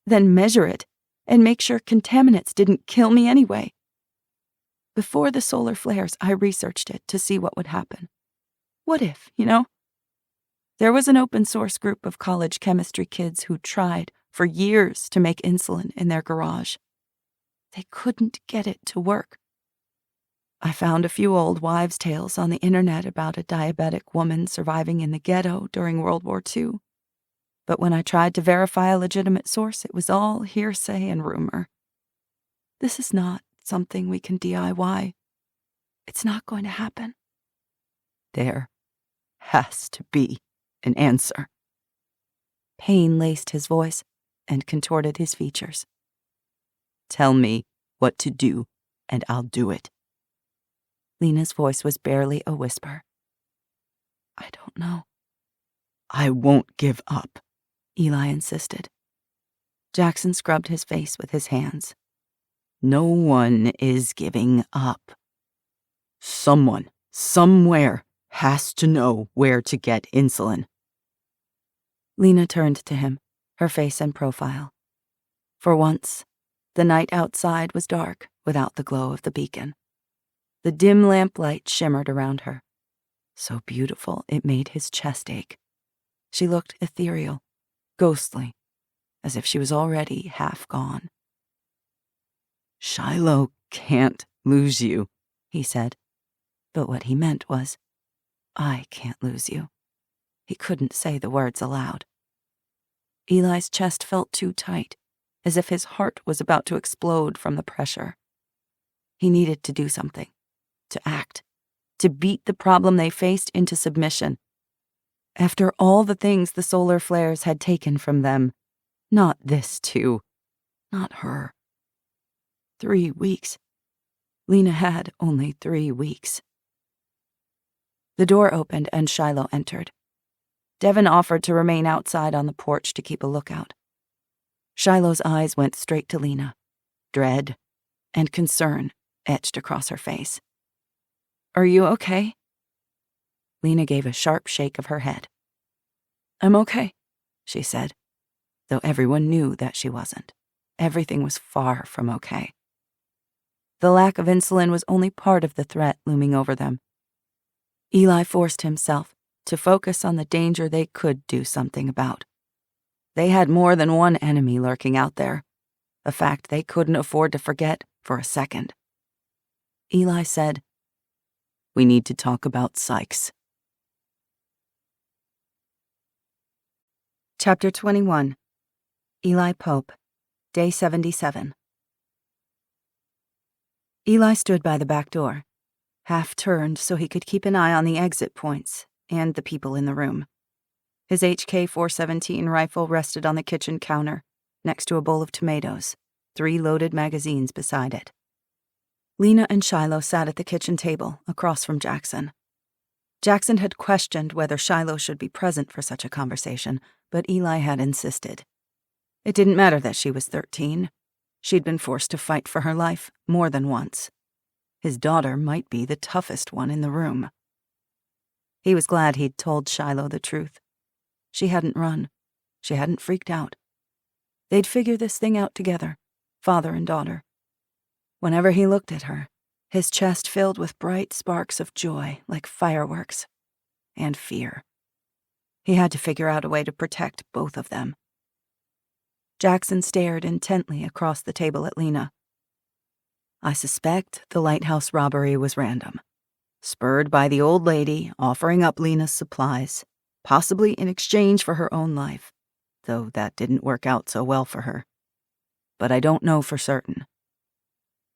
then measure it, and make sure contaminants didn't kill me anyway? Before the solar flares, I researched it to see what would happen. What if, There was an open source group of college chemistry kids who tried for years to make insulin in their garage. They couldn't get it to work. I found a few old wives' tales on the internet about a diabetic woman surviving in the ghetto during World War II. But when I tried to verify a legitimate source, it was all hearsay and rumor. This is not something we can DIY. It's not going to happen. There has to be an answer. Pain laced his voice and contorted his features. Tell me what to do, and I'll do it. Lena's voice was barely a whisper. I don't know. I won't give up, Eli insisted. Jackson scrubbed his face with his hands. No one is giving up. Someone, somewhere, has to know where to get insulin. Lena turned to him, her face in profile. For once, the night outside was dark without the glow of the beacon. The dim lamplight shimmered around her. So beautiful it made his chest ache. She looked ethereal, ghostly, as if she was already half gone. Shiloh can't lose you, he said. But what he meant was, I can't lose you. He couldn't say the words aloud. Eli's chest felt too tight, as if his heart was about to explode from the pressure. He needed to do something, to act, to beat the problem they faced into submission. After all the things the solar flares had taken from them, not this too, not her. 3 weeks. Lena had only 3 weeks. The door opened and Shiloh entered. Devin offered to remain outside on the porch to keep a lookout. Shiloh's eyes went straight to Lena. Dread and concern etched across her face. Are you okay? Lena gave a sharp shake of her head. I'm okay, she said, though everyone knew that she wasn't. Everything was far from okay. The lack of insulin was only part of the threat looming over them. Eli forced himself to focus on the danger they could do something about. They had more than one enemy lurking out there, a fact they couldn't afford to forget for a second. Eli said, We need to talk about Sykes. Chapter 21. Eli Pope, Day 77. Eli stood by the back door, half turned so he could keep an eye on the exit points and the people in the room. His HK-417 rifle rested on the kitchen counter, next to a bowl of tomatoes, 3 loaded magazines beside it. Lena and Shiloh sat at the kitchen table, across from Jackson. Jackson had questioned whether Shiloh should be present for such a conversation, but Eli had insisted. It didn't matter that she was 13. She'd been forced to fight for her life more than once. His daughter might be the toughest one in the room. He was glad he'd told Shiloh the truth. She hadn't run. She hadn't freaked out. They'd figure this thing out together, father and daughter. Whenever he looked at her, his chest filled with bright sparks of joy like fireworks, and fear. He had to figure out a way to protect both of them. Jackson stared intently across the table at Lena. I suspect the lighthouse robbery was random, spurred by the old lady offering up Lena's supplies, possibly in exchange for her own life. though that didn't work out so well for her. But I don't know for certain.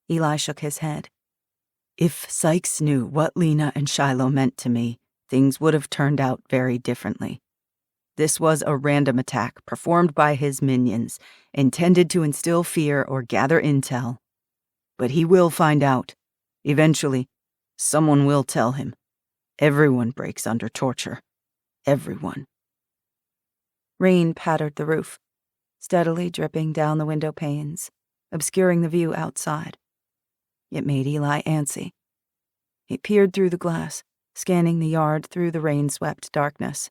Eli shook his head. If Sykes knew what Lena and Shiloh meant to me, things would have turned out very differently. This was a random attack performed by his minions, intended to instill fear or gather intel. But he will find out. Eventually, someone will tell him. Everyone breaks under torture. Everyone. Rain pattered the roof, steadily dripping down the window panes, obscuring the view outside. It made Eli antsy. He peered through the glass, scanning the yard through the rain-swept darkness.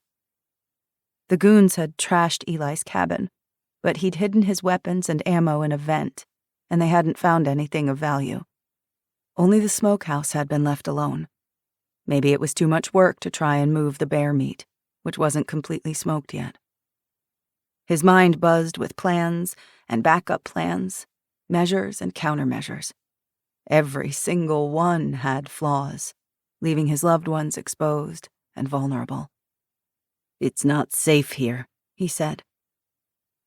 The goons had trashed Eli's cabin, but he'd hidden his weapons and ammo in a vent, and they hadn't found anything of value. Only the smokehouse had been left alone. Maybe it was too much work to try and move the bear meat, which wasn't completely smoked yet. His mind buzzed with plans and backup plans, measures and countermeasures. Every single one had flaws, leaving his loved ones exposed and vulnerable. "It's not safe here," he said.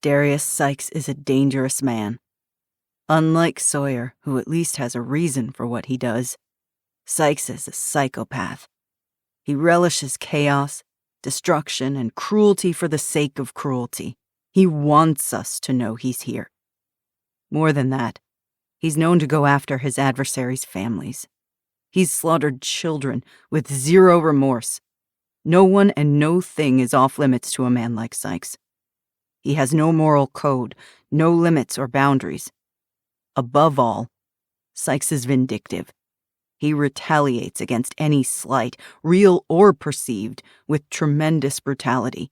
"Darius Sykes is a dangerous man. Unlike Sawyer, who at least has a reason for what he does, Sykes is a psychopath. He relishes chaos, destruction, and cruelty for the sake of cruelty. He wants us to know he's here. More than that, he's known to go after his adversaries' families. He's slaughtered children with zero remorse. No one and no thing is off limits to a man like Sykes. He has no moral code, no limits or boundaries. Above all, Sykes is vindictive. He retaliates against any slight, real or perceived, with tremendous brutality.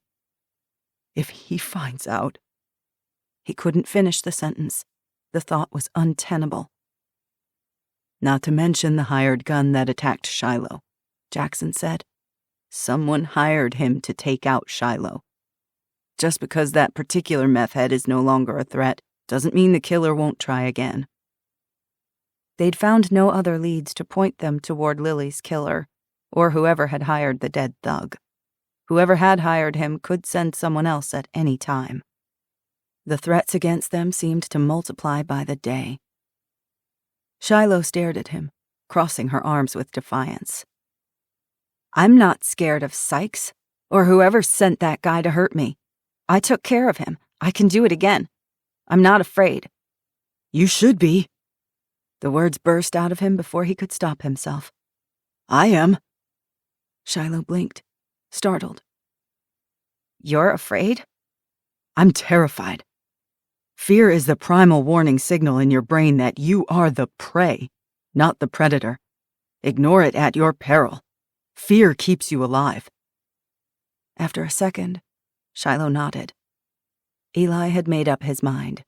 If he finds out..." He couldn't finish the sentence. The thought was untenable. "Not to mention the hired gun that attacked Shiloh," Jackson said. "Someone hired him to take out Shiloh. Just because that particular meth head is no longer a threat doesn't mean the killer won't try again." They'd found no other leads to point them toward Lily's killer, or whoever had hired the dead thug. Whoever had hired him could send someone else at any time. The threats against them seemed to multiply by the day. Shiloh stared at him, crossing her arms with defiance. "I'm not scared of Sykes, or whoever sent that guy to hurt me. I took care of him. I can do it again. I'm not afraid." "You should be." The words burst out of him before he could stop himself. "I am." Shiloh blinked, startled. "You're afraid?" "I'm terrified. Fear is the primal warning signal in your brain that you are the prey, not the predator. Ignore it at your peril. Fear keeps you alive." After a second, Shiloh nodded. Eli had made up his mind.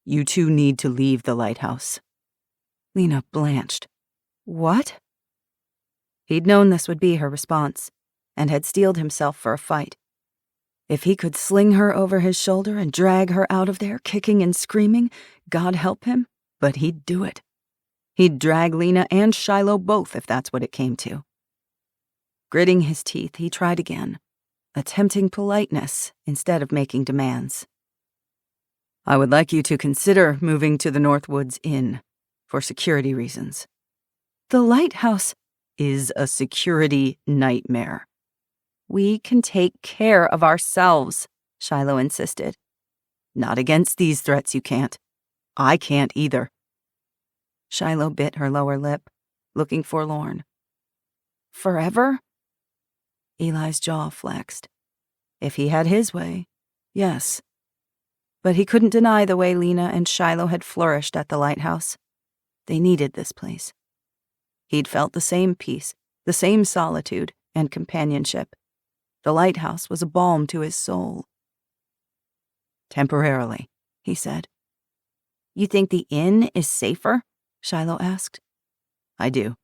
"You two need to leave the lighthouse." Lena blanched. "What?" He'd known this would be her response, and had steeled himself for a fight. If he could sling her over his shoulder and drag her out of there, kicking and screaming, God help him, but he'd do it. He'd drag Lena and Shiloh both if that's what it came to. Gritting his teeth, he tried again, attempting politeness instead of making demands. "I would like you to consider moving to the Northwoods Inn for security reasons." "The lighthouse is a security nightmare." "We can take care of ourselves," Shiloh insisted. "Not against these threats you can't. I can't either." Shiloh bit her lower lip, looking forlorn. "Forever?" Eli's jaw flexed. If he had his way, yes. But he couldn't deny the way Lena and Shiloh had flourished at the lighthouse. They needed this place. He'd felt the same peace, the same solitude and companionship. The lighthouse was a balm to his soul. "Temporarily," he said. "You think the inn is safer?" Shiloh asked. "I do.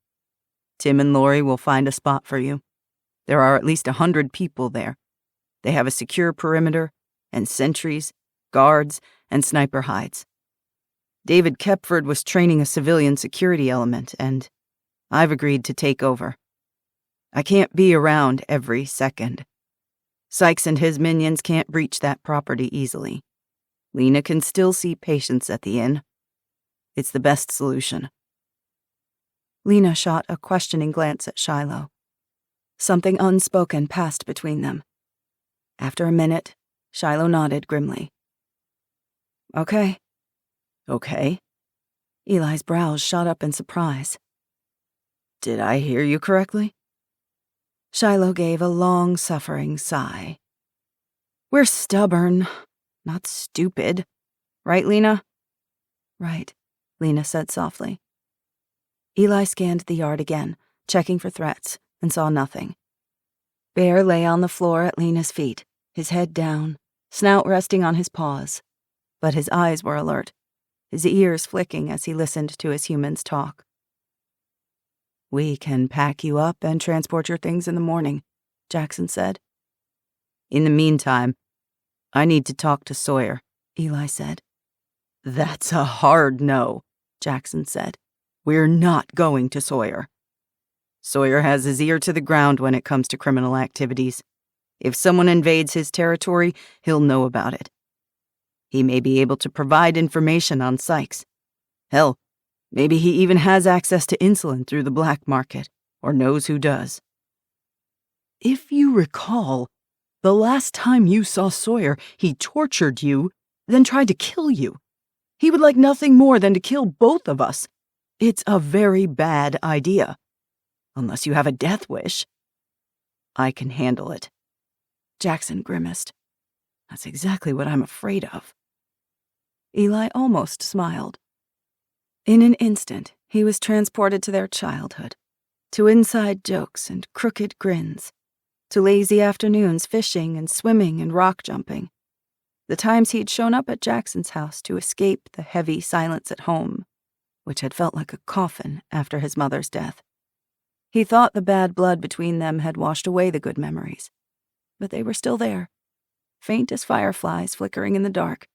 Tim and Lori will find a spot for you. There are at least 100 people there. They have a secure perimeter and sentries, guards, and sniper hides. David Kepford was training a civilian security element, and I've agreed to take over. I can't be around every second." Sykes and his minions can't breach that property easily. Lena can still see patients at the inn. It's the best solution. Lena shot a questioning glance at Shiloh. Something unspoken passed between them. After a minute, Shiloh nodded grimly. Okay. Okay. Eli's brows shot up in surprise. Did I hear you correctly? Shiloh gave a long-suffering sigh. We're stubborn, not stupid. Right, Lena? Right, Lena said softly. Eli scanned the yard again, checking for threats, and saw nothing. Bear lay on the floor at Lena's feet, his head down, snout resting on his paws. But his eyes were alert, his ears flicking as he listened to his humans talk. We can pack you up and transport your things in the morning, Jackson said. In the meantime, I need to talk to Sawyer, Eli said. That's a hard no, Jackson said. We're not going to Sawyer. Sawyer has his ear to the ground when it comes to criminal activities. If someone invades his territory, he'll know about it. He may be able to provide information on Sykes. Hell, maybe he even has access to insulin through the black market, or knows who does. If you recall, the last time you saw Sawyer, he tortured you, then tried to kill you. He would like nothing more than to kill both of us. It's a very bad idea. Unless you have a death wish. I can handle it. Jackson grimaced. That's exactly what I'm afraid of. Eli almost smiled. In an instant, he was transported to their childhood, to inside jokes and crooked grins, to lazy afternoons fishing and swimming and rock jumping, the times he'd shown up at Jackson's house to escape the heavy silence at home, which had felt like a coffin after his mother's death. He thought the bad blood between them had washed away the good memories, but they were still there, faint as fireflies flickering in the dark.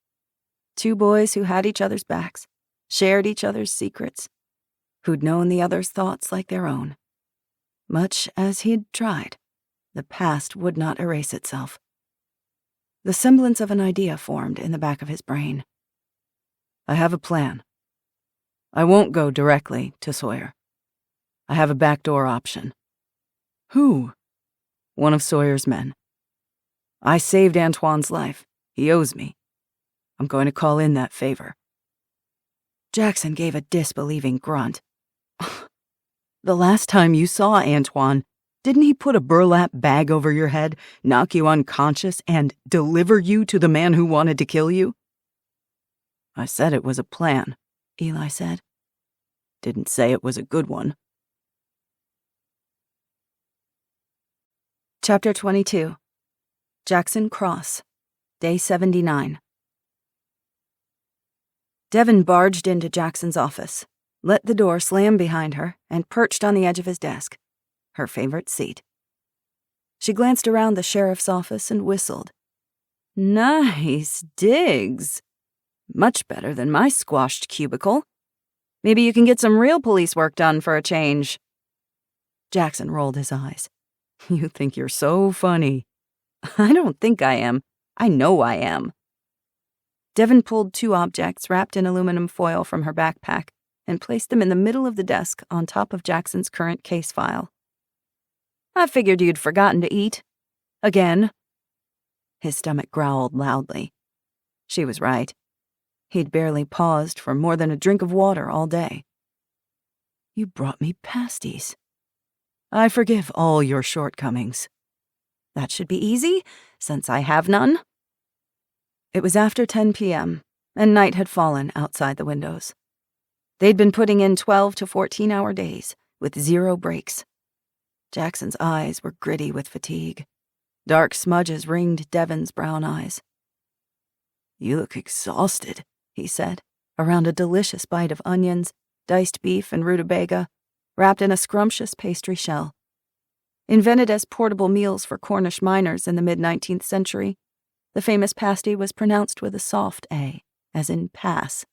Two boys who had each other's backs, shared each other's secrets, who'd known the other's thoughts like their own. Much as he'd tried, the past would not erase itself. The semblance of an idea formed in the back of his brain. I have a plan. I won't go directly to Sawyer. I have a backdoor option. Who? One of Sawyer's men. I saved Antoine's life. He owes me. I'm going to call in that favor. Jackson gave a disbelieving grunt. The last time you saw Antoine, didn't he put a burlap bag over your head, knock you unconscious, and deliver you to the man who wanted to kill you? I said it was a plan, Eli said. Didn't say it was a good one. Chapter 22. Jackson Cross, Day 79. Devon barged into Jackson's office, let the door slam behind her, and perched on the edge of his desk, her favorite seat. She glanced around the sheriff's office and whistled. Nice digs. Much better than my squashed cubicle. Maybe you can get some real police work done for a change. Jackson rolled his eyes. You think you're so funny. I don't think I am. I know I am. Devon pulled two objects wrapped in aluminum foil from her backpack and placed them in the middle of the desk on top of Jackson's current case file. I figured you'd forgotten to eat. Again. His stomach growled loudly. She was right. He'd barely paused for more than a drink of water all day. You brought me pasties. I forgive all your shortcomings. That should be easy, since I have none. It was after 10 p.m., and night had fallen outside the windows. They'd been putting in 12 to 14-hour days, with 0 breaks. Jackson's eyes were gritty with fatigue. Dark smudges ringed Devon's brown eyes. You look exhausted, he said, around a delicious bite of onions, diced beef, and rutabaga, wrapped in a scrumptious pastry shell. Invented as portable meals for Cornish miners in the mid-19th century, the famous pasty was pronounced with a soft A, as in pass.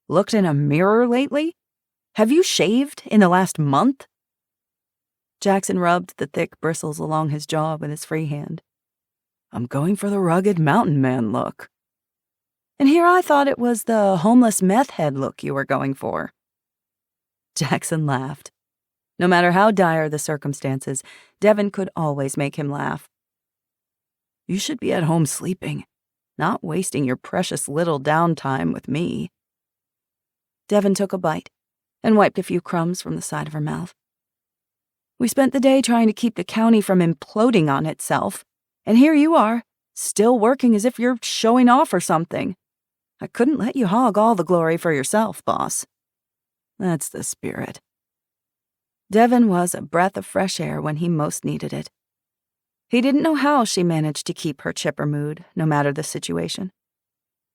Looked in a mirror lately? Have you shaved in the last month? Jackson rubbed the thick bristles along his jaw with his free hand. I'm going for the rugged mountain man look. And here I thought it was the homeless meth head look you were going for. Jackson laughed. No matter how dire the circumstances, Devin could always make him laugh. You should be at home sleeping, not wasting your precious little downtime with me. Devin took a bite and wiped a few crumbs from the side of her mouth. We spent the day trying to keep the county from imploding on itself, and here you are, still working as if you're showing off or something. I couldn't let you hog all the glory for yourself, boss. That's the spirit. Devin was a breath of fresh air when he most needed it. He didn't know how she managed to keep her chipper mood, no matter the situation.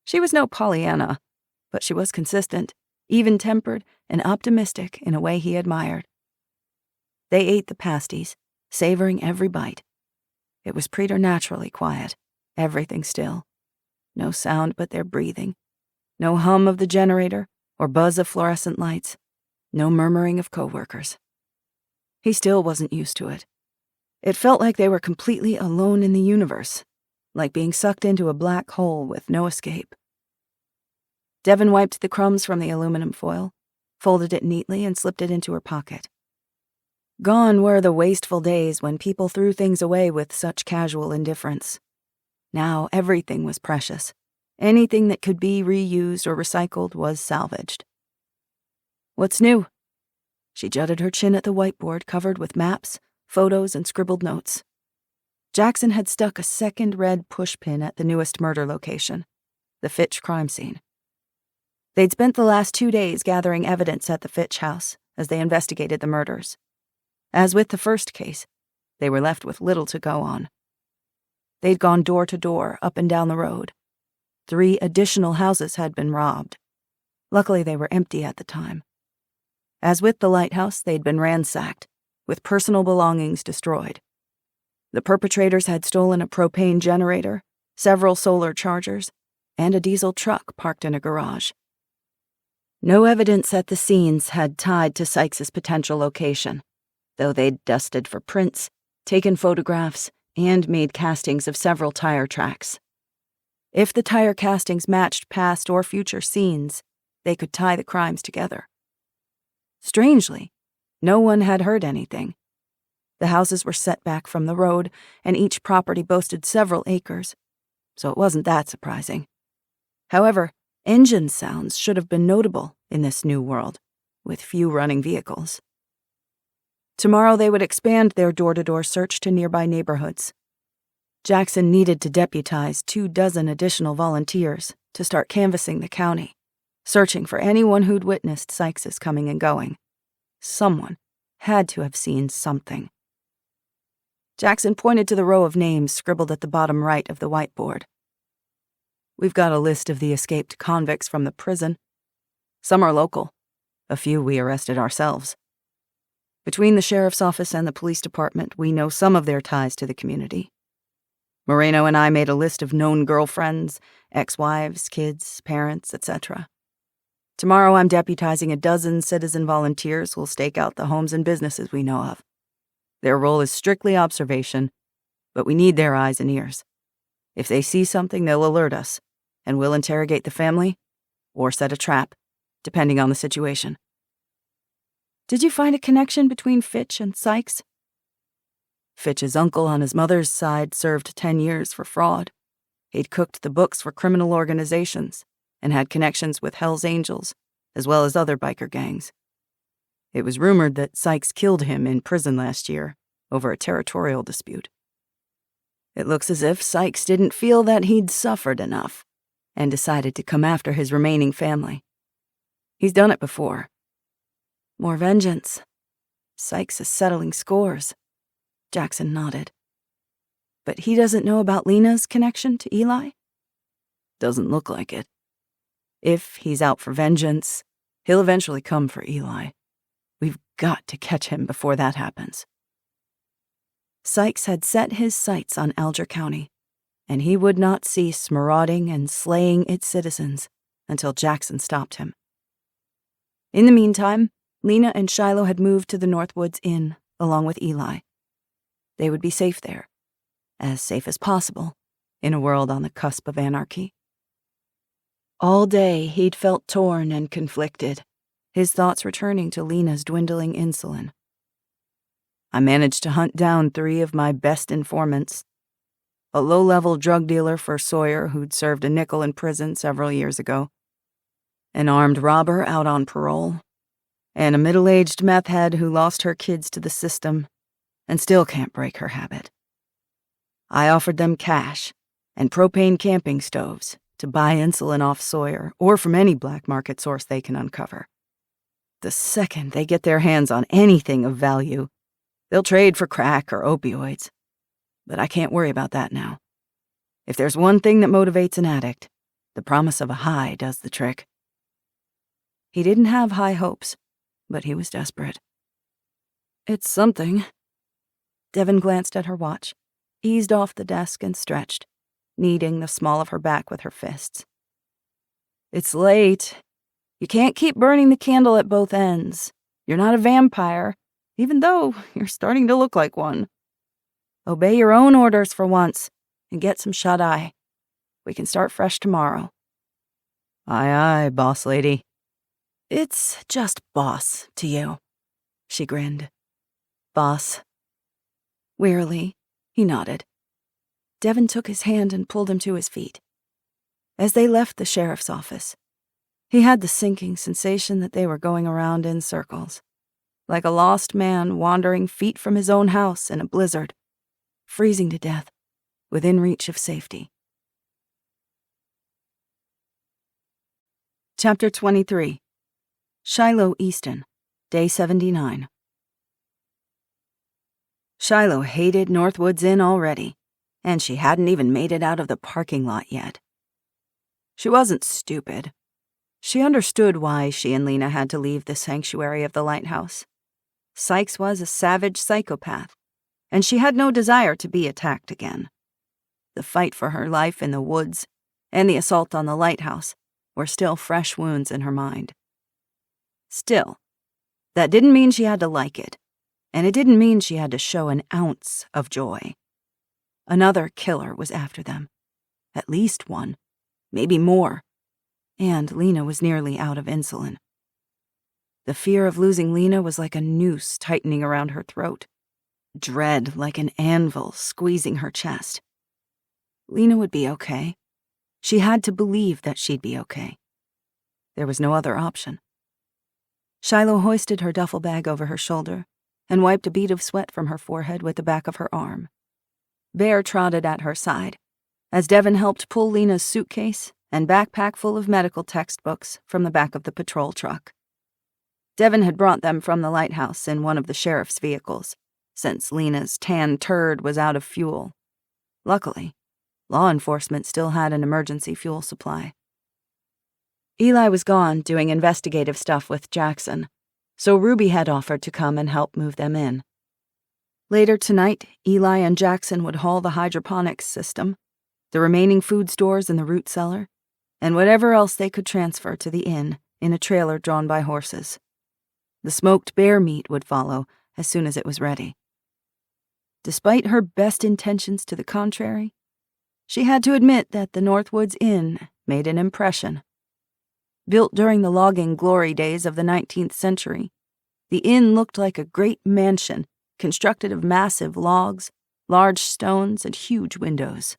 She was no Pollyanna, but she was consistent, even-tempered, and optimistic in a way he admired. They ate the pasties, savoring every bite. It was preternaturally quiet, everything still. No sound but their breathing. No hum of the generator or buzz of fluorescent lights. No murmuring of coworkers. He still wasn't used to it. It felt like they were completely alone in the universe, like being sucked into a black hole with no escape. Devin wiped the crumbs from the aluminum foil, folded it neatly, and slipped it into her pocket. Gone were the wasteful days when people threw things away with such casual indifference. Now everything was precious. Anything that could be reused or recycled was salvaged. What's new? She jutted her chin at the whiteboard covered with maps, photos, and scribbled notes. Jackson had stuck a second red pushpin at the newest murder location, the Fitch crime scene. They'd spent the last 2 days gathering evidence at the Fitch house as they investigated the murders. As with the first case, they were left with little to go on. They'd gone door to door, up and down the road. 3 additional houses had been robbed. Luckily, they were empty at the time. As with the lighthouse, they'd been ransacked, with personal belongings destroyed. The perpetrators had stolen a propane generator, several solar chargers, and a diesel truck parked in a garage. No evidence at the scenes had tied to Sykes' potential location, though they'd dusted for prints, taken photographs, and made castings of several tire tracks. If the tire castings matched past or future scenes, they could tie the crimes together. Strangely, no one had heard anything. The houses were set back from the road, and each property boasted several acres, so it wasn't that surprising. However, engine sounds should have been notable in this new world, with few running vehicles. Tomorrow they would expand their door-to-door search to nearby neighborhoods. Jackson needed to deputize 24 additional volunteers to start canvassing the county, searching for anyone who'd witnessed Sykes' coming and going. Someone had to have seen something. Jackson pointed to the row of names scribbled at the bottom right of the whiteboard. We've got a list of the escaped convicts from the prison. Some are local. A few we arrested ourselves. Between the sheriff's office and the police department, we know some of their ties to the community. Moreno and I made a list of known girlfriends, ex-wives, kids, parents, etc. Tomorrow I'm deputizing 12 citizen volunteers who'll stake out the homes and businesses we know of. Their role is strictly observation, but we need their eyes and ears. If they see something, they'll alert us, and we'll interrogate the family or set a trap, depending on the situation. Did you find a connection between Fitch and Sykes? Fitch's uncle on his mother's side served 10 years for fraud. He'd cooked the books for criminal organizations and had connections with Hell's Angels, as well as other biker gangs. It was rumored that Sykes killed him in prison last year over a territorial dispute. It looks as if Sykes didn't feel that he'd suffered enough and decided to come after his remaining family. He's done it before. More vengeance. Sykes is settling scores. Jackson nodded. But he doesn't know about Lena's connection to Eli? Doesn't look like it. If he's out for vengeance, he'll eventually come for Eli. We've got to catch him before that happens. Sykes had set his sights on Alger County, and he would not cease marauding and slaying its citizens until Jackson stopped him. In the meantime, Lena and Shiloh had moved to the Northwoods Inn, along with Eli. They would be safe there, as safe as possible, in a world on the cusp of anarchy. All day, he'd felt torn and conflicted, his thoughts returning to Lena's dwindling insulin. I managed to hunt down 3 of my best informants. A low-level drug dealer for Sawyer who'd served a nickel in prison several years ago, an armed robber out on parole, and a middle-aged meth head who lost her kids to the system and still can't break her habit. I offered them cash and propane camping stoves to buy insulin off Sawyer or from any black market source they can uncover. The second they get their hands on anything of value, they'll trade for crack or opioids. But I can't worry about that now. If there's one thing that motivates an addict, the promise of a high does the trick. He didn't have high hopes, but he was desperate. It's something. Devin glanced at her watch, eased off the desk and stretched, kneading the small of her back with her fists. It's late. You can't keep burning the candle at both ends. You're not a vampire, even though you're starting to look like one. Obey your own orders for once, and get some shut-eye. We can start fresh tomorrow. Aye, aye, boss lady. It's just boss to you, she grinned. Boss. Wearily, he nodded. Devin took his hand and pulled him to his feet. As they left the sheriff's office, he had the sinking sensation that they were going around in circles, like a lost man wandering feet from his own house in a blizzard, freezing to death, within reach of safety. Chapter 23. Shiloh, Easton, Day 79. Shiloh hated Northwoods Inn already, and she hadn't even made it out of the parking lot yet. She wasn't stupid. She understood why she and Lena had to leave the sanctuary of the lighthouse. Sykes was a savage psychopath, and she had no desire to be attacked again. The fight for her life in the woods and the assault on the lighthouse were still fresh wounds in her mind. Still, that didn't mean she had to like it, and it didn't mean she had to show an ounce of joy. Another killer was after them. At least one, maybe more. And Lena was nearly out of insulin. The fear of losing Lena was like a noose tightening around her throat, dread like an anvil squeezing her chest. Lena would be okay. She had to believe that she'd be okay. There was no other option. Shiloh hoisted her duffel bag over her shoulder and wiped a bead of sweat from her forehead with the back of her arm. Bear trotted at her side as Devin helped pull Lena's suitcase and backpack full of medical textbooks from the back of the patrol truck. Devin had brought them from the lighthouse in one of the sheriff's vehicles, since Lena's tan turd was out of fuel. Luckily, law enforcement still had an emergency fuel supply. Eli was gone doing investigative stuff with Jackson, so Ruby had offered to come and help move them in. Later tonight, Eli and Jackson would haul the hydroponics system, the remaining food stores in the root cellar, and whatever else they could transfer to the inn in a trailer drawn by horses. The smoked bear meat would follow as soon as it was ready. Despite her best intentions to the contrary, she had to admit that the Northwoods Inn made an impression. Built during the logging glory days of the 19th century, the inn looked like a great mansion constructed of massive logs, large stones, and huge windows.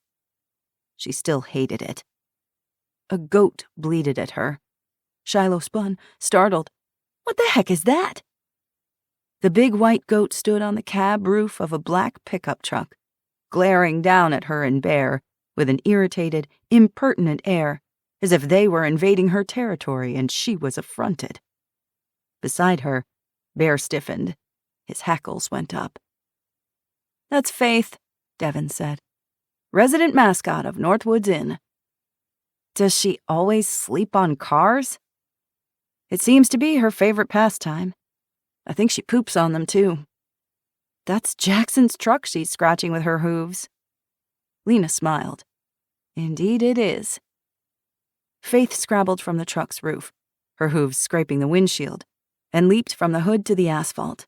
She still hated it. A goat bleated at her. Shiloh spun, startled. What the heck is that? The big white goat stood on the cab roof of a black pickup truck, glaring down at her and Bear with an irritated, impertinent air, as if they were invading her territory and she was affronted. Beside her, Bear stiffened. His hackles went up. That's Faith, Devin said. Resident mascot of Northwoods Inn. Does she always sleep on cars? It seems to be her favorite pastime. I think she poops on them, too. That's Jackson's truck she's scratching with her hooves. Lena smiled. Indeed it is. Faith scrabbled from the truck's roof, her hooves scraping the windshield, and leaped from the hood to the asphalt.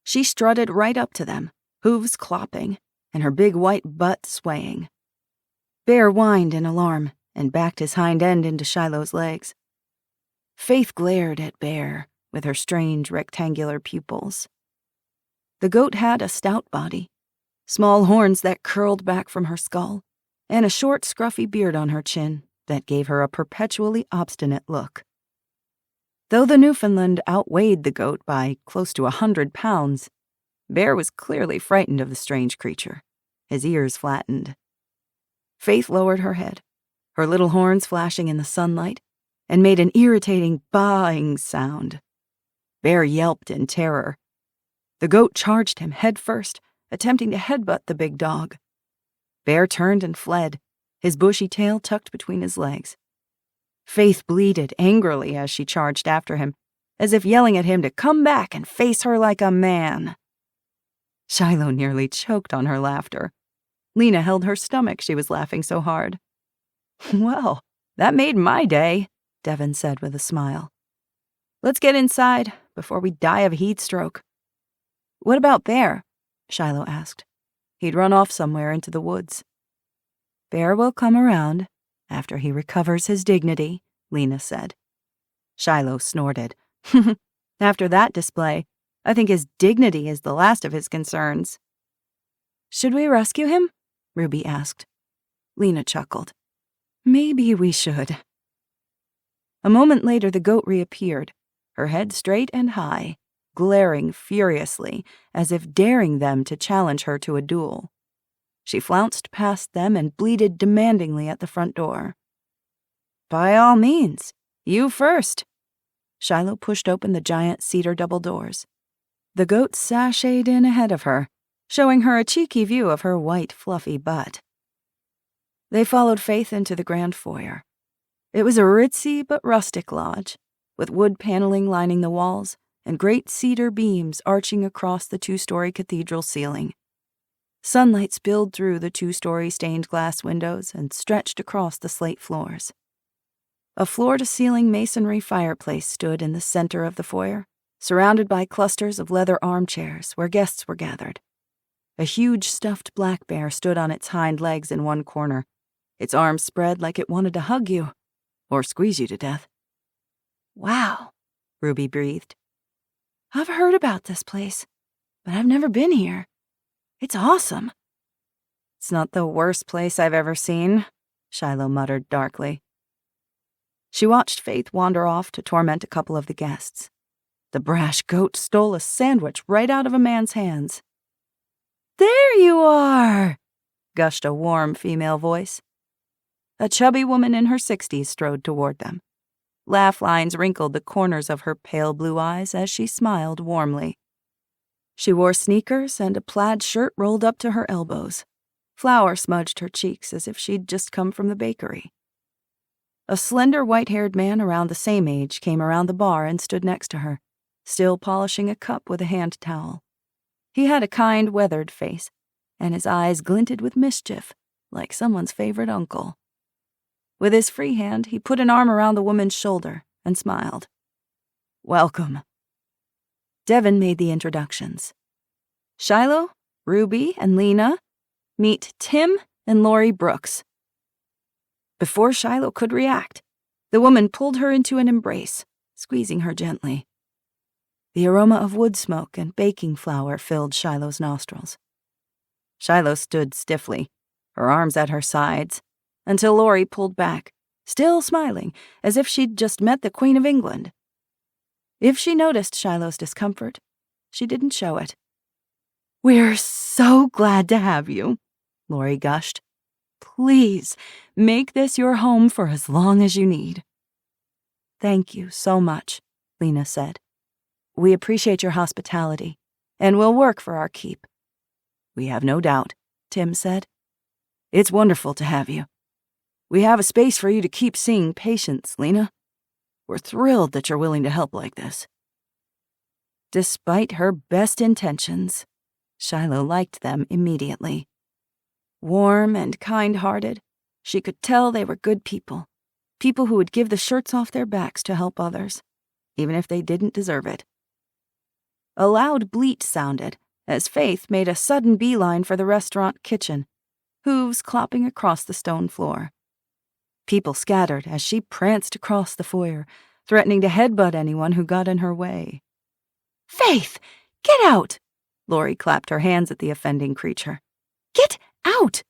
She strutted right up to them, hooves clopping, and her big white butt swaying. Bear whined in alarm and backed his hind end into Shiloh's legs. Faith glared at Bear with her strange rectangular pupils. The goat had a stout body, small horns that curled back from her skull, and a short, scruffy beard on her chin that gave her a perpetually obstinate look. Though the Newfoundland outweighed the goat by close to 100 pounds, Bear was clearly frightened of the strange creature, his ears flattened. Faith lowered her head, her little horns flashing in the sunlight, and made an irritating baaing sound. Bear yelped in terror. The goat charged him head first, attempting to headbutt the big dog. Bear turned and fled, his bushy tail tucked between his legs. Faith bleated angrily as she charged after him, as if yelling at him to come back and face her like a man. Shiloh nearly choked on her laughter. Lena held her stomach, she was laughing so hard. "Well, that made my day," Devin said with a smile. "Let's get inside before we die of heat stroke." "What about Bear?" Shiloh asked. "He'd run off somewhere into the woods." "Bear will come around after he recovers his dignity," Lena said. Shiloh snorted. "After that display, I think his dignity is the last of his concerns." "Should we rescue him?" Ruby asked. Lena chuckled. "Maybe we should." A moment later, the goat reappeared, her head straight and high, glaring furiously, as if daring them to challenge her to a duel. She flounced past them and bleated demandingly at the front door. "By all means, you first." Shiloh pushed open the giant cedar double doors. The goat sashayed in ahead of her, showing her a cheeky view of her white, fluffy butt. They followed Faith into the grand foyer. It was a ritzy but rustic lodge, with wood paneling lining the walls and great cedar beams arching across the 2-story cathedral ceiling. Sunlight spilled through the 2-story stained glass windows and stretched across the slate floors. A floor-to-ceiling masonry fireplace stood in the center of the foyer, surrounded by clusters of leather armchairs where guests were gathered. A huge stuffed black bear stood on its hind legs in one corner, its arms spread like it wanted to hug you or squeeze you to death. "Wow," Ruby breathed. "I've heard about this place, but I've never been here. It's awesome." "It's not the worst place I've ever seen," Shiloh muttered darkly. She watched Faith wander off to torment a couple of the guests. The brash goat stole a sandwich right out of a man's hands. "There you are," gushed a warm female voice. A chubby woman in her 60s strode toward them. Laugh lines wrinkled the corners of her pale blue eyes as she smiled warmly. She wore sneakers and a plaid shirt rolled up to her elbows. Flour smudged her cheeks as if she'd just come from the bakery. A slender, white-haired man around the same age came around the bar and stood next to her, still polishing a cup with a hand towel. He had a kind, weathered face, and his eyes glinted with mischief, like someone's favorite uncle. With his free hand, he put an arm around the woman's shoulder and smiled. "Welcome." Devin made the introductions. "Shiloh, Ruby, and Lena, meet Tim and Lori Brooks." Before Shiloh could react, the woman pulled her into an embrace, squeezing her gently. The aroma of wood smoke and baking flour filled Shiloh's nostrils. Shiloh stood stiffly, her arms at her sides, until Lori pulled back, still smiling, as if she'd just met the Queen of England. If she noticed Shiloh's discomfort, she didn't show it. "We're so glad to have you," Lori gushed. "Please, make this your home for as long as you need." "Thank you so much," Lena said. "We appreciate your hospitality, and we'll work for our keep." "We have no doubt," Tim said. "It's wonderful to have you. We have a space for you to keep seeing patients, Lena. We're thrilled that you're willing to help like this." Despite her best intentions, Shiloh liked them immediately. Warm and kind-hearted, she could tell they were good people, people who would give the shirts off their backs to help others, even if they didn't deserve it. A loud bleat sounded as Faith made a sudden beeline for the restaurant kitchen, hooves clopping across the stone floor. People scattered as she pranced across the foyer, threatening to headbutt anyone who got in her way. "Faith, get out!" Lori clapped her hands at the offending creature. "Get out!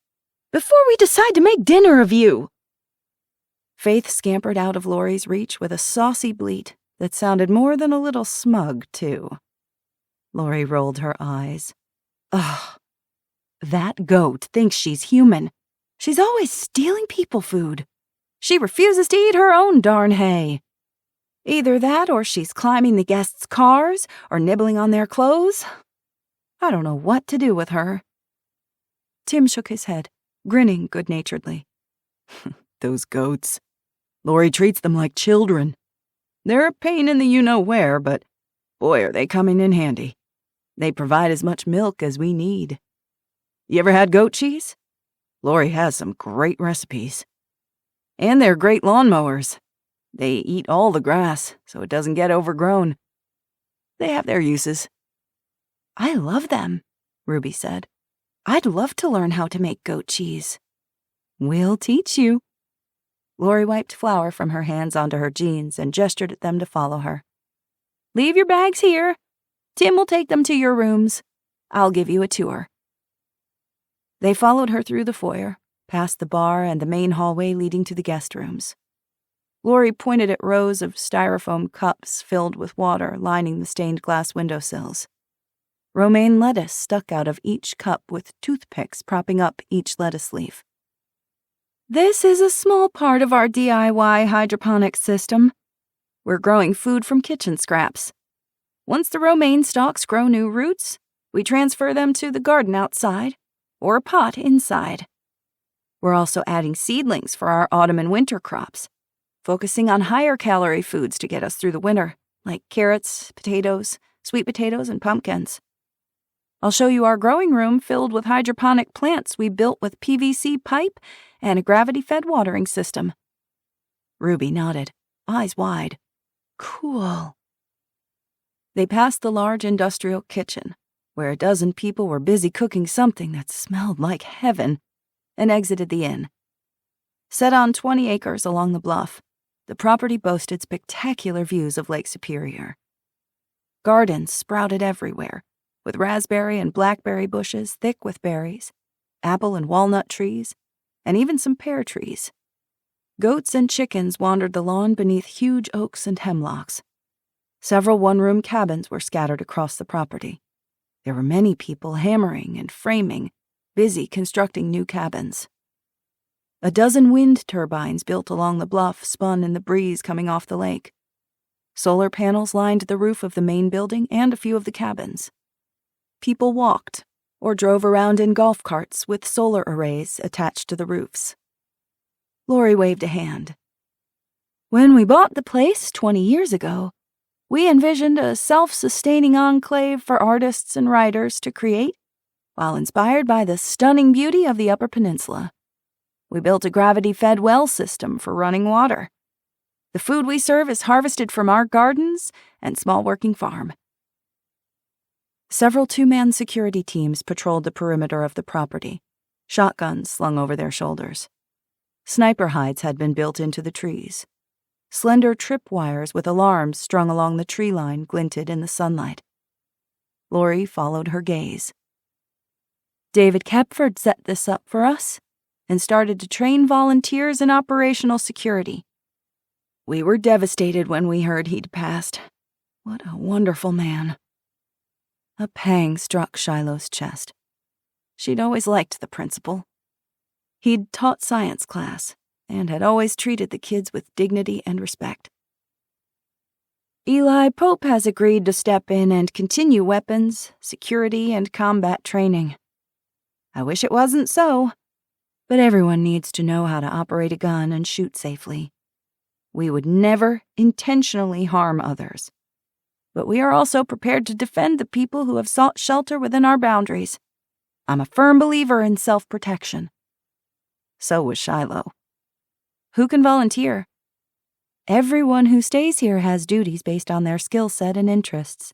Before we decide to make dinner of you!" Faith scampered out of Lori's reach with a saucy bleat that sounded more than a little smug, too. Lori rolled her eyes. Ugh. That goat thinks she's human. She's always stealing people food. She refuses to eat her own darn hay. Either that or she's climbing the guests' cars or nibbling on their clothes. I don't know what to do with her. Tim shook his head, grinning good-naturedly. Those goats. Lori treats them like children. They're a pain in the you-know-where, but boy, are they coming in handy. They provide as much milk as we need. You ever had goat cheese? Lori has some great recipes. And they're great lawnmowers. They eat all the grass, so it doesn't get overgrown. They have their uses. I love them, Ruby said. I'd love to learn how to make goat cheese. We'll teach you. Lori wiped flour from her hands onto her jeans and gestured at them to follow her. Leave your bags here. Tim will take them to your rooms. I'll give you a tour. They followed her through the foyer, past the bar and the main hallway leading to the guest rooms. Lori pointed at rows of styrofoam cups filled with water lining the stained glass windowsills. Romaine lettuce stuck out of each cup with toothpicks propping up each lettuce leaf. This is a small part of our DIY hydroponics system. We're growing food from kitchen scraps. Once the romaine stalks grow new roots, we transfer them to the garden outside or a pot inside. We're also adding seedlings for our autumn and winter crops, focusing on higher calorie foods to get us through the winter, like carrots, potatoes, sweet potatoes, and pumpkins. I'll show you our growing room filled with hydroponic plants we built with PVC pipe and a gravity-fed watering system. Ruby nodded, eyes wide. Cool. They passed the large industrial kitchen, where a dozen people were busy cooking something that smelled like heaven, and exited the inn. Set on 20 acres along the bluff, the property boasted spectacular views of Lake Superior. Gardens sprouted everywhere, with raspberry and blackberry bushes thick with berries, apple and walnut trees, and even some pear trees. Goats and chickens wandered the lawn beneath huge oaks and hemlocks. Several one-room cabins were scattered across the property. There were many people hammering and framing, busy constructing new cabins. A dozen wind turbines built along the bluff spun in the breeze coming off the lake. Solar panels lined the roof of the main building and a few of the cabins. People walked or drove around in golf carts with solar arrays attached to the roofs. Lori waved a hand. When we bought the place 20 years ago, we envisioned a self-sustaining enclave for artists and writers to create, while inspired by the stunning beauty of the Upper Peninsula. We built a gravity-fed well system for running water. The food we serve is harvested from our gardens and small working farm. Several two-man security teams patrolled the perimeter of the property, shotguns slung over their shoulders. Sniper hides had been built into the trees. Slender tripwires with alarms strung along the tree line glinted in the sunlight. Lori followed her gaze. David Kepford set this up for us and started to train volunteers in operational security. We were devastated when we heard he'd passed. What a wonderful man. A pang struck Shiloh's chest. She'd always liked the principal. He'd taught science class and had always treated the kids with dignity and respect. Eli Pope has agreed to step in and continue weapons, security, and combat training. I wish it wasn't so, but everyone needs to know how to operate a gun and shoot safely. We would never intentionally harm others, but we are also prepared to defend the people who have sought shelter within our boundaries. I'm a firm believer in self-protection. So was Shiloh. Who can volunteer? Everyone who stays here has duties based on their skill set and interests.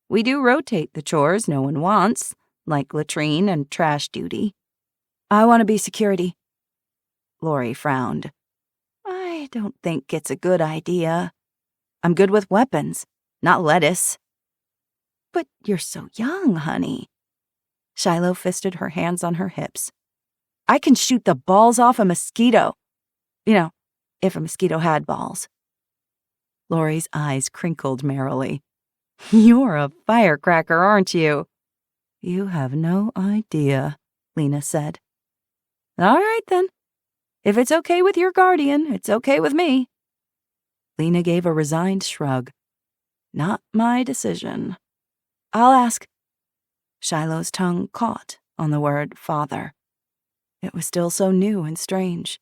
We do rotate the chores no one wants, like latrine and trash duty. I want to be security. Lori frowned. I don't think it's a good idea. I'm good with weapons, not lettuce. But you're so young, honey. Shiloh fisted her hands on her hips. I can shoot the balls off a mosquito. You know, if a mosquito had balls. Lori's eyes crinkled merrily. You're a firecracker, aren't you? You have no idea, Lena said. All right, then. If it's okay with your guardian, it's okay with me. Lena gave a resigned shrug. Not my decision. I'll ask. Shiloh's tongue caught on the word father. It was still so new and strange.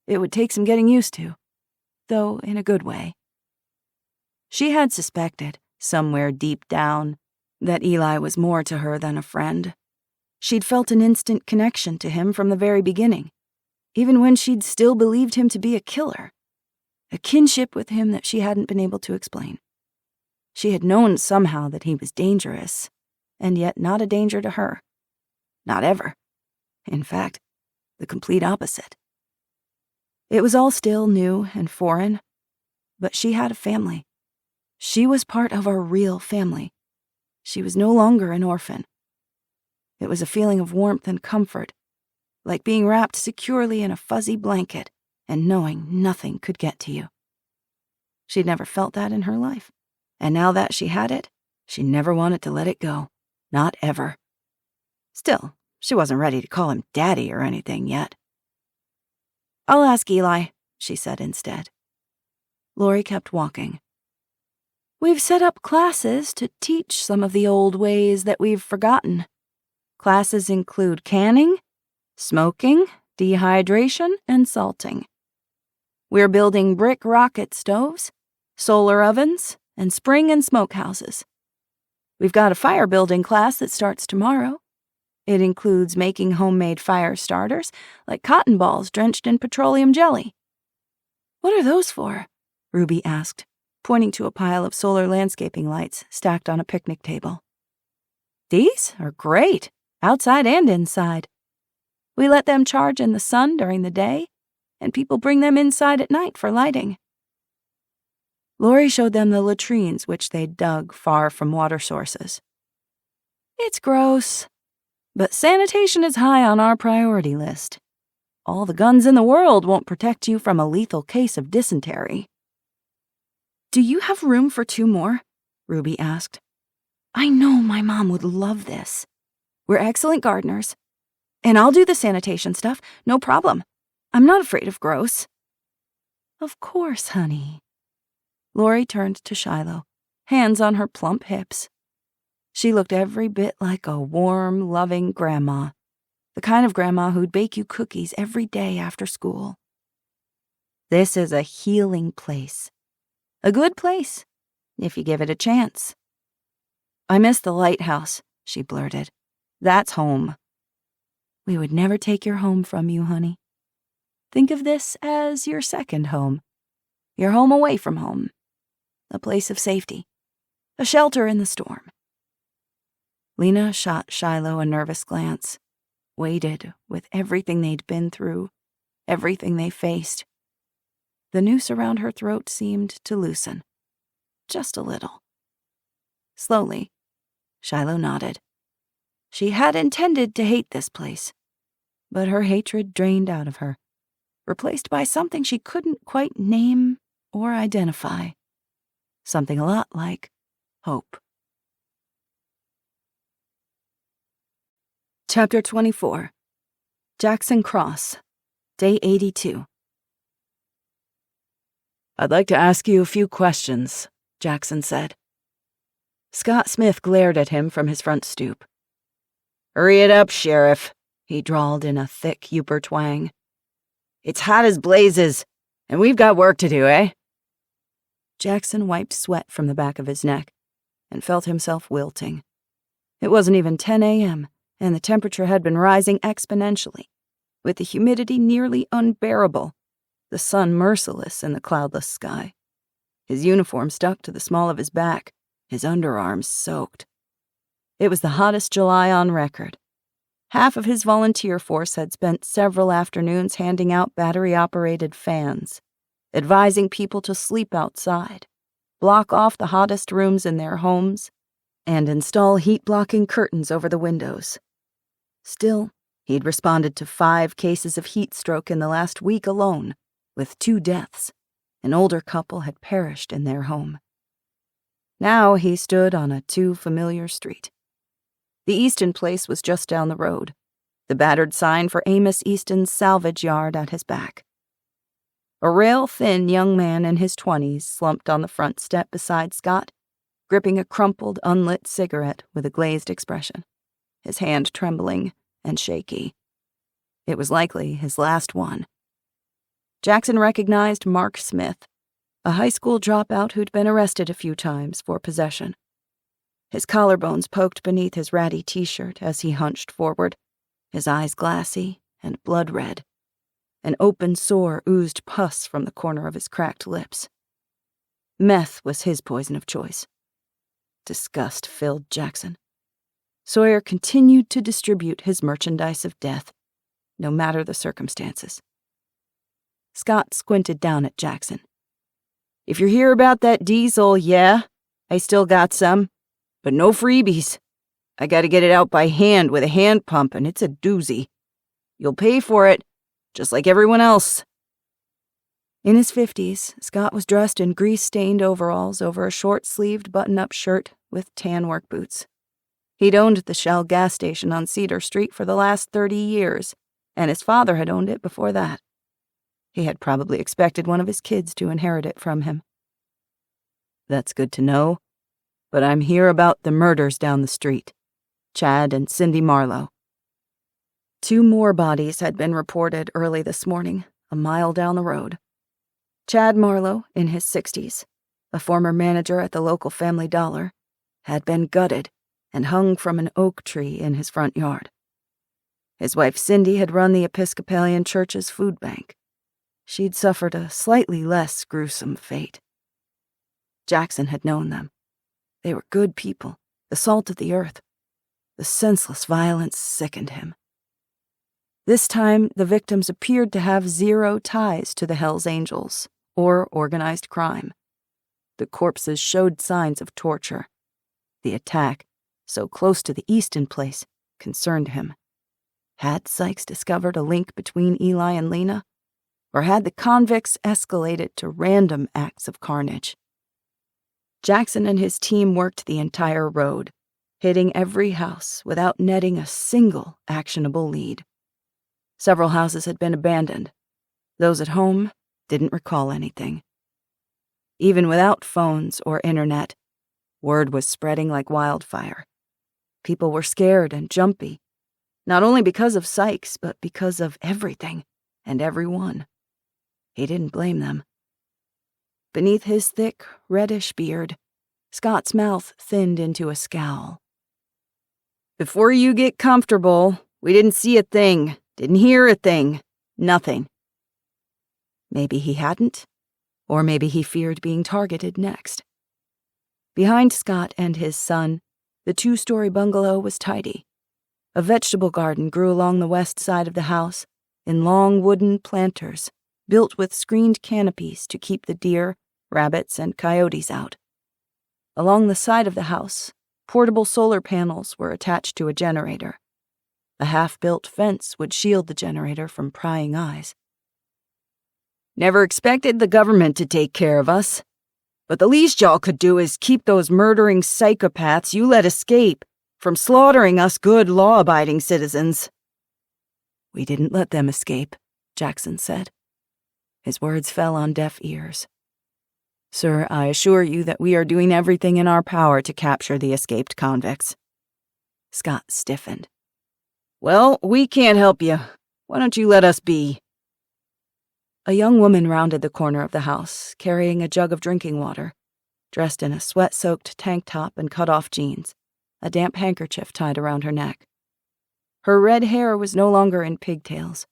It would take some getting used to, though in a good way. She had suspected, somewhere deep down, that Eli was more to her than a friend. She'd felt an instant connection to him from the very beginning, even when she'd still believed him to be a killer. A kinship with him that she hadn't been able to explain. She had known somehow that he was dangerous, and yet not a danger to her. Not ever. In fact, the complete opposite. It was all still new and foreign, but she had a family. She was part of a real family. She was no longer an orphan. It was a feeling of warmth and comfort, like being wrapped securely in a fuzzy blanket and knowing nothing could get to you. She'd never felt that in her life, and now that she had it, she never wanted to let it go. Not ever. Still, she wasn't ready to call him Daddy or anything yet. I'll ask Eli, she said instead. Lori kept walking. We've set up classes to teach some of the old ways that we've forgotten. Classes include canning, smoking, dehydration, and salting. We're building brick rocket stoves, solar ovens, and spring and smokehouses. We've got a fire building class that starts tomorrow. It includes making homemade fire starters, like cotton balls drenched in petroleum jelly. What are those for? Ruby asked, pointing to a pile of solar landscaping lights stacked on a picnic table. These are great, outside and inside. We let them charge in the sun during the day, and people bring them inside at night for lighting. Lori showed them the latrines which they'd dug far from water sources. It's gross, but sanitation is high on our priority list. All the guns in the world won't protect you from a lethal case of dysentery. Do you have room for 2 more? Ruby asked. I know my mom would love this. We're excellent gardeners. And I'll do the sanitation stuff, no problem. I'm not afraid of gross. Of course, honey. Lori turned to Shiloh, hands on her plump hips. She looked every bit like a warm, loving grandma, the kind of grandma who'd bake you cookies every day after school. This is a healing place. A good place, if you give it a chance. I miss the lighthouse, she blurted. That's home. We would never take your home from you, honey. Think of this as your second home. Your home away from home. A place of safety. A shelter in the storm. Lena shot Shiloh a nervous glance, weighted with everything they'd been through, everything they faced. The noose around her throat seemed to loosen. Just a little. Slowly, Shiloh nodded. She had intended to hate this place, but her hatred drained out of her, replaced by something she couldn't quite name or identify. Something a lot like hope. Chapter 24. Jackson Cross, Day 82. I'd like to ask you a few questions, Jackson said. Scott Smith glared at him from his front stoop. Hurry it up, Sheriff, he drawled in a thick Yooper twang. It's hot as blazes, and we've got work to do, eh? Jackson wiped sweat from the back of his neck and felt himself wilting. It wasn't even 10 a.m., and the temperature had been rising exponentially, with the humidity nearly unbearable, the sun merciless in the cloudless sky. His uniform stuck to the small of his back, his underarms soaked. It was the hottest July on record. Half of his volunteer force had spent several afternoons handing out battery-operated fans, advising people to sleep outside, block off the hottest rooms in their homes, and install heat-blocking curtains over the windows. Still, he'd responded to 5 cases of heat stroke in the last week alone, with 2 deaths. An older couple had perished in their home. Now he stood on a too familiar street. The Easton place was just down the road, the battered sign for Amos Easton's salvage yard at his back. A rail-thin young man in his 20s slumped on the front step beside Scott, gripping a crumpled, unlit cigarette with a glazed expression, his hand trembling and shaky. It was likely his last one. Jackson recognized Mark Smith, a high school dropout who'd been arrested a few times for possession. His collarbones poked beneath his ratty t-shirt as he hunched forward, his eyes glassy and blood red. An open sore oozed pus from the corner of his cracked lips. Meth was his poison of choice. Disgust filled Jackson. Sawyer continued to distribute his merchandise of death, no matter the circumstances. Scott squinted down at Jackson. "If you're here about that diesel, yeah, I still got some. But no freebies. I gotta get it out by hand with a hand pump, and it's a doozy. You'll pay for it, just like everyone else." In his 50s, Scott was dressed in grease-stained overalls over a short-sleeved button-up shirt with tan work boots. He'd owned the Shell gas station on Cedar Street for the last 30 years, and his father had owned it before that. He had probably expected one of his kids to inherit it from him. "That's good to know. But I'm here about the murders down the street. Chad and Cindy Marlowe." 2 more bodies had been reported early this morning, a mile down the road. Chad Marlowe, in his 60s, a former manager at the local Family Dollar, had been gutted and hung from an oak tree in his front yard. His wife Cindy had run the Episcopalian Church's food bank. She'd suffered a slightly less gruesome fate. Jackson had known them. They were good people, the salt of the earth. The senseless violence sickened him. This time, the victims appeared to have 0 ties to the Hells Angels or organized crime. The corpses showed signs of torture. The attack, so close to the Easton place, concerned him. Had Sykes discovered a link between Eli and Lena? Or had the convicts escalated to random acts of carnage? Jackson and his team worked the entire road, hitting every house without netting a single actionable lead. Several houses had been abandoned. Those at home didn't recall anything. Even without phones or internet, word was spreading like wildfire. People were scared and jumpy, not only because of Sykes, but because of everything and everyone. He didn't blame them. Beneath his thick, reddish beard, Scott's mouth thinned into a scowl. "Before you get comfortable, we didn't see a thing, didn't hear a thing, nothing." Maybe he hadn't, or maybe he feared being targeted next. Behind Scott and his son, the 2-story bungalow was tidy. A vegetable garden grew along the west side of the house, in long wooden planters, built with screened canopies to keep the deer, rabbits, and coyotes out. Along the side of the house, portable solar panels were attached to a generator. A half-built fence would shield the generator from prying eyes. "Never expected the government to take care of us. But the least y'all could do is keep those murdering psychopaths you let escape from slaughtering us good, law-abiding citizens." "We didn't let them escape," Jackson said. His words fell on deaf ears. "Sir, I assure you that we are doing everything in our power to capture the escaped convicts." Scott stiffened. "Well, we can't help you. Why don't you let us be?" A young woman rounded the corner of the house, carrying a jug of drinking water, dressed in a sweat-soaked tank top and cut-off jeans, a damp handkerchief tied around her neck. Her red hair was no longer in pigtails,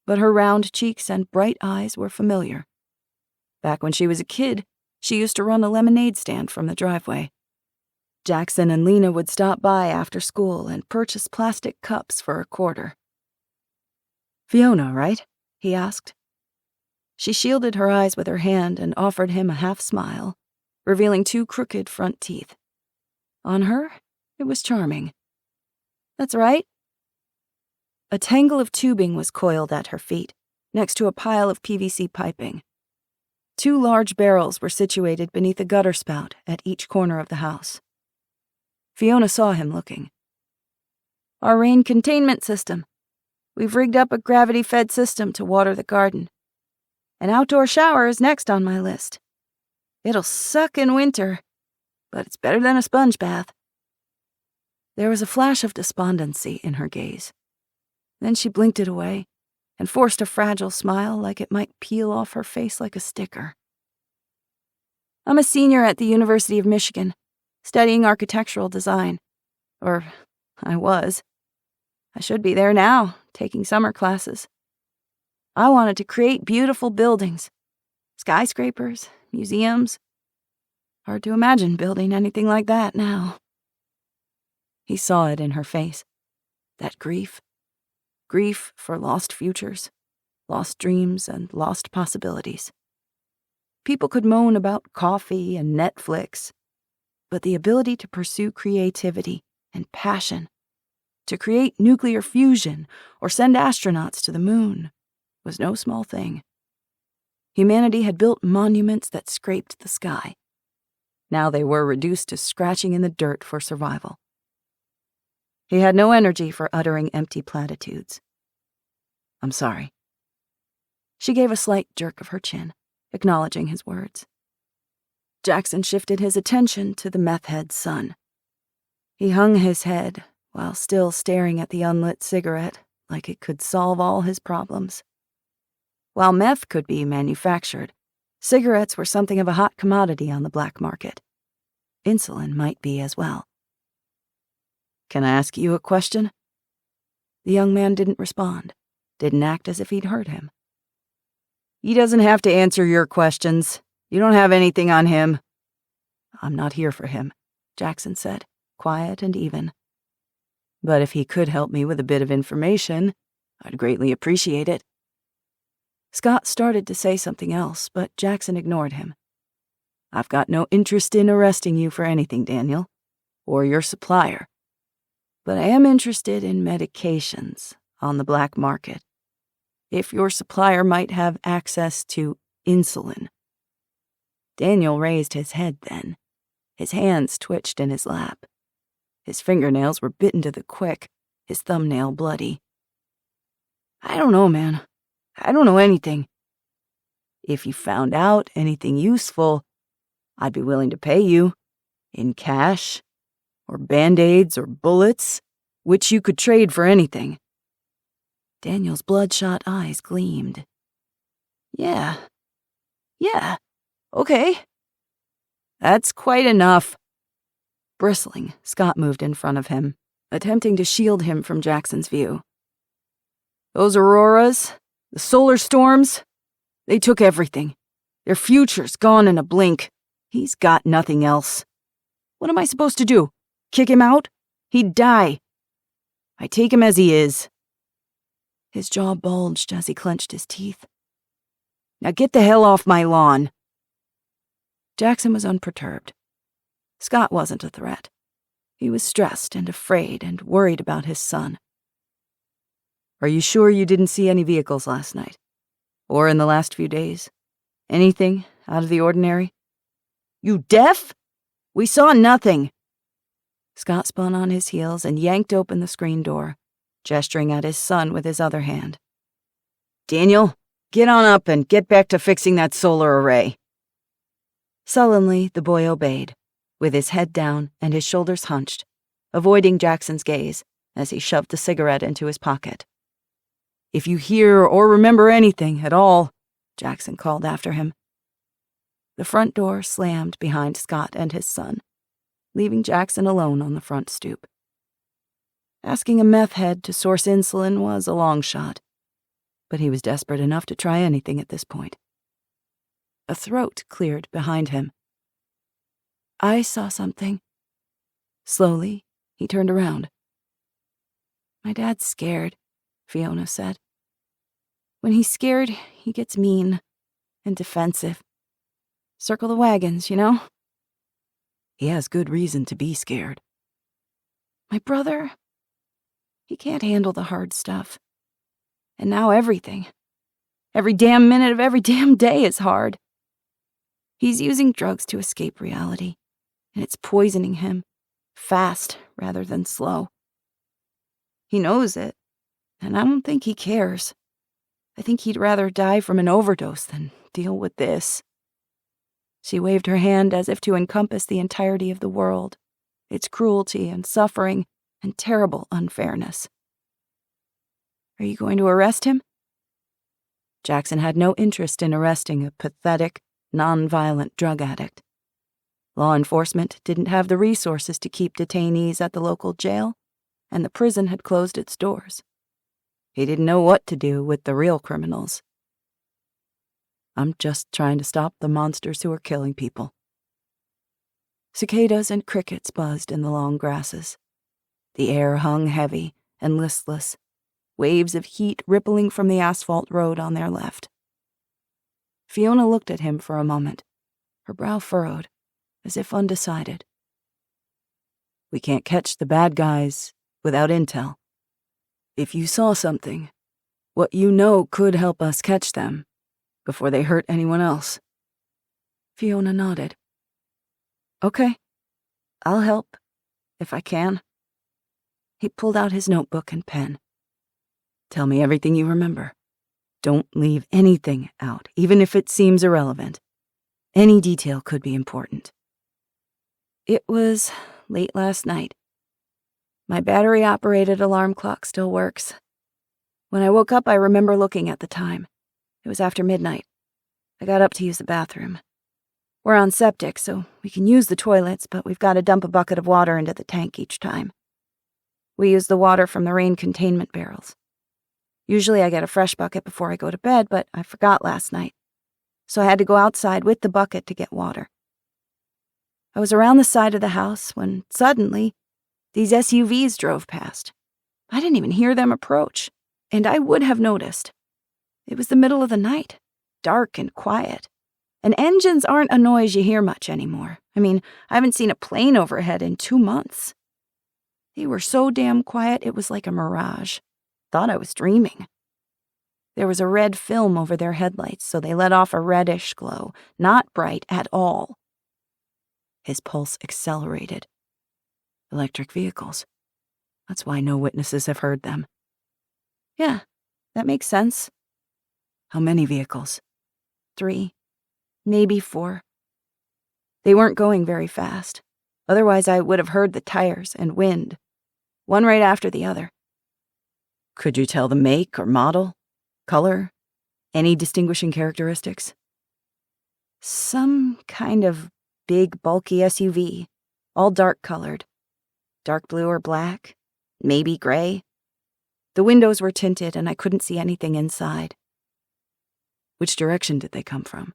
but her round cheeks and bright eyes were familiar. Back when she was a kid, she used to run a lemonade stand from the driveway. Jackson and Lena would stop by after school and purchase plastic cups for $0.25. "Fiona, right?" he asked. She shielded her eyes with her hand and offered him a half smile, revealing 2 crooked front teeth. On her, it was charming. "That's right." A tangle of tubing was coiled at her feet, next to a pile of PVC piping. 2 large barrels were situated beneath a gutter spout at each corner of the house. Fiona saw him looking. "Our rain containment system. We've rigged up a gravity-fed system to water the garden. An outdoor shower is next on my list. It'll suck in winter, but it's better than a sponge bath." There was a flash of despondency in her gaze. Then she blinked it away and forced a fragile smile like it might peel off her face like a sticker. "I'm a senior at the University of Michigan, studying architectural design. Or, I was. I should be there now, taking summer classes. I wanted to create beautiful buildings. Skyscrapers, museums. Hard to imagine building anything like that now." He saw it in her face. That grief. Grief for lost futures, lost dreams, and lost possibilities. People could moan about coffee and Netflix, but the ability to pursue creativity and passion, to create nuclear fusion or send astronauts to the moon, was no small thing. Humanity had built monuments that scraped the sky. Now they were reduced to scratching in the dirt for survival. He had no energy for uttering empty platitudes. "I'm sorry." She gave a slight jerk of her chin, acknowledging his words. Jackson shifted his attention to the meth head's son. He hung his head while still staring at the unlit cigarette like it could solve all his problems. While meth could be manufactured, cigarettes were something of a hot commodity on the black market. Insulin might be as well. "Can I ask you a question?" The young man didn't respond, didn't act as if he'd heard him. "He doesn't have to answer your questions. You don't have anything on him." "I'm not here for him," Jackson said, quiet and even. "But if he could help me with a bit of information, I'd greatly appreciate it." Scott started to say something else, but Jackson ignored him. "I've got no interest in arresting you for anything, Daniel, or your supplier. But I am interested in medications on the black market. If your supplier might have access to insulin." Daniel raised his head then. His hands twitched in his lap. His fingernails were bitten to the quick, his thumbnail bloody. "I don't know, man. I don't know anything. If you found out anything useful, I'd be willing to pay you, in cash, or Band-Aids or bullets, which you could trade for anything." Daniel's bloodshot eyes gleamed. Yeah, okay. That's quite enough." Bristling, Scott moved in front of him, attempting to shield him from Jackson's view. "Those auroras, the solar storms, they took everything. Their future's gone in a blink. He's got nothing else. What am I supposed to do? Kick him out? He'd die. I take him as he is." His jaw bulged as he clenched his teeth. "Now get the hell off my lawn." Jackson was unperturbed. Scott wasn't a threat. He was stressed and afraid and worried about his son. "Are you sure you didn't see any vehicles last night? Or in the last few days? Anything out of the ordinary?" "You deaf? We saw nothing." Scott spun on his heels and yanked open the screen door, gesturing at his son with his other hand. "Daniel, get on up and get back to fixing that solar array." Sullenly, the boy obeyed, with his head down and his shoulders hunched, avoiding Jackson's gaze as he shoved the cigarette into his pocket. "If you hear or remember anything at all," Jackson called after him. The front door slammed behind Scott and his son, leaving Jackson alone on the front stoop. Asking a meth head to source insulin was a long shot, but he was desperate enough to try anything at this point. A throat cleared behind him. "I saw something." Slowly, he turned around. My dad's scared, Fiona said. When he's scared, he gets mean and defensive. Circle the wagons, you know? He has good reason to be scared. My brother, he can't handle the hard stuff. And now everything. Every damn minute of every damn day is hard. He's using drugs to escape reality, and it's poisoning him, fast rather than slow. He knows it, and I don't think he cares. I think he'd rather die from an overdose than deal with this. She waved her hand as if to encompass the entirety of the world, its cruelty and suffering and terrible unfairness. Are you going to arrest him? Jackson had no interest in arresting a pathetic, non-violent drug addict. Law enforcement didn't have the resources to keep detainees at the local jail, and the prison had closed its doors. He didn't know what to do with the real criminals. I'm just trying to stop the monsters who are killing people. Cicadas and crickets buzzed in the long grasses. The air hung heavy and listless, waves of heat rippling from the asphalt road on their left. Fiona looked at him for a moment, her brow furrowed, as if undecided. We can't catch the bad guys without intel. If you saw something, what you know could help us catch them before they hurt anyone else. Fiona nodded. Okay, I'll help, if I can. He pulled out his notebook and pen. Tell me everything you remember. Don't leave anything out, even if it seems irrelevant. Any detail could be important. It was late last night. My battery-operated alarm clock still works. When I woke up, I remember looking at the time. It was after midnight. I got up to use the bathroom. We're on septic, so we can use the toilets, but we've got to dump a bucket of water into the tank each time. We use the water from the rain containment barrels. Usually I get a fresh bucket before I go to bed, but I forgot last night, so I had to go outside with the bucket to get water. I was around the side of the house when, suddenly, these SUVs drove past. I didn't even hear them approach, and I would have noticed. It was the middle of the night, dark and quiet, and engines aren't a noise you hear much anymore. I mean, I haven't seen a plane overhead in 2 months. They were so damn quiet it was like a mirage. Thought I was dreaming. There was a red film over their headlights, so they let off a reddish glow, not bright at all. His pulse accelerated. Electric vehicles. That's why no witnesses have heard them. Yeah, that makes sense. How many vehicles? 3, maybe 4. They weren't going very fast. Otherwise, I would have heard the tires and wind, one right after the other. Could you tell the make or model, color, any distinguishing characteristics? Some kind of big, bulky SUV, all dark-colored. Dark blue or black, maybe gray. The windows were tinted and I couldn't see anything inside. Which direction did they come from?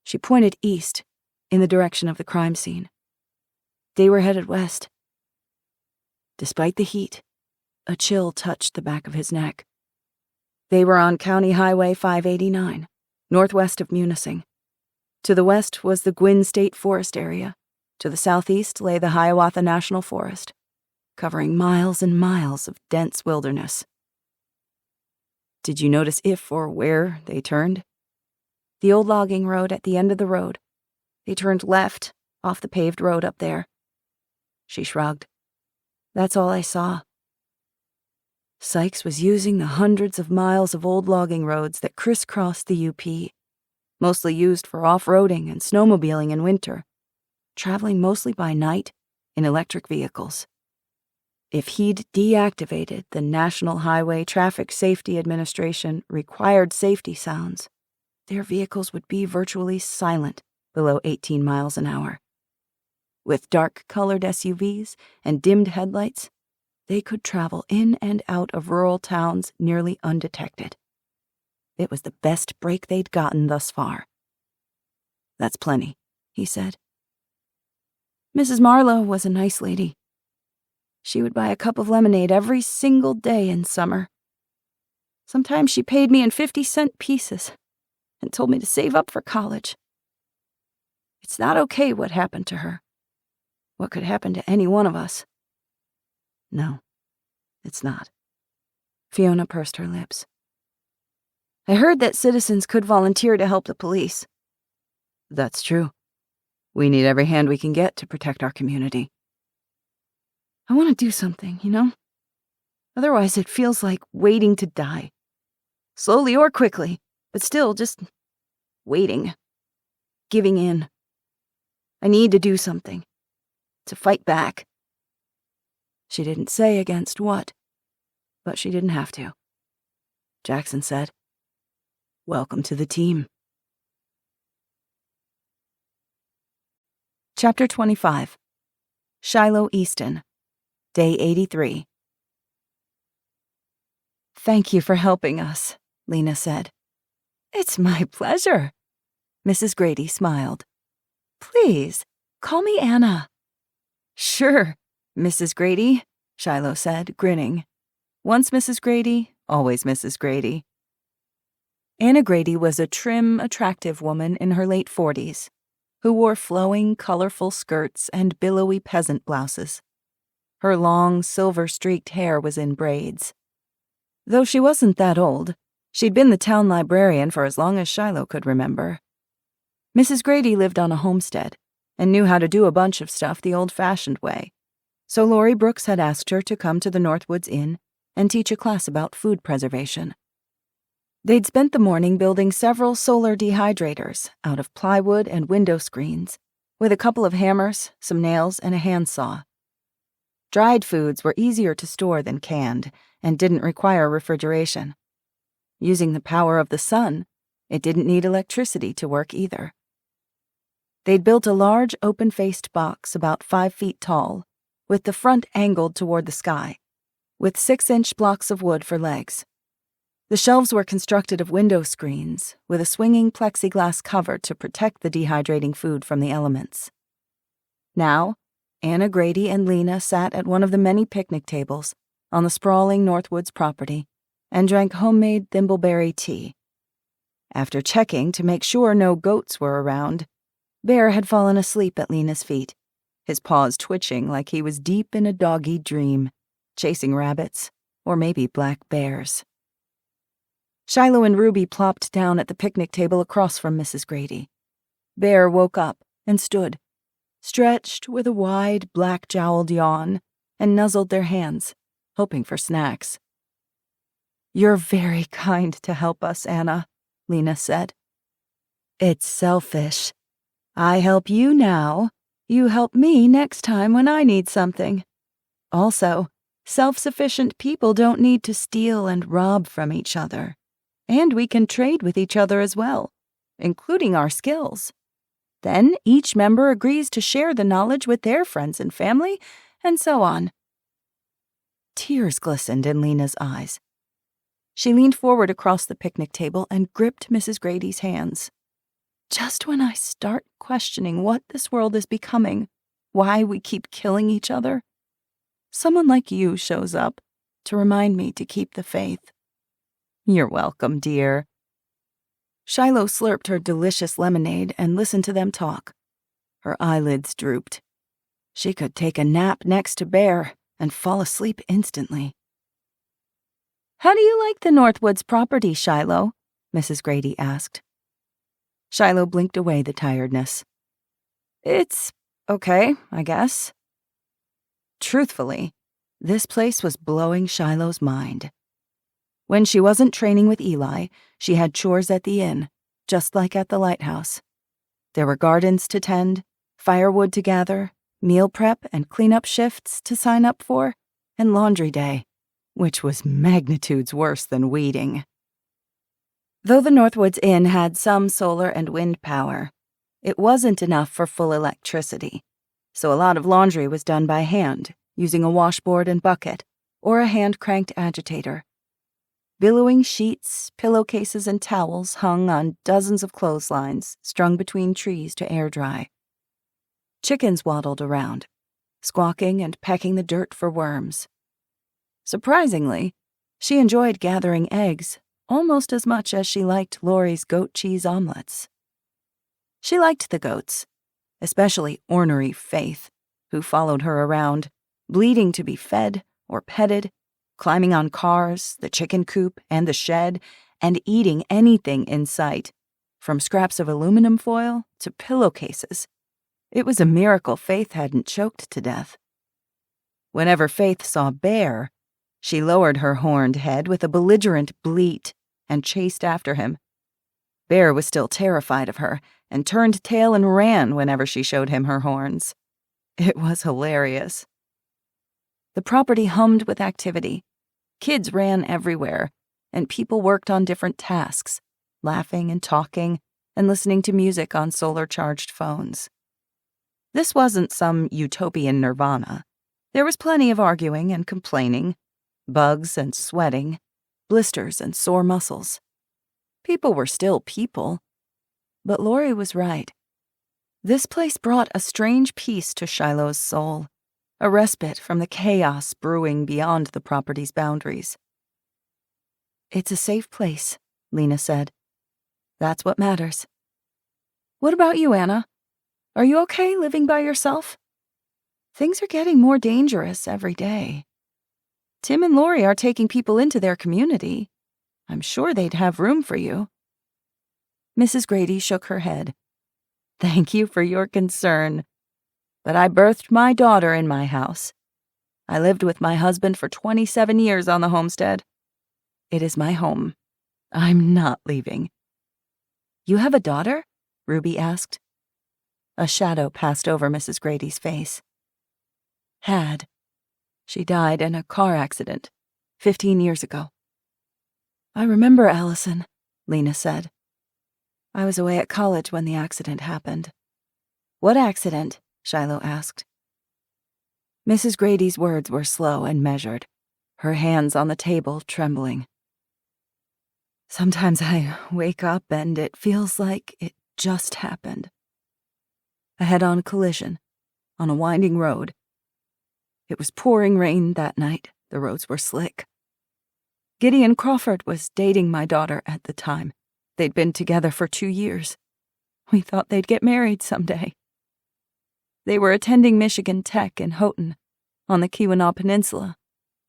She pointed east, in the direction of the crime scene. They were headed west. Despite the heat, a chill touched the back of his neck. They were on County Highway 589, northwest of Munising. To the west was the Gwynn State Forest area. To the southeast lay the Hiawatha National Forest, covering miles and miles of dense wilderness. Did you notice if or where they turned? The old logging road at the end of the road. They turned left, off the paved road up there. She shrugged. That's all I saw. Sykes was using the hundreds of miles of old logging roads that crisscrossed the UP, mostly used for off-roading and snowmobiling in winter, traveling mostly by night in electric vehicles. If he'd deactivated the National Highway Traffic Safety Administration required safety sounds, their vehicles would be virtually silent below 18 miles an hour. With dark-colored SUVs and dimmed headlights, they could travel in and out of rural towns nearly undetected. It was the best break they'd gotten thus far. That's plenty, he said. Mrs. Marlowe was a nice lady. She would buy a cup of lemonade every single day in summer. Sometimes she paid me in 50-cent pieces and told me to save up for college. It's not okay what happened to her. What could happen to any one of us? No, it's not. Fiona pursed her lips. I heard that citizens could volunteer to help the police. That's true. We need every hand we can get to protect our community. I want to do something, you know? Otherwise, it feels like waiting to die. Slowly or quickly, but still just waiting. Giving in. I need to do something. To fight back. She didn't say against what, but she didn't have to. Jackson said, "Welcome to the team." Chapter 25. Shiloh Easton. Day 83. "Thank you for helping us," Lena said. "It's my pleasure." Mrs. Grady smiled. "Please, call me Anna." "Sure, Mrs. Grady," Shiloh said, grinning. Once Mrs. Grady, always Mrs. Grady. Anna Grady was a trim, attractive woman in her late 40s, who wore flowing, colorful skirts and billowy peasant blouses. Her long, silver-streaked hair was in braids. Though she wasn't that old, she'd been the town librarian for as long as Shiloh could remember. Mrs. Grady lived on a homestead and knew how to do a bunch of stuff the old-fashioned way, so Laurie Brooks had asked her to come to the Northwoods Inn and teach a class about food preservation. They'd spent the morning building several solar dehydrators out of plywood and window screens, with a couple of hammers, some nails, and a handsaw. Dried foods were easier to store than canned and didn't require refrigeration. Using the power of the sun, it didn't need electricity to work either. They'd built a large open-faced box about 5 feet tall, with the front angled toward the sky, with 6-inch blocks of wood for legs. The shelves were constructed of window screens, with a swinging plexiglass cover to protect the dehydrating food from the elements. Now, Anna Grady and Lena sat at one of the many picnic tables on the sprawling Northwoods property and drank homemade thimbleberry tea. After checking to make sure no goats were around, Bear had fallen asleep at Lena's feet, his paws twitching like he was deep in a doggy dream, chasing rabbits, or maybe black bears. Shiloh and Ruby plopped down at the picnic table across from Mrs. Grady. Bear woke up and stood, stretched with a wide, black-jowled yawn, and nuzzled their hands, hoping for snacks. "You're very kind to help us, Anna," Lena said. "It's selfish. I help you now. You help me next time when I need something. Also, self-sufficient people don't need to steal and rob from each other. And we can trade with each other as well, including our skills. Then each member agrees to share the knowledge with their friends and family, and so on." Tears glistened in Lena's eyes. She leaned forward across the picnic table and gripped Mrs. Grady's hands. "Just when I start questioning what this world is becoming, why we keep killing each other, someone like you shows up to remind me to keep the faith." "You're welcome, dear." Shiloh slurped her delicious lemonade and listened to them talk. Her eyelids drooped. She could take a nap next to Bear and fall asleep instantly. "How do you like the Northwoods property, Shiloh?" Mrs. Grady asked. Shiloh blinked away the tiredness. "It's okay, I guess." Truthfully, this place was blowing Shiloh's mind. When she wasn't training with Eli, she had chores at the inn, just like at the lighthouse. There were gardens to tend, firewood to gather, meal prep and cleanup shifts to sign up for, and laundry day, which was magnitudes worse than weeding. Though the Northwoods Inn had some solar and wind power, it wasn't enough for full electricity, so a lot of laundry was done by hand, using a washboard and bucket, or a hand-cranked agitator. Billowing sheets, pillowcases, and towels hung on dozens of clotheslines strung between trees to air dry. Chickens waddled around, squawking and pecking the dirt for worms. Surprisingly, she enjoyed gathering eggs almost as much as she liked Laurie's goat cheese omelets. She liked the goats, especially ornery Faith, who followed her around, bleeding to be fed or petted, climbing on cars, the chicken coop, and the shed, and eating anything in sight, from scraps of aluminum foil to pillowcases. It was a miracle Faith hadn't choked to death. Whenever Faith saw Bear, she lowered her horned head with a belligerent bleat and chased after him. Bear was still terrified of her and turned tail and ran whenever she showed him her horns. It was hilarious. The property hummed with activity. Kids ran everywhere, and people worked on different tasks, laughing and talking and listening to music on solar-charged phones. This wasn't some utopian nirvana. There was plenty of arguing and complaining, bugs and sweating, blisters and sore muscles. People were still people. But Laurie was right. This place brought a strange peace to Shiloh's soul, a respite from the chaos brewing beyond the property's boundaries. "It's a safe place," Lena said. "That's what matters." "What about you, Anna? Are you okay living by yourself? Things are getting more dangerous every day. Tim and Laurie are taking people into their community. I'm sure they'd have room for you." Mrs. Grady shook her head. "Thank you for your concern. But I birthed my daughter in my house. I lived with my husband for 27 years on the homestead. It is my home. I'm not leaving." "You have a daughter?" Ruby asked. A shadow passed over Mrs. Grady's face. "Had. She died in a car accident 15 years ago." "I remember Allison," Lena said. "I was away at college when the accident happened." "What accident?" Shiloh asked. Mrs. Grady's words were slow and measured, her hands on the table trembling. "Sometimes I wake up and it feels like it just happened. A head-on collision on a winding road. It was pouring rain that night. The roads were slick. Gideon Crawford was dating my daughter at the time. They'd been together for 2 years. We thought they'd get married someday. They were attending Michigan Tech in Houghton, on the Keweenaw Peninsula,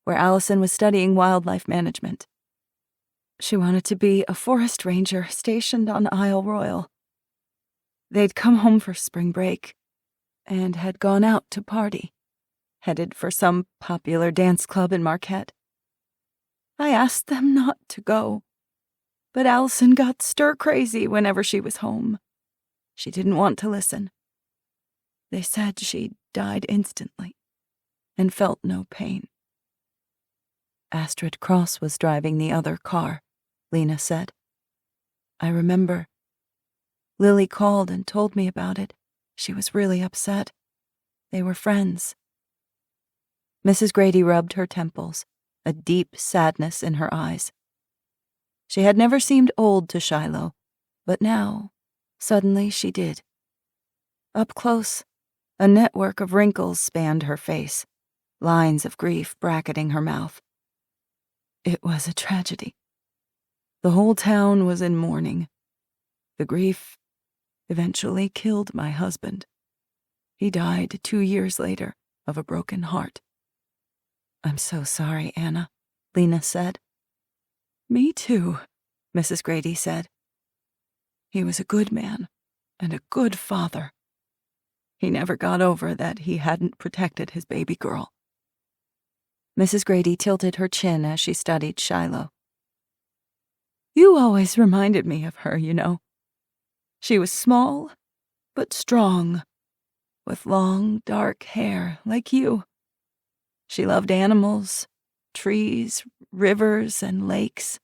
where Allison was studying wildlife management. She wanted to be a forest ranger stationed on Isle Royal. They'd come home for spring break and had gone out to party, headed for some popular dance club in Marquette. I asked them not to go, but Allison got stir-crazy whenever she was home. She didn't want to listen. They said she died instantly and felt no pain." "Astrid Cross was driving the other car," Lena said. "I remember. Lily called and told me about it. She was really upset. They were friends." Mrs. Grady rubbed her temples, a deep sadness in her eyes. She had never seemed old to Shiloh, but now, suddenly she did. Up close, a network of wrinkles spanned her face, lines of grief bracketing her mouth. It was a tragedy. The whole town was in mourning. The grief eventually killed my husband. He died 2 years later of a broken heart. "I'm so sorry, Anna," Lena said. "Me too," Mrs. Grady said. "He was a good man and a good father. He never got over that he hadn't protected his baby girl." Mrs. Grady tilted her chin as she studied Shiloh. "You always reminded me of her, you know. She was small, but strong, with long, dark hair like you. She loved animals, trees, rivers, and lakes.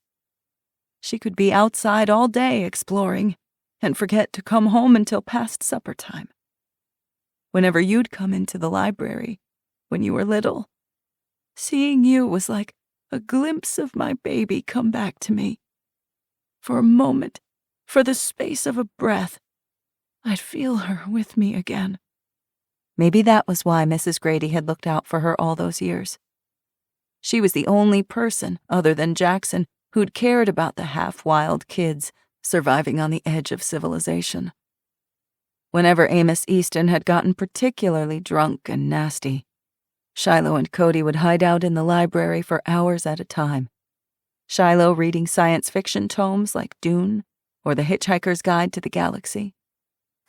She could be outside all day exploring and forget to come home until past supper time. Whenever you'd come into the library, when you were little, seeing you was like a glimpse of my baby come back to me. For a moment, for the space of a breath, I'd feel her with me again. Maybe that was why Mrs. Grady had looked out for her all those years. She was the only person, other than Jackson, who'd cared about the half-wild kids surviving on the edge of civilization. Whenever Amos Easton had gotten particularly drunk and nasty, Shiloh and Cody would hide out in the library for hours at a time. Shiloh reading science fiction tomes like Dune or The Hitchhiker's Guide to the Galaxy.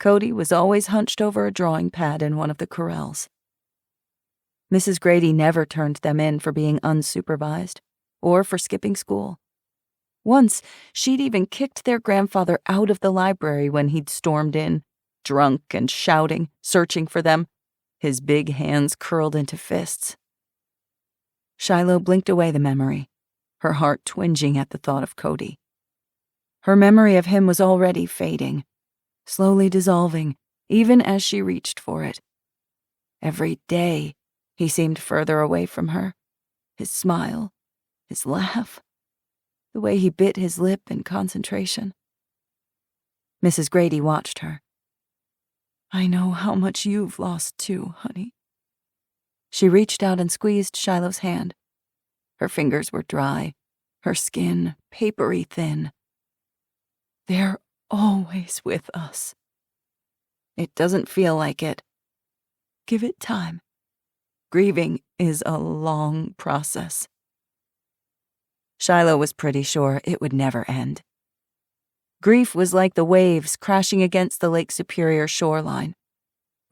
Cody was always hunched over a drawing pad in one of the corrals. Mrs. Grady never turned them in for being unsupervised or for skipping school. Once, she'd even kicked their grandfather out of the library when he'd stormed in, drunk and shouting, searching for them, his big hands curled into fists. Shiloh blinked away the memory, her heart twinging at the thought of Cody. Her memory of him was already fading, slowly dissolving, even as she reached for it. Every day, he seemed further away from her. His smile, his laugh, the way he bit his lip in concentration. Mrs. Grady watched her. "I know how much you've lost too, honey." She reached out and squeezed Shiloh's hand. Her fingers were dry, her skin papery thin. "They're always with us." "It doesn't feel like it." "Give it time. Grieving is a long process." Shiloh was pretty sure it would never end. Grief was like the waves crashing against the Lake Superior shoreline,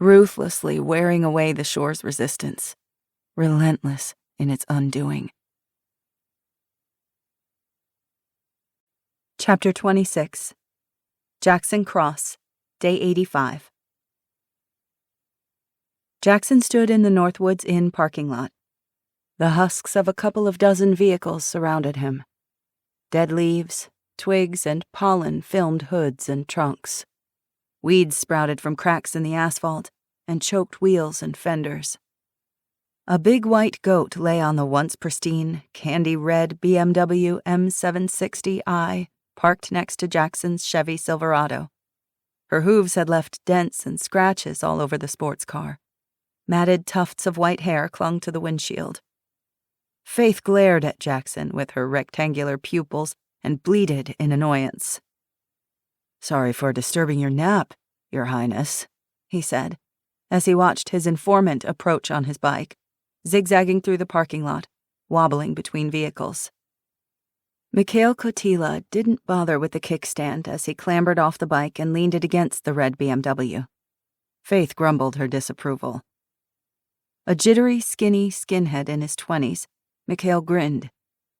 ruthlessly wearing away the shore's resistance, relentless in its undoing. Chapter 26. Jackson Cross, Day 85. Jackson stood in the Northwoods Inn parking lot. The husks of a couple of dozen vehicles surrounded him. Dead leaves, twigs, and pollen filmed hoods and trunks. Weeds sprouted from cracks in the asphalt and choked wheels and fenders. A big white goat lay on the once pristine, candy-red BMW M760i parked next to Jackson's Chevy Silverado. Her hooves had left dents and scratches all over the sports car. Matted tufts of white hair clung to the windshield. Faith glared at Jackson with her rectangular pupils and bleated in annoyance. "Sorry for disturbing your nap, Your Highness," he said, as he watched his informant approach on his bike, zigzagging through the parking lot, wobbling between vehicles. Mikhail Kotila didn't bother with the kickstand as he clambered off the bike and leaned it against the red BMW. Faith grumbled her disapproval. A jittery, skinny skinhead in his 20s, Mikhail grinned,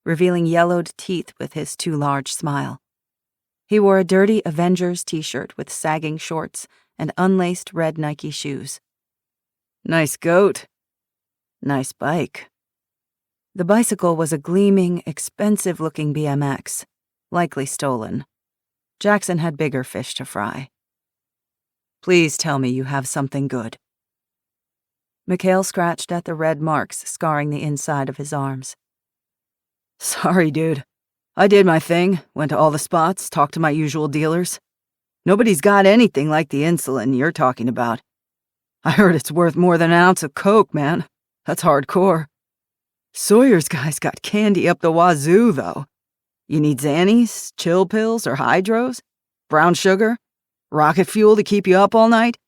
revealing yellowed teeth with his too large smile. He wore a dirty Avengers t-shirt with sagging shorts and unlaced red Nike shoes. "Nice goat." "Nice bike." The bicycle was a gleaming, expensive-looking BMX, likely stolen. Jackson had bigger fish to fry. "Please tell me you have something good." Mikhail scratched at the red marks scarring the inside of his arms. "Sorry, dude. I did my thing, went to all the spots, talked to my usual dealers. Nobody's got anything like the insulin you're talking about. I heard it's worth more than an ounce of coke, man. That's hardcore. Sawyer's guy's got candy up the wazoo, though. You need Xannies, chill pills, or hydros? Brown sugar? Rocket fuel to keep you up all night?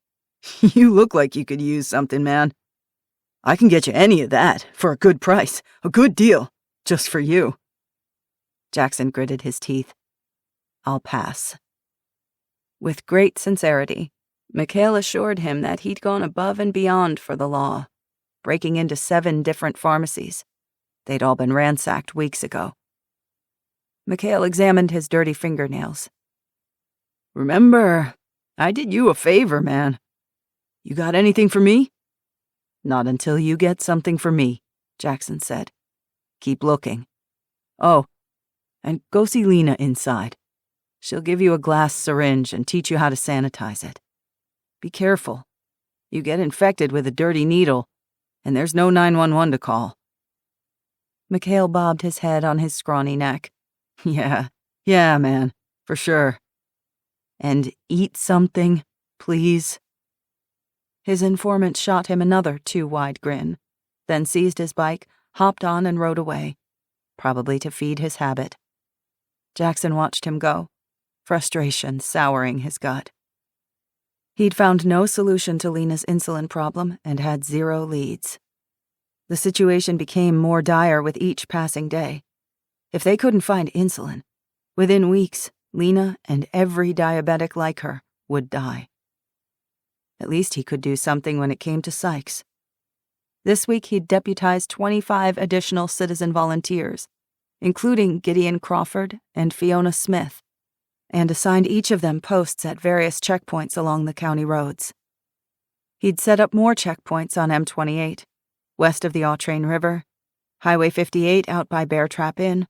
You look like you could use something, man. I can get you any of that, for a good price, a good deal, just for you." Jackson gritted his teeth. "I'll pass." With great sincerity, Mikhail assured him that he'd gone above and beyond for the law, breaking into 7 different pharmacies. They'd all been ransacked weeks ago. Mikhail examined his dirty fingernails. "Remember, I did you a favor, man. You got anything for me?" "Not until you get something for me," Jackson said. "Keep looking. Oh, and go see Lena inside. She'll give you a glass syringe and teach you how to sanitize it. Be careful. You get infected with a dirty needle, and there's no 911 to call." Mikhail bobbed his head on his scrawny neck. Yeah, man, for sure. "And eat something, please." His informant shot him another too-wide grin, then seized his bike, hopped on and rode away, probably to feed his habit. Jackson watched him go, frustration souring his gut. He'd found no solution to Lena's insulin problem and had 0 leads. The situation became more dire with each passing day. If they couldn't find insulin, within weeks, Lena and every diabetic like her would die. At least he could do something when it came to Sykes. This week he'd deputized 25 additional citizen volunteers, including Gideon Crawford and Fiona Smith, and assigned each of them posts at various checkpoints along the county roads. He'd set up more checkpoints on M28, west of the Autrain River, Highway 58 out by Bear Trap Inn,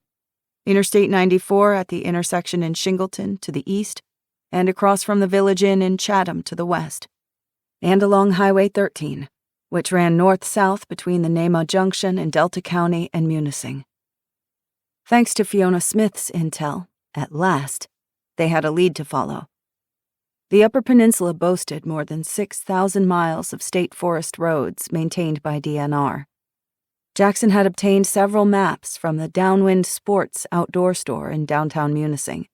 Interstate 94 at the intersection in Shingleton to the east, and across from the Village Inn in Chatham to the west, and along Highway 13, which ran north-south between the Nema Junction in Delta County and Munising. Thanks to Fiona Smith's intel, at last, they had a lead to follow. The Upper Peninsula boasted more than 6,000 miles of state forest roads maintained by DNR. Jackson had obtained several maps from the Downwind Sports outdoor store in downtown Munising.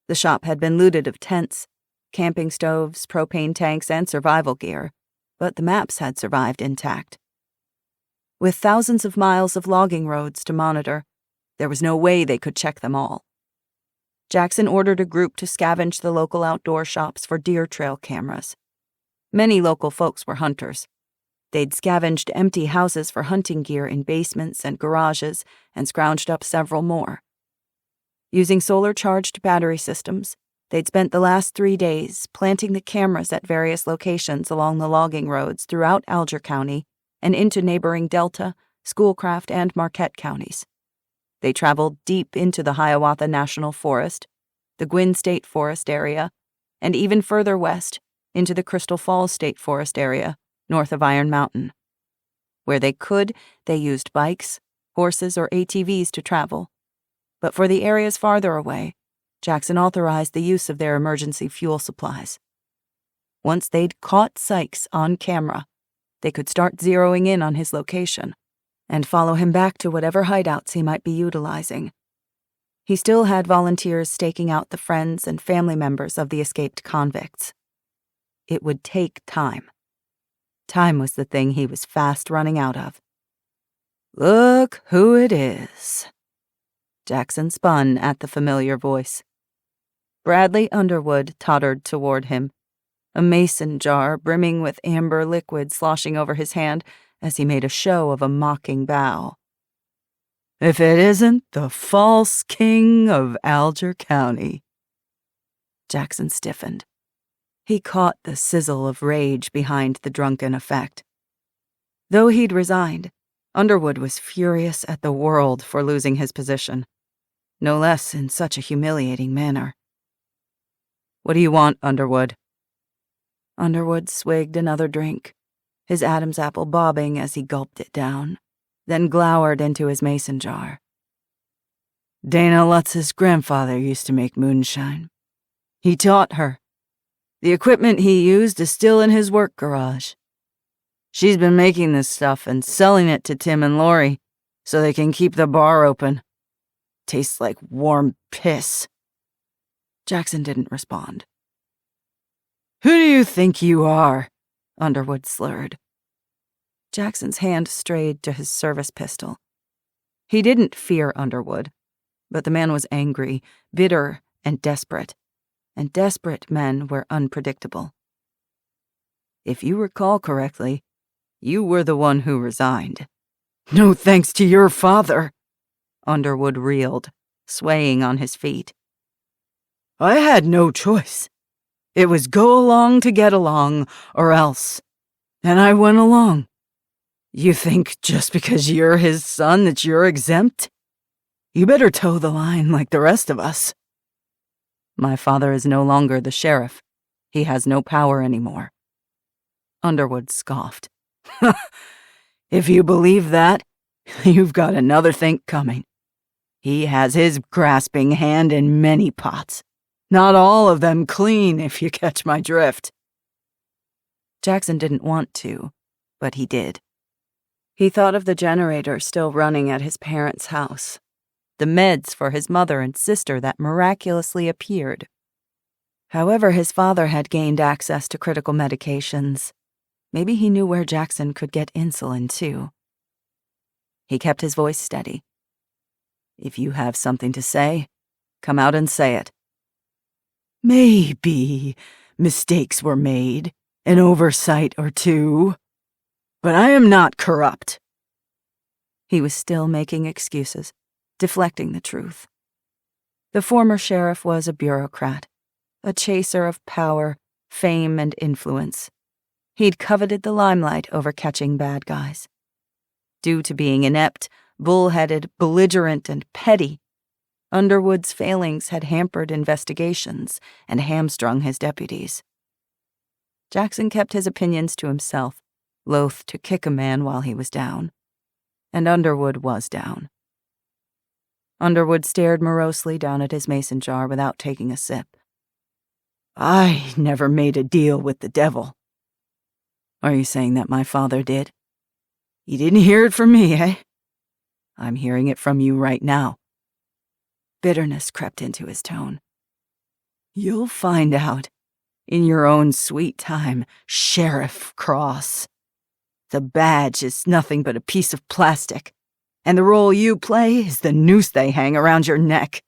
The shop had been looted of tents, camping stoves, propane tanks, and survival gear, but the maps had survived intact. With thousands of miles of logging roads to monitor, there was no way they could check them all. Jackson ordered a group to scavenge the local outdoor shops for deer trail cameras. Many local folks were hunters. They'd scavenged empty houses for hunting gear in basements and garages and scrounged up several more. Using solar-charged battery systems, they'd spent the last 3 days planting the cameras at various locations along the logging roads throughout Alger County and into neighboring Delta, Schoolcraft, and Marquette counties. They traveled deep into the Hiawatha National Forest, the Gwynn State Forest area, and even further west into the Crystal Falls State Forest area, north of Iron Mountain. Where they could, they used bikes, horses, or ATVs to travel. But for the areas farther away, Jackson authorized the use of their emergency fuel supplies. Once they'd caught Sykes on camera, they could start zeroing in on his location and follow him back to whatever hideouts he might be utilizing. He still had volunteers staking out the friends and family members of the escaped convicts. It would take time. Time was the thing he was fast running out of. "Look who it is." Jackson spun at the familiar voice. Bradley Underwood tottered toward him, a mason jar brimming with amber liquid sloshing over his hand as he made a show of a mocking bow. "If it isn't the false king of Alger County." Jackson stiffened. He caught the sizzle of rage behind the drunken effect. Though he'd resigned, Underwood was furious at the world for losing his position, no less in such a humiliating manner. "What do you want, Underwood?" Underwood swigged another drink, his Adam's apple bobbing as he gulped it down, then glowered into his mason jar. "Dana Lutz's grandfather used to make moonshine. He taught her. The equipment he used is still in his work garage. She's been making this stuff and selling it to Tim and Lori so they can keep the bar open. Tastes like warm piss." Jackson didn't respond. "Who do you think you are?" Underwood slurred. Jackson's hand strayed to his service pistol. He didn't fear Underwood, but the man was angry, bitter, and desperate men were unpredictable. "If you recall correctly, you were the one who resigned." "No thanks to your father," Underwood reeled, swaying on his feet. "I had no choice. It was go along to get along, or else. And I went along. You think just because you're his son that you're exempt? You better toe the line like the rest of us." "My father is no longer the sheriff. He has no power anymore." Underwood scoffed. "If you believe that, you've got another think coming. He has his grasping hand in many pots. Not all of them clean, if you catch my drift." Jackson didn't want to, but he did. He thought of the generator still running at his parents' house, the meds for his mother and sister that miraculously appeared. However, his father had gained access to critical medications. Maybe he knew where Jackson could get insulin, too. He kept his voice steady. If you have something to say, come out and say it. Maybe mistakes were made, an oversight or two, but I am not corrupt. He was still making excuses, deflecting the truth. The former sheriff was a bureaucrat, a chaser of power, fame, and influence. He'd coveted the limelight over catching bad guys. Due to being inept, bullheaded, belligerent, and petty, Underwood's failings had hampered investigations and hamstrung his deputies. Jackson kept his opinions to himself, loath to kick a man while he was down. And Underwood was down. Underwood stared morosely down at his mason jar without taking a sip. I never made a deal with the devil. Are you saying that my father did? You didn't hear it from me, eh? I'm hearing it from you right now. Bitterness crept into his tone. You'll find out in your own sweet time, Sheriff Cross. The badge is nothing but a piece of plastic, and the role you play is the noose they hang around your neck.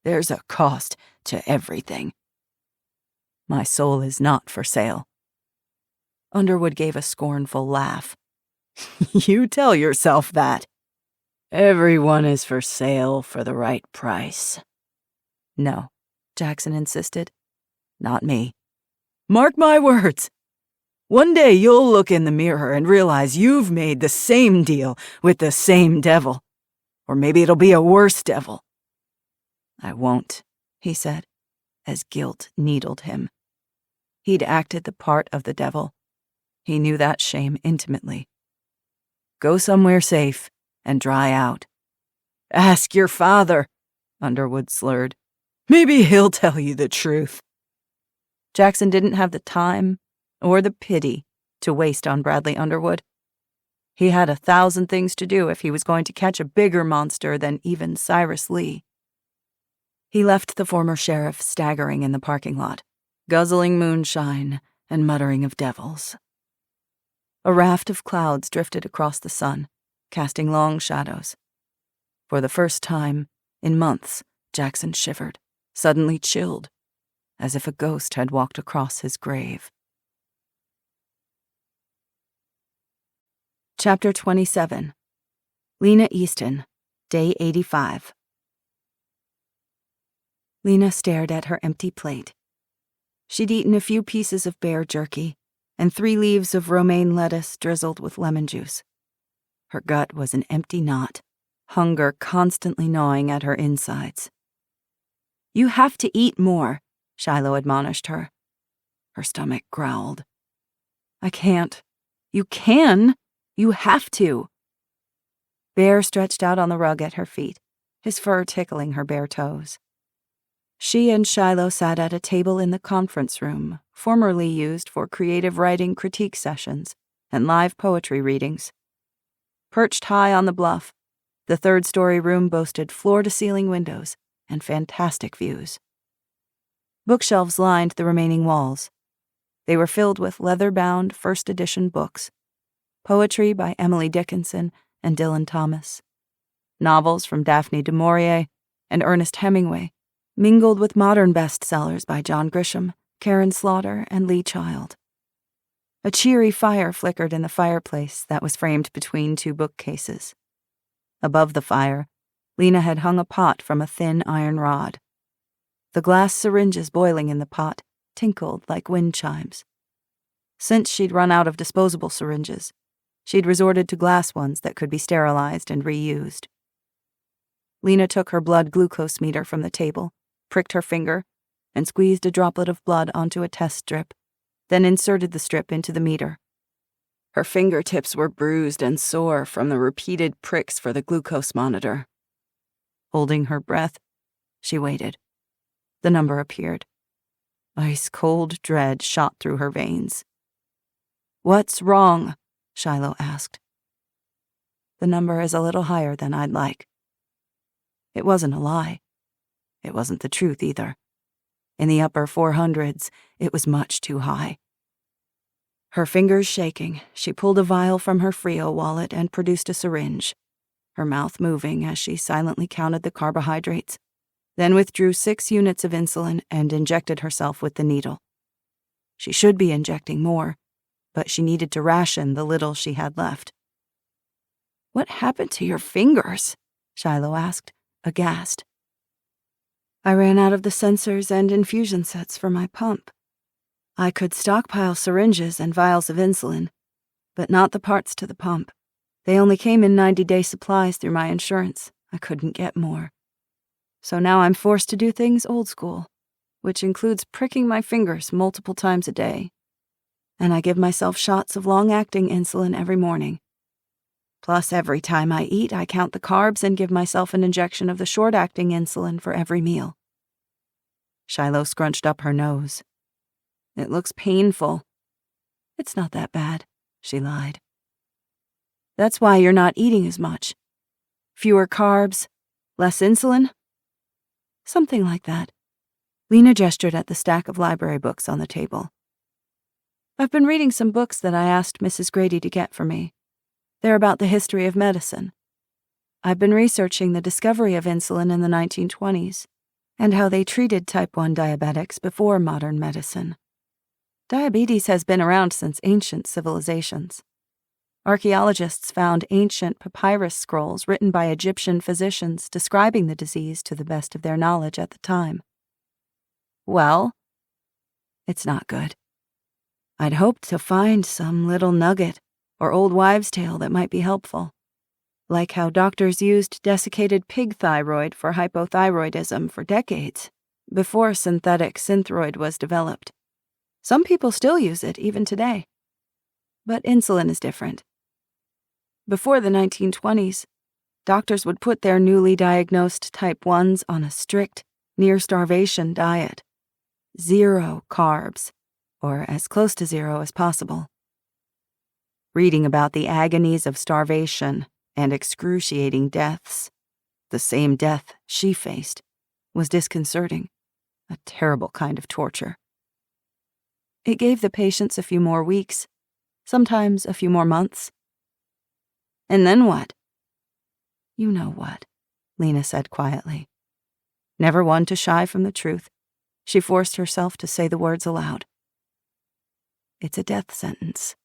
There's a cost to everything. My soul is not for sale. Underwood gave a scornful laugh. You tell yourself that. Everyone is for sale for the right price. No, Jackson insisted. Not me. Mark my words. One day you'll look in the mirror and realize you've made the same deal with the same devil. Or maybe it'll be a worse devil. I won't, he said, as guilt needled him. He'd acted the part of the devil. He knew that shame intimately. Go somewhere safe and dry out. Ask your father, Underwood slurred. Maybe he'll tell you the truth. Jackson didn't have the time or the pity to waste on Bradley Underwood. He had 1,000 things to do if he was going to catch a bigger monster than even Cyrus Lee. He left the former sheriff staggering in the parking lot, guzzling moonshine and muttering of devils. A raft of clouds drifted across the sun, casting long shadows. For the first time in months, Jackson shivered, suddenly chilled, as if a ghost had walked across his grave. Chapter 27. Lena Easton, Day 85. Lena stared at her empty plate. She'd eaten a few pieces of bear jerky and 3 leaves of romaine lettuce drizzled with lemon juice. Her gut was an empty knot, hunger constantly gnawing at her insides. You have to eat more, Shiloh admonished her. Her stomach growled. I can't. You can. You have to. Bear stretched out on the rug at her feet, his fur tickling her bare toes. She and Shiloh sat at a table in the conference room, formerly used for creative writing critique sessions and live poetry readings. Perched high on the bluff, the 3rd-story room boasted floor-to-ceiling windows and fantastic views. Bookshelves lined the remaining walls. They were filled with leather-bound first-edition books, poetry by Emily Dickinson and Dylan Thomas, novels from Daphne du Maurier and Ernest Hemingway, mingled with modern bestsellers by John Grisham, Karen Slaughter, and Lee Child. A cheery fire flickered in the fireplace that was framed between 2 bookcases. Above the fire, Lena had hung a pot from a thin iron rod. The glass syringes boiling in the pot tinkled like wind chimes. Since she'd run out of disposable syringes, she'd resorted to glass ones that could be sterilized and reused. Lena took her blood glucose meter from the table, pricked her finger, and squeezed a droplet of blood onto a test strip, then inserted the strip into the meter. Her fingertips were bruised and sore from the repeated pricks for the glucose monitor. Holding her breath, she waited. The number appeared. Ice-cold dread shot through her veins. "What's wrong?" Shiloh asked. "The number is a little higher than I'd like." It wasn't a lie. It wasn't the truth either. In the upper 400s, it was much too high. Her fingers shaking, she pulled a vial from her Frio wallet and produced a syringe, her mouth moving as she silently counted the carbohydrates, then withdrew 6 units of insulin and injected herself with the needle. She should be injecting more, but she needed to ration the little she had left. "What happened to your fingers?" Shiloh asked, aghast. "I ran out of the sensors and infusion sets for my pump. I could stockpile syringes and vials of insulin, but not the parts to the pump. They only came in 90-day supplies through my insurance. I couldn't get more. So now I'm forced to do things old school, which includes pricking my fingers multiple times a day. And I give myself shots of long-acting insulin every morning. Plus, every time I eat, I count the carbs and give myself an injection of the short-acting insulin for every meal." Shiloh scrunched up her nose. "It looks painful." "It's not that bad," she lied. "That's why you're not eating as much. Fewer carbs, less insulin?" "Something like that." Lena gestured at the stack of library books on the table. "I've been reading some books that I asked Mrs. Grady to get for me. They're about the history of medicine. I've been researching the discovery of insulin in the 1920s and how they treated type 1 diabetics before modern medicine. Diabetes has been around since ancient civilizations. Archaeologists found ancient papyrus scrolls written by Egyptian physicians describing the disease to the best of their knowledge at the time." "Well?" "It's not good. I'd hoped to find some little nugget or old wives' tale that might be helpful, like how doctors used desiccated pig thyroid for hypothyroidism for decades, before synthetic synthroid was developed. Some people still use it even today. But insulin is different. Before the 1920s, doctors would put their newly diagnosed type 1s on a strict, near-starvation diet. 0 carbs, or as close to 0 as possible. Reading about the agonies of starvation and excruciating deaths, the same death she faced, was disconcerting, a terrible kind of torture. It gave the patients a few more weeks, sometimes a few more months. And then what? "You know what," Lena said quietly. Never one to shy from the truth, she forced herself to say the words aloud. "It's a death sentence."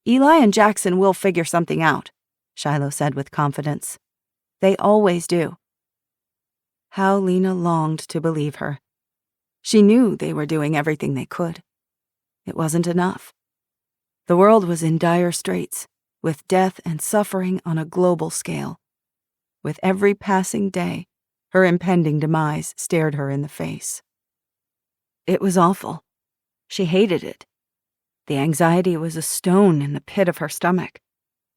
"Eli and Jackson will figure something out," Shiloh said with confidence. "They always do." How Lena longed to believe her. She knew they were doing everything they could. It wasn't enough. The world was in dire straits, with death and suffering on a global scale. With every passing day, her impending demise stared her in the face. It was awful. She hated it. The anxiety was a stone in the pit of her stomach,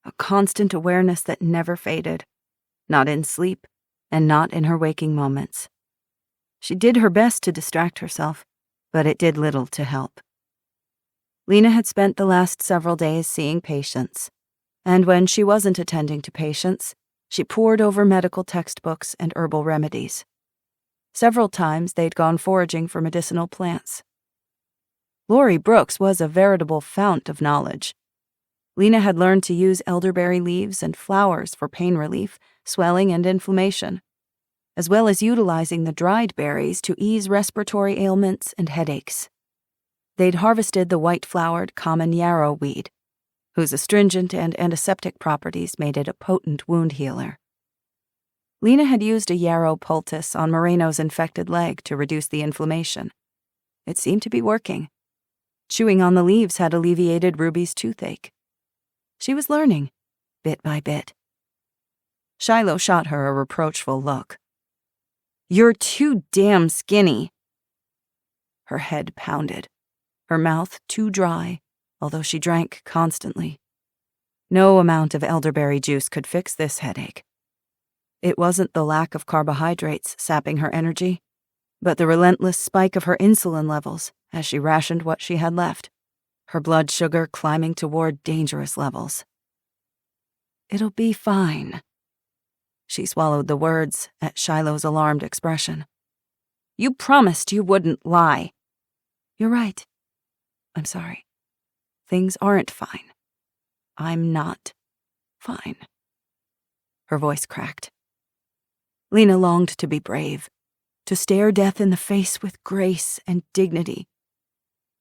a constant awareness that never faded, not in sleep and not in her waking moments. She did her best to distract herself, but it did little to help. Lena had spent the last several days seeing patients, and when she wasn't attending to patients, she pored over medical textbooks and herbal remedies. Several times they'd gone foraging for medicinal plants. Lori Brooks was a veritable fount of knowledge. Lena had learned to use elderberry leaves and flowers for pain relief, swelling, and inflammation, as well as utilizing the dried berries to ease respiratory ailments and headaches. They'd harvested the white-flowered common yarrow weed, whose astringent and antiseptic properties made it a potent wound healer. Lena had used a yarrow poultice on Moreno's infected leg to reduce the inflammation. It seemed to be working. Chewing on the leaves had alleviated Ruby's toothache. She was learning, bit by bit. Shiloh shot her a reproachful look. "You're too damn skinny." Her head pounded, her mouth too dry, although she drank constantly. No amount of elderberry juice could fix this headache. It wasn't the lack of carbohydrates sapping her energy, but the relentless spike of her insulin levels as she rationed what she had left. her blood sugar climbing toward dangerous levels. "It'll be fine." She swallowed the words at Shiloh's alarmed expression. "You promised you wouldn't lie." "You're right. I'm sorry. Things aren't fine. I'm not fine." Her voice cracked. Lena longed to be brave, to stare death in the face with grace and dignity.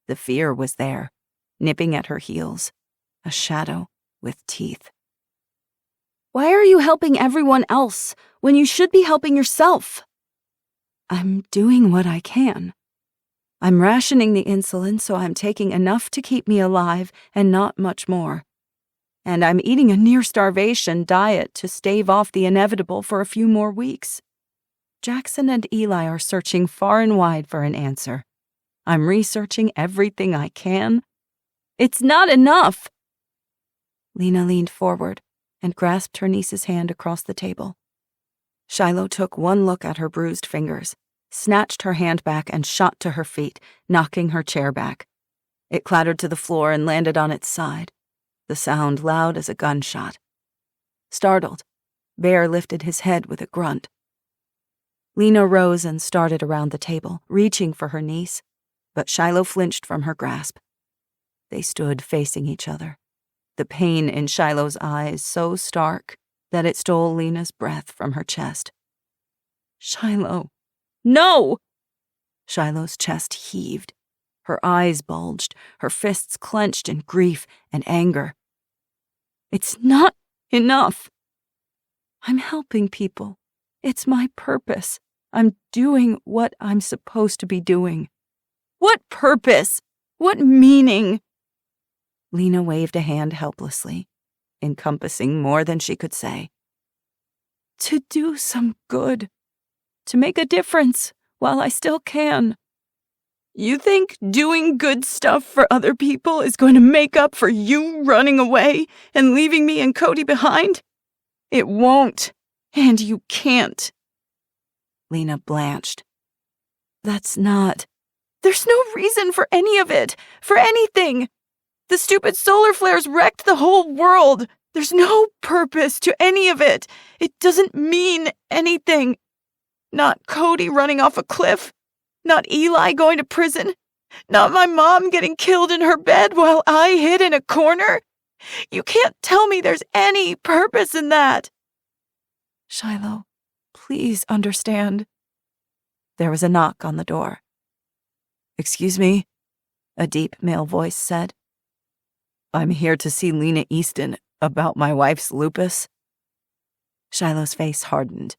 The fear was there, nipping at her heels, a shadow with teeth. "Why are you helping everyone else when you should be helping yourself?" "I'm doing what I can. I'm rationing the insulin so I'm taking enough to keep me alive and not much more. And I'm eating a near-starvation diet to stave off the inevitable for a few more weeks. Jackson and Eli are searching far and wide for an answer. I'm researching everything I can. It's not enough." Lena leaned forward and grasped her niece's hand across the table. Shiloh took one look at her bruised fingers, snatched her hand back and shot to her feet, knocking her chair back. It clattered to the floor and landed on its side, the sound loud as a gunshot. Startled, Bear lifted his head with a grunt. Lena rose and started around the table, reaching for her niece, but Shiloh flinched from her grasp. They stood facing each other, the pain in Shiloh's eyes so stark that it stole Lena's breath from her chest. "Shiloh, no!" Shiloh's chest heaved. Her eyes bulged, her fists clenched in grief and anger. "It's not enough. I'm helping people. It's my purpose. I'm doing what I'm supposed to be doing." "What purpose? What meaning?" Lena waved a hand helplessly, encompassing more than she could say. "To do some good. To make a difference while I still can." "You think doing good stuff for other people is going to make up for you running away and leaving me and Cody behind? It won't, and you can't." Lena blanched. "That's not... There's no reason for any of it, for anything. The stupid solar flares wrecked the whole world. There's no purpose to any of it. It doesn't mean anything. Not Cody running off a cliff. Not Eli going to prison. Not my mom getting killed in her bed while I hid in a corner. You can't tell me there's any purpose in that." "Shiloh, please understand." There was a knock on the door. "Excuse me," a deep male voice said. "I'm here to see Lena Easton about my wife's lupus." Shiloh's face hardened.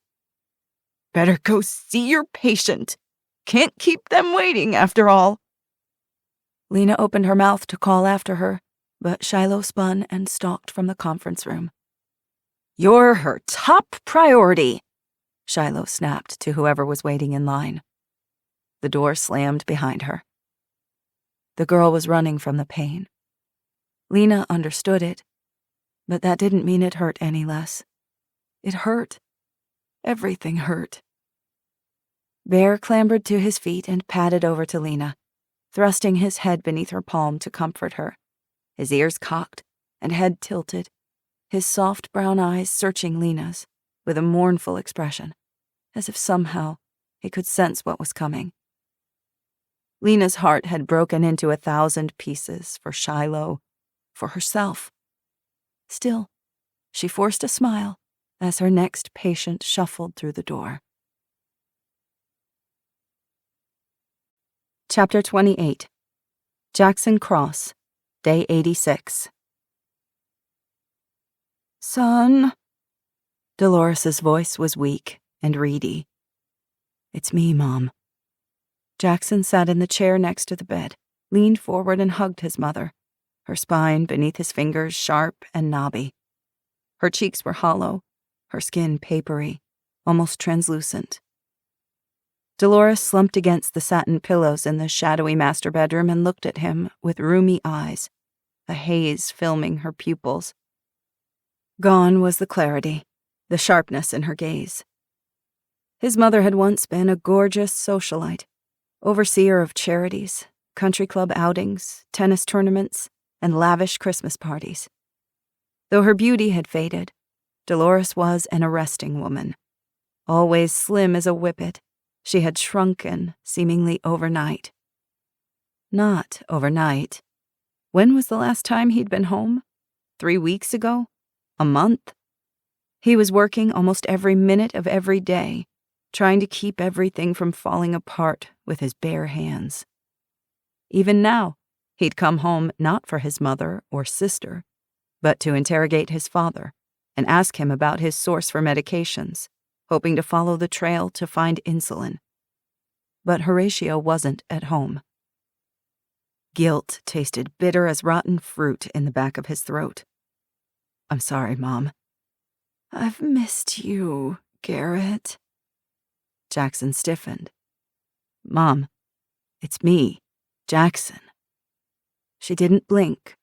"Better go see your patient. Can't keep them waiting, after all." Lena opened her mouth to call after her, but Shiloh spun and stalked from the conference room. "You're her top priority," Shiloh snapped to whoever was waiting in line. The door slammed behind her. The girl was running from the pain. Lena understood it, but that didn't mean it hurt any less. It hurt. Everything hurt. Bear clambered to his feet and padded over to Lena, thrusting his head beneath her palm to comfort her, his ears cocked and head tilted, his soft brown eyes searching Lena's with a mournful expression, as if somehow he could sense what was coming. Lena's heart had broken into 1,000 pieces for Shiloh, for herself. Still, she forced a smile as her next patient shuffled through the door. Chapter 28. Jackson Cross, Day 86. "Son?" Dolores's voice was weak and reedy. "It's me, Mom." Jackson sat in the chair next to the bed, leaned forward and hugged his mother, her spine beneath his fingers sharp and knobby. Her cheeks were hollow, her skin papery, almost translucent. Dolores slumped against the satin pillows in the shadowy master bedroom and looked at him with rheumy eyes, a haze filming her pupils. Gone was the clarity, the sharpness in her gaze. His mother had once been a gorgeous socialite, overseer of charities, country club outings, tennis tournaments, and lavish Christmas parties. Though her beauty had faded, Dolores was an arresting woman. Always slim as a whippet, she had shrunken seemingly overnight. Not overnight. When was the last time he'd been home? 3 weeks ago? A month? He was working almost every minute of every day, trying to keep everything from falling apart with his bare hands. Even now, he'd come home not for his mother or sister, but to interrogate his father and ask him about his source for medications, hoping to follow the trail to find insulin. But Horatio wasn't at home. Guilt tasted bitter as rotten fruit in the back of his throat. "I'm sorry, Mom." "I've missed you, Garrett." Jackson stiffened. "Mom, it's me, Jackson." She didn't blink,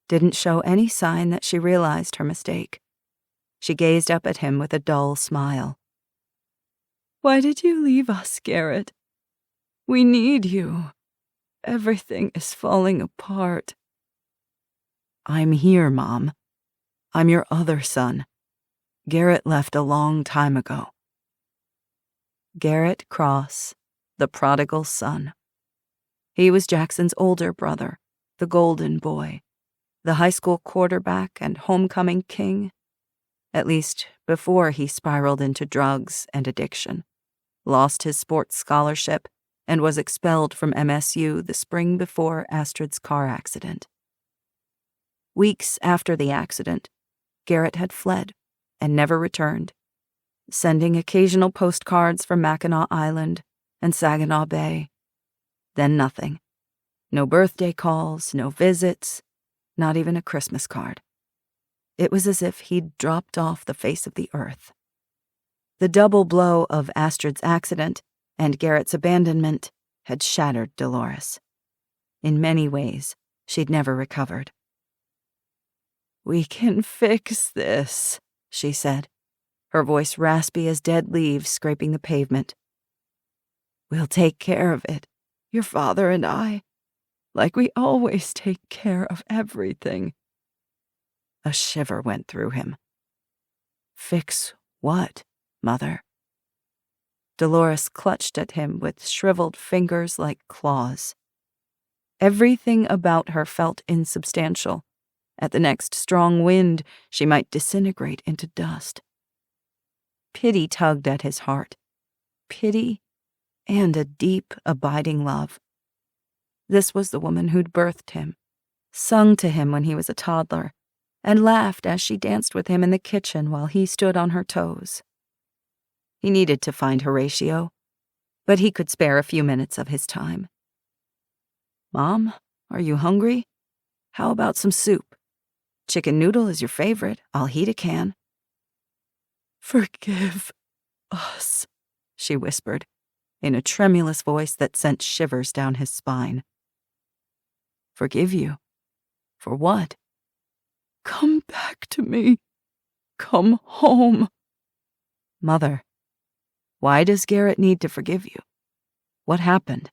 didn't show any sign that she realized her mistake. She gazed up at him with a dull smile. "Why did you leave us, Garrett? We need you. Everything is falling apart." "I'm here, Mom. I'm your other son. Garrett left a long time ago." Garrett Cross, the prodigal son. He was Jackson's older brother, the golden boy, the high school quarterback and homecoming king, at least before he spiraled into drugs and addiction, lost his sports scholarship, and was expelled from MSU the spring before Astrid's car accident. Weeks after the accident, Garrett had fled and never returned, sending occasional postcards from Mackinac Island and Saginaw Bay. Then nothing. No birthday calls, no visits, not even a Christmas card. It was as if he'd dropped off the face of the earth. The double blow of Astrid's accident and Garrett's abandonment had shattered Dolores. In many ways, she'd never recovered. "We can fix this," she said, her voice raspy as dead leaves scraping the pavement. "We'll take care of it, your father and I, like we always take care of everything." A shiver went through him. "Fix what, Mother?" Dolores clutched at him with shriveled fingers like claws. Everything about her felt insubstantial. At the next strong wind, she might disintegrate into dust. Pity tugged at his heart. Pity and a deep, abiding love. This was the woman who'd birthed him, sung to him when he was a toddler, and laughed as she danced with him in the kitchen while he stood on her toes. He needed to find Horatio, but he could spare a few minutes of his time. "Mom, are you hungry? How about some soup? Chicken noodle is your favorite. I'll heat a can." "Forgive us," she whispered, in a tremulous voice that sent shivers down his spine. "Forgive you? For what?" "Come back to me. Come home." "Mother, why does Garrett need to forgive you? What happened?"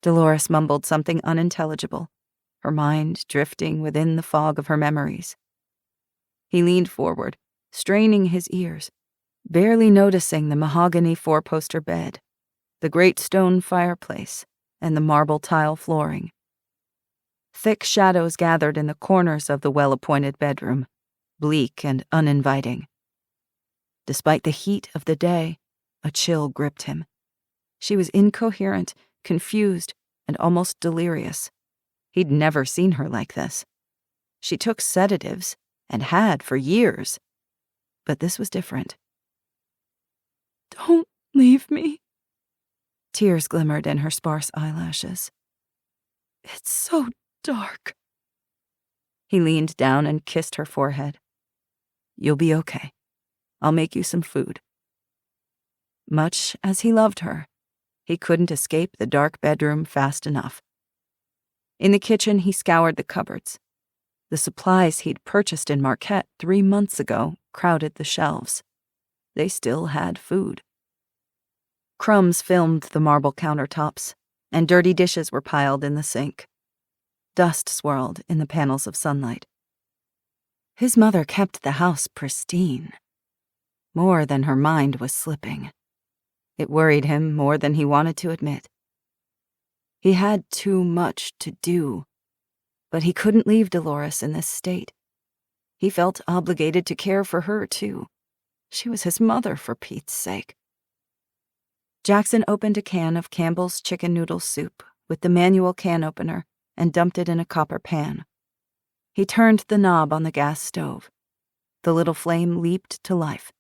Dolores mumbled something unintelligible, her mind drifting within the fog of her memories. He leaned forward, straining his ears, barely noticing the mahogany four-poster bed, the great stone fireplace, and the marble tile flooring. Thick shadows gathered in the corners of the well-appointed bedroom, bleak and uninviting. Despite the heat of the day, a chill gripped him. She was incoherent, confused, and almost delirious. He'd never seen her like this. She took sedatives, and had for years. But this was different. "Don't leave me." Tears glimmered in her sparse eyelashes. "It's so dark." He leaned down and kissed her forehead. "You'll be okay. I'll make you some food." Much as he loved her, he couldn't escape the dark bedroom fast enough. In the kitchen, he scoured the cupboards. The supplies he'd purchased in Marquette 3 months ago crowded the shelves. They still had food. Crumbs filmed the marble countertops, and dirty dishes were piled in the sink. Dust swirled in the panels of sunlight. His mother kept the house pristine. More than her mind was slipping. It worried him more than he wanted to admit. He had too much to do, but he couldn't leave Dolores in this state. He felt obligated to care for her, too. She was his mother, for Pete's sake. Jackson opened a can of Campbell's chicken noodle soup with the manual can opener and dumped it in a copper pan. He turned the knob on the gas stove. The little flame leaped to life.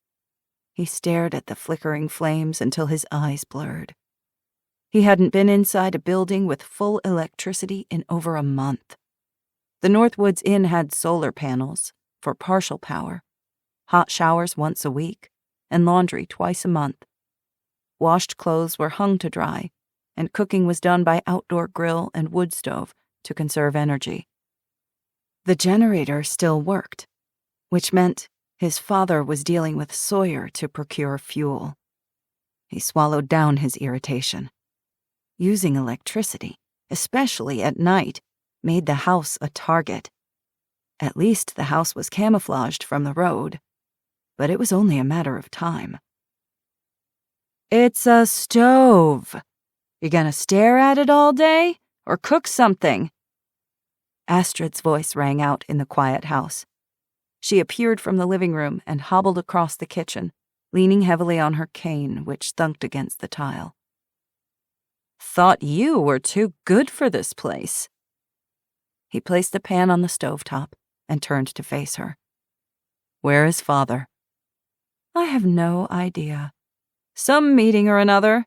He stared at the flickering flames until his eyes blurred. He hadn't been inside a building with full electricity in over a month. The Northwoods Inn had solar panels for partial power, hot showers once a week, and laundry twice a month. Washed clothes were hung to dry, and cooking was done by outdoor grill and wood stove to conserve energy. The generator still worked, which meant his father was dealing with Sawyer to procure fuel. He swallowed down his irritation. Using electricity, especially at night, made the house a target. At least the house was camouflaged from the road, but it was only a matter of time. "It's a stove. You gonna stare at it all day, or cook something?" Astrid's voice rang out in the quiet house. She appeared from the living room and hobbled across the kitchen, leaning heavily on her cane, which thunked against the tile. "Thought you were too good for this place." He placed the pan on the stovetop and turned to face her. "Where is Father?" "I have no idea. Some meeting or another.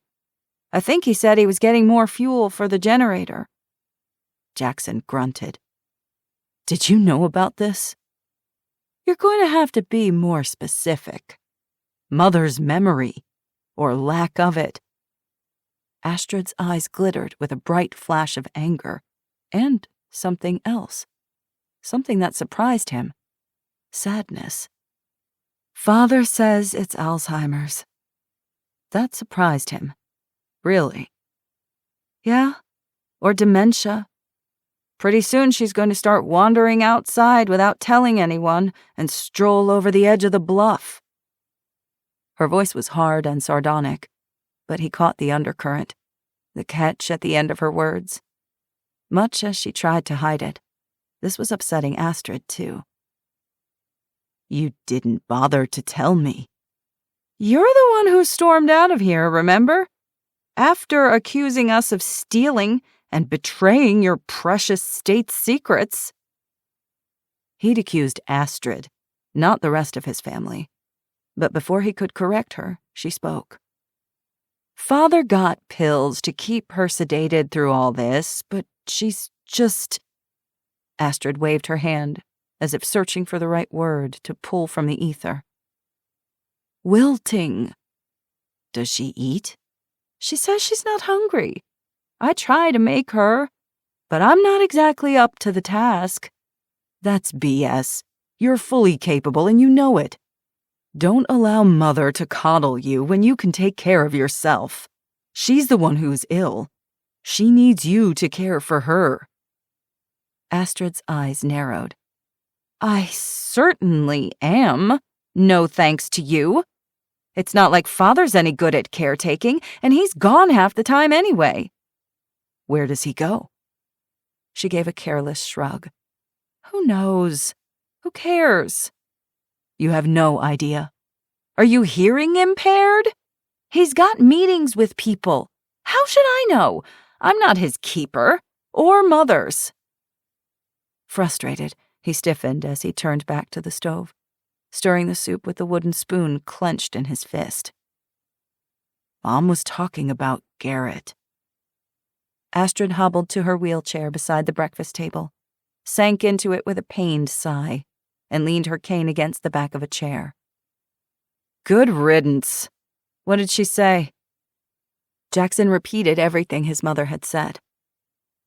I think he said he was getting more fuel for the generator." Jackson grunted. "Did you know about this?" "You're going to have to be more specific." "Mother's memory, or lack of it." Astrid's eyes glittered with a bright flash of anger, and something else. Something that surprised him. Sadness. "Father says it's Alzheimer's." That surprised him. Really. "Yeah, or dementia. Pretty soon she's going to start wandering outside without telling anyone and stroll over the edge of the bluff." Her voice was hard and sardonic, but he caught the undercurrent, the catch at the end of her words. Much as she tried to hide it, this was upsetting Astrid, too. "You didn't bother to tell me." "You're the one who stormed out of here, remember? After accusing us of stealing and betraying your precious state secrets." He'd accused Astrid, not the rest of his family. But before he could correct her, she spoke. "Father got pills to keep her sedated through all this, but she's just—" Astrid waved her hand, as if searching for the right word to pull from the ether. "Wilting." "Does she eat?" "She says she's not hungry. I try to make her, but I'm not exactly up to the task." "That's BS. You're fully capable and you know it. Don't allow Mother to coddle you when you can take care of yourself. She's the one who's ill. She needs you to care for her." Astrid's eyes narrowed. "I certainly am. No thanks to you. It's not like Father's any good at caretaking, and he's gone half the time anyway." "Where does he go?" She gave a careless shrug. "Who knows? Who cares?" "You have no idea." "Are you hearing impaired? He's got meetings with people. How should I know? I'm not his keeper, or Mother's." Frustrated, he stiffened as he turned back to the stove, stirring the soup with the wooden spoon clenched in his fist. "Mom was talking about Garrett." Astrid hobbled to her wheelchair beside the breakfast table, sank into it with a pained sigh, and leaned her cane against the back of a chair. "Good riddance. What did she say?" Jackson repeated everything his mother had said.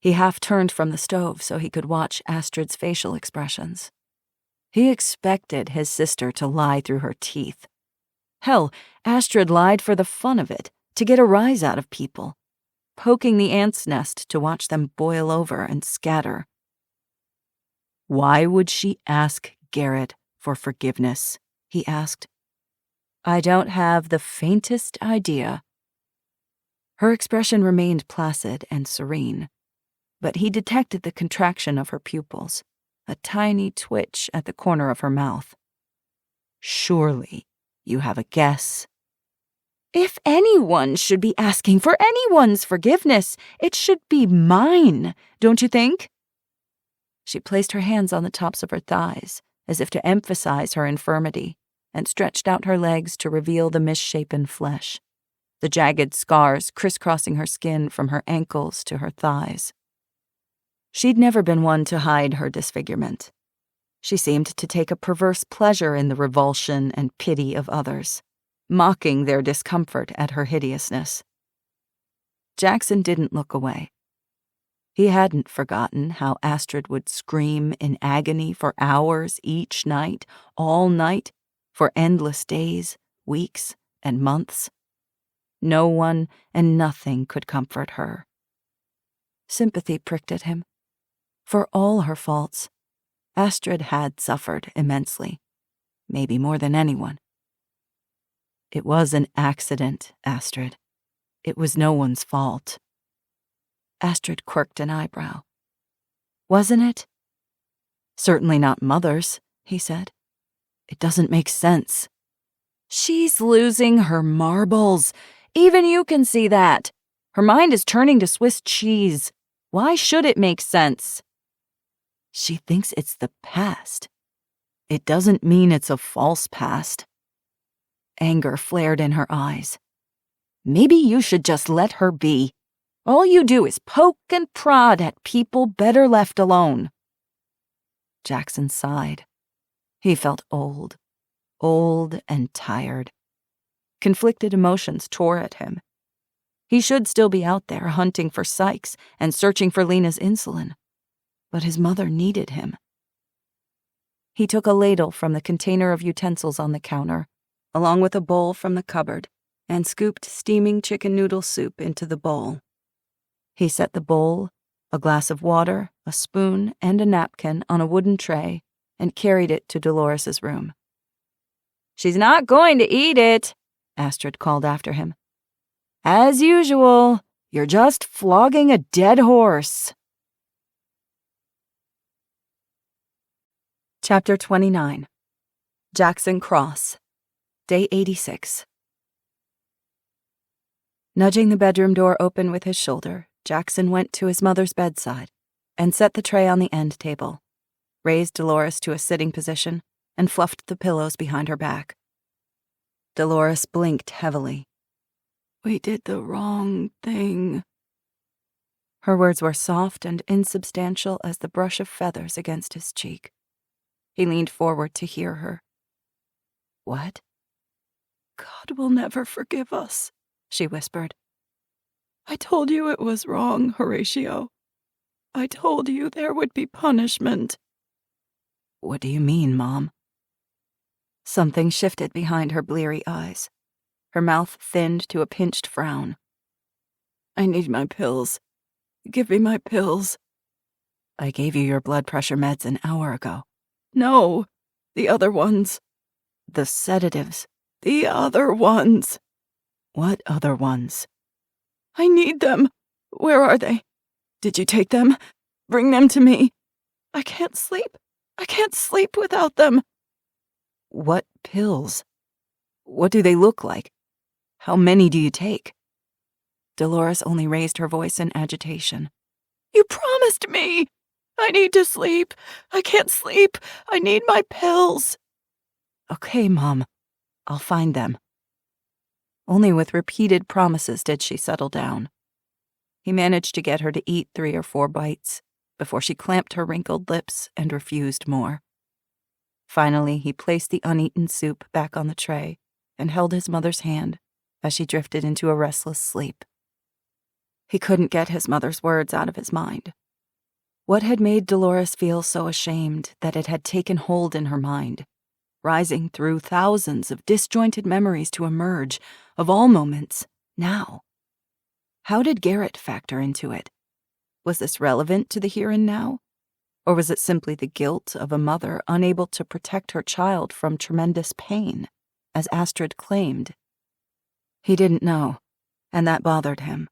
He half turned from the stove so he could watch Astrid's facial expressions. He expected his sister to lie through her teeth. Hell, Astrid lied for the fun of it, to get a rise out of people. poking the ants' nest to watch them boil over and scatter. Why would she ask Garrett for forgiveness? He asked. I don't have the faintest idea. Her expression remained placid and serene, but he detected the contraction of her pupils, a tiny twitch at the corner of her mouth. Surely you have a guess. If anyone should be asking for anyone's forgiveness, it should be mine, don't you think? She placed her hands on the tops of her thighs, as if to emphasize her infirmity, and stretched out her legs to reveal the misshapen flesh, the jagged scars crisscrossing her skin from her ankles to her thighs. She'd never been one to hide her disfigurement. She seemed to take a perverse pleasure in the revulsion and pity of others, mocking their discomfort at her hideousness. Jackson didn't look away. He hadn't forgotten how Astrid would scream in agony for hours each night, all night, for endless days, weeks, and months. No one and nothing could comfort her. Sympathy pricked at him. For all her faults, Astrid had suffered immensely, maybe more than anyone. It was an accident, Astrid. It was no one's fault. Astrid quirked an eyebrow. Wasn't it? Certainly not Mother's, he said. It doesn't make sense. She's losing her marbles. Even you can see that. Her mind is turning to Swiss cheese. Why should it make sense? She thinks it's the past. It doesn't mean it's a false past. Anger flared in her eyes. Maybe you should just let her be. All you do is poke and prod at people better left alone. Jackson sighed. He felt old and tired. Conflicted emotions tore at him. He should still be out there hunting for Sykes and searching for Lena's insulin, but his mother needed him. He took a ladle from the container of utensils on the counter, along with a bowl from the cupboard, and scooped steaming chicken noodle soup into the bowl. He set the bowl, a glass of water, a spoon, and a napkin on a wooden tray and carried it to Dolores's room. She's not going to eat it, Astrid called after him. As usual, you're just flogging a dead horse. Chapter 29. Jackson Cross. Day 86. Nudging the bedroom door open with his shoulder, Jackson went to his mother's bedside and set the tray on the end table, raised Dolores to a sitting position, and fluffed the pillows behind her back. Dolores blinked heavily. We did the wrong thing. Her words were soft and insubstantial as the brush of feathers against his cheek. He leaned forward to hear her. What? God will never forgive us, she whispered. I told you it was wrong, Horatio. I told you there would be punishment. What do you mean, Mom? Something shifted behind her bleary eyes. Her mouth thinned to a pinched frown. I need my pills. Give me my pills. I gave you your blood pressure meds an hour ago. No, the other ones. The sedatives. The other ones. What other ones? I need them. Where are they? Did you take them? Bring them to me. I can't sleep. I can't sleep without them. What pills? What do they look like? How many do you take? Dolores only raised her voice in agitation. You promised me! I need to sleep. I can't sleep. I need my pills. Okay, Mom. I'll find them. Only with repeated promises did she settle down. He managed to get her to eat 3 or 4 bites before she clamped her wrinkled lips and refused more. Finally, he placed the uneaten soup back on the tray and held his mother's hand as she drifted into a restless sleep. He couldn't get his mother's words out of his mind. What had made Dolores feel so ashamed that it had taken hold in her mind, rising through thousands of disjointed memories to emerge, of all moments, now? How did Garrett factor into it? Was this relevant to the here and now? Or was it simply the guilt of a mother unable to protect her child from tremendous pain, as Astrid claimed? He didn't know, and that bothered him,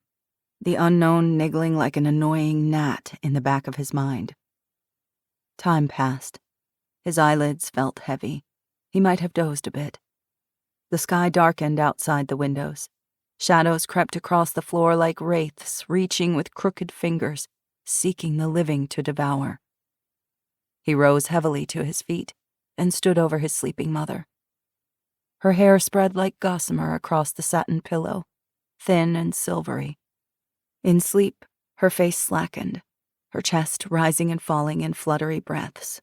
the unknown niggling like an annoying gnat in the back of his mind. Time passed. His eyelids felt heavy. He might have dozed a bit. The sky darkened outside the windows. Shadows crept across the floor like wraiths, reaching with crooked fingers, seeking the living to devour. He rose heavily to his feet and stood over his sleeping mother. Her hair spread like gossamer across the satin pillow, thin and silvery. In sleep, her face slackened, her chest rising and falling in fluttery breaths.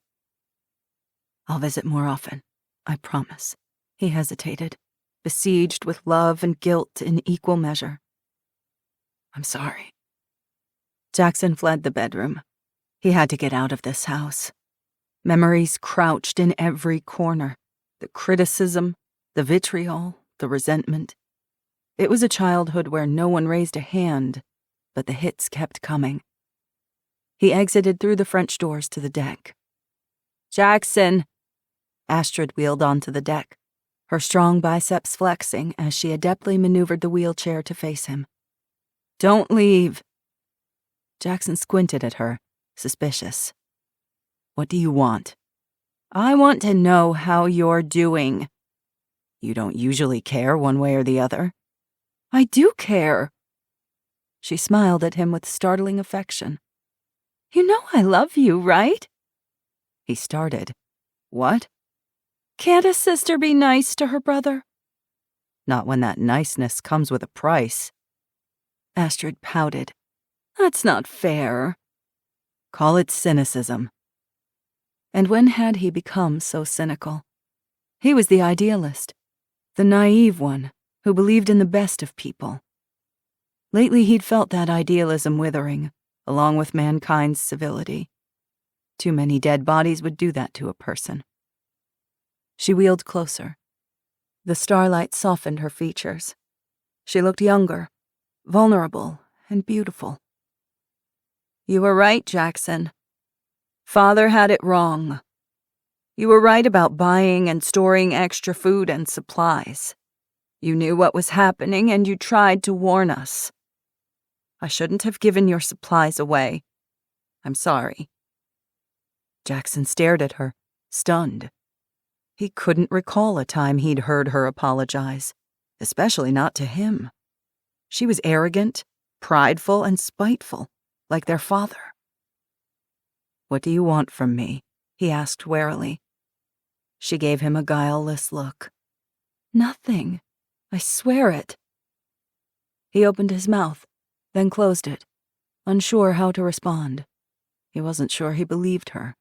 "I'll visit more often, I promise." He hesitated, besieged with love and guilt in equal measure. "I'm sorry." Jackson fled the bedroom. He had to get out of this house. Memories crouched in every corner. The criticism, the vitriol, the resentment. It was a childhood where no one raised a hand, but the hits kept coming. He exited through the French doors to the deck. "Jackson!" Astrid wheeled onto the deck, her strong biceps flexing as she adeptly maneuvered the wheelchair to face him. "Don't leave." Jackson squinted at her, suspicious. "What do you want?" "I want to know how you're doing." "You don't usually care one way or the other." "I do care." She smiled at him with startling affection. "You know I love you, right?" He started. "What?" "Can't a sister be nice to her brother?" "Not when that niceness comes with a price." Astrid pouted. "That's not fair." "Call it cynicism." And when had he become so cynical? He was the idealist, the naive one who believed in the best of people. Lately he'd felt that idealism withering, along with mankind's civility. Too many dead bodies would do that to a person. She wheeled closer. The starlight softened her features. She looked younger, vulnerable, and beautiful. "You were right, Jackson. Father had it wrong. You were right about buying and storing extra food and supplies. You knew what was happening and you tried to warn us. I shouldn't have given your supplies away. I'm sorry." Jackson stared at her, stunned. He couldn't recall a time he'd heard her apologize, especially not to him. She was arrogant, prideful, and spiteful, like their father. "What do you want from me?" he asked warily. She gave him a guileless look. "Nothing. I swear it." He opened his mouth, then closed it, unsure how to respond. He wasn't sure he believed her.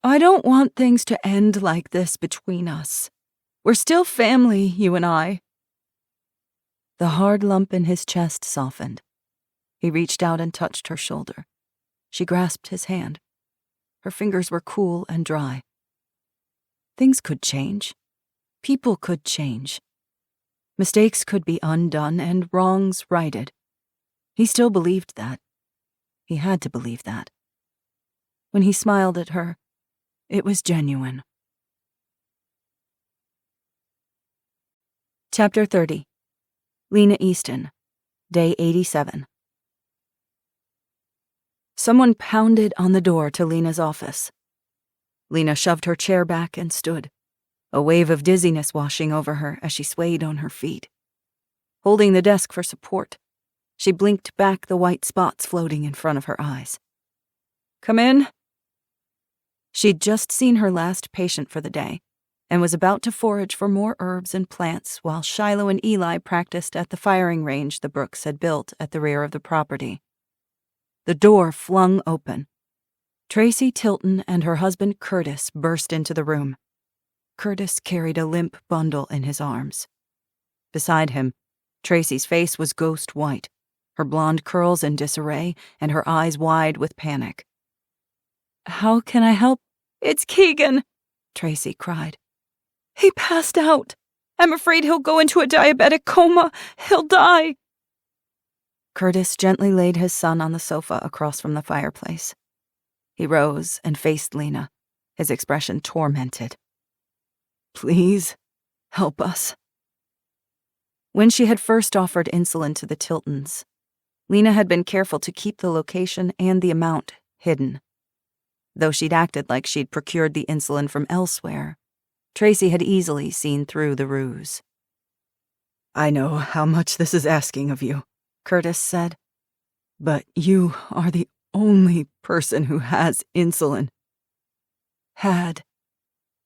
"I don't want things to end like this between us. We're still family, you and I." The hard lump in his chest softened. He reached out and touched her shoulder. She grasped his hand. Her fingers were cool and dry. Things could change. People could change. Mistakes could be undone and wrongs righted. He still believed that. He had to believe that. When he smiled at her, it was genuine. Chapter 30. Lena Easton, Day 87. Someone pounded on the door to Lena's office. Lena shoved her chair back and stood, a wave of dizziness washing over her as she swayed on her feet. Holding the desk for support, she blinked back the white spots floating in front of her eyes. "Come in." She'd just seen her last patient for the day and was about to forage for more herbs and plants while Shiloh and Eli practiced at the firing range the Brooks had built at the rear of the property. The door flung open. Tracy Tilton and her husband Curtis burst into the room. Curtis carried a limp bundle in his arms. Beside him, Tracy's face was ghost white, her blonde curls in disarray and her eyes wide with panic. "How can I help?" "It's Keegan," Tracy cried. "He passed out. I'm afraid he'll go into a diabetic coma. He'll die." Curtis gently laid his son on the sofa across from the fireplace. He rose and faced Lena, his expression tormented. Please, help us. When she had first offered insulin to the Tiltons, Lena had been careful to keep the location and the amount hidden. Though she'd acted like she'd procured the insulin from elsewhere, Tracy had easily seen through the ruse. I know how much this is asking of you, Curtis said. But you are the only person who has insulin. Had.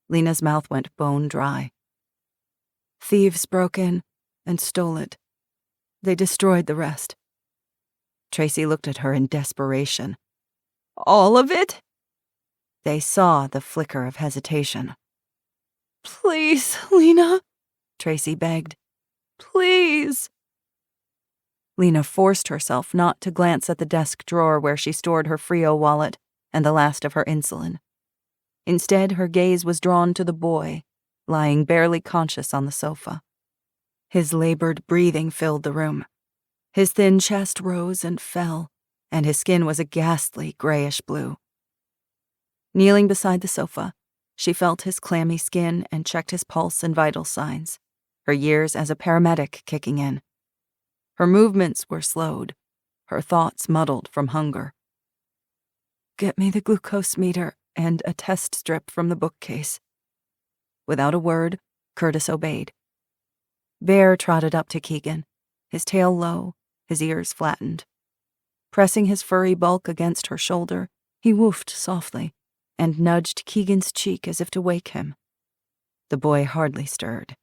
Lena's mouth went bone dry. Thieves broke in and stole it. They destroyed the rest. Tracy looked at her in desperation. All of it? They saw the flicker of hesitation. Please, Lena, Tracy begged. Please. Lena forced herself not to glance at the desk drawer where she stored her Frio wallet and the last of her insulin. Instead, her gaze was drawn to the boy, lying barely conscious on the sofa. His labored breathing filled the room. His thin chest rose and fell, and his skin was a ghastly grayish blue. Kneeling beside the sofa, she felt his clammy skin and checked his pulse and vital signs, her years as a paramedic kicking in. Her movements were slowed, her thoughts muddled from hunger. Get me the glucose meter and a test strip from the bookcase. Without a word, Curtis obeyed. Bear trotted up to Keegan, his tail low, his ears flattened. Pressing his furry bulk against her shoulder, he woofed softly and nudged Keegan's cheek as if to wake him. The boy hardly stirred.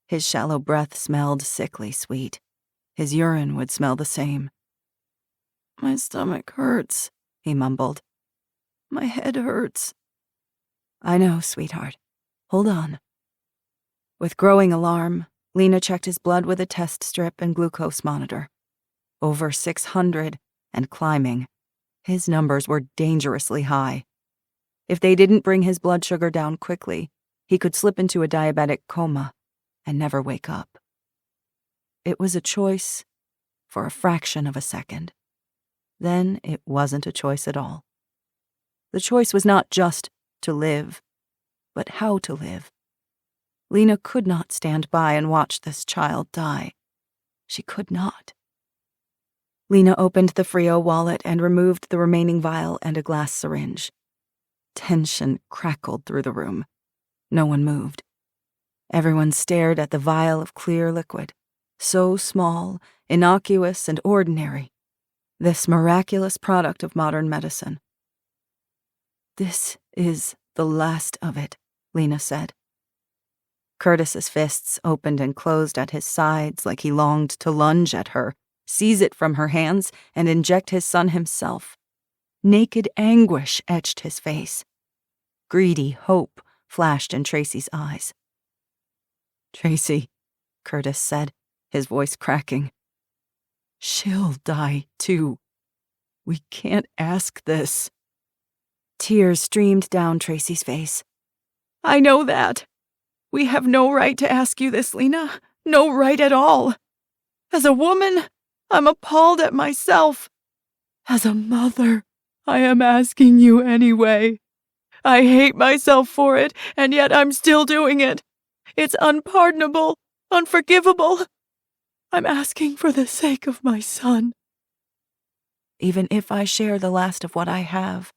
His shallow breath smelled sickly sweet. His urine would smell the same. My stomach hurts, he mumbled. My head hurts. I know, sweetheart. Hold on. With growing alarm, Lena checked his blood with a test strip and glucose monitor. Over 600 and climbing. His numbers were dangerously high. If they didn't bring his blood sugar down quickly, he could slip into a diabetic coma and never wake up. It was a choice for a fraction of a second. Then it wasn't a choice at all. The choice was not just to live, but how to live. Lena could not stand by and watch this child die. She could not. Lena opened the Frio wallet and removed the remaining vial and a glass syringe. Tension crackled through the room. No one moved. Everyone stared at the vial of clear liquid, so small, innocuous, and ordinary. This miraculous product of modern medicine. This is the last of it, Lena said. Curtis's fists opened and closed at his sides like he longed to lunge at her, seize it from her hands, and inject his son himself. Naked anguish etched his face. Greedy hope flashed in Tracy's eyes. Tracy, Curtis said, his voice cracking. She'll die, too. We can't ask this. Tears streamed down Tracy's face. I know that. We have no right to ask you this, Lena. No right at all. As a woman, I'm appalled at myself. As a mother, I am asking you anyway. I hate myself for it, and yet I'm still doing it. It's unpardonable, unforgivable. I'm asking for the sake of my son. Even if I share the last of what I have,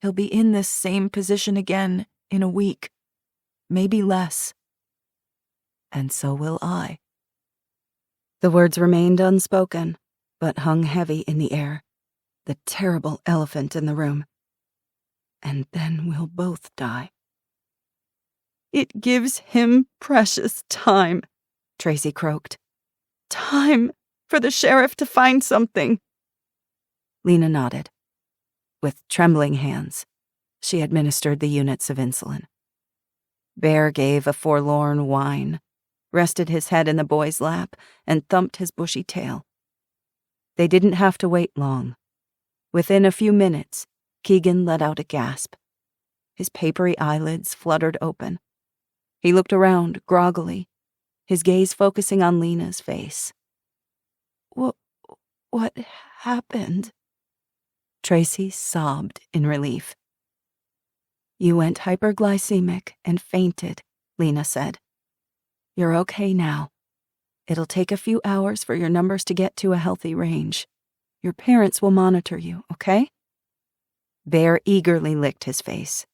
he'll be in this same position again in a week, maybe less. And so will I. The words remained unspoken, but hung heavy in the air, the terrible elephant in the room. And then we'll both die. It gives him precious time, Tracy croaked. Time for the sheriff to find something. Lena nodded. With trembling hands, she administered the units of insulin. Bear gave a forlorn whine, rested his head in the boy's lap, and thumped his bushy tail. They didn't have to wait long. Within a few minutes, Keegan let out a gasp. His papery eyelids fluttered open. He looked around groggily, his gaze focusing on Lena's face. What happened? Tracy sobbed in relief. You went hyperglycemic and fainted, Lena said. You're okay now. It'll take a few hours for your numbers to get to a healthy range. Your parents will monitor you, okay? Bear eagerly licked his face.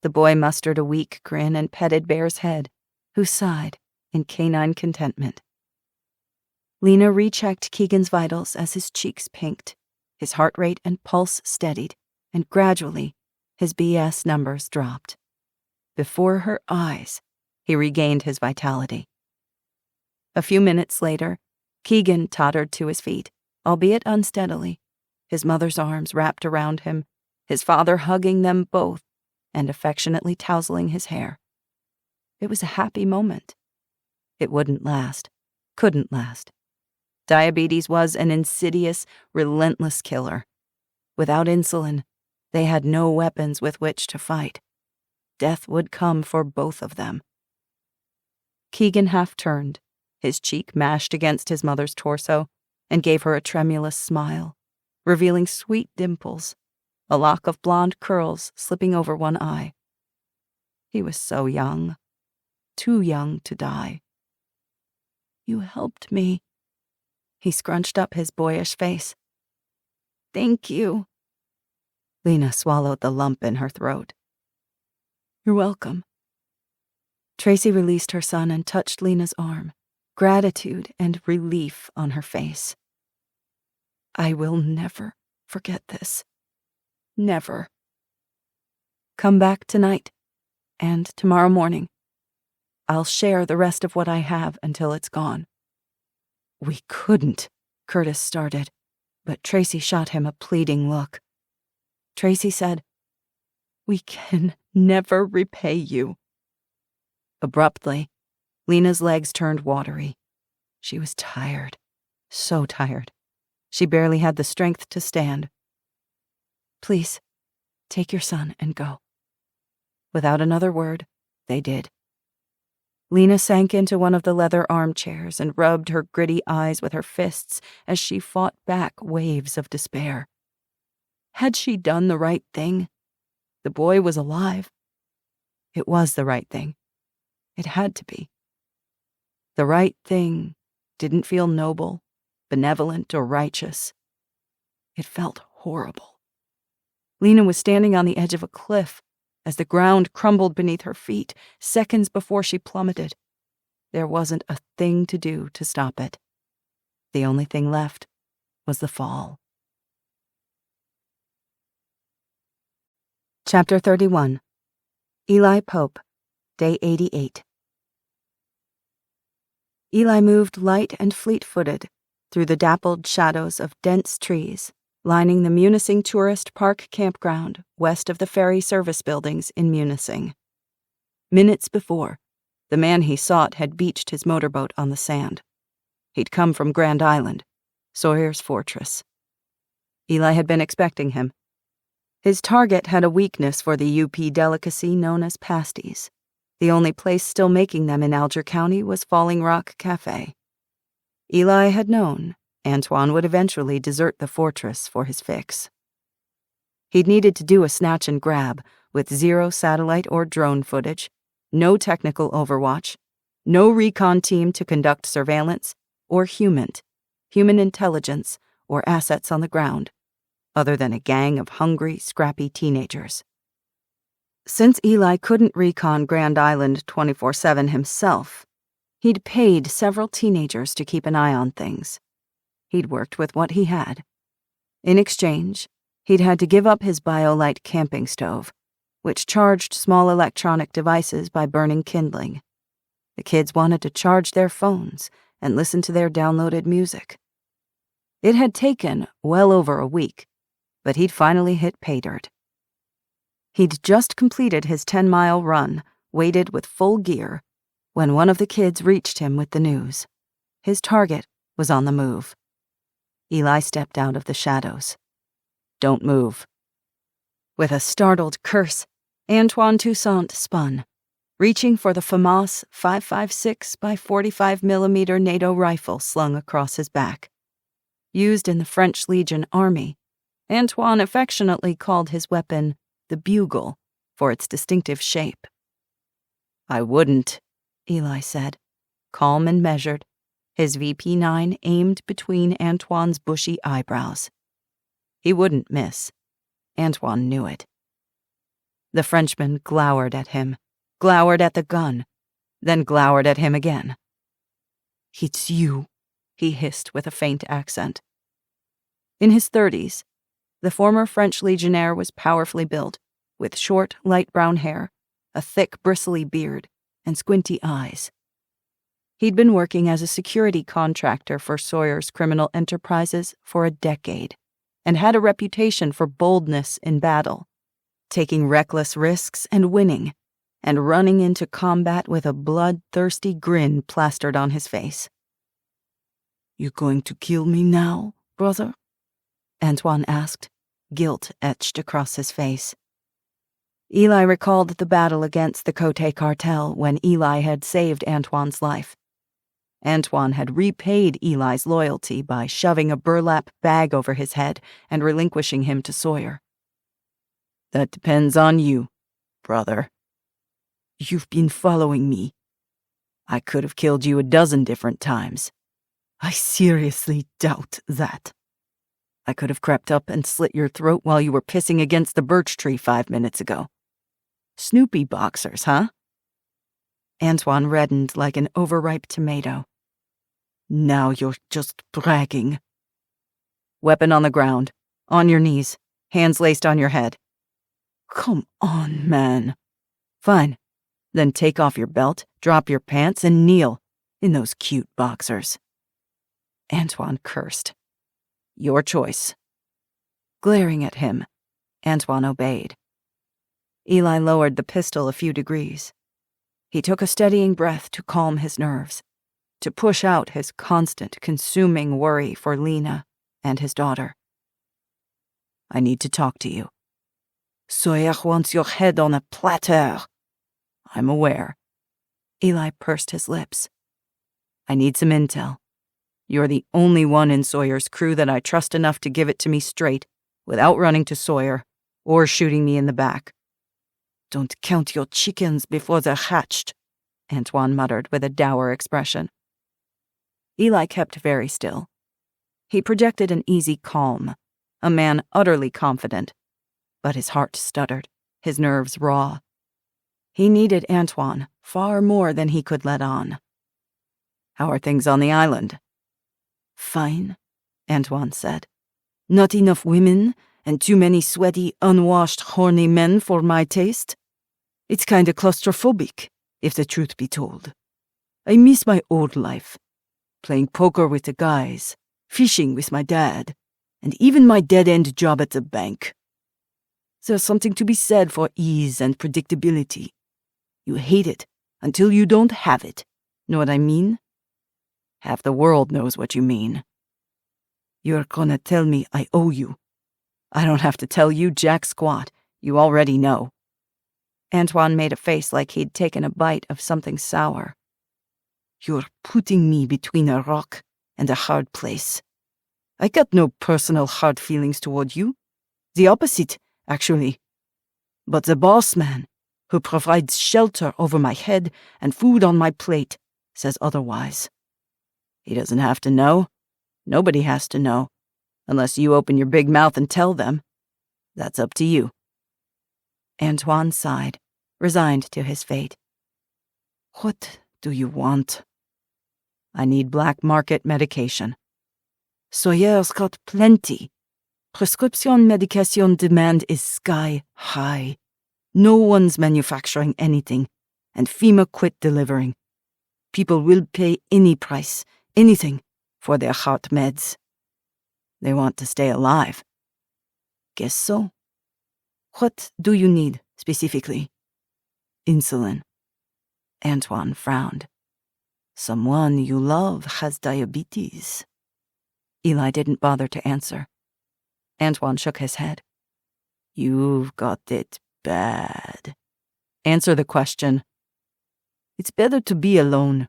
The boy mustered a weak grin and petted Bear's head, who sighed in canine contentment. Lena rechecked Keegan's vitals as his cheeks pinked, his heart rate and pulse steadied, and gradually, his BS numbers dropped. Before her eyes, he regained his vitality. A few minutes later, Keegan tottered to his feet, albeit unsteadily, his mother's arms wrapped around him, his father hugging them both and affectionately tousling his hair. It was a happy moment. It wouldn't last, couldn't last. Diabetes was an insidious, relentless killer. Without insulin, they had no weapons with which to fight. Death would come for both of them. Keegan half-turned, his cheek mashed against his mother's torso, and gave her a tremulous smile, revealing sweet dimples, a lock of blonde curls slipping over one eye. He was so young, too young to die. You helped me. He scrunched up his boyish face. Thank you. Lena swallowed the lump in her throat. You're welcome. Tracy released her son and touched Lena's arm, gratitude and relief on her face. I will never forget this. Never. Come back tonight, and tomorrow morning. I'll share the rest of what I have until it's gone. We couldn't, Curtis started, but Tracy shot him a pleading look. Tracy said, We can never repay you. Abruptly, Lena's legs turned watery. She was tired, so tired. She barely had the strength to stand. Please, take your son and go. Without another word, they did. Lena sank into one of the leather armchairs and rubbed her gritty eyes with her fists as she fought back waves of despair. Had she done the right thing? The boy was alive. It was the right thing. It had to be. The right thing didn't feel noble, benevolent, or righteous. It felt horrible. Lena was standing on the edge of a cliff as the ground crumbled beneath her feet seconds before she plummeted. There wasn't a thing to do to stop it. The only thing left was the fall. Chapter 31. Eli Pope, Day 88. Eli moved light and fleet-footed through the dappled shadows of dense trees lining the Munising Tourist Park campground west of the ferry service buildings in Munising. Minutes before, the man he sought had beached his motorboat on the sand. He'd come from Grand Island, Sawyer's Fortress. Eli had been expecting him. His target had a weakness for the UP delicacy known as pasties. The only place still making them in Alger County was Falling Rock Cafe. Eli had known Antoine would eventually desert the fortress for his fix. He'd needed to do a snatch and grab with zero satellite or drone footage, no technical overwatch, no recon team to conduct surveillance, or human intelligence, or assets on the ground, other than a gang of hungry, scrappy teenagers. Since Eli couldn't recon Grand Island 24/7 himself, he'd paid several teenagers to keep an eye on things. He'd worked with what he had. In exchange, he'd had to give up his BioLite camping stove, which charged small electronic devices by burning kindling. The kids wanted to charge their phones and listen to their downloaded music. It had taken well over a week, but he'd finally hit pay dirt. He'd just completed his 10-mile run, weighted with full gear, when one of the kids reached him with the news. His target was on the move. Eli stepped out of the shadows. Don't move. With a startled curse, Antoine Toussaint spun, reaching for the FAMAS 5.56 by 45mm NATO rifle slung across his back. Used in the French Legion army, Antoine affectionately called his weapon the bugle for its distinctive shape. I wouldn't, Eli said, calm and measured, his VP9 aimed between Antoine's bushy eyebrows. He wouldn't miss. Antoine knew it. The Frenchman glowered at him, glowered at the gun, then glowered at him again. "It's you," he hissed with a faint accent. In his 30s, the former French legionnaire was powerfully built, with short, light brown hair, a thick, bristly beard, and squinty eyes. He'd been working as a security contractor for Sawyer's criminal enterprises for a decade, and had a reputation for boldness in battle, taking reckless risks and winning, and running into combat with a bloodthirsty grin plastered on his face. "You going to kill me now, brother?" Antoine asked, guilt etched across his face. Eli recalled the battle against the Cote cartel when Eli had saved Antoine's life. Antoine had repaid Eli's loyalty by shoving a burlap bag over his head and relinquishing him to Sawyer. "That depends on you, brother." "You've been following me." "I could have killed you a dozen different times." "I seriously doubt that." "I could have crept up and slit your throat while you were pissing against the birch tree 5 minutes ago." "Snoopy boxers, huh?" Antoine reddened like an overripe tomato. "Now you're just bragging." "Weapon on the ground, on your knees, hands laced on your head." "Come on, man." "Fine. Then take off your belt, drop your pants, and kneel in those cute boxers." Antoine cursed. "Your choice." Glaring at him, Antoine obeyed. Eli lowered the pistol a few degrees. He took a steadying breath to calm his nerves, to push out his constant, consuming worry for Lena and his daughter. "I need to talk to you." "Sawyer wants your head on a platter." "I'm aware." Eli pursed his lips. "I need some intel. You're the only one in Sawyer's crew that I trust enough to give it to me straight, without running to Sawyer or shooting me in the back." "Don't count your chickens before they're hatched," Antoine muttered with a dour expression. Eli kept very still. He projected an easy calm, a man utterly confident, but his heart stuttered, his nerves raw. He needed Antoine far more than he could let on. "How are things on the island?" "Fine," Antoine said. "Not enough women, and too many sweaty, unwashed, horny men for my taste. It's kinda claustrophobic, if the truth be told. I miss my old life. Playing poker with the guys, fishing with my dad, and even my dead-end job at the bank. There's something to be said for ease and predictability. You hate it until you don't have it. Know what I mean?" "Half the world knows what you mean." "You're gonna tell me I owe you." "I don't have to tell you jack squat. You already know." Antoine made a face like he'd taken a bite of something sour. "You're putting me between a rock and a hard place. I got no personal hard feelings toward you. The opposite, actually. But the boss man, who provides shelter over my head and food on my plate, says otherwise." "He doesn't have to know. Nobody has to know, unless you open your big mouth and tell them. That's up to you." Antoine sighed, resigned to his fate. "What do you want?" "I need black market medication." "Sawyer's got plenty. Prescription medication demand is sky high. No one's manufacturing anything, and FEMA quit delivering. People will pay any price, anything, for their heart meds." "They want to stay alive." "Guess so. What do you need, specifically?" "Insulin." Antoine frowned. "Someone you love has diabetes." Eli didn't bother to answer. Antoine shook his head. "You've got it bad." "Answer the question." "It's better to be alone.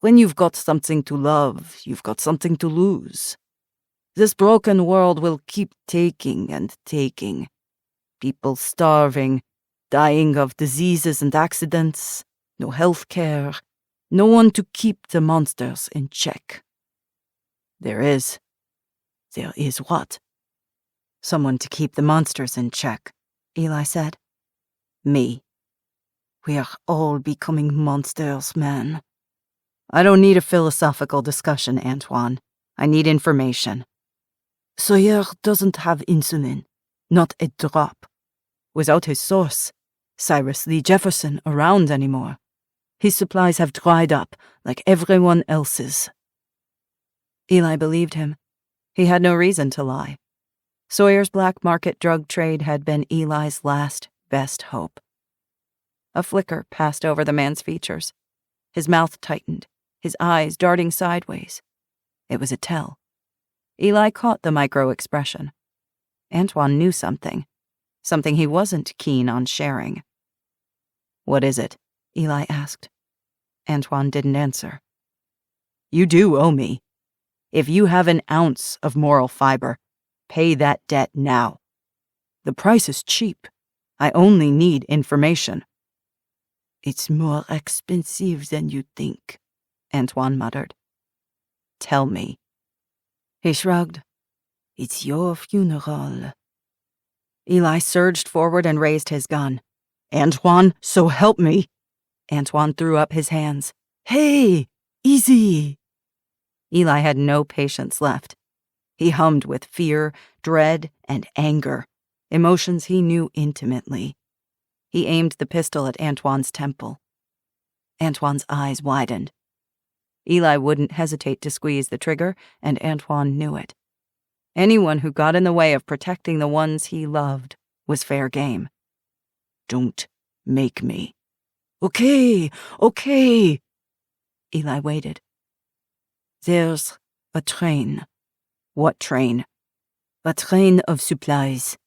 When you've got something to love, you've got something to lose." This broken world will keep taking and taking. People starving, dying of diseases and accidents, no health care, no one to keep the monsters in check. There is what? Someone to keep the monsters in check, Eli said. Me. We are all becoming monsters, man. I don't need a philosophical discussion, Antoine. I need information. Sawyer doesn't have insulin. Not a drop. Without his source, Cyrus Lee Jefferson, around anymore. His supplies have dried up, like everyone else's. Eli believed him. He had no reason to lie. Sawyer's black market drug trade had been Eli's last best hope. A flicker passed over the man's features. His mouth tightened, his eyes darting sideways. It was a tell. Eli caught the micro-expression. Antoine knew something he wasn't keen on sharing. "What is it?" Eli asked. Antoine didn't answer. "You do owe me. If you have an ounce of moral fiber, pay that debt now. The price is cheap. I only need information." "It's more expensive than you think," Antoine muttered. "Tell me." He shrugged. "It's your funeral." Eli surged forward and raised his gun. "Antoine, so help me!" Antoine threw up his hands. "Hey, easy!" Eli had no patience left. He hummed with fear, dread, and anger, emotions he knew intimately. He aimed the pistol at Antoine's temple. Antoine's eyes widened. Eli wouldn't hesitate to squeeze the trigger, and Antoine knew it. Anyone who got in the way of protecting the ones he loved was fair game. "Don't make me." Okay. Eli waited. "There's a train." "What train?" "A train of supplies.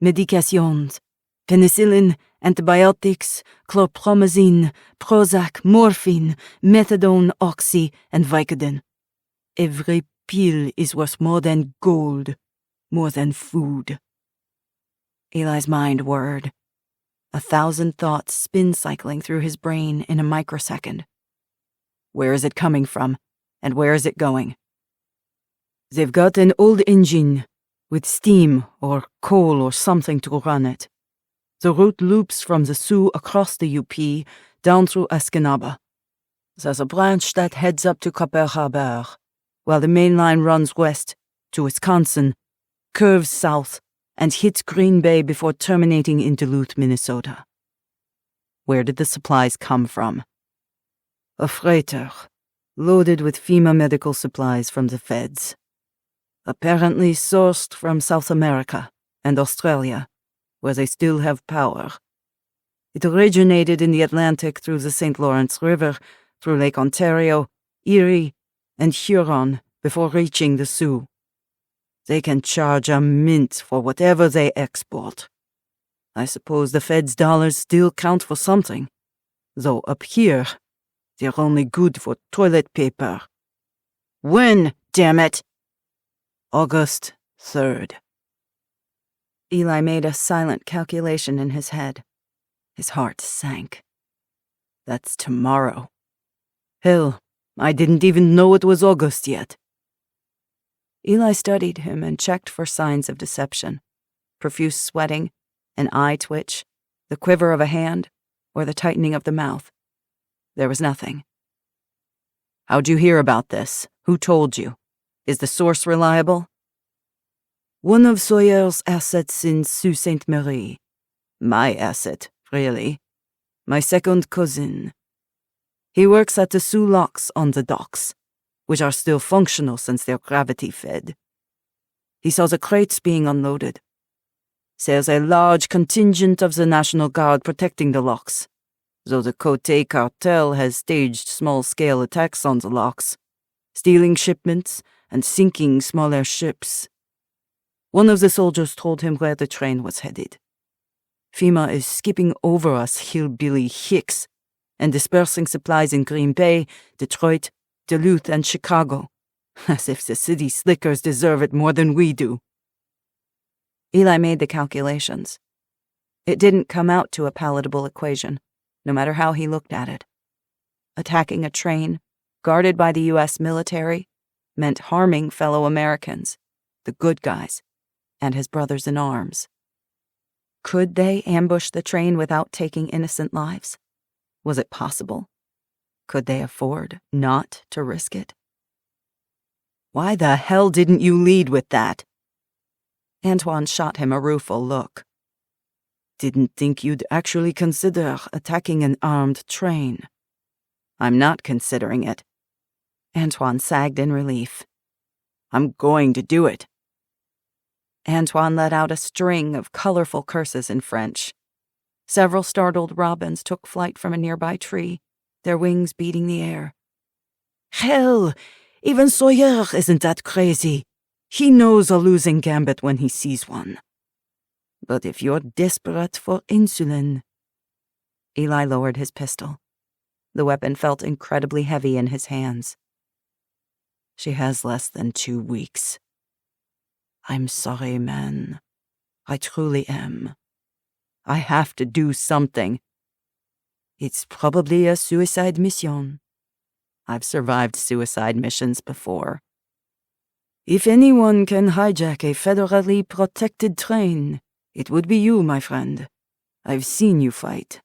Medications. Penicillin, antibiotics, chlorpromazine, Prozac, morphine, methadone, oxy, and Vicodin. Every pill is worth more than gold, more than food." Eli's mind whirred. 1,000 thoughts spin-cycling through his brain in a microsecond. Where is it coming from, and where is it going? "They've got an old engine, with steam or coal or something to run it. The route loops from the Sioux across the UP, down through Escanaba. There's a branch that heads up to Copper Harbor, while the main line runs west to Wisconsin, curves south, and hits Green Bay before terminating in Duluth, Minnesota." "Where did the supplies come from?" "A freighter, loaded with FEMA medical supplies from the feds. Apparently sourced from South America and Australia, where they still have power. It originated in the Atlantic through the St. Lawrence River, through Lake Ontario, Erie, and Huron before reaching the Sioux. They can charge a mint for whatever they export. I suppose the Fed's dollars still count for something, though up here, they're only good for toilet paper." "When, damn it?" "August 3rd. Eli made a silent calculation in his head. His heart sank. "That's tomorrow. Hell, I didn't even know it was August yet." Eli studied him and checked for signs of deception. Profuse sweating, an eye twitch, the quiver of a hand, or the tightening of the mouth. There was nothing. "How'd you hear about this? Who told you? Is the source reliable?" "One of Sawyer's assets in Sault Ste. Marie. My asset, really. My second cousin. He works at the Sioux locks on the docks, which are still functional since they're gravity-fed. He saw the crates being unloaded. There's a large contingent of the National Guard protecting the locks, though the Cote cartel has staged small-scale attacks on the locks, stealing shipments and sinking smaller ships. One of the soldiers told him where the train was headed. FEMA is skipping over us hillbilly hicks and dispersing supplies in Green Bay, Detroit, Duluth, and Chicago, As if the city slickers deserve it more than we do. Eli made the calculations. It didn't come out to a palatable equation, no matter how he looked at it. Attacking a train, guarded by the U.S. military, meant harming fellow Americans, the good guys, and his brothers in arms. Could they ambush the train without taking innocent lives? Was it possible? Could they afford not to risk it? Why the hell didn't you lead with that? Antoine shot him a rueful look. Didn't think you'd actually consider attacking an armed train. I'm not considering it. Antoine sagged in relief. I'm going to do it. Antoine let out a string of colorful curses in French. Several startled robins took flight from a nearby tree, their wings beating the air. Hell, even Sawyer isn't that crazy. He knows a losing gambit when he sees one. But if you're desperate for insulin... Eli lowered his pistol. The weapon felt incredibly heavy in his hands. She has less than 2 weeks. I'm sorry, man. I truly am. I have to do something. It's probably a suicide mission. I've survived suicide missions before. If anyone can hijack a federally protected train, it would be you, my friend. I've seen you fight.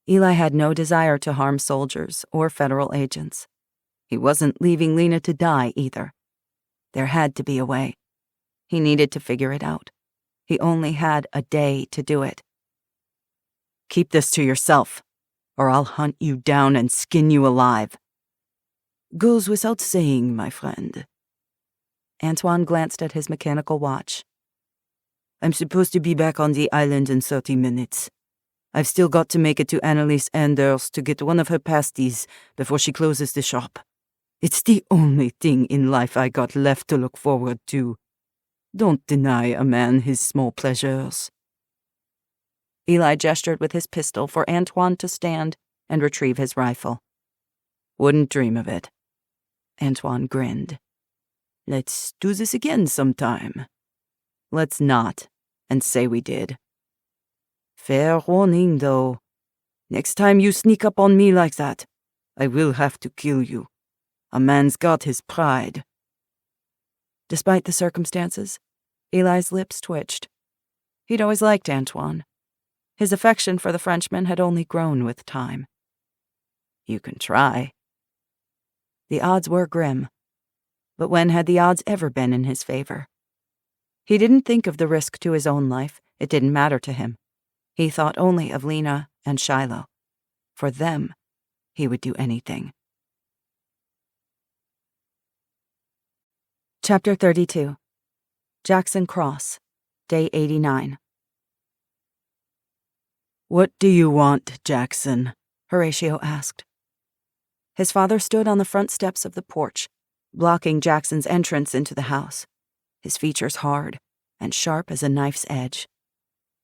Eli had no desire to harm soldiers or federal agents. He wasn't leaving Lena to die either. There had to be a way. He needed to figure it out. He only had a day to do it. Keep this to yourself, or I'll hunt you down and skin you alive. Goes without saying, my friend. Antoine glanced at his mechanical watch. I'm supposed to be back on the island in 30 minutes. I've still got to make it to Annalise Anders to get one of her pasties before she closes the shop. It's the only thing in life I got left to look forward to. Don't deny a man his small pleasures. Eli gestured with his pistol for Antoine to stand and retrieve his rifle. Wouldn't dream of it. Antoine grinned. Let's do this again sometime. Let's not, and say we did. Fair warning, though. Next time you sneak up on me like that, I will have to kill you. A man's got his pride. Despite the circumstances, Eli's lips twitched. He'd always liked Antoine. His affection for the Frenchman had only grown with time. You can try. The odds were grim. But when had the odds ever been in his favor? He didn't think of the risk to his own life. It didn't matter to him. He thought only of Lena and Shiloh. For them, he would do anything. Chapter 32. Jackson Cross, Day 89. What do you want, Jackson? Horatio asked. His father stood on the front steps of the porch, blocking Jackson's entrance into the house, his features hard and sharp as a knife's edge.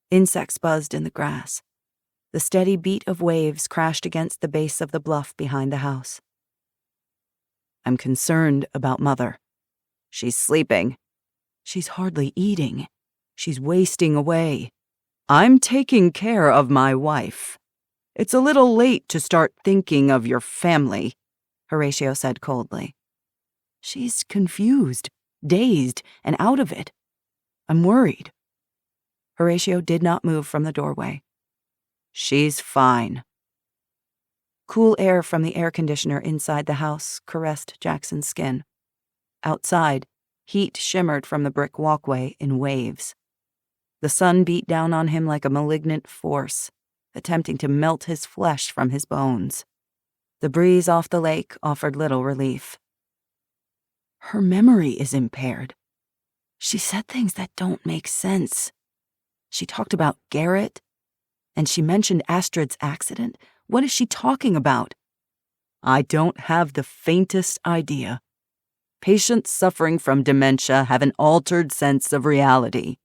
Insects buzzed in the grass. The steady beat of waves crashed against the base of the bluff behind the house. I'm concerned about Mother. She's sleeping. She's hardly eating. She's wasting away. I'm taking care of my wife. It's a little late to start thinking of your family, Horatio said coldly. She's confused, dazed, and out of it. I'm worried. Horatio did not move from the doorway. She's fine. Cool air from the air conditioner inside the house caressed Jackson's skin. Outside, heat shimmered from the brick walkway in waves. The sun beat down on him like a malignant force, attempting to melt his flesh from his bones. The breeze off the lake offered little relief. Her memory is impaired. She said things that don't make sense. She talked about Garrett, and she mentioned Astrid's accident. What is she talking about? I don't have the faintest idea. Patients suffering from dementia have an altered sense of reality.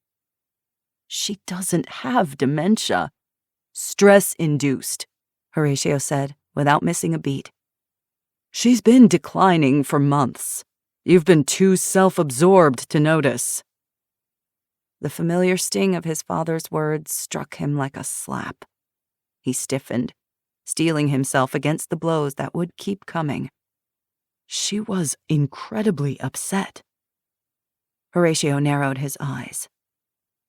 She doesn't have dementia. Stress-induced, Horatio said, without missing a beat. She's been declining for months. You've been too self-absorbed to notice." The familiar sting of his father's words struck him like a slap. He stiffened, steeling himself against the blows that would keep coming. She was incredibly upset. Horatio narrowed his eyes.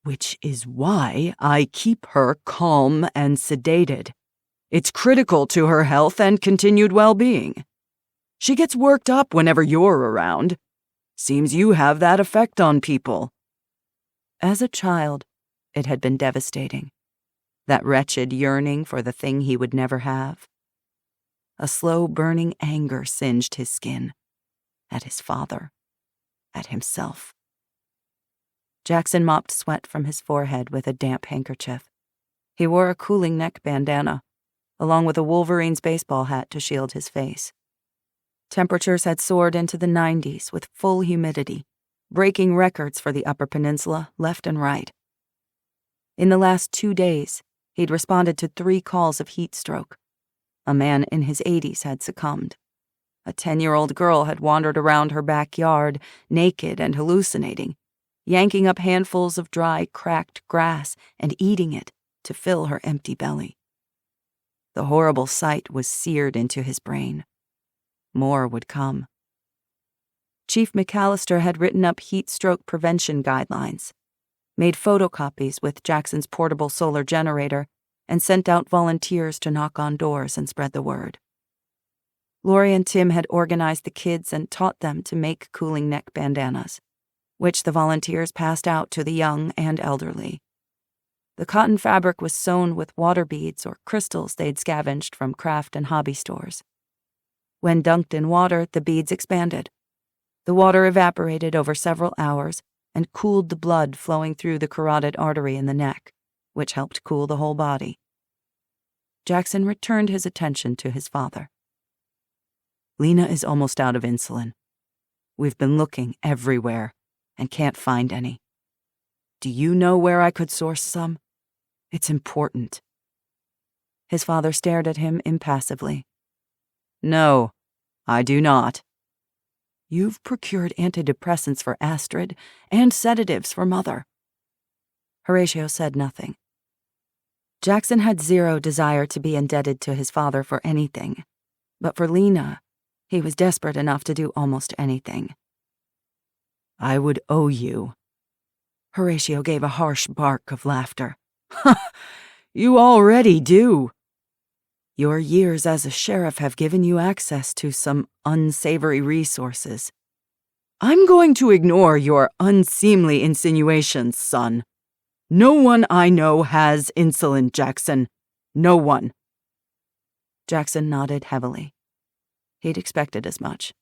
"Which is why I keep her calm and sedated. It's critical to her health and continued well-being. She gets worked up whenever you're around. Seems you have that effect on people." As a child, it had been devastating. That wretched yearning for the thing he would never have. A slow burning anger singed his skin. At his father. At himself. Jackson mopped sweat from his forehead with a damp handkerchief. He wore a cooling neck bandana, along with a Wolverine's baseball hat to shield his face. Temperatures had soared into the 90s with full humidity, breaking records for the Upper Peninsula left and right. In the last 2 days, he'd responded to 3 calls of heat stroke. A man in his 80s had succumbed. A 10-year-old girl had wandered around her backyard, naked and hallucinating, yanking up handfuls of dry, cracked grass and eating it to fill her empty belly. The horrible sight was seared into his brain. More would come. Chief McAllister had written up heat stroke prevention guidelines, made photocopies with Jackson's portable solar generator, and sent out volunteers to knock on doors and spread the word. Lori and Tim had organized the kids and taught them to make cooling neck bandanas, which the volunteers passed out to the young and elderly. The cotton fabric was sewn with water beads or crystals they'd scavenged from craft and hobby stores. When dunked in water, the beads expanded. The water evaporated over several hours and cooled the blood flowing through the carotid artery in the neck, which helped cool the whole body. Jackson returned his attention to his father. "Lena is almost out of insulin. We've been looking everywhere and can't find any. Do you know where I could source some? It's important." His father stared at him impassively. "No, I do not." "You've procured antidepressants for Astrid and sedatives for Mother." Horatio said nothing. Jackson had zero desire to be indebted to his father for anything, but for Lena, he was desperate enough to do almost anything. "I would owe you." Horatio gave a harsh bark of laughter. "You already do. Your years as a sheriff have given you access to some unsavory resources." "I'm going to ignore your unseemly insinuations, son. No one I know has insulin, Jackson. No one." Jackson nodded heavily. He'd expected as much.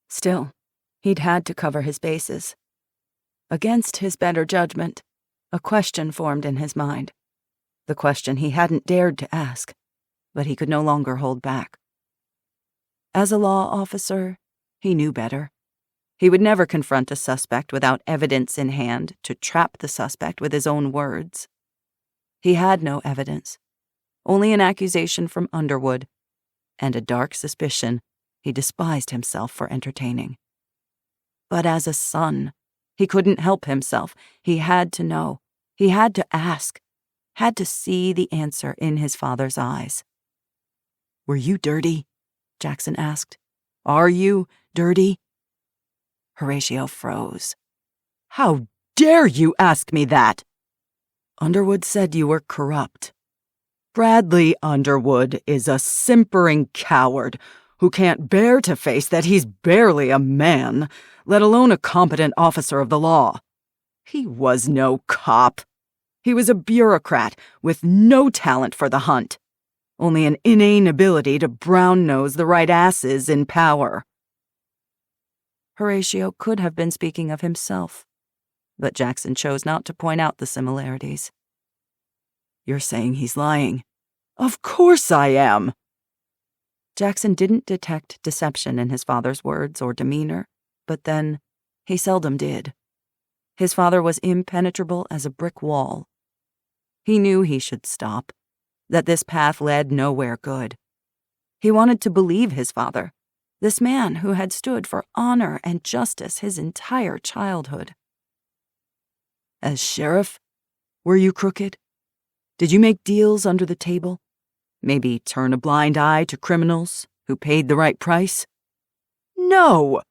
Still, he'd had to cover his bases. Against his better judgment, a question formed in his mind. The question he hadn't dared to ask, but he could no longer hold back. As a law officer, he knew better. He would never confront a suspect without evidence in hand to trap the suspect with his own words. He had no evidence, only an accusation from Underwood, and a dark suspicion he despised himself for entertaining. But as a son, he couldn't help himself. He had to know. He had to ask. Had to see the answer in his father's eyes. "Were you dirty?" Jackson asked. "Are you dirty?" Horatio froze. "How dare you ask me that?" "Underwood said you were corrupt." "Bradley Underwood is a simpering coward who can't bear to face that he's barely a man, let alone a competent officer of the law. He was no cop. He was a bureaucrat with no talent for the hunt, only an inane ability to brown-nose the right asses in power." Horatio could have been speaking of himself, but Jackson chose not to point out the similarities. "You're saying he's lying." "Of course I am." Jackson didn't detect deception in his father's words or demeanor, but then, he seldom did. His father was impenetrable as a brick wall. He knew he should stop, that this path led nowhere good. He wanted to believe his father, This man who had stood for honor and justice his entire childhood. As sheriff, were you crooked? Did you make deals under the table? Maybe turn a blind eye to criminals who paid the right price? No!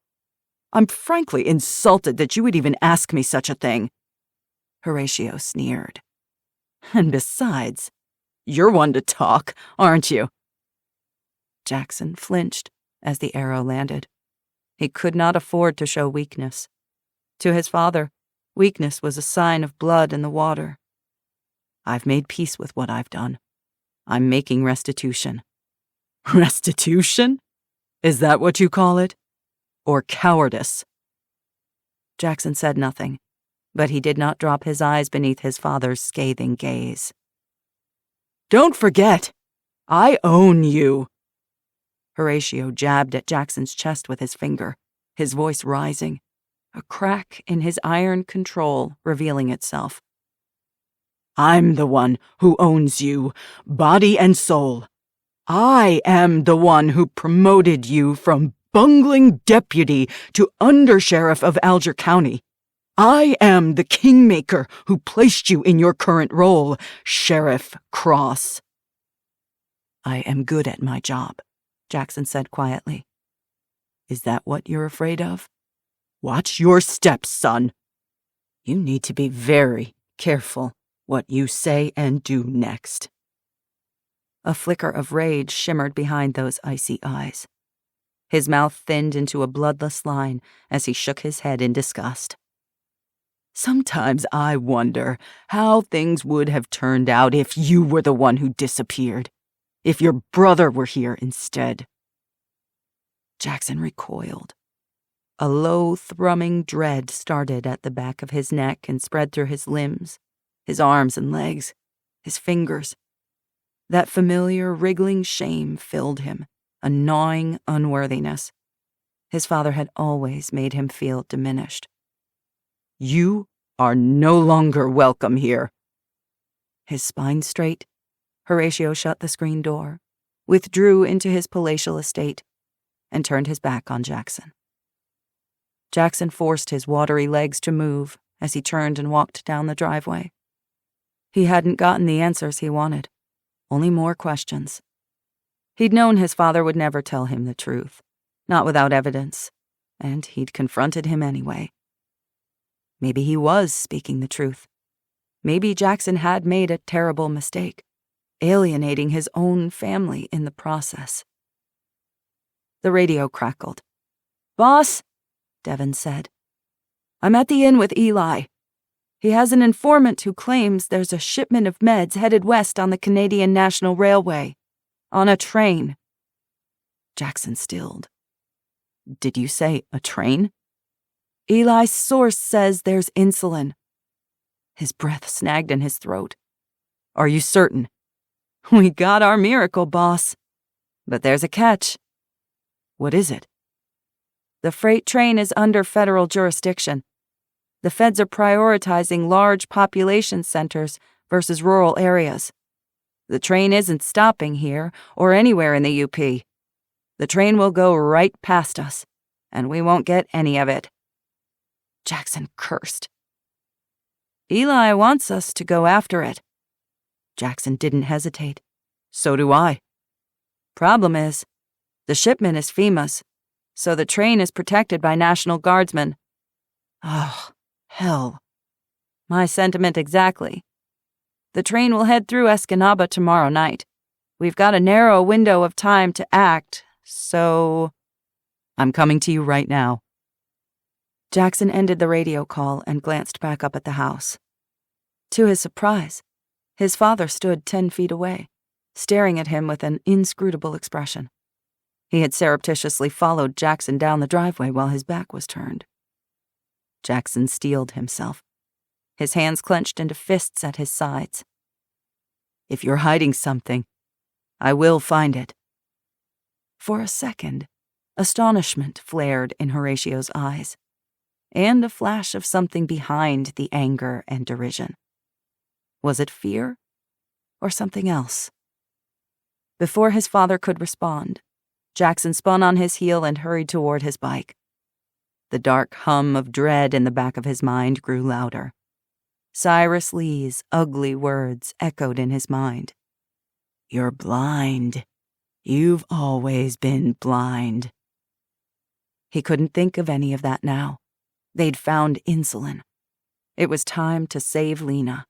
I'm frankly insulted that you would even ask me such a thing. Horatio sneered. And besides, you're one to talk, aren't you? Jackson flinched as the arrow landed. He could not afford to show weakness. To his father, weakness was a sign of blood in the water. I've made peace with what I've done. I'm making restitution. Restitution? Is that what you call it? Or cowardice? Jackson said nothing, but he did not drop his eyes beneath his father's scathing gaze. Don't forget, I own you. Horatio jabbed at Jackson's chest with his finger, his voice rising, a crack in his iron control revealing itself. I'm the one who owns you, body and soul. I am the one who promoted you from bungling deputy to undersheriff of Alger County. I am the kingmaker who placed you in your current role, Sheriff Cross. I am good at my job, Jackson said quietly. Is that what you're afraid of? Watch your steps, son. You need to be very careful what you say and do next. A flicker of rage shimmered behind those icy eyes. His mouth thinned into a bloodless line as he shook his head in disgust. Sometimes I wonder how things would have turned out if you were the one who disappeared. If your brother were here instead. Jackson recoiled. A low, thrumming dread started at the back of his neck and spread through his limbs, his arms and legs, his fingers. That familiar, wriggling shame filled him, a gnawing unworthiness. His father had always made him feel diminished. You are no longer welcome here. His spine straight, Horatio shut the screen door, withdrew into his palatial estate, and turned his back on Jackson. Jackson forced his watery legs to move as he turned and walked down the driveway. He hadn't gotten the answers he wanted, only more questions. He'd known his father would never tell him the truth, not without evidence, and he'd confronted him anyway. Maybe he was speaking the truth. Maybe Jackson had made a terrible mistake, alienating his own family in the process. The radio crackled. "Boss," Devon said, "I'm at the inn with Eli. He has an informant who claims there's a shipment of meds headed west on the Canadian National Railway. On a train." Jackson stilled. "Did you say a train?" "Eli's source says there's insulin." His breath snagged in his throat. "Are you certain?" "We got our miracle, boss. But there's a catch." "What is it?" "The freight train is under federal jurisdiction. The feds are prioritizing large population centers versus rural areas. The train isn't stopping here or anywhere in the UP. The train will go right past us, and we won't get any of it." Jackson cursed. "Eli wants us to go after it." Jackson didn't hesitate. "So do I." "Problem is, the shipment is FEMA's, so the train is protected by National Guardsmen." "Oh, hell." "My sentiment exactly. The train will head through Escanaba tomorrow night. We've got a narrow window of time to act, so—" "I'm coming to you right now." Jackson ended the radio call and glanced back up at the house. To his surprise, his father stood 10 feet away, staring at him with an inscrutable expression. He had surreptitiously followed Jackson down the driveway while his back was turned. Jackson steeled himself, his hands clenched into fists at his sides. "If you're hiding something, I will find it." For a second, astonishment flared in Horatio's eyes, and a flash of something behind the anger and derision. Was it fear or something else? Before his father could respond, Jackson spun on his heel and hurried toward his bike. The dark hum of dread in the back of his mind grew louder. Cyrus Lee's ugly words echoed in his mind. "You're blind. You've always been blind." He couldn't think of any of that now. They'd found insulin. It was time to save Lena.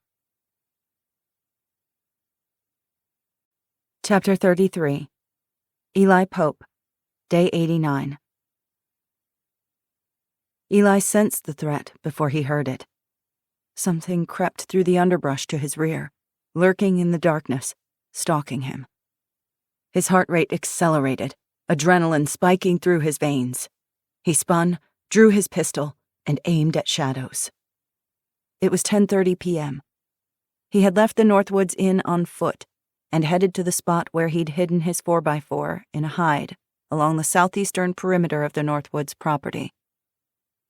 Chapter 33. Eli Pope, Day 89. Eli sensed the threat before he heard it. Something crept through the underbrush to his rear, lurking in the darkness, stalking him. His heart rate accelerated, adrenaline spiking through his veins. He spun, drew his pistol, and aimed at shadows. It was 10:30 p.m. He had left the Northwoods Inn on foot and headed to the spot where he'd hidden his 4x4 in a hide along the southeastern perimeter of the Northwoods property.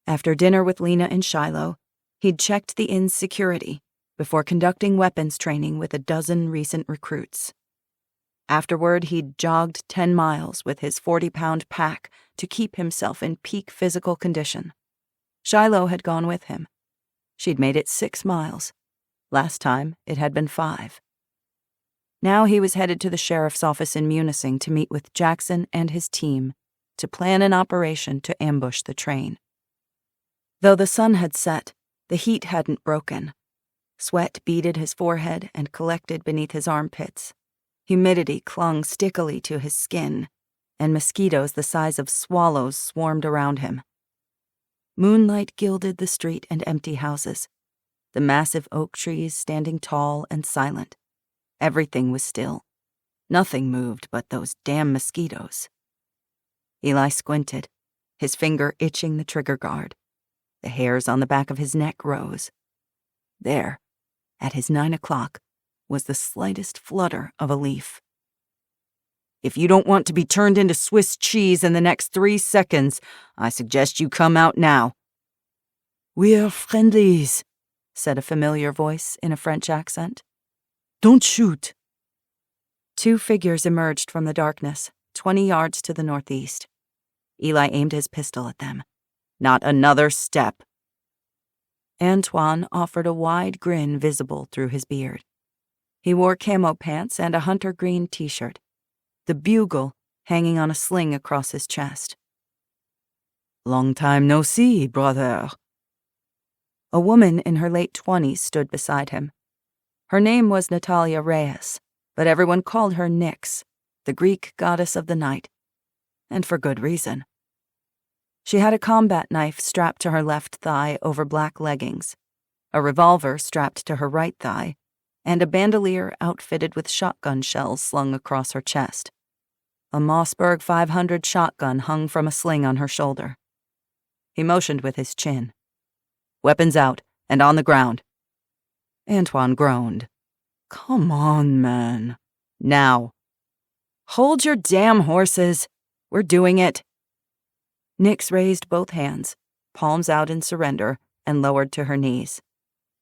After dinner with Lena in Shiloh, he'd checked the inn's security before conducting weapons training with a dozen recent recruits. Afterward, he'd jogged 10 miles with his 40-pound pack to keep himself in peak physical condition. Shiloh had gone with him. She'd made it 6 miles. Last time, it had been 5. Now he was headed to the sheriff's office in Munising to meet with Jackson and his team to plan an operation to ambush the train. Though the sun had set, the heat hadn't broken. Sweat beaded his forehead and collected beneath his armpits. Humidity clung stickily to his skin, and mosquitoes the size of swallows swarmed around him. Moonlight gilded the street and empty houses, the massive oak trees standing tall and silent. Everything was still. Nothing moved but those damn mosquitoes. Eli squinted, his finger itching the trigger guard. The hairs on the back of his neck rose. There, at his 9 o'clock, was the slightest flutter of a leaf. "If you don't want to be turned into Swiss cheese in the next 3 seconds, I suggest you come out now." "We're friendlies," said a familiar voice in a French accent. "Don't shoot." 2 figures emerged from the darkness, 20 yards to the northeast. Eli aimed his pistol at them. "Not another step." Antoine offered a wide grin visible through his beard. He wore camo pants and a hunter green t-shirt, the bugle hanging on a sling across his chest. "Long time no see, brother." A woman in her late 20s stood beside him. Her name was Natalia Reyes, but everyone called her Nyx, the Greek goddess of the night, and for good reason. She had a combat knife strapped to her left thigh over black leggings, a revolver strapped to her right thigh, and a bandolier outfitted with shotgun shells slung across her chest. A Mossberg 500 shotgun hung from a sling on her shoulder. He motioned with his chin. "Weapons out, and on the ground." Antoine groaned. "Come on, man. Now." "Hold your damn horses. We're doing it." Nyx raised both hands, palms out in surrender, and lowered to her knees.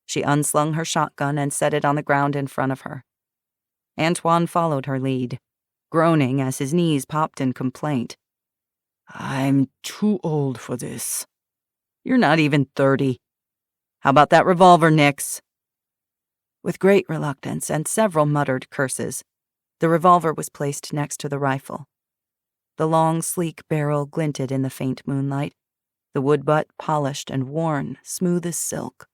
She unslung her shotgun and set it on the ground in front of her. Antoine followed her lead, groaning as his knees popped in complaint. "I'm too old for this." "You're not even 30. How about that revolver, Nyx?" With great reluctance and several muttered curses, the revolver was placed next to the rifle. The long, sleek barrel glinted in the faint moonlight, the wood butt polished and worn, smooth as silk.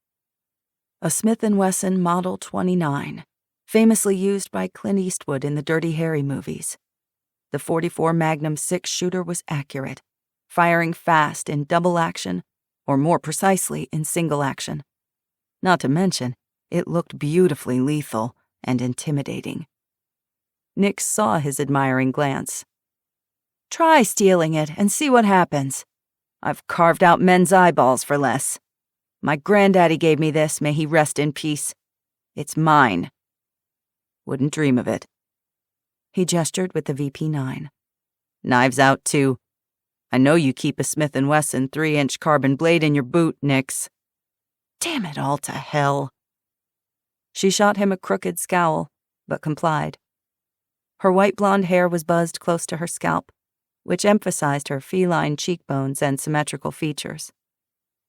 A Smith & Wesson Model 29, famously used by Clint Eastwood in the Dirty Harry movies. The .44 Magnum 6-shooter was accurate, firing fast in double action, or more precisely in single action. Not to mention, it looked beautifully lethal and intimidating. Nyx saw his admiring glance. "Try stealing it and see what happens. I've carved out men's eyeballs for less. My granddaddy gave me this, may he rest in peace. It's mine." "Wouldn't dream of it." He gestured with the VP9. "Knives out, too. I know you keep a Smith & Wesson 3-inch carbon blade in your boot, Nyx." "Damn it all to hell." She shot him a crooked scowl, but complied. Her white blonde hair was buzzed close to her scalp, which emphasized her feline cheekbones and symmetrical features.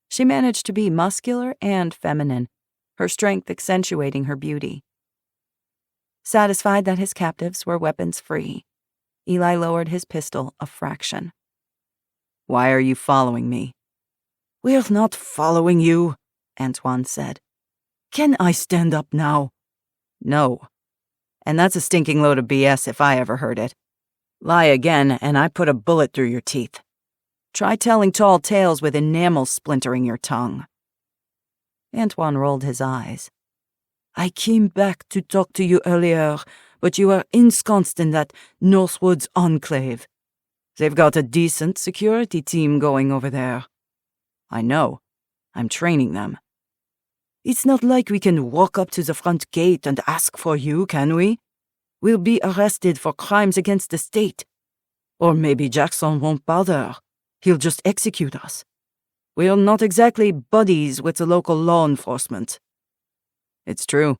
She managed to be muscular and feminine, her strength accentuating her beauty. Satisfied that his captives were weapons-free, Eli lowered his pistol a fraction. "Why are you following me?" "We're not following you," Antoine said. "Can I stand up now?" "No. And that's a stinking load of BS if I ever heard it. Lie again, and I put a bullet through your teeth. Try telling tall tales with enamel splintering your tongue." Antoine rolled his eyes. "I came back to talk to you earlier, but you were ensconced in that Northwoods enclave. They've got a decent security team going over there." "I know. I'm training them." "It's not like we can walk up to the front gate and ask for you, can we? We'll be arrested for crimes against the state. Or maybe Jackson won't bother. He'll just execute us. We're not exactly buddies with the local law enforcement." "It's true.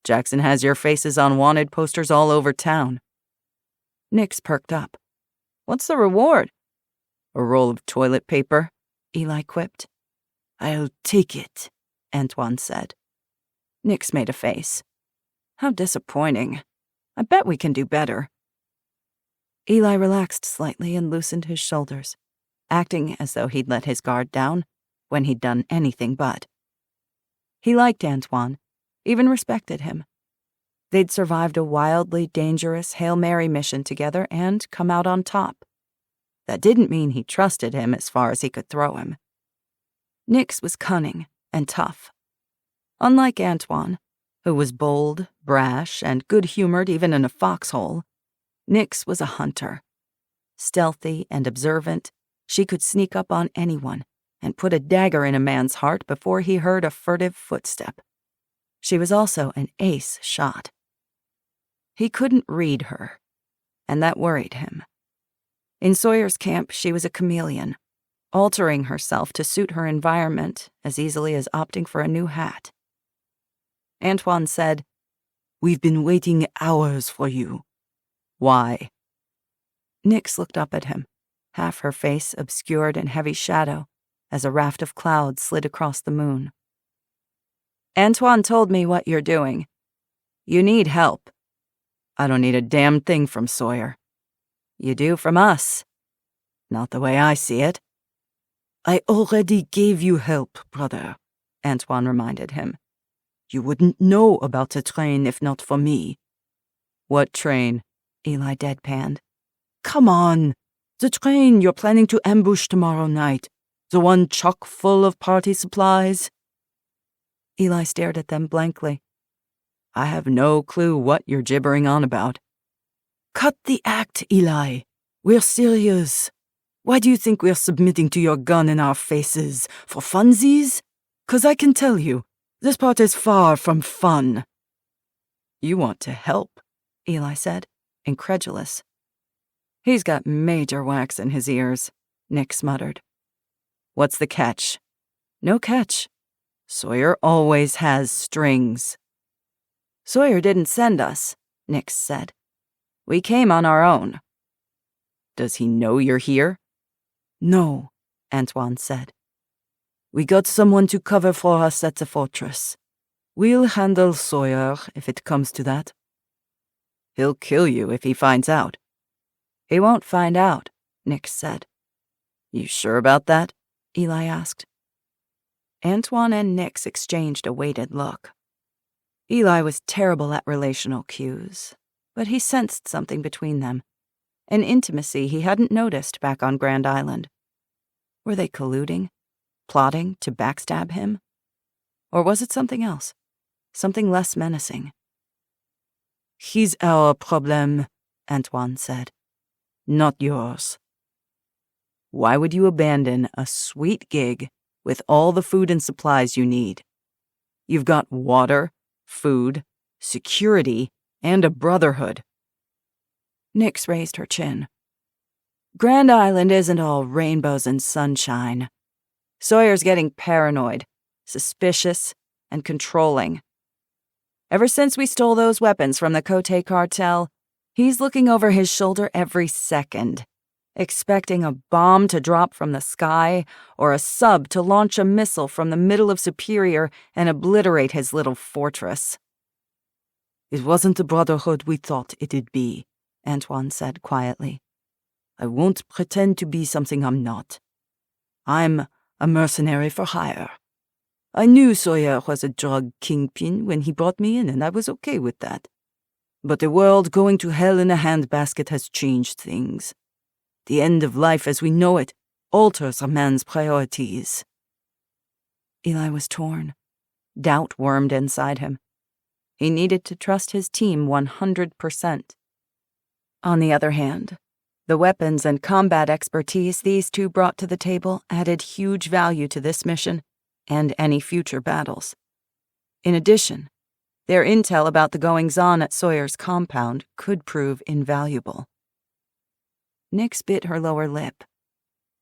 Jackson has your faces on wanted posters all over town." Nix perked up. "What's the reward?" "A roll of toilet paper," Eli quipped. "I'll take it," Antoine said. Nix made a face. "How disappointing. I bet we can do better." Eli relaxed slightly and loosened his shoulders, acting as though he'd let his guard down when he'd done anything but. He liked Antoine, even respected him. They'd survived a wildly dangerous Hail Mary mission together and come out on top. That didn't mean he trusted him as far as he could throw him. Nix was cunning and tough. Unlike Antoine, who was bold, brash, and good-humored even in a foxhole, Nix was a hunter. Stealthy and observant, she could sneak up on anyone and put a dagger in a man's heart before he heard a furtive footstep. She was also an ace shot. He couldn't read her, and that worried him. In Sawyer's camp, she was a chameleon, altering herself to suit her environment as easily as opting for a new hat. Antoine said, "We've been waiting hours for you." "Why?" Nix looked up at him, half her face obscured in heavy shadow as a raft of clouds slid across the moon. "Antoine told me what you're doing. You need help." "I don't need a damn thing from Sawyer." "You do from us." "Not the way I see it." "I already gave you help, brother," Antoine reminded him. "You wouldn't know about the train if not for me." "What train?" Eli deadpanned. "Come on. The train you're planning to ambush tomorrow night. The one chock full of party supplies." Eli stared at them blankly. "I have no clue what you're gibbering on about." "Cut the act, Eli. We're serious. Why do you think we're submitting to your gun in our faces? For funsies? 'Cause I can tell you, this part is far from fun." "You want to help," Eli said, incredulous. "He's got major wax in his ears," Nix muttered. "What's the catch?" "No catch. Sawyer always has strings." "Sawyer didn't send us," Nix said. "We came on our own." "Does he know you're here?" "No," Antoine said. "We got someone to cover for us at the fortress. We'll handle Sawyer if it comes to that." "He'll kill you if he finds out." "He won't find out," Nix said. "You sure about that?" Eli asked. Antoine and Nix exchanged a weighted look. Eli was terrible at relational cues, but he sensed something between them, an intimacy he hadn't noticed back on Grand Island. Were they colluding, plotting to backstab him? Or was it something else, something less menacing? "He's our problem," Antoine said. "Not yours." "Why would you abandon a sweet gig with all the food and supplies you need? You've got water, food, security, and a brotherhood." Nix raised her chin. "Grand Island isn't all rainbows and sunshine. Sawyer's getting paranoid, suspicious, and controlling. Ever since we stole those weapons from the Cote cartel, he's looking over his shoulder every second, expecting a bomb to drop from the sky or a sub to launch a missile from the middle of Superior and obliterate his little fortress. It wasn't the brotherhood we thought it'd be, Antoine said quietly. I won't pretend to be something I'm not. I'm a mercenary for hire. I knew Sawyer was a drug kingpin when he brought me in, and I was okay with that. But the world going to hell in a handbasket has changed things. The end of life as we know it alters a man's priorities. Eli was torn. Doubt wormed inside him. He needed to trust his team 100%. On the other hand, the weapons and combat expertise these two brought to the table added huge value to this mission and any future battles. In addition, their intel about the goings-on at Sawyer's compound could prove invaluable. Nyx bit her lower lip.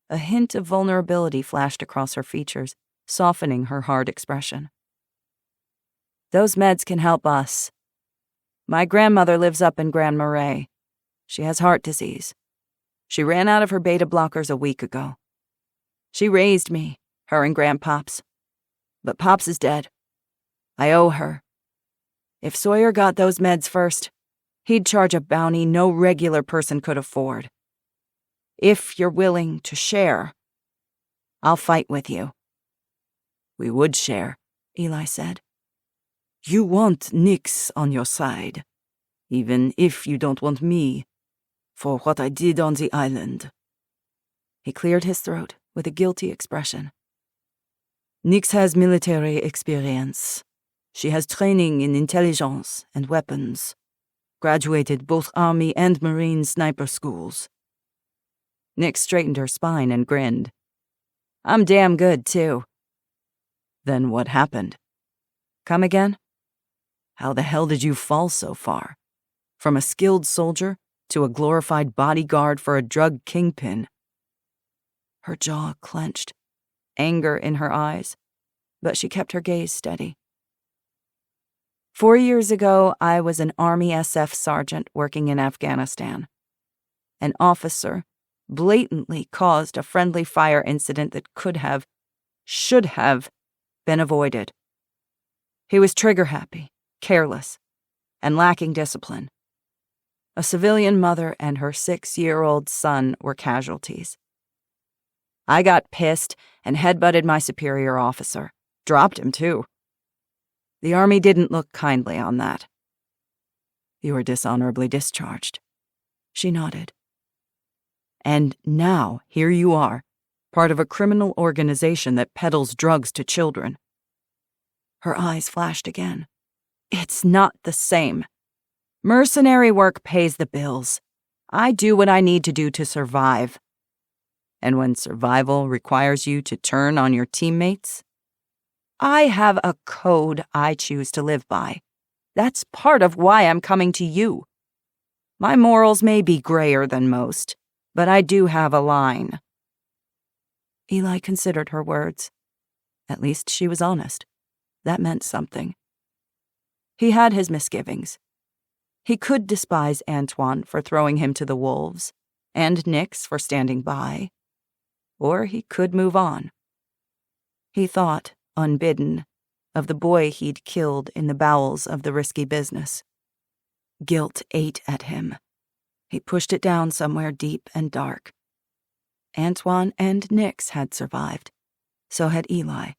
A hint of vulnerability flashed across her features, softening her hard expression. Those meds can help us. My grandmother lives up in Grand Marais. She has heart disease. She ran out of her beta blockers a week ago. She raised me, her and Grandpops. But Pops is dead. I owe her. If Sawyer got those meds first, he'd charge a bounty no regular person could afford. If you're willing to share, I'll fight with you. We would share, Eli said. You want Nyx on your side, even if you don't want me, for what I did on the island. He cleared his throat with a guilty expression. Nyx has military experience. She has training in intelligence and weapons. Graduated both Army and Marine sniper schools. Nyx straightened her spine and grinned. I'm damn good, too. Then what happened? Come again? How the hell did you fall so far? From a skilled soldier to a glorified bodyguard for a drug kingpin? Her jaw clenched, anger in her eyes, but she kept her gaze steady. 4 years ago, I was an Army SF sergeant working in Afghanistan. An officer blatantly caused a friendly fire incident that should have, been avoided. He was trigger-happy, careless, and lacking discipline. A civilian mother and her 6-year-old son were casualties. I got pissed and headbutted my superior officer. Dropped him, too. The Army didn't look kindly on that. You were dishonorably discharged. She nodded. And now, here you are, part of a criminal organization that peddles drugs to children. Her eyes flashed again. It's not the same. Mercenary work pays the bills. I do what I need to do to survive. And when survival requires you to turn on your teammates? I have a code I choose to live by. That's part of why I'm coming to you. My morals may be grayer than most, but I do have a line. Eli considered her words. At least she was honest. That meant something. He had his misgivings. He could despise Antoine for throwing him to the wolves, and Nyx for standing by. Or he could move on. He thought, unbidden, of the boy he'd killed in the bowels of the risky business. Guilt ate at him. He pushed it down somewhere deep and dark. Antoine and Nyx had survived. So had Eli.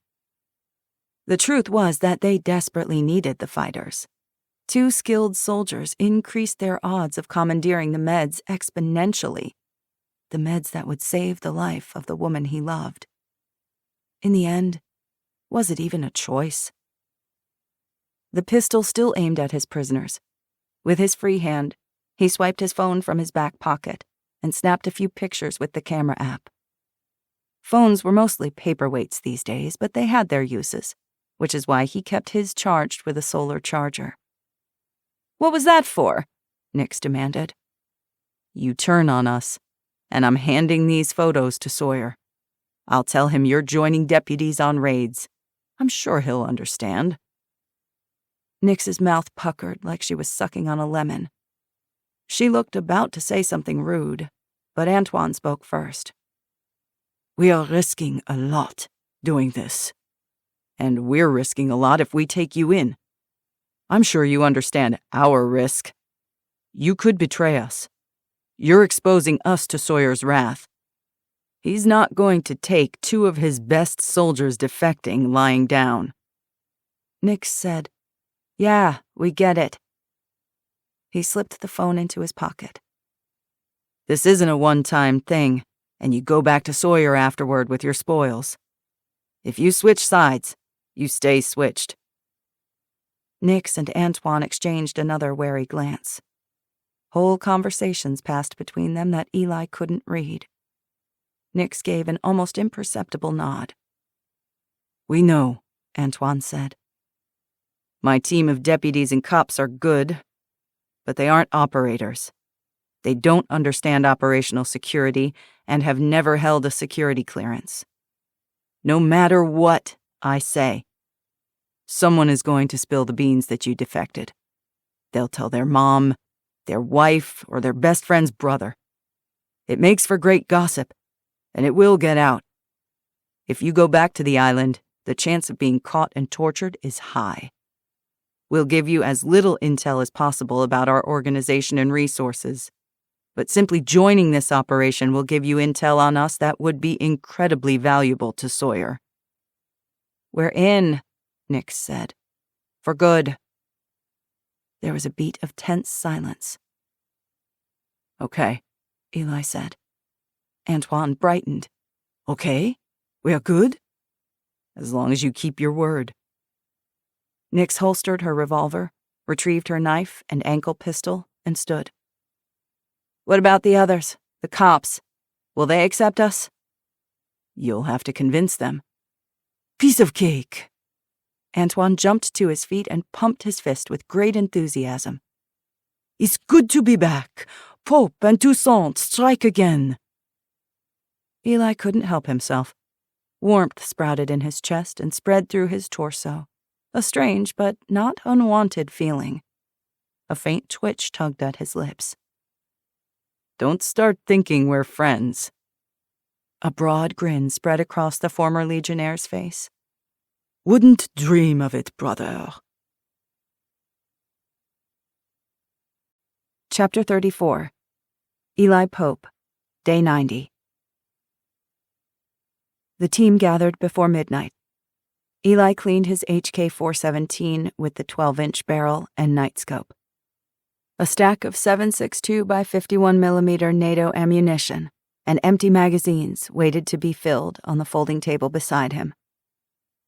The truth was that they desperately needed the fighters. 2 skilled soldiers increased their odds of commandeering the meds exponentially. The meds that would save the life of the woman he loved. In the end, was it even a choice? The pistol still aimed at his prisoners. With his free hand, he swiped his phone from his back pocket and snapped a few pictures with the camera app. Phones were mostly paperweights these days, but they had their uses, which is why he kept his charged with a solar charger. What was that for? Nyx demanded. You turn on us, and I'm handing these photos to Sawyer. I'll tell him you're joining deputies on raids. I'm sure he'll understand. Nyx's mouth puckered like she was sucking on a lemon. She looked about to say something rude, But Antoine spoke first. We are risking a lot doing this. And we're risking a lot if we take you in. I'm sure you understand our risk. You could betray us. You're exposing us to Sawyer's wrath. He's not going to take 2 of his best soldiers defecting lying down. Nix said, "Yeah, we get it." He slipped the phone into his pocket. This isn't a one-time thing, and you go back to Sawyer afterward with your spoils. If you switch sides, you stay switched. Nix and Antoine exchanged another wary glance. Whole conversations passed between them that Eli couldn't read. Nix gave an almost imperceptible nod. We know, Antoine said. My team of deputies and cops are good, but they aren't operators. They don't understand operational security and have never held a security clearance. No matter what I say, someone is going to spill the beans that you defected. They'll tell their mom, their wife, or their best friend's brother. It makes for great gossip, and it will get out. If you go back to the island, the chance of being caught and tortured is high. We'll give you as little intel as possible about our organization and resources, but simply joining this operation will give you intel on us that would be incredibly valuable to Sawyer. We're in, Nix said. For good. There was a beat of tense silence. Okay, Eli said. Antoine brightened. Okay, we are good? As long as you keep your word. Nix holstered her revolver, retrieved her knife and ankle pistol, and stood. What about the others, the cops? Will they accept us? You'll have to convince them. Piece of cake. Antoine jumped to his feet and pumped his fist with great enthusiasm. It's good to be back. Pope and Toussaint strike again. Eli couldn't help himself. Warmth sprouted in his chest and spread through his torso. A strange but not unwanted feeling. A faint twitch tugged at his lips. Don't start thinking we're friends. A broad grin spread across the former Legionnaire's face. Wouldn't dream of it, brother. Chapter 34. Eli Pope, Day 90. The team gathered before midnight. Eli cleaned his HK-417 with the 12-inch barrel and nightscope. A stack of 7.62 by 51mm NATO ammunition and empty magazines waited to be filled on the folding table beside him.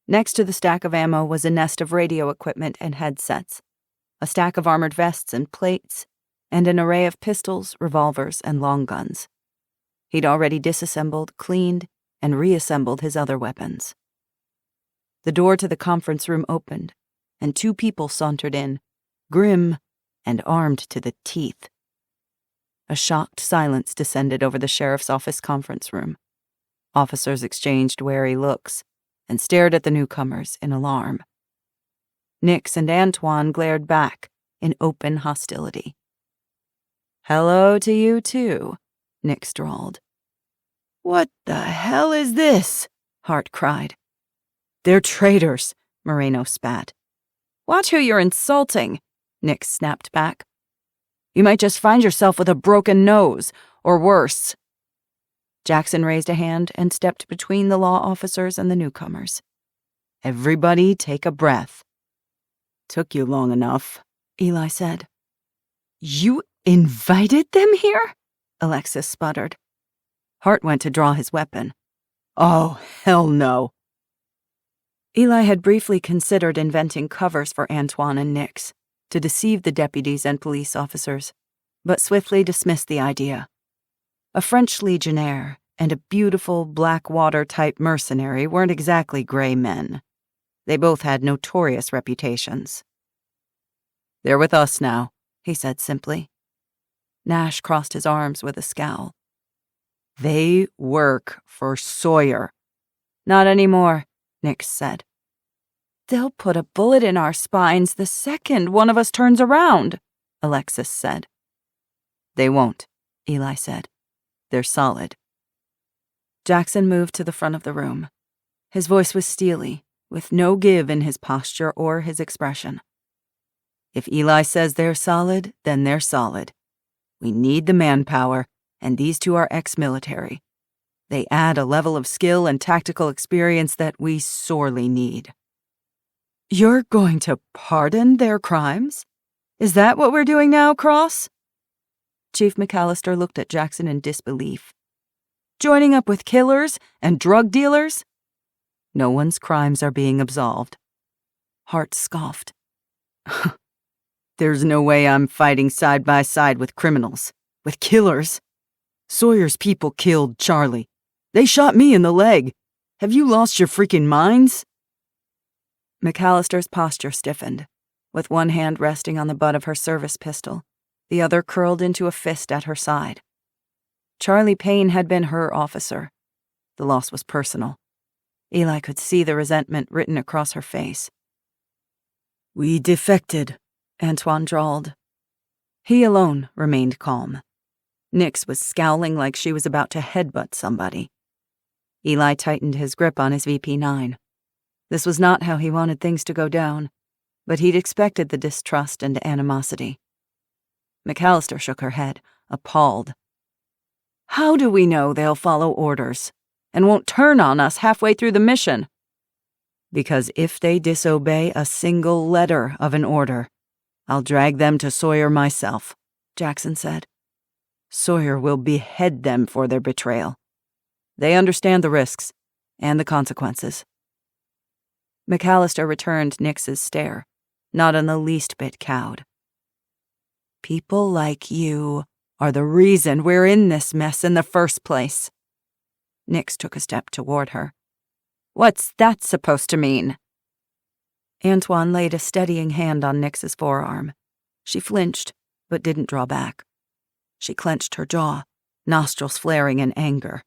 Next to the stack of ammo was a nest of radio equipment and headsets, a stack of armored vests and plates, and an array of pistols, revolvers, and long guns. He'd already disassembled, cleaned, and reassembled his other weapons. The door to the conference room opened, and 2 people sauntered in, grim and armed to the teeth. A shocked silence descended over the sheriff's office conference room. Officers exchanged wary looks and stared at the newcomers in alarm. Nix and Antoine glared back in open hostility. "Hello to you, too," Nix drawled. What the hell is this? Hart cried. They're traitors, Moreno spat. Watch who you're insulting, Nix snapped back. You might just find yourself with a broken nose, or worse. Jackson raised a hand and stepped between the law officers and the newcomers. Everybody take a breath. Took you long enough, Eli said. You invited them here? Alexis sputtered. Hart went to draw his weapon. Oh, hell no. Eli had briefly considered inventing covers for Antoine and Nix to deceive the deputies and police officers, but swiftly dismissed the idea. A French legionnaire and a beautiful Blackwater-type mercenary weren't exactly gray men. They both had notorious reputations. They're with us now, he said simply. Nash crossed his arms with a scowl. They work for Sawyer. Not anymore, Nix said. They'll put a bullet in our spines the second one of us turns around, Alexis said. They won't, Eli said. They're solid. Jackson moved to the front of the room. His voice was steely, with no give in his posture or his expression. If Eli says they're solid, then they're solid. We need the manpower, and these two are ex-military. They add a level of skill and tactical experience that we sorely need. You're going to pardon their crimes? Is that what we're doing now, Cross? Chief McAllister looked at Jackson in disbelief. Joining up with killers and drug dealers? No one's crimes are being absolved. Hart scoffed. There's no way I'm fighting side by side with criminals, with killers. Sawyer's people killed Charlie. They shot me in the leg. Have you lost your freaking minds? McAllister's posture stiffened, with one hand resting on the butt of her service pistol, the other curled into a fist at her side. Charlie Payne had been her officer. The loss was personal. Eli could see the resentment written across her face. We defected, Antoine drawled. He alone remained calm. Nix was scowling like she was about to headbutt somebody. Eli tightened his grip on his VP9. This was not how he wanted things to go down, but he'd expected the distrust and animosity. McAllister shook her head, appalled. How do we know they'll follow orders and won't turn on us halfway through the mission? Because if they disobey a single letter of an order, I'll drag them to Sawyer myself, Jackson said. Sawyer will behead them for their betrayal. They understand the risks and the consequences. McAllister returned Nix's stare, not in the least bit cowed. People like you are the reason we're in this mess in the first place. Nix took a step toward her. What's that supposed to mean? Antoine laid a steadying hand on Nix's forearm. She flinched, but didn't draw back. She clenched her jaw, nostrils flaring in anger.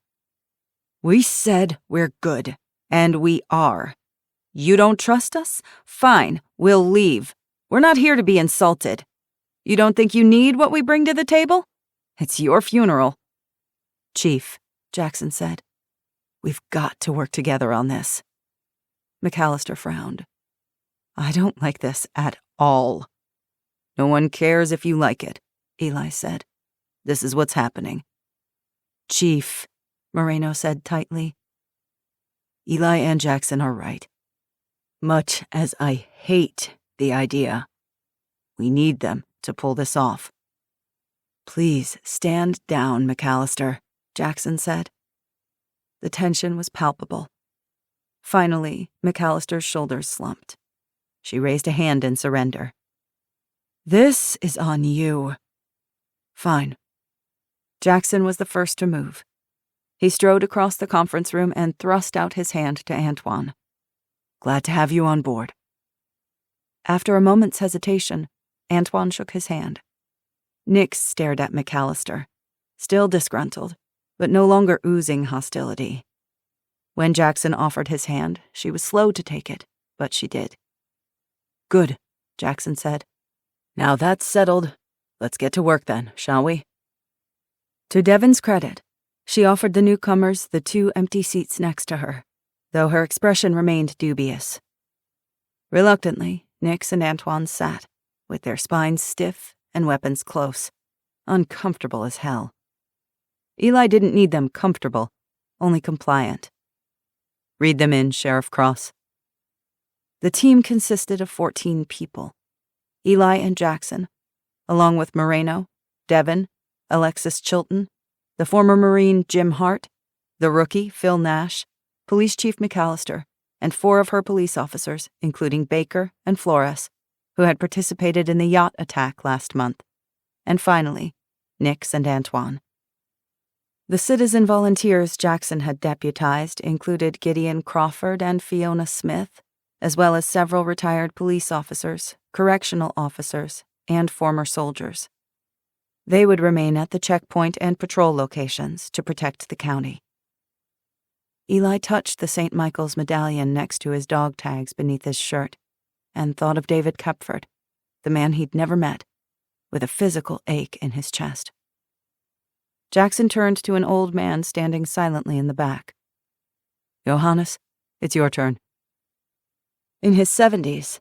We said we're good, and we are. You don't trust us? Fine, we'll leave. We're not here to be insulted. You don't think you need what we bring to the table? It's your funeral. Chief, Jackson said, we've got to work together on this. McAllister frowned. I don't like this at all. No one cares if you like it, Eli said. This is what's happening. Chief, Moreno said tightly. Eli and Jackson are right. Much as I hate the idea, we need them to pull this off. Please stand down, McAllister, Jackson said. The tension was palpable. Finally, McAllister's shoulders slumped. She raised a hand in surrender. This is on you. Fine. Jackson was the first to move. He strode across the conference room and thrust out his hand to Antoine. Glad to have you on board. After a moment's hesitation, Antoine shook his hand. Nix stared at McAllister, still disgruntled, but no longer oozing hostility. When Jackson offered his hand, she was slow to take it, but she did. Good, Jackson said. Now that's settled. Let's get to work then, shall we? To Devon's credit, she offered the newcomers the 2 empty seats next to her, though her expression remained dubious. Reluctantly, Nix and Antoine sat, with their spines stiff and weapons close, uncomfortable as hell. Eli didn't need them comfortable, only compliant. Read them in, Sheriff Cross. The team consisted of 14 people. Eli and Jackson, along with Moreno, Devon, Alexis Chilton, the former Marine Jim Hart, the rookie Phil Nash, Police Chief McAllister, and 4 of her police officers, including Baker and Flores, who had participated in the yacht attack last month, and finally, Nix and Antoine. The citizen volunteers Jackson had deputized included Gideon Crawford and Fiona Smith, as well as several retired police officers, correctional officers, and former soldiers. They would remain at the checkpoint and patrol locations to protect the county. Eli touched the St. Michael's medallion next to his dog tags beneath his shirt and thought of David Kepford, the man he'd never met, with a physical ache in his chest. Jackson turned to an old man standing silently in the back. Johannes, it's your turn. In his 70s,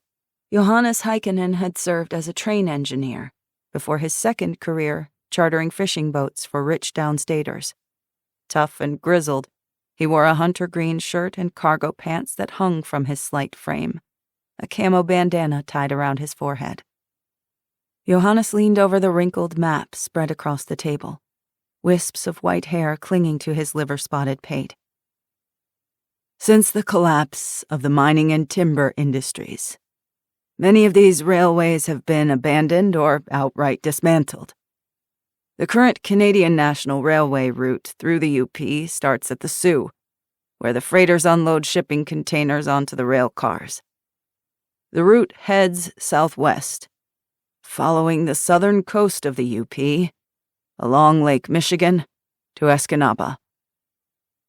Johannes Heikkinen had served as a train engineer before his second career chartering fishing boats for rich downstaters. Tough and grizzled, he wore a hunter green shirt and cargo pants that hung from his slight frame, a camo bandana tied around his forehead. Johannes leaned over the wrinkled map spread across the table, wisps of white hair clinging to his liver-spotted pate. Since the collapse of the mining and timber industries, many of these railways have been abandoned or outright dismantled. The current Canadian National Railway route through the UP starts at the Sioux, where the freighters unload shipping containers onto the rail cars. The route heads southwest, following the southern coast of the UP, along Lake Michigan, to Escanaba.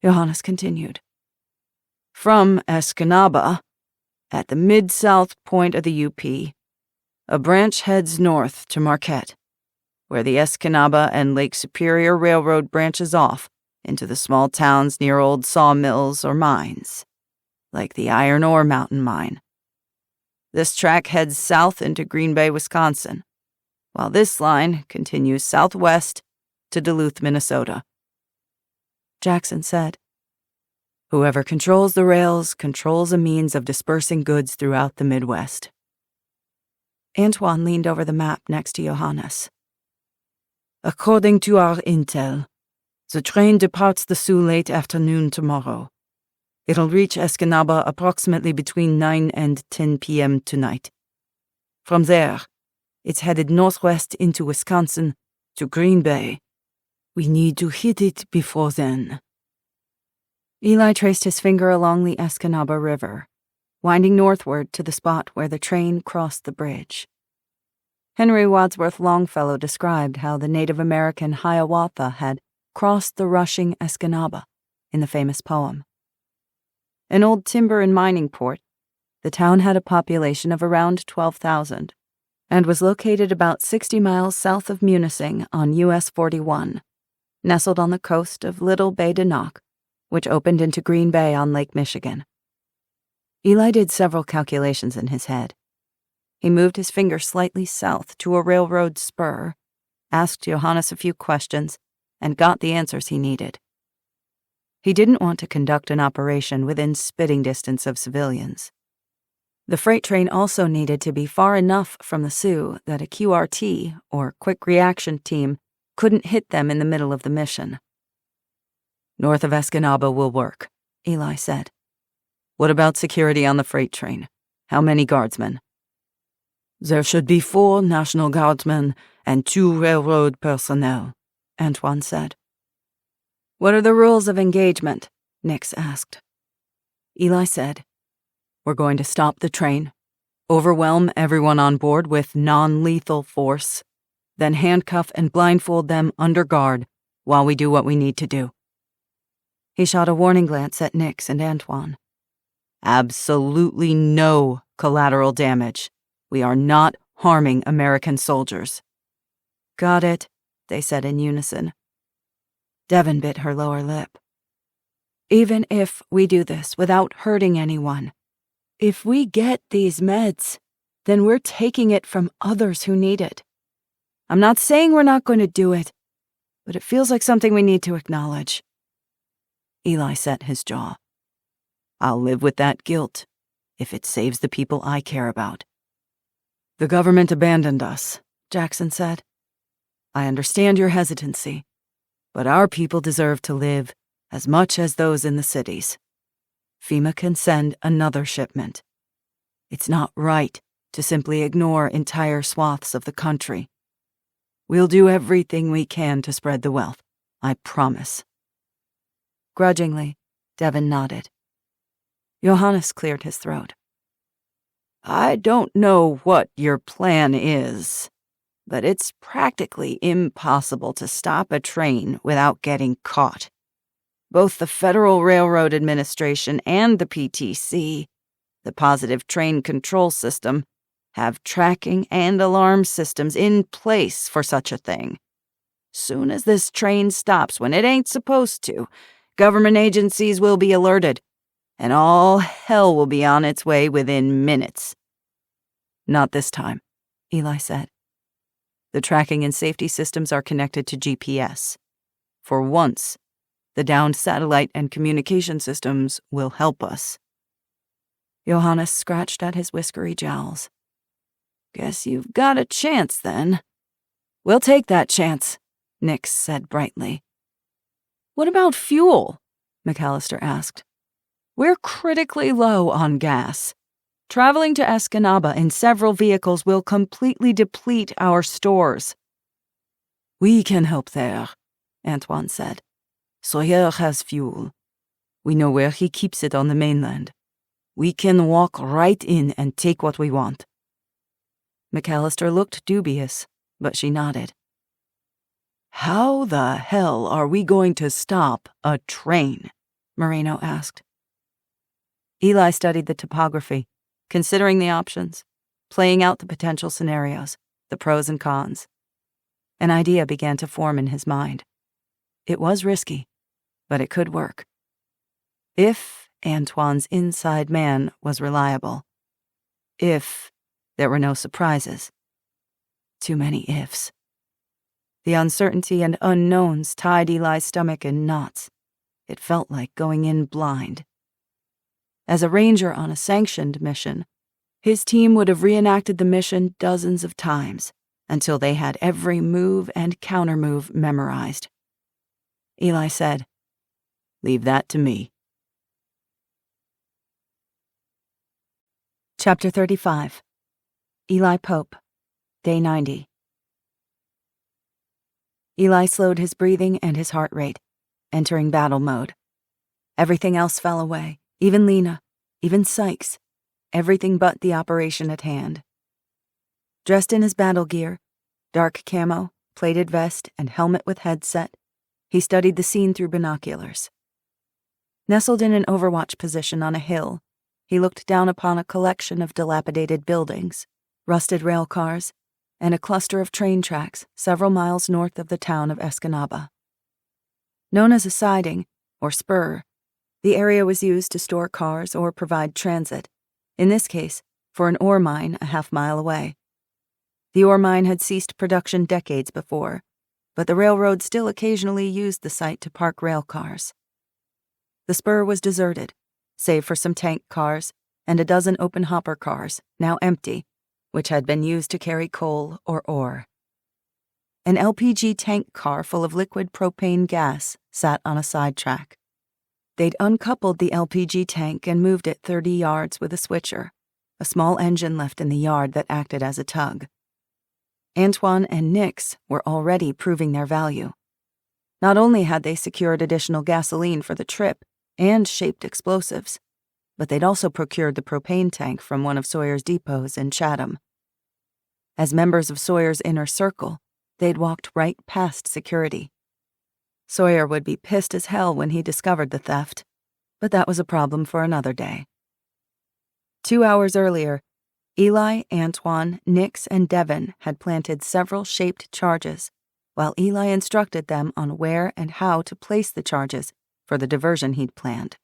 Johannes continued. From Escanaba, at the mid-south point of the UP, a branch heads north to Marquette, where the Escanaba and Lake Superior Railroad branches off into the small towns near old sawmills or mines, like the Iron Ore Mountain Mine. This track heads south into Green Bay, Wisconsin, while this line continues southwest to Duluth, Minnesota. Jackson said, Whoever controls the rails controls a means of dispersing goods throughout the Midwest. Antoine leaned over the map next to Johannes. According to our intel, the train departs the Sioux late afternoon tomorrow. It'll reach Escanaba approximately between 9 and 10 p.m. tonight. From there, it's headed northwest into Wisconsin to Green Bay. We need to hit it before then. Eli traced his finger along the Escanaba River, winding northward to the spot where the train crossed the bridge. Henry Wadsworth Longfellow described how the Native American Hiawatha had crossed the rushing Escanaba in the famous poem. An old timber and mining port, the town had a population of around 12,000 and was located about 60 miles south of Munising on US 41, nestled on the coast of Little Bay de Noc, which opened into Green Bay on Lake Michigan. Eli did several calculations in his head. He moved his finger slightly south to a railroad spur, asked Johannes a few questions, and got the answers he needed. He didn't want to conduct an operation within spitting distance of civilians. The freight train also needed to be far enough from the Sioux that a QRT, or quick reaction team, couldn't hit them in the middle of the mission. North of Escanaba will work, Eli said. What about security on the freight train? How many guardsmen? There should be 4 National Guardsmen and 2 railroad personnel, Antoine said. What are the rules of engagement? Nix asked. Eli said, We're going to stop the train, overwhelm everyone on board with non-lethal force, then handcuff and blindfold them under guard while we do what we need to do. He shot a warning glance at Nix and Antoine. Absolutely no collateral damage. We are not harming American soldiers. Got it, they said in unison. Devon bit her lower lip. Even if we do this without hurting anyone, if we get these meds, then we're taking it from others who need it. I'm not saying we're not going to do it, but it feels like something we need to acknowledge. Eli set his jaw. I'll live with that guilt if it saves the people I care about. The government abandoned us, Jackson said. I understand your hesitancy, but our people deserve to live as much as those in the cities. FEMA can send another shipment. It's not right to simply ignore entire swaths of the country. We'll do everything we can to spread the wealth, I promise. Grudgingly, Devon nodded. Johannes cleared his throat. I don't know what your plan is, but it's practically impossible to stop a train without getting caught. Both the Federal Railroad Administration and the PTC, the Positive Train Control System, have tracking and alarm systems in place for such a thing. Soon as this train stops when it ain't supposed to, government agencies will be alerted, and all hell will be on its way within minutes." "Not this time," Eli said. "The tracking and safety systems are connected to GPS. For once, the downed satellite and communication systems will help us." Johannes scratched at his whiskery jowls. "Guess you've got a chance, then." "We'll take that chance," Nix said brightly. "What about fuel?" McAllister asked. "We're critically low on gas. Traveling to Escanaba in several vehicles will completely deplete our stores." "We can help there," Antoine said. "Sawyer has fuel. We know where he keeps it on the mainland. We can walk right in and take what we want." McAllister looked dubious, but she nodded. "How the hell are we going to stop a train?" Moreno asked. Eli studied the topography, considering the options, playing out the potential scenarios, the pros and cons. An idea began to form in his mind. It was risky, but it could work. If Antoine's inside man was reliable. If there were no surprises. Too many ifs. The uncertainty and unknowns tied Eli's stomach in knots. It felt like going in blind. As a ranger on a sanctioned mission, his team would have reenacted the mission dozens of times until they had every move and countermove memorized. Eli said, "Leave that to me." Chapter 35. Eli Pope, Day 90. Eli slowed his breathing and his heart rate, entering battle mode. Everything else fell away, even Lena, even Sykes, everything but the operation at hand. Dressed in his battle gear, dark camo, plated vest, and helmet with headset, he studied the scene through binoculars. Nestled in an overwatch position on a hill, he looked down upon a collection of dilapidated buildings, rusted rail cars, and a cluster of train tracks several miles north of the town of Escanaba. Known as a siding, or spur, the area was used to store cars or provide transit, in this case, for an ore mine a half-mile away. The ore mine had ceased production decades before, but the railroad still occasionally used the site to park rail cars. The spur was deserted, save for some tank cars and a dozen open hopper cars, now empty, which had been used to carry coal or ore. An LPG tank car full of liquid propane gas sat on a sidetrack. They'd uncoupled the LPG tank and moved it 30 yards with a switcher, a small engine left in the yard that acted as a tug. Antoine and Nix were already proving their value. Not only had they secured additional gasoline for the trip and shaped explosives, but they'd also procured the propane tank from one of Sawyer's depots in Chatham. As members of Sawyer's inner circle, they'd walked right past security. Sawyer would be pissed as hell when he discovered the theft, but that was a problem for another day. 2 hours earlier, Eli, Antoine, Nix, and Devin had planted several shaped charges, while Eli instructed them on where and how to place the charges for the diversion he'd planned.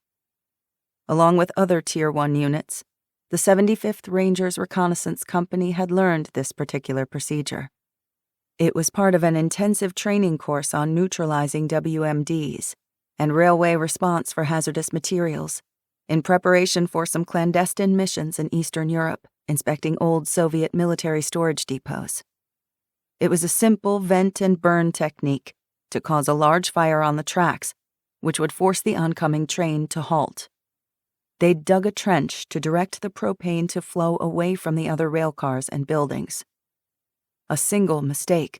Along with other Tier 1 units, the 75th Rangers Reconnaissance Company had learned this particular procedure. It was part of an intensive training course on neutralizing WMDs and railway response for hazardous materials, in preparation for some clandestine missions in Eastern Europe, inspecting old Soviet military storage depots. It was a simple vent and burn technique to cause a large fire on the tracks, which would force the oncoming train to halt. They'd dug a trench to direct the propane to flow away from the other railcars and buildings. A single mistake,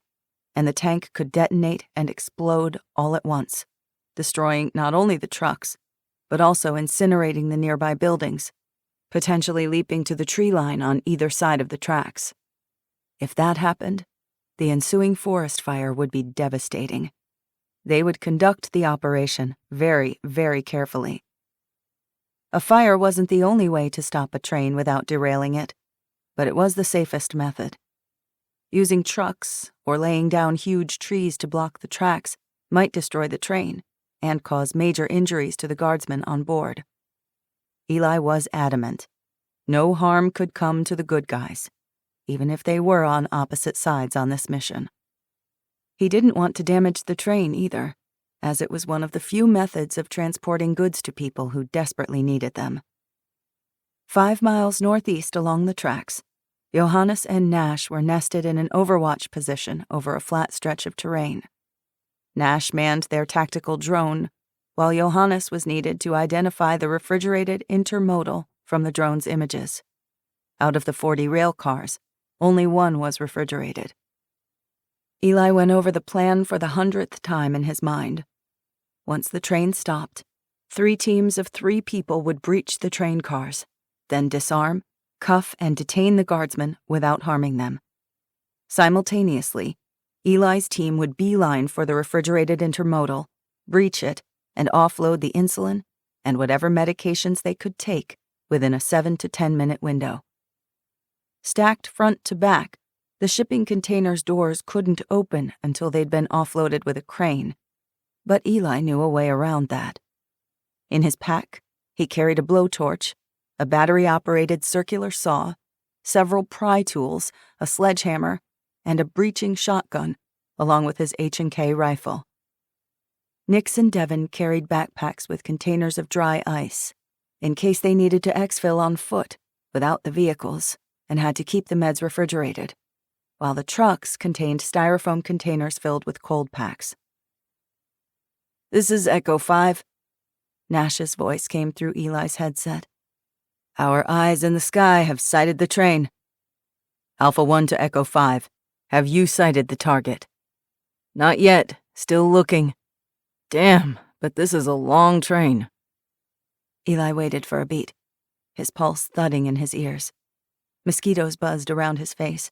and the tank could detonate and explode all at once, destroying not only the trucks, but also incinerating the nearby buildings, potentially leaping to the tree line on either side of the tracks. If that happened, the ensuing forest fire would be devastating. They would conduct the operation very, very carefully. A fire wasn't the only way to stop a train without derailing it, but it was the safest method. Using trucks or laying down huge trees to block the tracks might destroy the train and cause major injuries to the guardsmen on board. Eli was adamant. No harm could come to the good guys, even if they were on opposite sides on this mission. He didn't want to damage the train either, as it was one of the few methods of transporting goods to people who desperately needed them. 5 miles northeast along the tracks, Johannes and Nash were nested in an overwatch position over a flat stretch of terrain. Nash manned their tactical drone, while Johannes was needed to identify the refrigerated intermodal from the drone's images. Out of the 40 rail cars, only one was refrigerated. Eli went over the plan for the 100th time in his mind. Once the train stopped, 3 teams of 3 people would breach the train cars, then disarm, cuff, and detain the guardsmen without harming them. Simultaneously, Eli's team would beeline for the refrigerated intermodal, breach it, and offload the insulin and whatever medications they could take within a 7 to 10 minute window. Stacked front to back, the shipping container's doors couldn't open until they'd been offloaded with a crane, but Eli knew a way around that. In his pack, he carried a blowtorch, a battery-operated circular saw, several pry tools, a sledgehammer, and a breaching shotgun, along with his H&K rifle. Nix and Devin carried backpacks with containers of dry ice, in case they needed to exfil on foot without the vehicles and had to keep the meds refrigerated, while the trucks contained styrofoam containers filled with cold packs. "This is Echo 5. Nash's voice came through Eli's headset. "Our eyes in the sky have sighted the train. Alpha 1 to Echo 5. Have you sighted the target?" "Not yet. Still looking. Damn, but this is a long train." Eli waited for a beat, his pulse thudding in his ears. Mosquitoes buzzed around his face.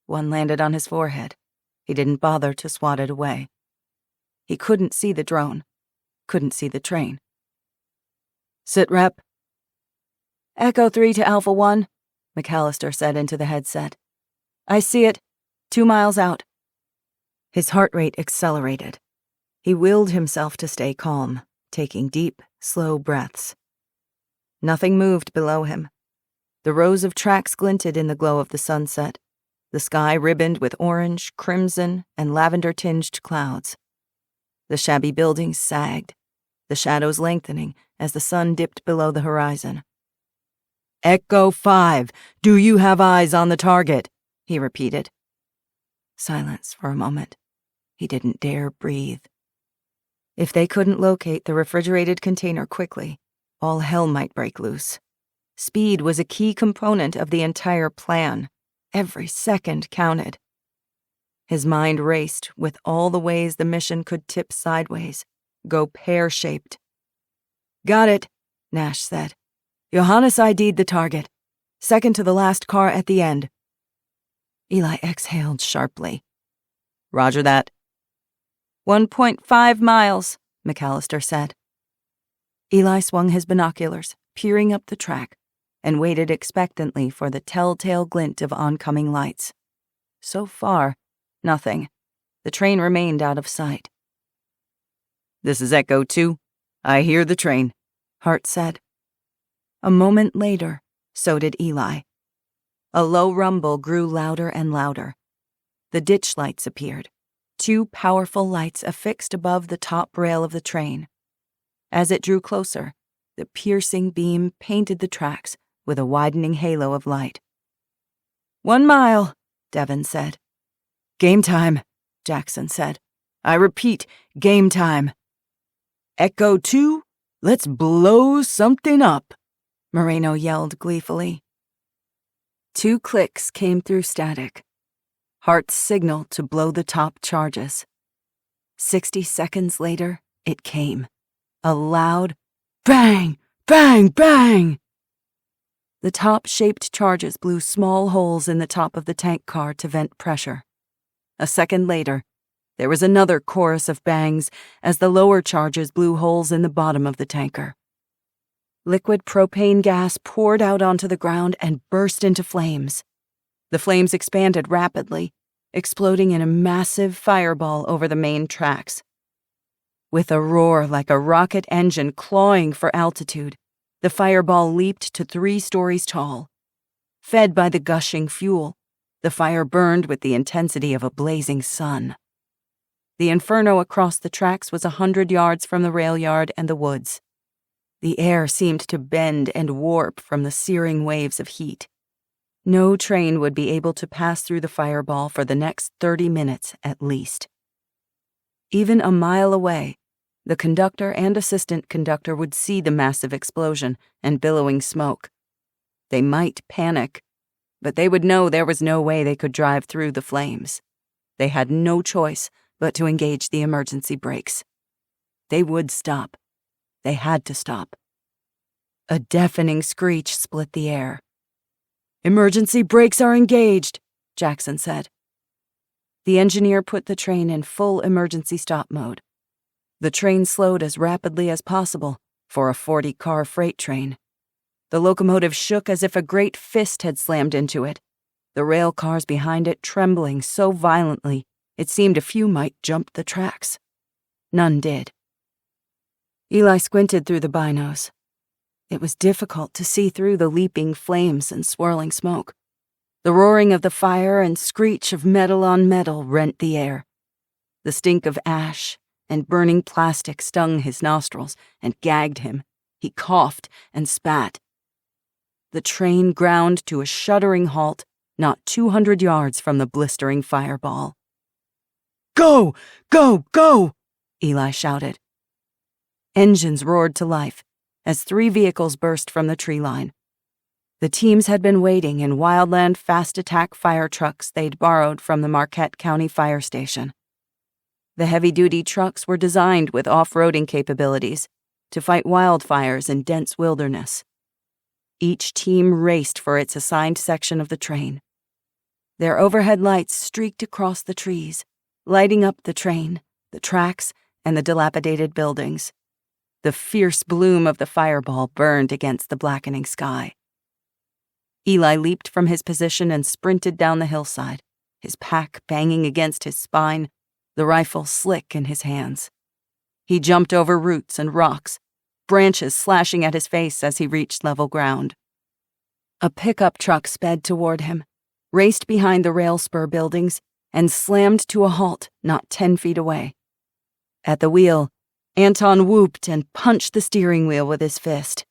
One landed on his forehead. He didn't bother to swat it away. He couldn't see the drone, couldn't see the train. "Sit rep." "Echo 3 to Alpha 1, McAllister said into the headset. "I see it. 2 miles out." His heart rate accelerated. He willed himself to stay calm, taking deep, slow breaths. Nothing moved below him. The rows of tracks glinted in the glow of the sunset, the sky ribboned with orange, crimson, and lavender-tinged clouds. The shabby buildings sagged, the shadows lengthening as the sun dipped below the horizon. "Echo 5, do you have eyes on the target?" he repeated. Silence for a moment. He didn't dare breathe. If they couldn't locate the refrigerated container quickly, all hell might break loose. Speed was a key component of the entire plan. Every second counted. His mind raced with all the ways the mission could tip sideways, go pear-shaped. "Got it," Nash said. "Johannes ID'd the target. Second to the last car at the end." Eli exhaled sharply. "Roger that." 1.5 miles, McAllister said. Eli swung his binoculars, peering up the track, and waited expectantly for the telltale glint of oncoming lights. So far, nothing. The train remained out of sight. "This is Echo 2. I hear the train," Hart said. A moment later, so did Eli. A low rumble grew louder and louder. The ditch lights appeared, 2 powerful lights affixed above the top rail of the train. As it drew closer, the piercing beam painted the tracks with a widening halo of light. 1 mile, Devin said. "Game time," Jackson said. "I repeat, game time." "Echo 2, let's blow something up," Moreno yelled gleefully. 2 clicks came through static. Hart's signal to blow the top charges. 60 seconds later, it came. A loud bang, bang, bang. The top-shaped charges blew small holes in the top of the tank car to vent pressure. A second later, there was another chorus of bangs as the lower charges blew holes in the bottom of the tanker. Liquid propane gas poured out onto the ground and burst into flames. The flames expanded rapidly, exploding in a massive fireball over the main tracks. With a roar like a rocket engine clawing for altitude, the fireball leaped to 3 stories tall. Fed by the gushing fuel, the fire burned with the intensity of a blazing sun. The inferno across the tracks was 100 yards from the rail yard and the woods. The air seemed to bend and warp from the searing waves of heat. No train would be able to pass through the fireball for the next 30 minutes at least. Even a mile away, the conductor and assistant conductor would see the massive explosion and billowing smoke. They might panic, but they would know there was no way they could drive through the flames. They had no choice but to engage the emergency brakes. They would stop. They had to stop. A deafening screech split the air. "Emergency brakes are engaged," Jackson said. The engineer put the train in full emergency stop mode. The train slowed as rapidly as possible for a 40-car freight train. The locomotive shook as if a great fist had slammed into it, the rail cars behind it trembling so violently it seemed a few might jump the tracks. None did. Eli squinted through the binos. It was difficult to see through the leaping flames and swirling smoke. The roaring of the fire and screech of metal on metal rent the air. The stink of ash and burning plastic stung his nostrils and gagged him. He coughed and spat. The train ground to a shuddering halt not 200 yards from the blistering fireball. "Go! Go! Go!" Eli shouted. Engines roared to life as 3 vehicles burst from the tree line. The teams had been waiting in wildland fast attack fire trucks they'd borrowed from the Marquette County Fire Station. The heavy-duty trucks were designed with off-roading capabilities to fight wildfires in dense wilderness. Each team raced for its assigned section of the train. Their overhead lights streaked across the trees, lighting up the train, the tracks, and the dilapidated buildings. The fierce bloom of the fireball burned against the blackening sky. Eli leaped from his position and sprinted down the hillside, his pack banging against his spine, the rifle slick in his hands. He jumped over roots and rocks, branches slashing at his face as he reached level ground. A pickup truck sped toward him, raced behind the rail spur buildings, and slammed to a halt not 10 feet away. At the wheel, Anton whooped and punched the steering wheel with his fist.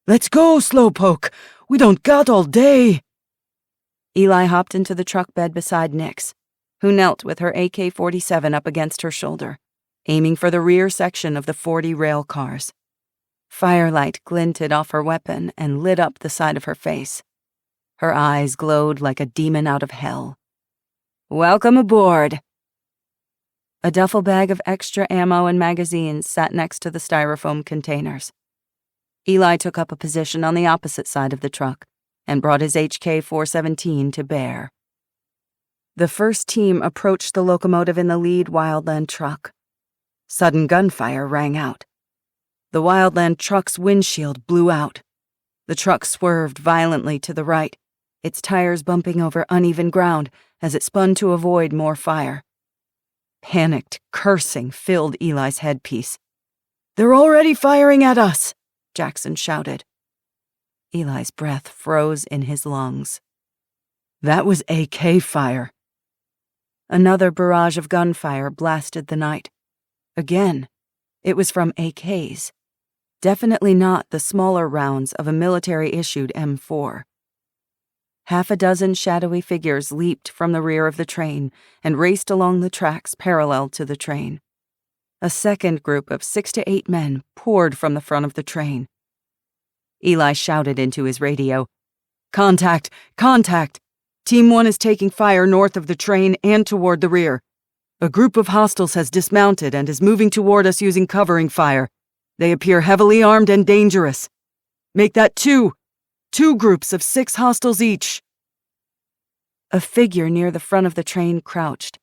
"Let's go, Slowpoke! We don't got all day!" Eli hopped into the truck bed beside Nix, who knelt with her AK-47 up against her shoulder, aiming for the rear section of the 40 rail cars. Firelight glinted off her weapon and lit up the side of her face. Her eyes glowed like a demon out of hell. "Welcome aboard." A duffel bag of extra ammo and magazines sat next to the styrofoam containers. Eli took up a position on the opposite side of the truck and brought his HK-417 to bear. The first team approached the locomotive in the lead wildland truck. Sudden gunfire rang out. The wildland truck's windshield blew out. The truck swerved violently to the right, its tires bumping over uneven ground as it spun to avoid more fire. Panicked cursing filled Eli's headpiece. "They're already firing at us!" Jackson shouted. Eli's breath froze in his lungs. "That was AK fire." Another barrage of gunfire blasted the night. Again, it was from AKs. Definitely not the smaller rounds of a military-issued M4. Half a dozen shadowy figures leaped from the rear of the train and raced along the tracks parallel to the train. A second group of 6 to 8 men poured from the front of the train. Eli shouted into his radio, "Contact! Contact! Team 1 is taking fire north of the train and toward the rear. A group of hostiles has dismounted and is moving toward us using covering fire. They appear heavily armed and dangerous. Make that 2. 2 groups of 6 hostiles each." A figure near the front of the train crouched,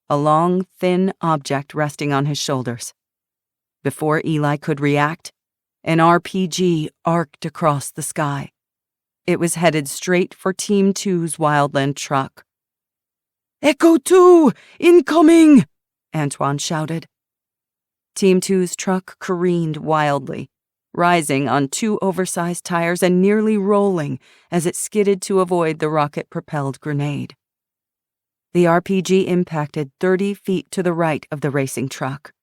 a long, thin object resting on his shoulders. Before Eli could react, an RPG arced across the sky. It was headed straight for Team 2's wildland truck. Echo 2! Incoming! Antoine shouted. Team 2's truck careened wildly, rising on 2 oversized tires and nearly rolling as it skidded to avoid the rocket-propelled grenade. The RPG impacted 30 feet to the right of the racing truck.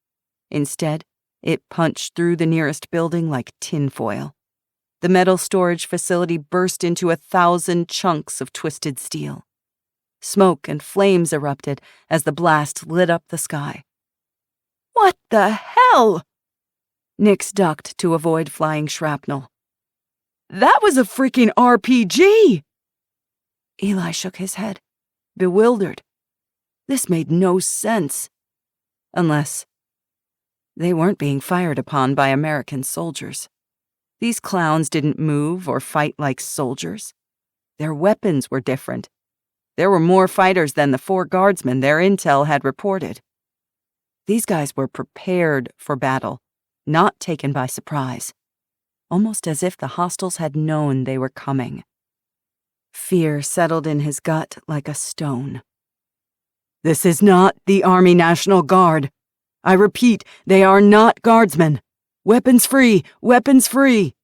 Instead, it punched through the nearest building like tinfoil. The metal storage facility burst into 1,000 chunks of twisted steel. Smoke and flames erupted as the blast lit up the sky. What the hell? Nix ducked to avoid flying shrapnel. That was a freaking RPG! Eli shook his head, bewildered. This made no sense. Unless they weren't being fired upon by American soldiers. These clowns didn't move or fight like soldiers. Their weapons were different. There were more fighters than the 4 guardsmen their intel had reported. These guys were prepared for battle, not taken by surprise, almost as if the hostiles had known they were coming. Fear settled in his gut like a stone. This is not the Army National Guard. I repeat, they are not guardsmen. Weapons free! Weapons free!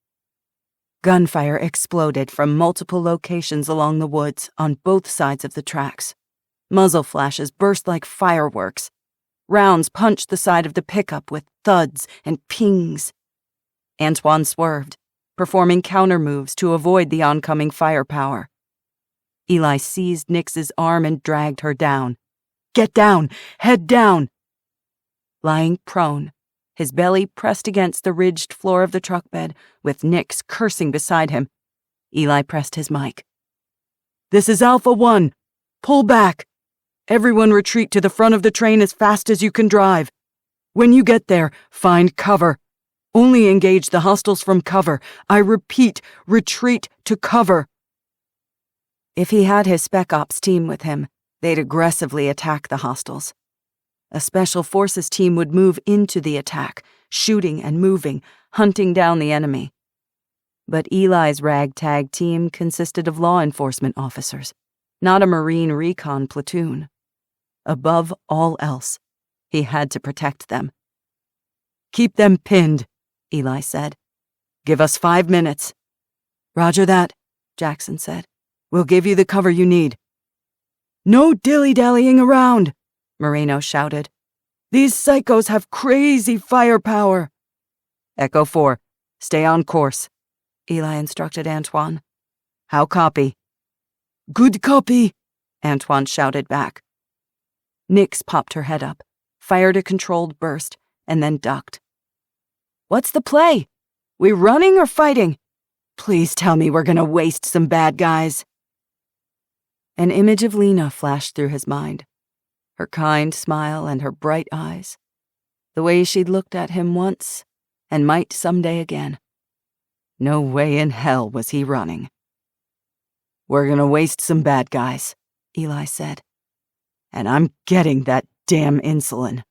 Gunfire exploded from multiple locations along the woods on both sides of the tracks. Muzzle flashes burst like fireworks. Rounds punched the side of the pickup with thuds and pings. Antoine swerved, performing counter moves to avoid the oncoming firepower. Eli seized Nix's arm and dragged her down. Get down! Head down! Lying prone, his belly pressed against the ridged floor of the truck bed, with Nix cursing beside him, Eli pressed his mic. This is Alpha 1. Pull back. Everyone retreat to the front of the train as fast as you can drive. When you get there, find cover. Only engage the hostiles from cover. I repeat, retreat to cover. If he had his Spec Ops team with him, they'd aggressively attack the hostiles. A Special Forces team would move into the attack, shooting and moving, hunting down the enemy. But Eli's ragtag team consisted of law enforcement officers, not a Marine recon platoon. Above all else, he had to protect them. Keep them pinned, Eli said. Give us 5 minutes. Roger that, Jackson said. We'll give you the cover you need. No dilly-dallying around, Moreno shouted. These psychos have crazy firepower. Echo 4, stay on course, Eli instructed Antoine. How copy? Good copy, Antoine shouted back. Nix popped her head up, fired a controlled burst, and then ducked. What's the play? We running or fighting? Please tell me we're gonna waste some bad guys. An image of Lena flashed through his mind. Her kind smile and her bright eyes. The way she'd looked at him once, and might someday again. No way in hell was he running. We're gonna waste some bad guys, Eli said. And I'm getting that damn insulin.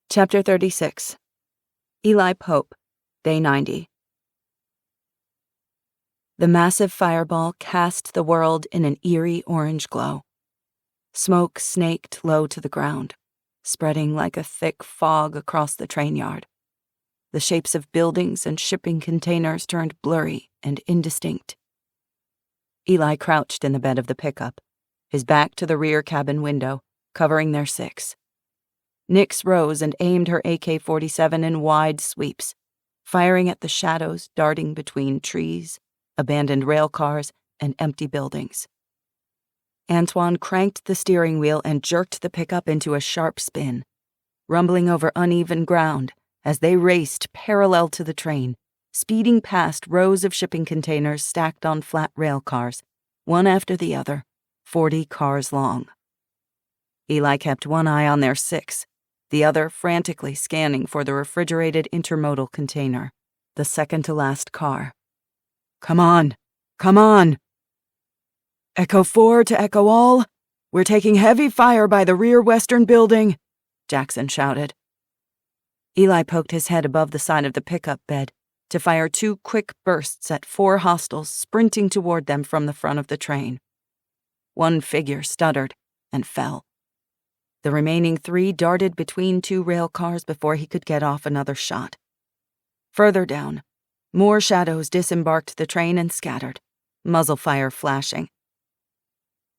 Chapter 36. Eli Pope, Day 90. The massive fireball cast the world in an eerie orange glow. Smoke snaked low to the ground, spreading like a thick fog across the train yard. The shapes of buildings and shipping containers turned blurry and indistinct. Eli crouched in the bed of the pickup, his back to the rear cabin window, covering their 6. Nix rose and aimed her AK-47 in wide sweeps, firing at the shadows darting between trees, abandoned rail cars, and empty buildings. Antoine cranked the steering wheel and jerked the pickup into a sharp spin, rumbling over uneven ground as they raced parallel to the train, speeding past rows of shipping containers stacked on flat rail cars, one after the other, 40 cars long. Eli kept one eye on their 6, the other frantically scanning for the refrigerated intermodal container, the second-to-last car. Come on, come on. Echo 4 to Echo All. We're taking heavy fire by the rear western building, Jackson shouted. Eli poked his head above the side of the pickup bed, to fire 2 quick bursts at 4 hostiles sprinting toward them from the front of the train. One figure stuttered and fell. The remaining 3 darted between 2 rail cars before he could get off another shot. Further down, more shadows disembarked the train and scattered, muzzle fire flashing.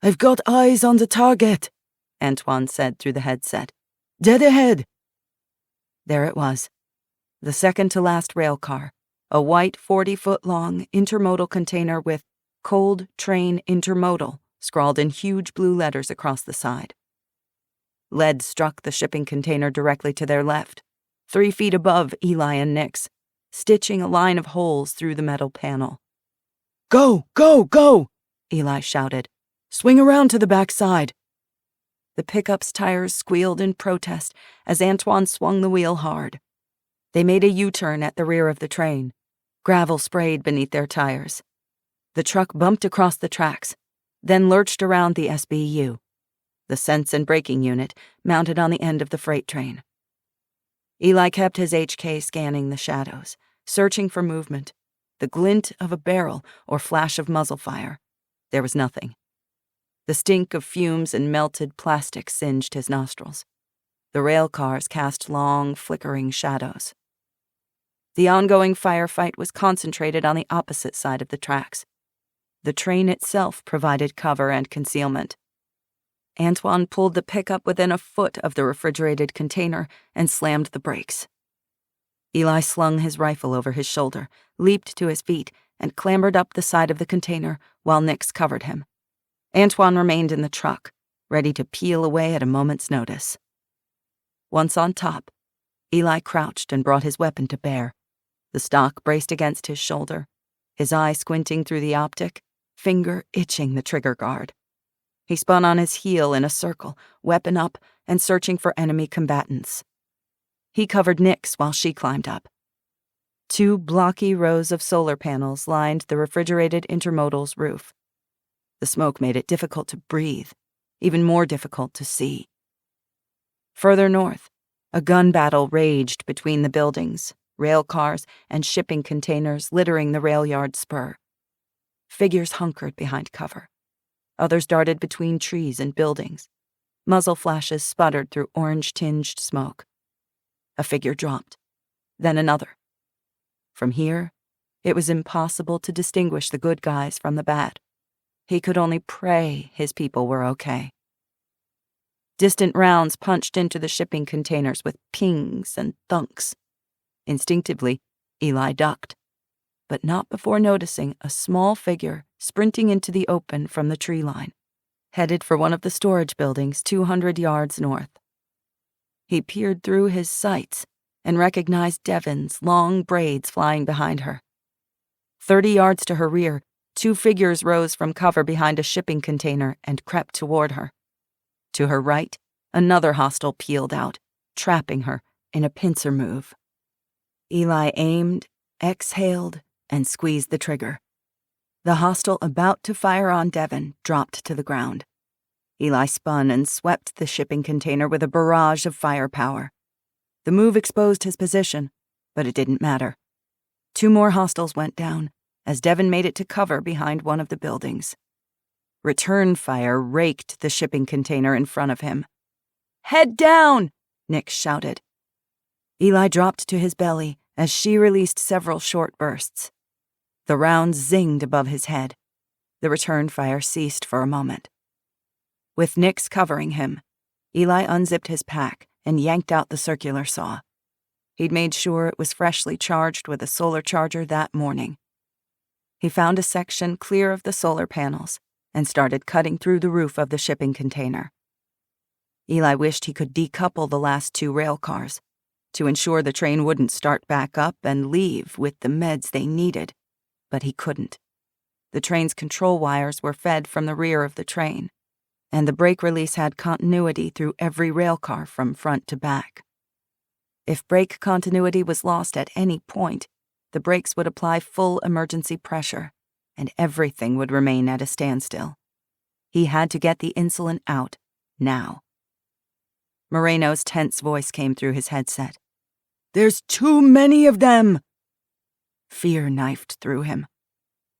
"I've got eyes on the target," Antoine said through the headset. "Dead ahead." There it was, the second-to-last rail car, a white 40-foot-long intermodal container with "Cold Train Intermodal" scrawled in huge blue letters across the side. Lead struck the shipping container directly to their left, 3 feet above Eli and Nix, stitching a line of holes through the metal panel. "Go, go, go!" Eli shouted. "Swing around to the back side." The pickup's tires squealed in protest as Antoine swung the wheel hard. They made a U-turn at the rear of the train. Gravel sprayed beneath their tires. The truck bumped across the tracks, then lurched around the SBU, the sense and braking unit mounted on the end of the freight train. Eli kept his HK scanning the shadows, searching for movement, the glint of a barrel or flash of muzzle fire. There was nothing. The stink of fumes and melted plastic singed his nostrils. The rail cars cast long, flickering shadows. The ongoing firefight was concentrated on the opposite side of the tracks. The train itself provided cover and concealment. Antoine pulled the pickup within a foot of the refrigerated container and slammed the brakes. Eli slung his rifle over his shoulder, leaped to his feet, and clambered up the side of the container while Nix covered him. Antoine remained in the truck, ready to peel away at a moment's notice. Once on top, Eli crouched and brought his weapon to bear, the stock braced against his shoulder, his eye squinting through the optic, finger itching the trigger guard. He spun on his heel in a circle, weapon up, and searching for enemy combatants. He covered Nix while she climbed up. 2 blocky rows of solar panels lined the refrigerated intermodal's roof. The smoke made it difficult to breathe, even more difficult to see. Further north, a gun battle raged between the buildings, rail cars, and shipping containers littering the rail yard spur. Figures hunkered behind cover. Others darted between trees and buildings. Muzzle flashes sputtered through orange-tinged smoke. A figure dropped, then another. From here, it was impossible to distinguish the good guys from the bad. He could only pray his people were okay. Distant rounds punched into the shipping containers with pings and thunks. Instinctively, Eli ducked, but not before noticing a small figure sprinting into the open from the tree line, headed for one of the storage buildings 200 yards north. He peered through his sights and recognized Devon's long braids flying behind her. 30 yards to her rear, 2 figures rose from cover behind a shipping container and crept toward her. To her right, another hostile peeled out, trapping her in a pincer move. Eli aimed, exhaled, and squeezed the trigger. The hostile about to fire on Devon dropped to the ground. Eli spun and swept the shipping container with a barrage of firepower. The move exposed his position, but it didn't matter. 2 more hostiles went down as Devon made it to cover behind one of the buildings. Return fire raked the shipping container in front of him. "Head down!" Nix shouted. Eli dropped to his belly as she released several short bursts. The rounds zinged above his head. The return fire ceased for a moment. With Nix covering him, Eli unzipped his pack and yanked out the circular saw. He'd made sure it was freshly charged with a solar charger that morning. He found a section clear of the solar panels and started cutting through the roof of the shipping container. Eli wished he could decouple the last 2 rail cars to ensure the train wouldn't start back up and leave with the meds they needed, but he couldn't. The train's control wires were fed from the rear of the train, and the brake release had continuity through every rail car from front to back. If brake continuity was lost at any point, the brakes would apply full emergency pressure, and everything would remain at a standstill. He had to get the insulin out, now. Moreno's tense voice came through his headset. "There's too many of them!" Fear knifed through him.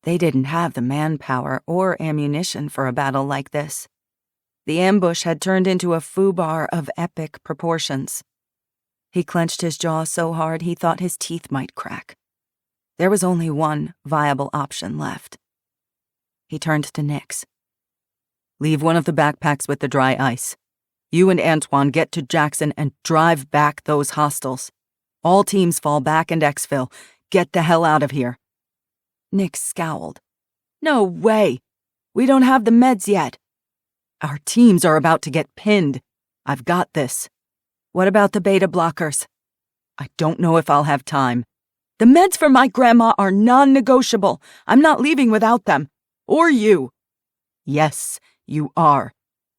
They didn't have the manpower or ammunition for a battle like this. The ambush had turned into a foobar of epic proportions. He clenched his jaw so hard he thought his teeth might crack. There was only one viable option left. He turned to Nix. Leave one of the backpacks with the dry ice. You and Antoine get to Jackson and drive back those hostiles. All teams fall back and exfil. Get the hell out of here. Nix scowled. No way! We don't have the meds yet. Our teams are about to get pinned. I've got this. What about the beta blockers? I don't know if I'll have time. The meds for my grandma are non-negotiable. I'm not leaving without them. Or you. Yes, you are.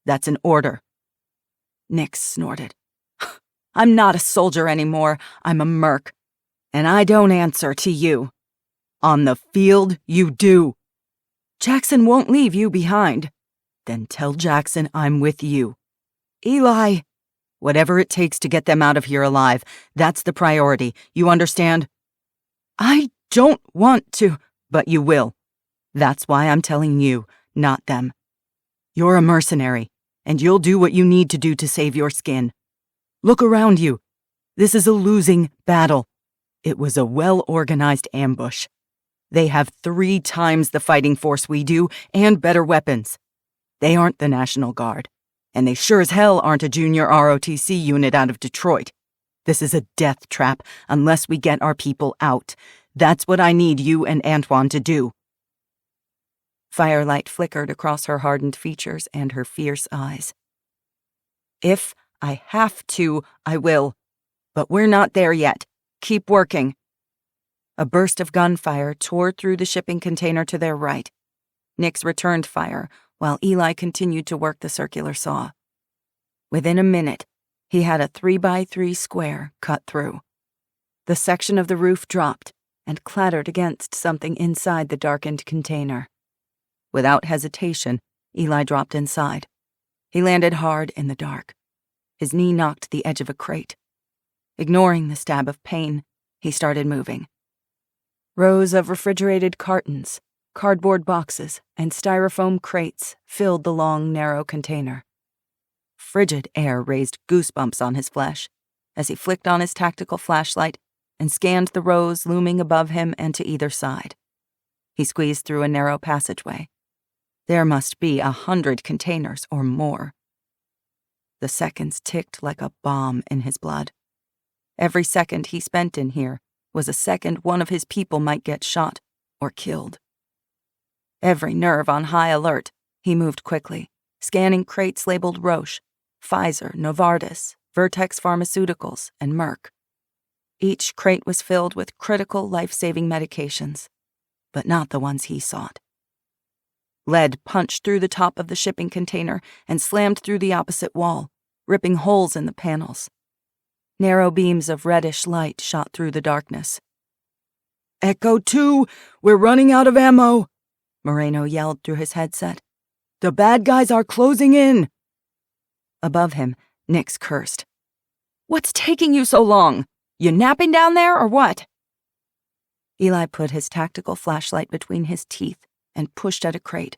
That's an order. Nix snorted. I'm not a soldier anymore. I'm a merc. And I don't answer to you. On the field, you do. Jackson won't leave you behind. Then tell Jackson I'm with you. Eli. Whatever it takes to get them out of here alive, that's the priority. You understand? I don't want to. But you will. That's why I'm telling you, not them. You're a mercenary, and you'll do what you need to do to save your skin. Look around you. This is a losing battle. It was a well-organized ambush. They have 3 times the fighting force we do and better weapons. They aren't the National Guard, and they sure as hell aren't a junior ROTC unit out of Detroit. This is a death trap unless we get our people out. That's what I need you and Antoine to do. Firelight flickered across her hardened features and her fierce eyes. If I have to, I will. But we're not there yet. Keep working. A burst of gunfire tore through the shipping container to their right. Nix returned fire, while Eli continued to work the circular saw. Within a minute, he had a 3x3 square cut through. The section of the roof dropped and clattered against something inside the darkened container. Without hesitation, Eli dropped inside. He landed hard in the dark. His knee knocked the edge of a crate. Ignoring the stab of pain, he started moving. Rows of refrigerated cartons, cardboard boxes, and styrofoam crates filled the long, narrow container. Frigid air raised goosebumps on his flesh as he flicked on his tactical flashlight and scanned the rows looming above him and to either side. He squeezed through a narrow passageway. There must be 100 containers or more. The seconds ticked like a bomb in his blood. Every second he spent in here was a second one of his people might get shot or killed. Every nerve on high alert, he moved quickly, scanning crates labeled Roche, Pfizer, Novartis, Vertex Pharmaceuticals, and Merck. Each crate was filled with critical life-saving medications, but not the ones he sought. Lead punched through the top of the shipping container and slammed through the opposite wall, ripping holes in the panels. Narrow beams of reddish light shot through the darkness. Echo 2, we're running out of ammo, Moreno yelled through his headset. The bad guys are closing in. Above him, Nix cursed. What's taking you so long? You napping down there or what? Eli put his tactical flashlight between his teeth and pushed at a crate,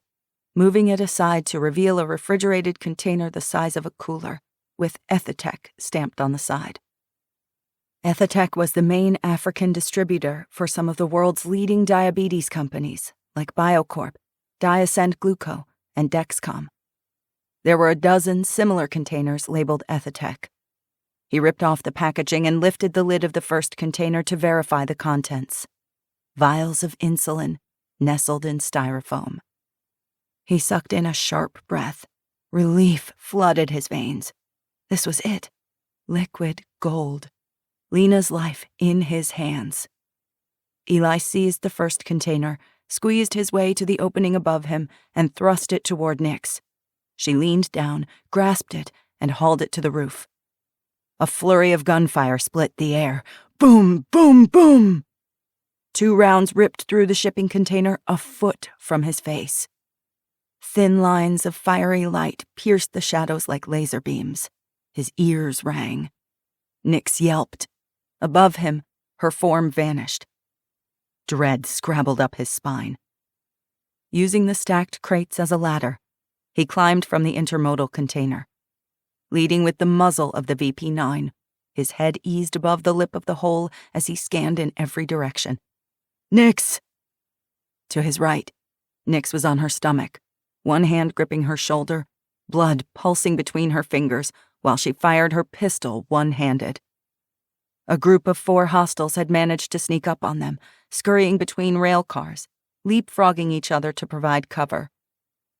moving it aside to reveal a refrigerated container the size of a cooler, with Ethitech stamped on the side. Ethitech was the main African distributor for some of the world's leading diabetes companies, like Biocorp, Diascend Gluco, and Dexcom. There were a dozen similar containers labeled Ethitech. He ripped off the packaging and lifted the lid of the first container to verify the contents. Vials of insulin, nestled in styrofoam. He sucked in a sharp breath. Relief flooded his veins. This was it. Liquid gold. Lena's life in his hands. Eli seized the first container, squeezed his way to the opening above him, and thrust it toward Nix. She leaned down, grasped it, and hauled it to the roof. A flurry of gunfire split the air. Boom, boom, boom! 2 rounds ripped through the shipping container a foot from his face. Thin lines of fiery light pierced the shadows like laser beams. His ears rang. Nix yelped. Above him, her form vanished. Dread scrabbled up his spine. Using the stacked crates as a ladder, he climbed from the intermodal container. Leading with the muzzle of the VP-9, his head eased above the lip of the hole as he scanned in every direction. "Nix!" To his right, Nix was on her stomach, one hand gripping her shoulder, blood pulsing between her fingers while she fired her pistol one-handed. A group of 4 hostiles had managed to sneak up on them, scurrying between rail cars, leapfrogging each other to provide cover.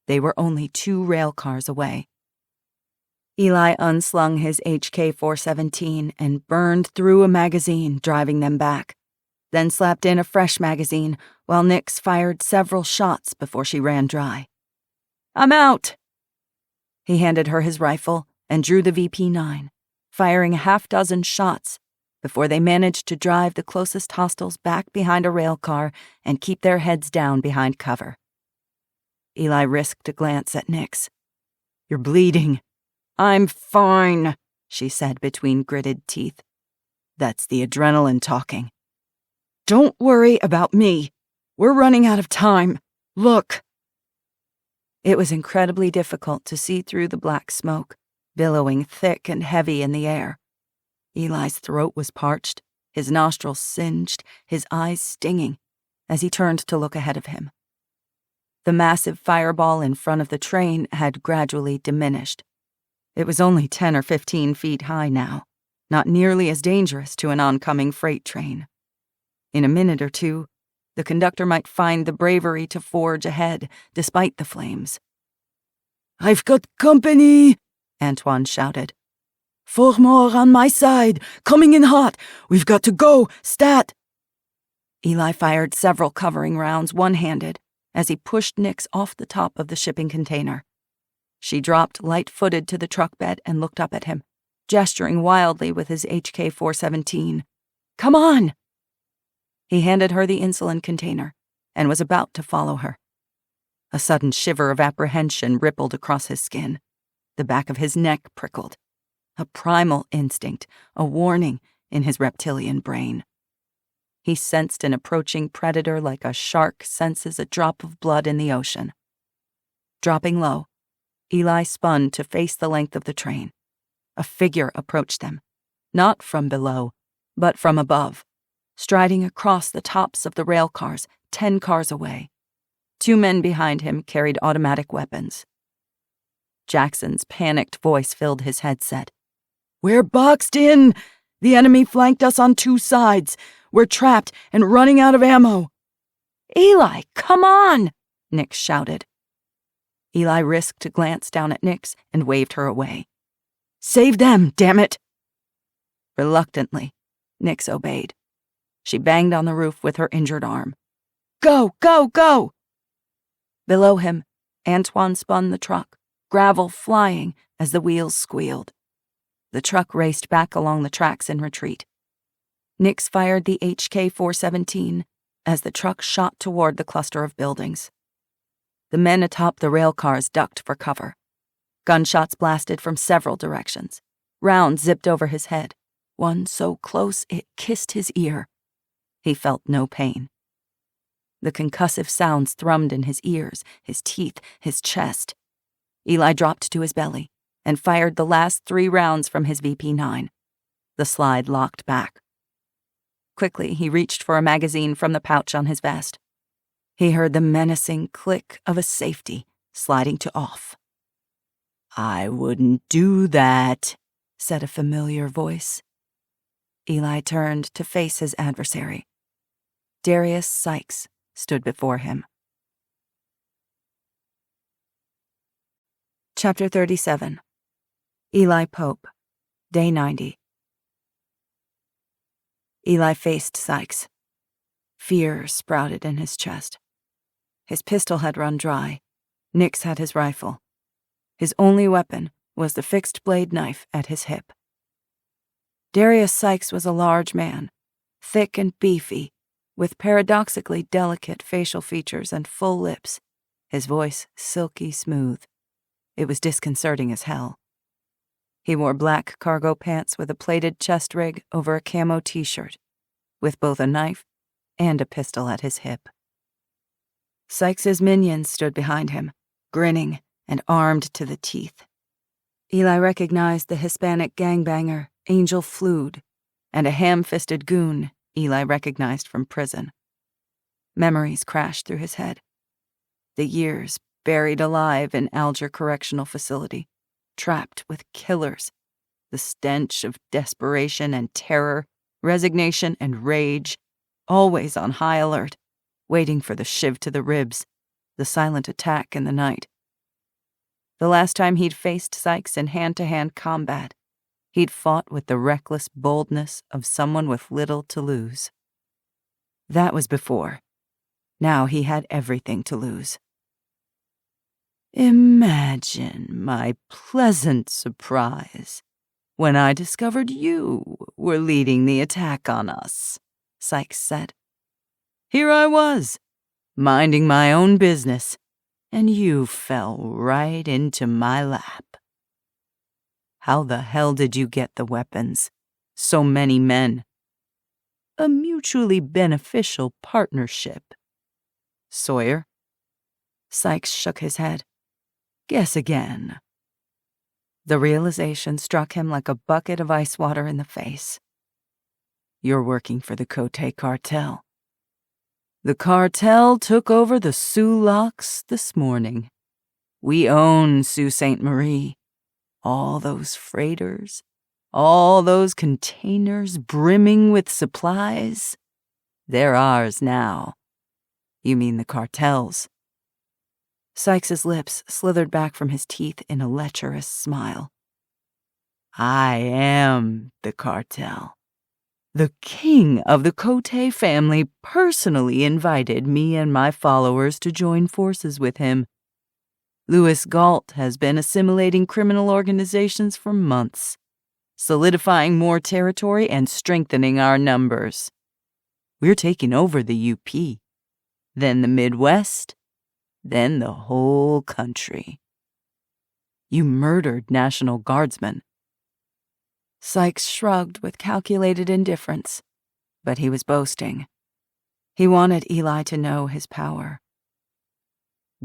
They were only 2 rail cars away. Eli unslung his HK-417 and burned through a magazine, driving them back, then slapped in a fresh magazine while Nix fired several shots before she ran dry. "I'm out!" He handed her his rifle and drew the VP-9, firing a half-dozen shots before they managed to drive the closest hostiles back behind a rail car and keep their heads down behind cover. Eli risked a glance at Nix. "You're bleeding." "I'm fine," she said between gritted teeth. "That's the adrenaline talking." "Don't worry about me. We're running out of time. Look." It was incredibly difficult to see through the black smoke, billowing thick and heavy in the air. Eli's throat was parched, his nostrils singed, his eyes stinging, as he turned to look ahead of him. The massive fireball in front of the train had gradually diminished. It was only 10 or 15 feet high now, not nearly as dangerous to an oncoming freight train. In a minute or two, the conductor might find the bravery to forge ahead, despite the flames. "I've got company," Antoine shouted. "4 more on my side, coming in hot. We've got to go, stat." Eli fired several covering rounds one-handed as he pushed Nix off the top of the shipping container. She dropped light-footed to the truck bed and looked up at him, gesturing wildly with his HK-417. "Come on!" He handed her the insulin container and was about to follow her. A sudden shiver of apprehension rippled across his skin. The back of his neck prickled. A primal instinct, a warning in his reptilian brain. He sensed an approaching predator like a shark senses a drop of blood in the ocean. Dropping low, Eli spun to face the length of the train. A figure approached them, not from below, but from above, striding across the tops of the rail cars 10 cars away. 2 men behind him carried automatic weapons. Jackson's panicked voice filled his headset. "We're boxed in! The enemy flanked us on 2 sides. We're trapped and running out of ammo." "Eli, come on!" Nix shouted. Eli risked a glance down at Nix and waved her away. "Save them, damn it!" Reluctantly, Nix obeyed. She banged on the roof with her injured arm. "Go, go, go!" Below him, Antoine spun the truck, gravel flying as the wheels squealed. The truck raced back along the tracks in retreat. Nix fired the HK-417 as the truck shot toward the cluster of buildings. The men atop the rail cars ducked for cover. Gunshots blasted from several directions. Rounds zipped over his head, one so close it kissed his ear. He felt no pain. The concussive sounds thrummed in his ears, his teeth, his chest. Eli dropped to his belly and fired the last 3 rounds from his VP-9. The slide locked back. Quickly, he reached for a magazine from the pouch on his vest. He heard the menacing click of a safety sliding to off. "I wouldn't do that," said a familiar voice. Eli turned to face his adversary. Darius Sykes stood before him. Chapter 37. Eli Pope, Day 90. Eli faced Sykes. Fear sprouted in his chest. His pistol had run dry. Nix had his rifle. His only weapon was the fixed-blade knife at his hip. Darius Sykes was a large man, thick and beefy, with paradoxically delicate facial features and full lips, his voice silky smooth. It was disconcerting as hell. He wore black cargo pants with a plated chest rig over a camo t-shirt, with both a knife and a pistol at his hip. Sykes's minions stood behind him, grinning and armed to the teeth. Eli recognized the Hispanic gangbanger, Angel Flood, and a ham-fisted goon Eli recognized from prison. Memories crashed through his head. The years buried alive in Alger Correctional Facility, trapped with killers. The stench of desperation and terror, resignation and rage, always on high alert, waiting for the shiv to the ribs, the silent attack in the night. The last time he'd faced Sykes in hand-to-hand combat, he'd fought with the reckless boldness of someone with little to lose. That was before. Now he had everything to lose. Imagine my pleasant surprise when I discovered you were leading the attack on us, Sykes said. Here I was, minding my own business, and you fell right into my lap. How the hell did you get the weapons? So many men. A mutually beneficial partnership. Sawyer? Sykes shook his head. Guess again. The realization struck him like a bucket of ice water in the face. You're working for the Cote cartel. The cartel took over the Sioux Locks this morning. We own Sault Ste. Marie. All those freighters, all those containers brimming with supplies, they're ours now. You mean the cartel's? Sykes's lips slithered back from his teeth in a lecherous smile. I am the cartel. The king of the Cote family personally invited me and my followers to join forces with him. Louis Galt has been assimilating criminal organizations for months, solidifying more territory and strengthening our numbers. We're taking over the UP, then the Midwest, then the whole country. You murdered National Guardsmen. Sykes shrugged with calculated indifference, but he was boasting. He wanted Eli to know his power.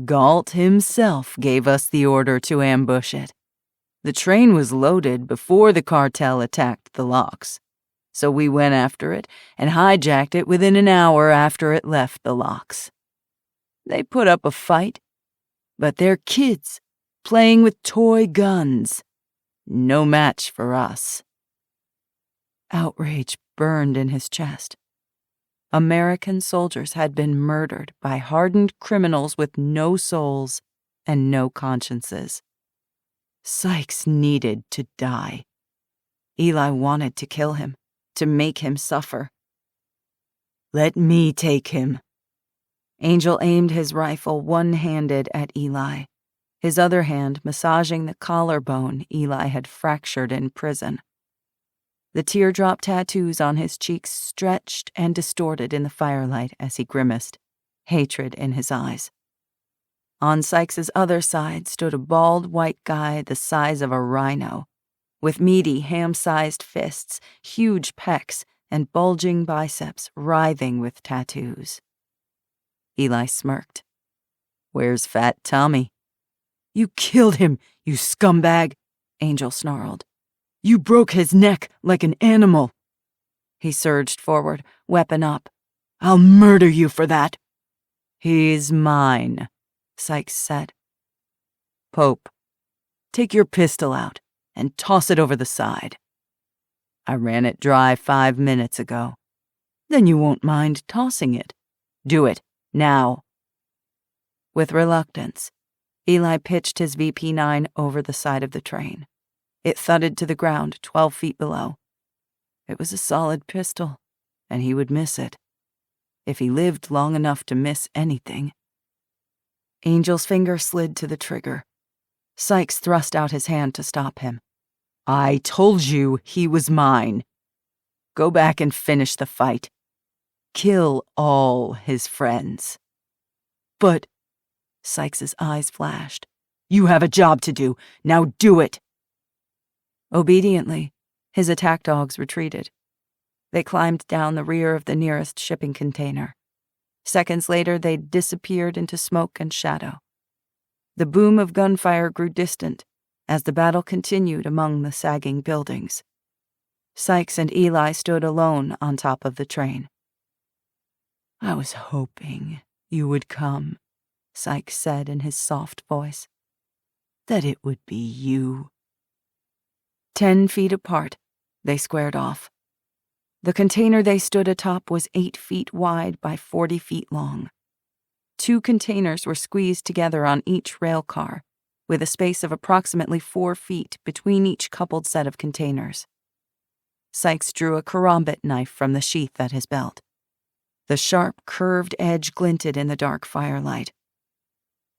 Galt himself gave us the order to ambush it. The train was loaded before the cartel attacked the locks, so we went after it and hijacked it within an hour after it left the locks. They put up a fight, but they're kids playing with toy guns. No match for us. Outrage burned in his chest. American soldiers had been murdered by hardened criminals with no souls and no consciences. Sykes needed to die. Eli wanted to kill him, to make him suffer. Let me take him. Angel aimed his rifle one-handed at Eli, his other hand massaging the collarbone Eli had fractured in prison. The teardrop tattoos on his cheeks stretched and distorted in the firelight as he grimaced, hatred in his eyes. On Sykes's other side stood a bald white guy the size of a rhino, with meaty, ham-sized fists, huge pecs, and bulging biceps writhing with tattoos. Eli smirked. Where's Fat Tommy? You killed him, you scumbag, Angel snarled. You broke his neck like an animal. He surged forward, weapon up. I'll murder you for that. He's mine, Sykes said. Pope, take your pistol out and toss it over the side. I ran it dry 5 minutes ago. Then you won't mind tossing it. Do it, now. With reluctance, Eli pitched his VP9 over the side of the train. It thudded to the ground 12 feet below. It was a solid pistol, and he would miss it. If he lived long enough to miss anything. Angel's finger slid to the trigger. Sykes thrust out his hand to stop him. I told you he was mine. Go back and finish the fight. Kill all his friends. But, Sykes's eyes flashed. You have a job to do. Now do it. Obediently, his attack dogs retreated. They climbed down the rear of the nearest shipping container. Seconds later, they disappeared into smoke and shadow. The boom of gunfire grew distant as the battle continued among the sagging buildings. Sykes and Eli stood alone on top of the train. "I was hoping you would come," Sykes said in his soft voice. "That it would be you." 10 feet apart, they squared off. The container they stood atop was 8 feet wide by 40 feet long. 2 containers were squeezed together on each rail car, with a space of approximately 4 feet between each coupled set of containers. Sykes drew a karambit knife from the sheath at his belt. The sharp, curved edge glinted in the dark firelight.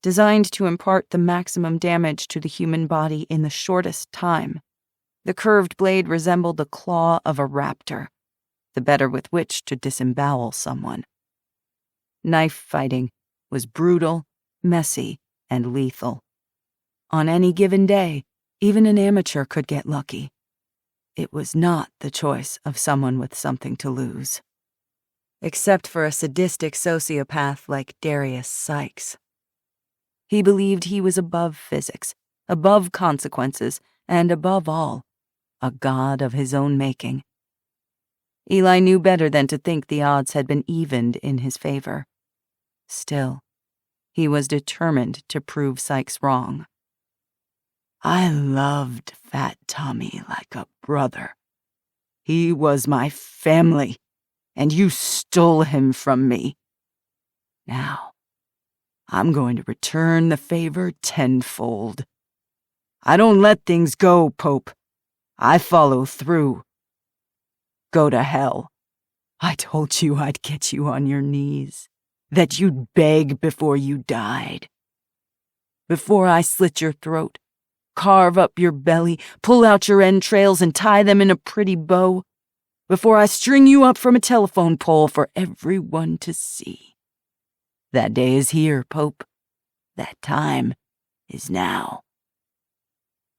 Designed to impart the maximum damage to the human body in the shortest time, the curved blade resembled the claw of a raptor, the better with which to disembowel someone. Knife fighting was brutal, messy, and lethal. On any given day, even an amateur could get lucky. It was not the choice of someone with something to lose. Except for a sadistic sociopath like Darius Sykes. He believed he was above physics, above consequences, and above all, a god of his own making. Eli knew better than to think the odds had been evened in his favor. Still, he was determined to prove Sykes wrong. "I loved Fat Tommy like a brother. He was my family, and you stole him from me. Now, I'm going to return the favor tenfold. I don't let things go, Pope. I follow through. Go to hell. I told you I'd get you on your knees, that you'd beg before you died. Before I slit your throat, carve up your belly, pull out your entrails, and tie them in a pretty bow, before I string you up from a telephone pole for everyone to see. That day is here, Pope. That time is now.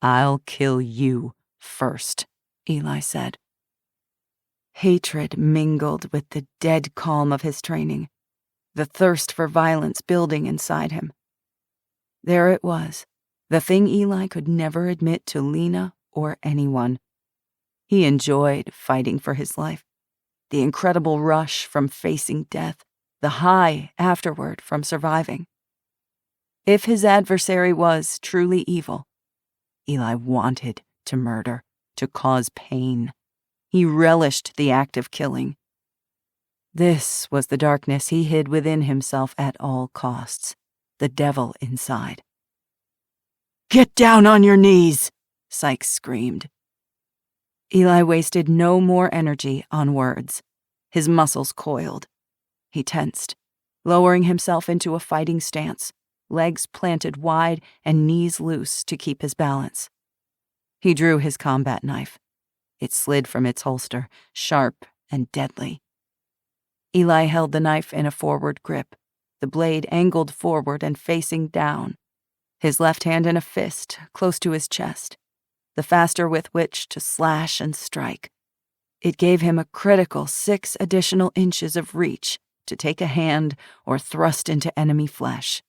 I'll kill you first," Eli said. Hatred mingled with the dead calm of his training, the thirst for violence building inside him. There it was, the thing Eli could never admit to Lena or anyone. He enjoyed fighting for his life, the incredible rush from facing death, the high afterward from surviving. If his adversary was truly evil, Eli wanted to murder, to cause pain. He relished the act of killing. This was the darkness he hid within himself at all costs, the devil inside. "Get down on your knees," Sykes screamed. Eli wasted no more energy on words. His muscles coiled. He tensed, lowering himself into a fighting stance, legs planted wide and knees loose to keep his balance. He drew his combat knife. It slid from its holster, sharp and deadly. Eli held the knife in a forward grip, the blade angled forward and facing down, his left hand in a fist close to his chest, the faster with which to slash and strike. It gave him a critical 6 additional inches of reach to take a hand or thrust into enemy flesh.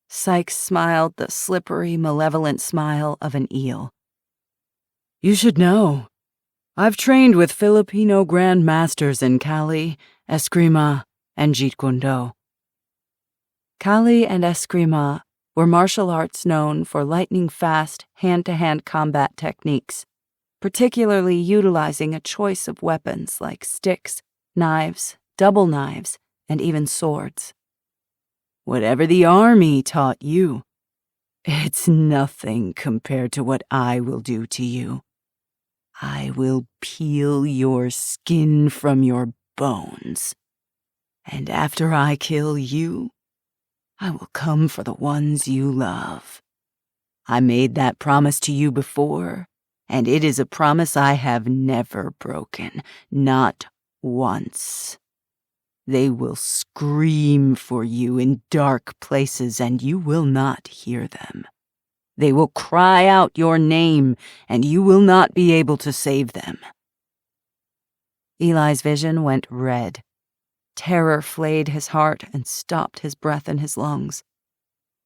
Sykes smiled the slippery, malevolent smile of an eel. "You should know. I've trained with Filipino grandmasters in Cali, Eskrima, and Jeet Kune Do." Kali and Eskrima were martial arts known for lightning-fast, hand-to-hand combat techniques, particularly utilizing a choice of weapons like sticks, knives, double knives, and even swords. "Whatever the army taught you, it's nothing compared to what I will do to you. I will peel your skin from your bones. And after I kill you, I will come for the ones you love. I made that promise to you before, and it is a promise I have never broken, not once. They will scream for you in dark places, and you will not hear them. They will cry out your name, and you will not be able to save them. Eli's vision went red. Terror flayed his heart and stopped his breath in his lungs.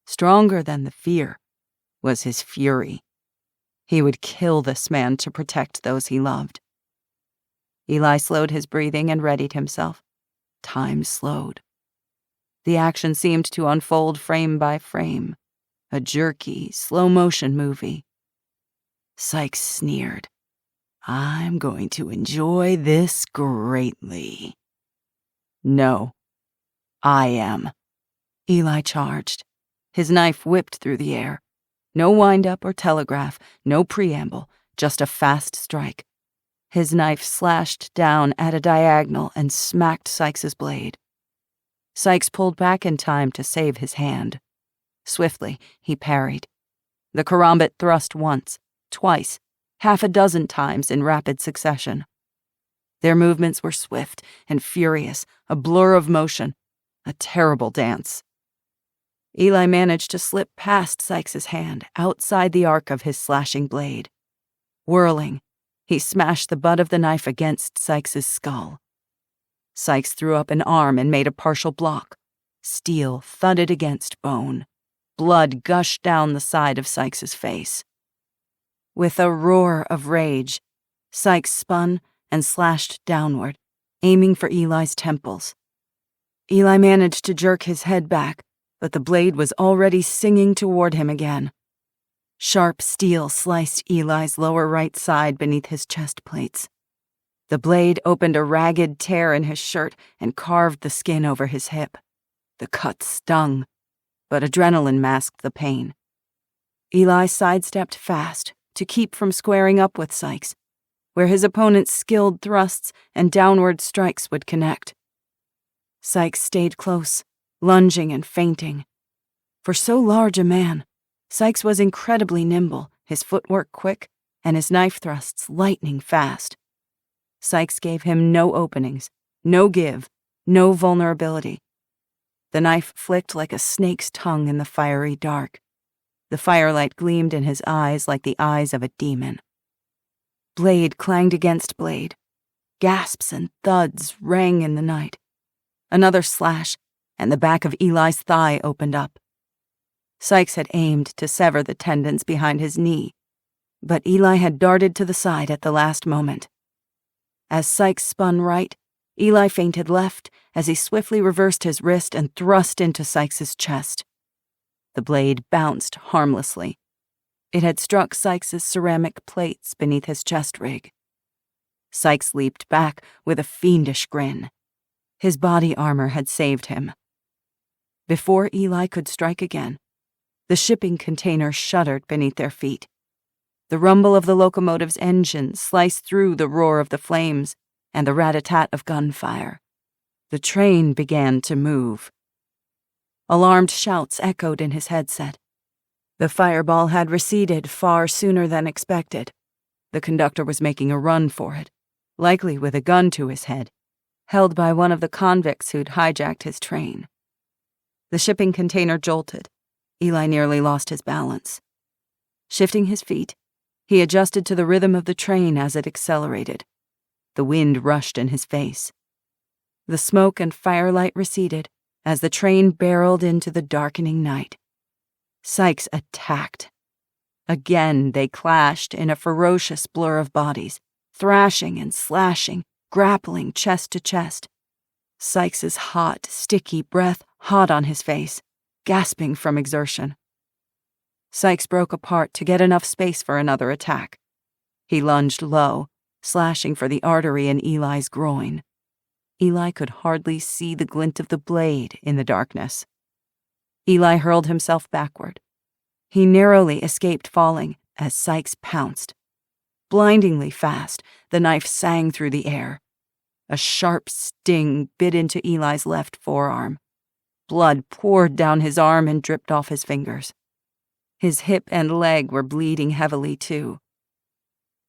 Stronger than the fear was his fury. He would kill this man to protect those he loved. Eli slowed his breathing and readied himself. Time slowed. The action seemed to unfold frame by frame, a jerky, slow-motion movie. Sykes sneered. I'm going to enjoy this greatly. No, I am. Eli charged. His knife whipped through the air. No wind-up or telegraph, no preamble, just a fast strike. His knife slashed down at a diagonal and smacked Sykes's blade. Sykes pulled back in time to save his hand. Swiftly, he parried. The karambit thrust once, twice, half a dozen times in rapid succession. Their movements were swift and furious, a blur of motion, a terrible dance. Eli managed to slip past Sykes's hand, outside the arc of his slashing blade. Whirling, he smashed the butt of the knife against Sykes's skull. Sykes threw up an arm and made a partial block. Steel thudded against bone. Blood gushed down the side of Sykes's face. With a roar of rage, Sykes spun and slashed downward, aiming for Eli's temples. Eli managed to jerk his head back, but the blade was already singing toward him again. Sharp steel sliced Eli's lower right side beneath his chest plates. The blade opened a ragged tear in his shirt and carved the skin over his hip. The cut stung, but adrenaline masked the pain. Eli sidestepped fast to keep from squaring up with Sykes, where his opponent's skilled thrusts and downward strikes would connect. Sykes stayed close, lunging and feinting. For so large a man, Sykes was incredibly nimble, his footwork quick, and his knife thrusts lightning fast. Sykes gave him no openings, no give, no vulnerability. The knife flicked like a snake's tongue in the fiery dark. The firelight gleamed in his eyes like the eyes of a demon. Blade clanged against blade. Gasps and thuds rang in the night. Another slash, and the back of Eli's thigh opened up. Sykes had aimed to sever the tendons behind his knee, but Eli had darted to the side at the last moment. As Sykes spun right, Eli feinted left as he swiftly reversed his wrist and thrust into Sykes's chest. The blade bounced harmlessly. It had struck Sykes's ceramic plates beneath his chest rig. Sykes leaped back with a fiendish grin. His body armor had saved him. Before Eli could strike again, the shipping container shuddered beneath their feet. The rumble of the locomotive's engine sliced through the roar of the flames and the rat-a-tat of gunfire. The train began to move. Alarmed shouts echoed in his headset. The fireball had receded far sooner than expected. The conductor was making a run for it, likely with a gun to his head, held by one of the convicts who'd hijacked his train. The shipping container jolted. Eli nearly lost his balance. Shifting his feet, he adjusted to the rhythm of the train as it accelerated. The wind rushed in his face. The smoke and firelight receded as the train barreled into the darkening night. Sykes attacked. Again they clashed in a ferocious blur of bodies, thrashing and slashing, grappling chest to chest. Sykes's hot, sticky breath hot on his face, gasping from exertion. Sykes broke apart to get enough space for another attack. He lunged low, slashing for the artery in Eli's groin. Eli could hardly see the glint of the blade in the darkness. Eli hurled himself backward. He narrowly escaped falling as Sykes pounced. Blindingly fast, the knife sang through the air. A sharp sting bit into Eli's left forearm. Blood poured down his arm and dripped off his fingers. His hip and leg were bleeding heavily, too.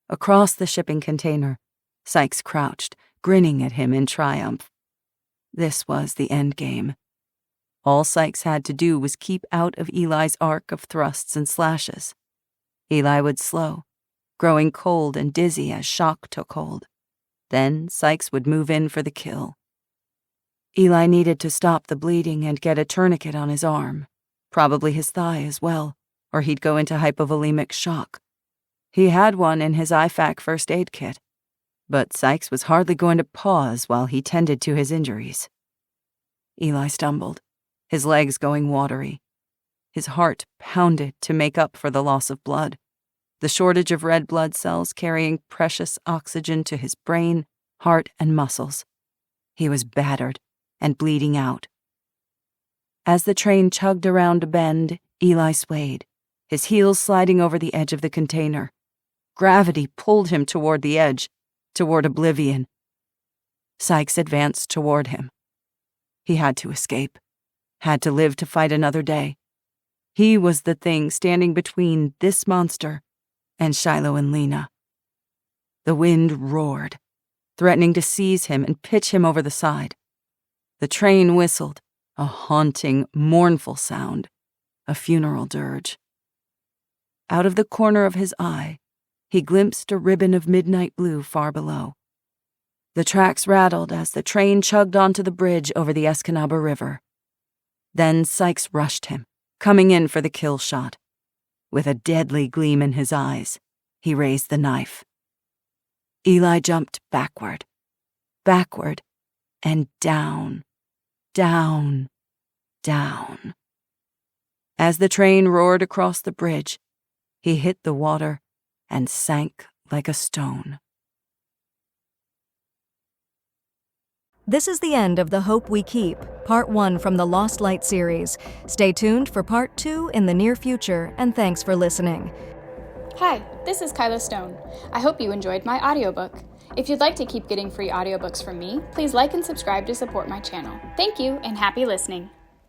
Across the shipping container, Sykes crouched, grinning at him in triumph. This was the end game. All Sykes had to do was keep out of Eli's arc of thrusts and slashes. Eli would slow, growing cold and dizzy as shock took hold. Then Sykes would move in for the kill. Eli needed to stop the bleeding and get a tourniquet on his arm, probably his thigh as well, or he'd go into hypovolemic shock. He had one in his IFAC first aid kit, but Sykes was hardly going to pause while he tended to his injuries. Eli stumbled, his legs going watery. His heart pounded to make up for the loss of blood, the shortage of red blood cells carrying precious oxygen to his brain, heart, and muscles. He was battered and bleeding out. As the train chugged around a bend, Eli swayed, his heels sliding over the edge of the container. Gravity pulled him toward the edge, toward oblivion. Sykes advanced toward him. He had to escape, had to live to fight another day. He was the thing standing between this monster and Shiloh and Lena. The wind roared, threatening to seize him and pitch him over the side. The train whistled, a haunting, mournful sound, a funeral dirge. Out of the corner of his eye, he glimpsed a ribbon of midnight blue far below. The tracks rattled as the train chugged onto the bridge over the Escanaba River. Then Sykes rushed him, coming in for the kill shot. With a deadly gleam in his eyes, he raised the knife. Eli jumped backward, and down, down, down. As the train roared across the bridge, he hit the water and sank like a stone. This is the end of The Hope We Keep, Part 1 from the Lost Light series. Stay tuned for Part 2 in the near future, and thanks for listening. Hi, this is Kyla Stone. I hope you enjoyed my audiobook. If you'd like to keep getting free audiobooks from me, please like and subscribe to support my channel. Thank you, and happy listening.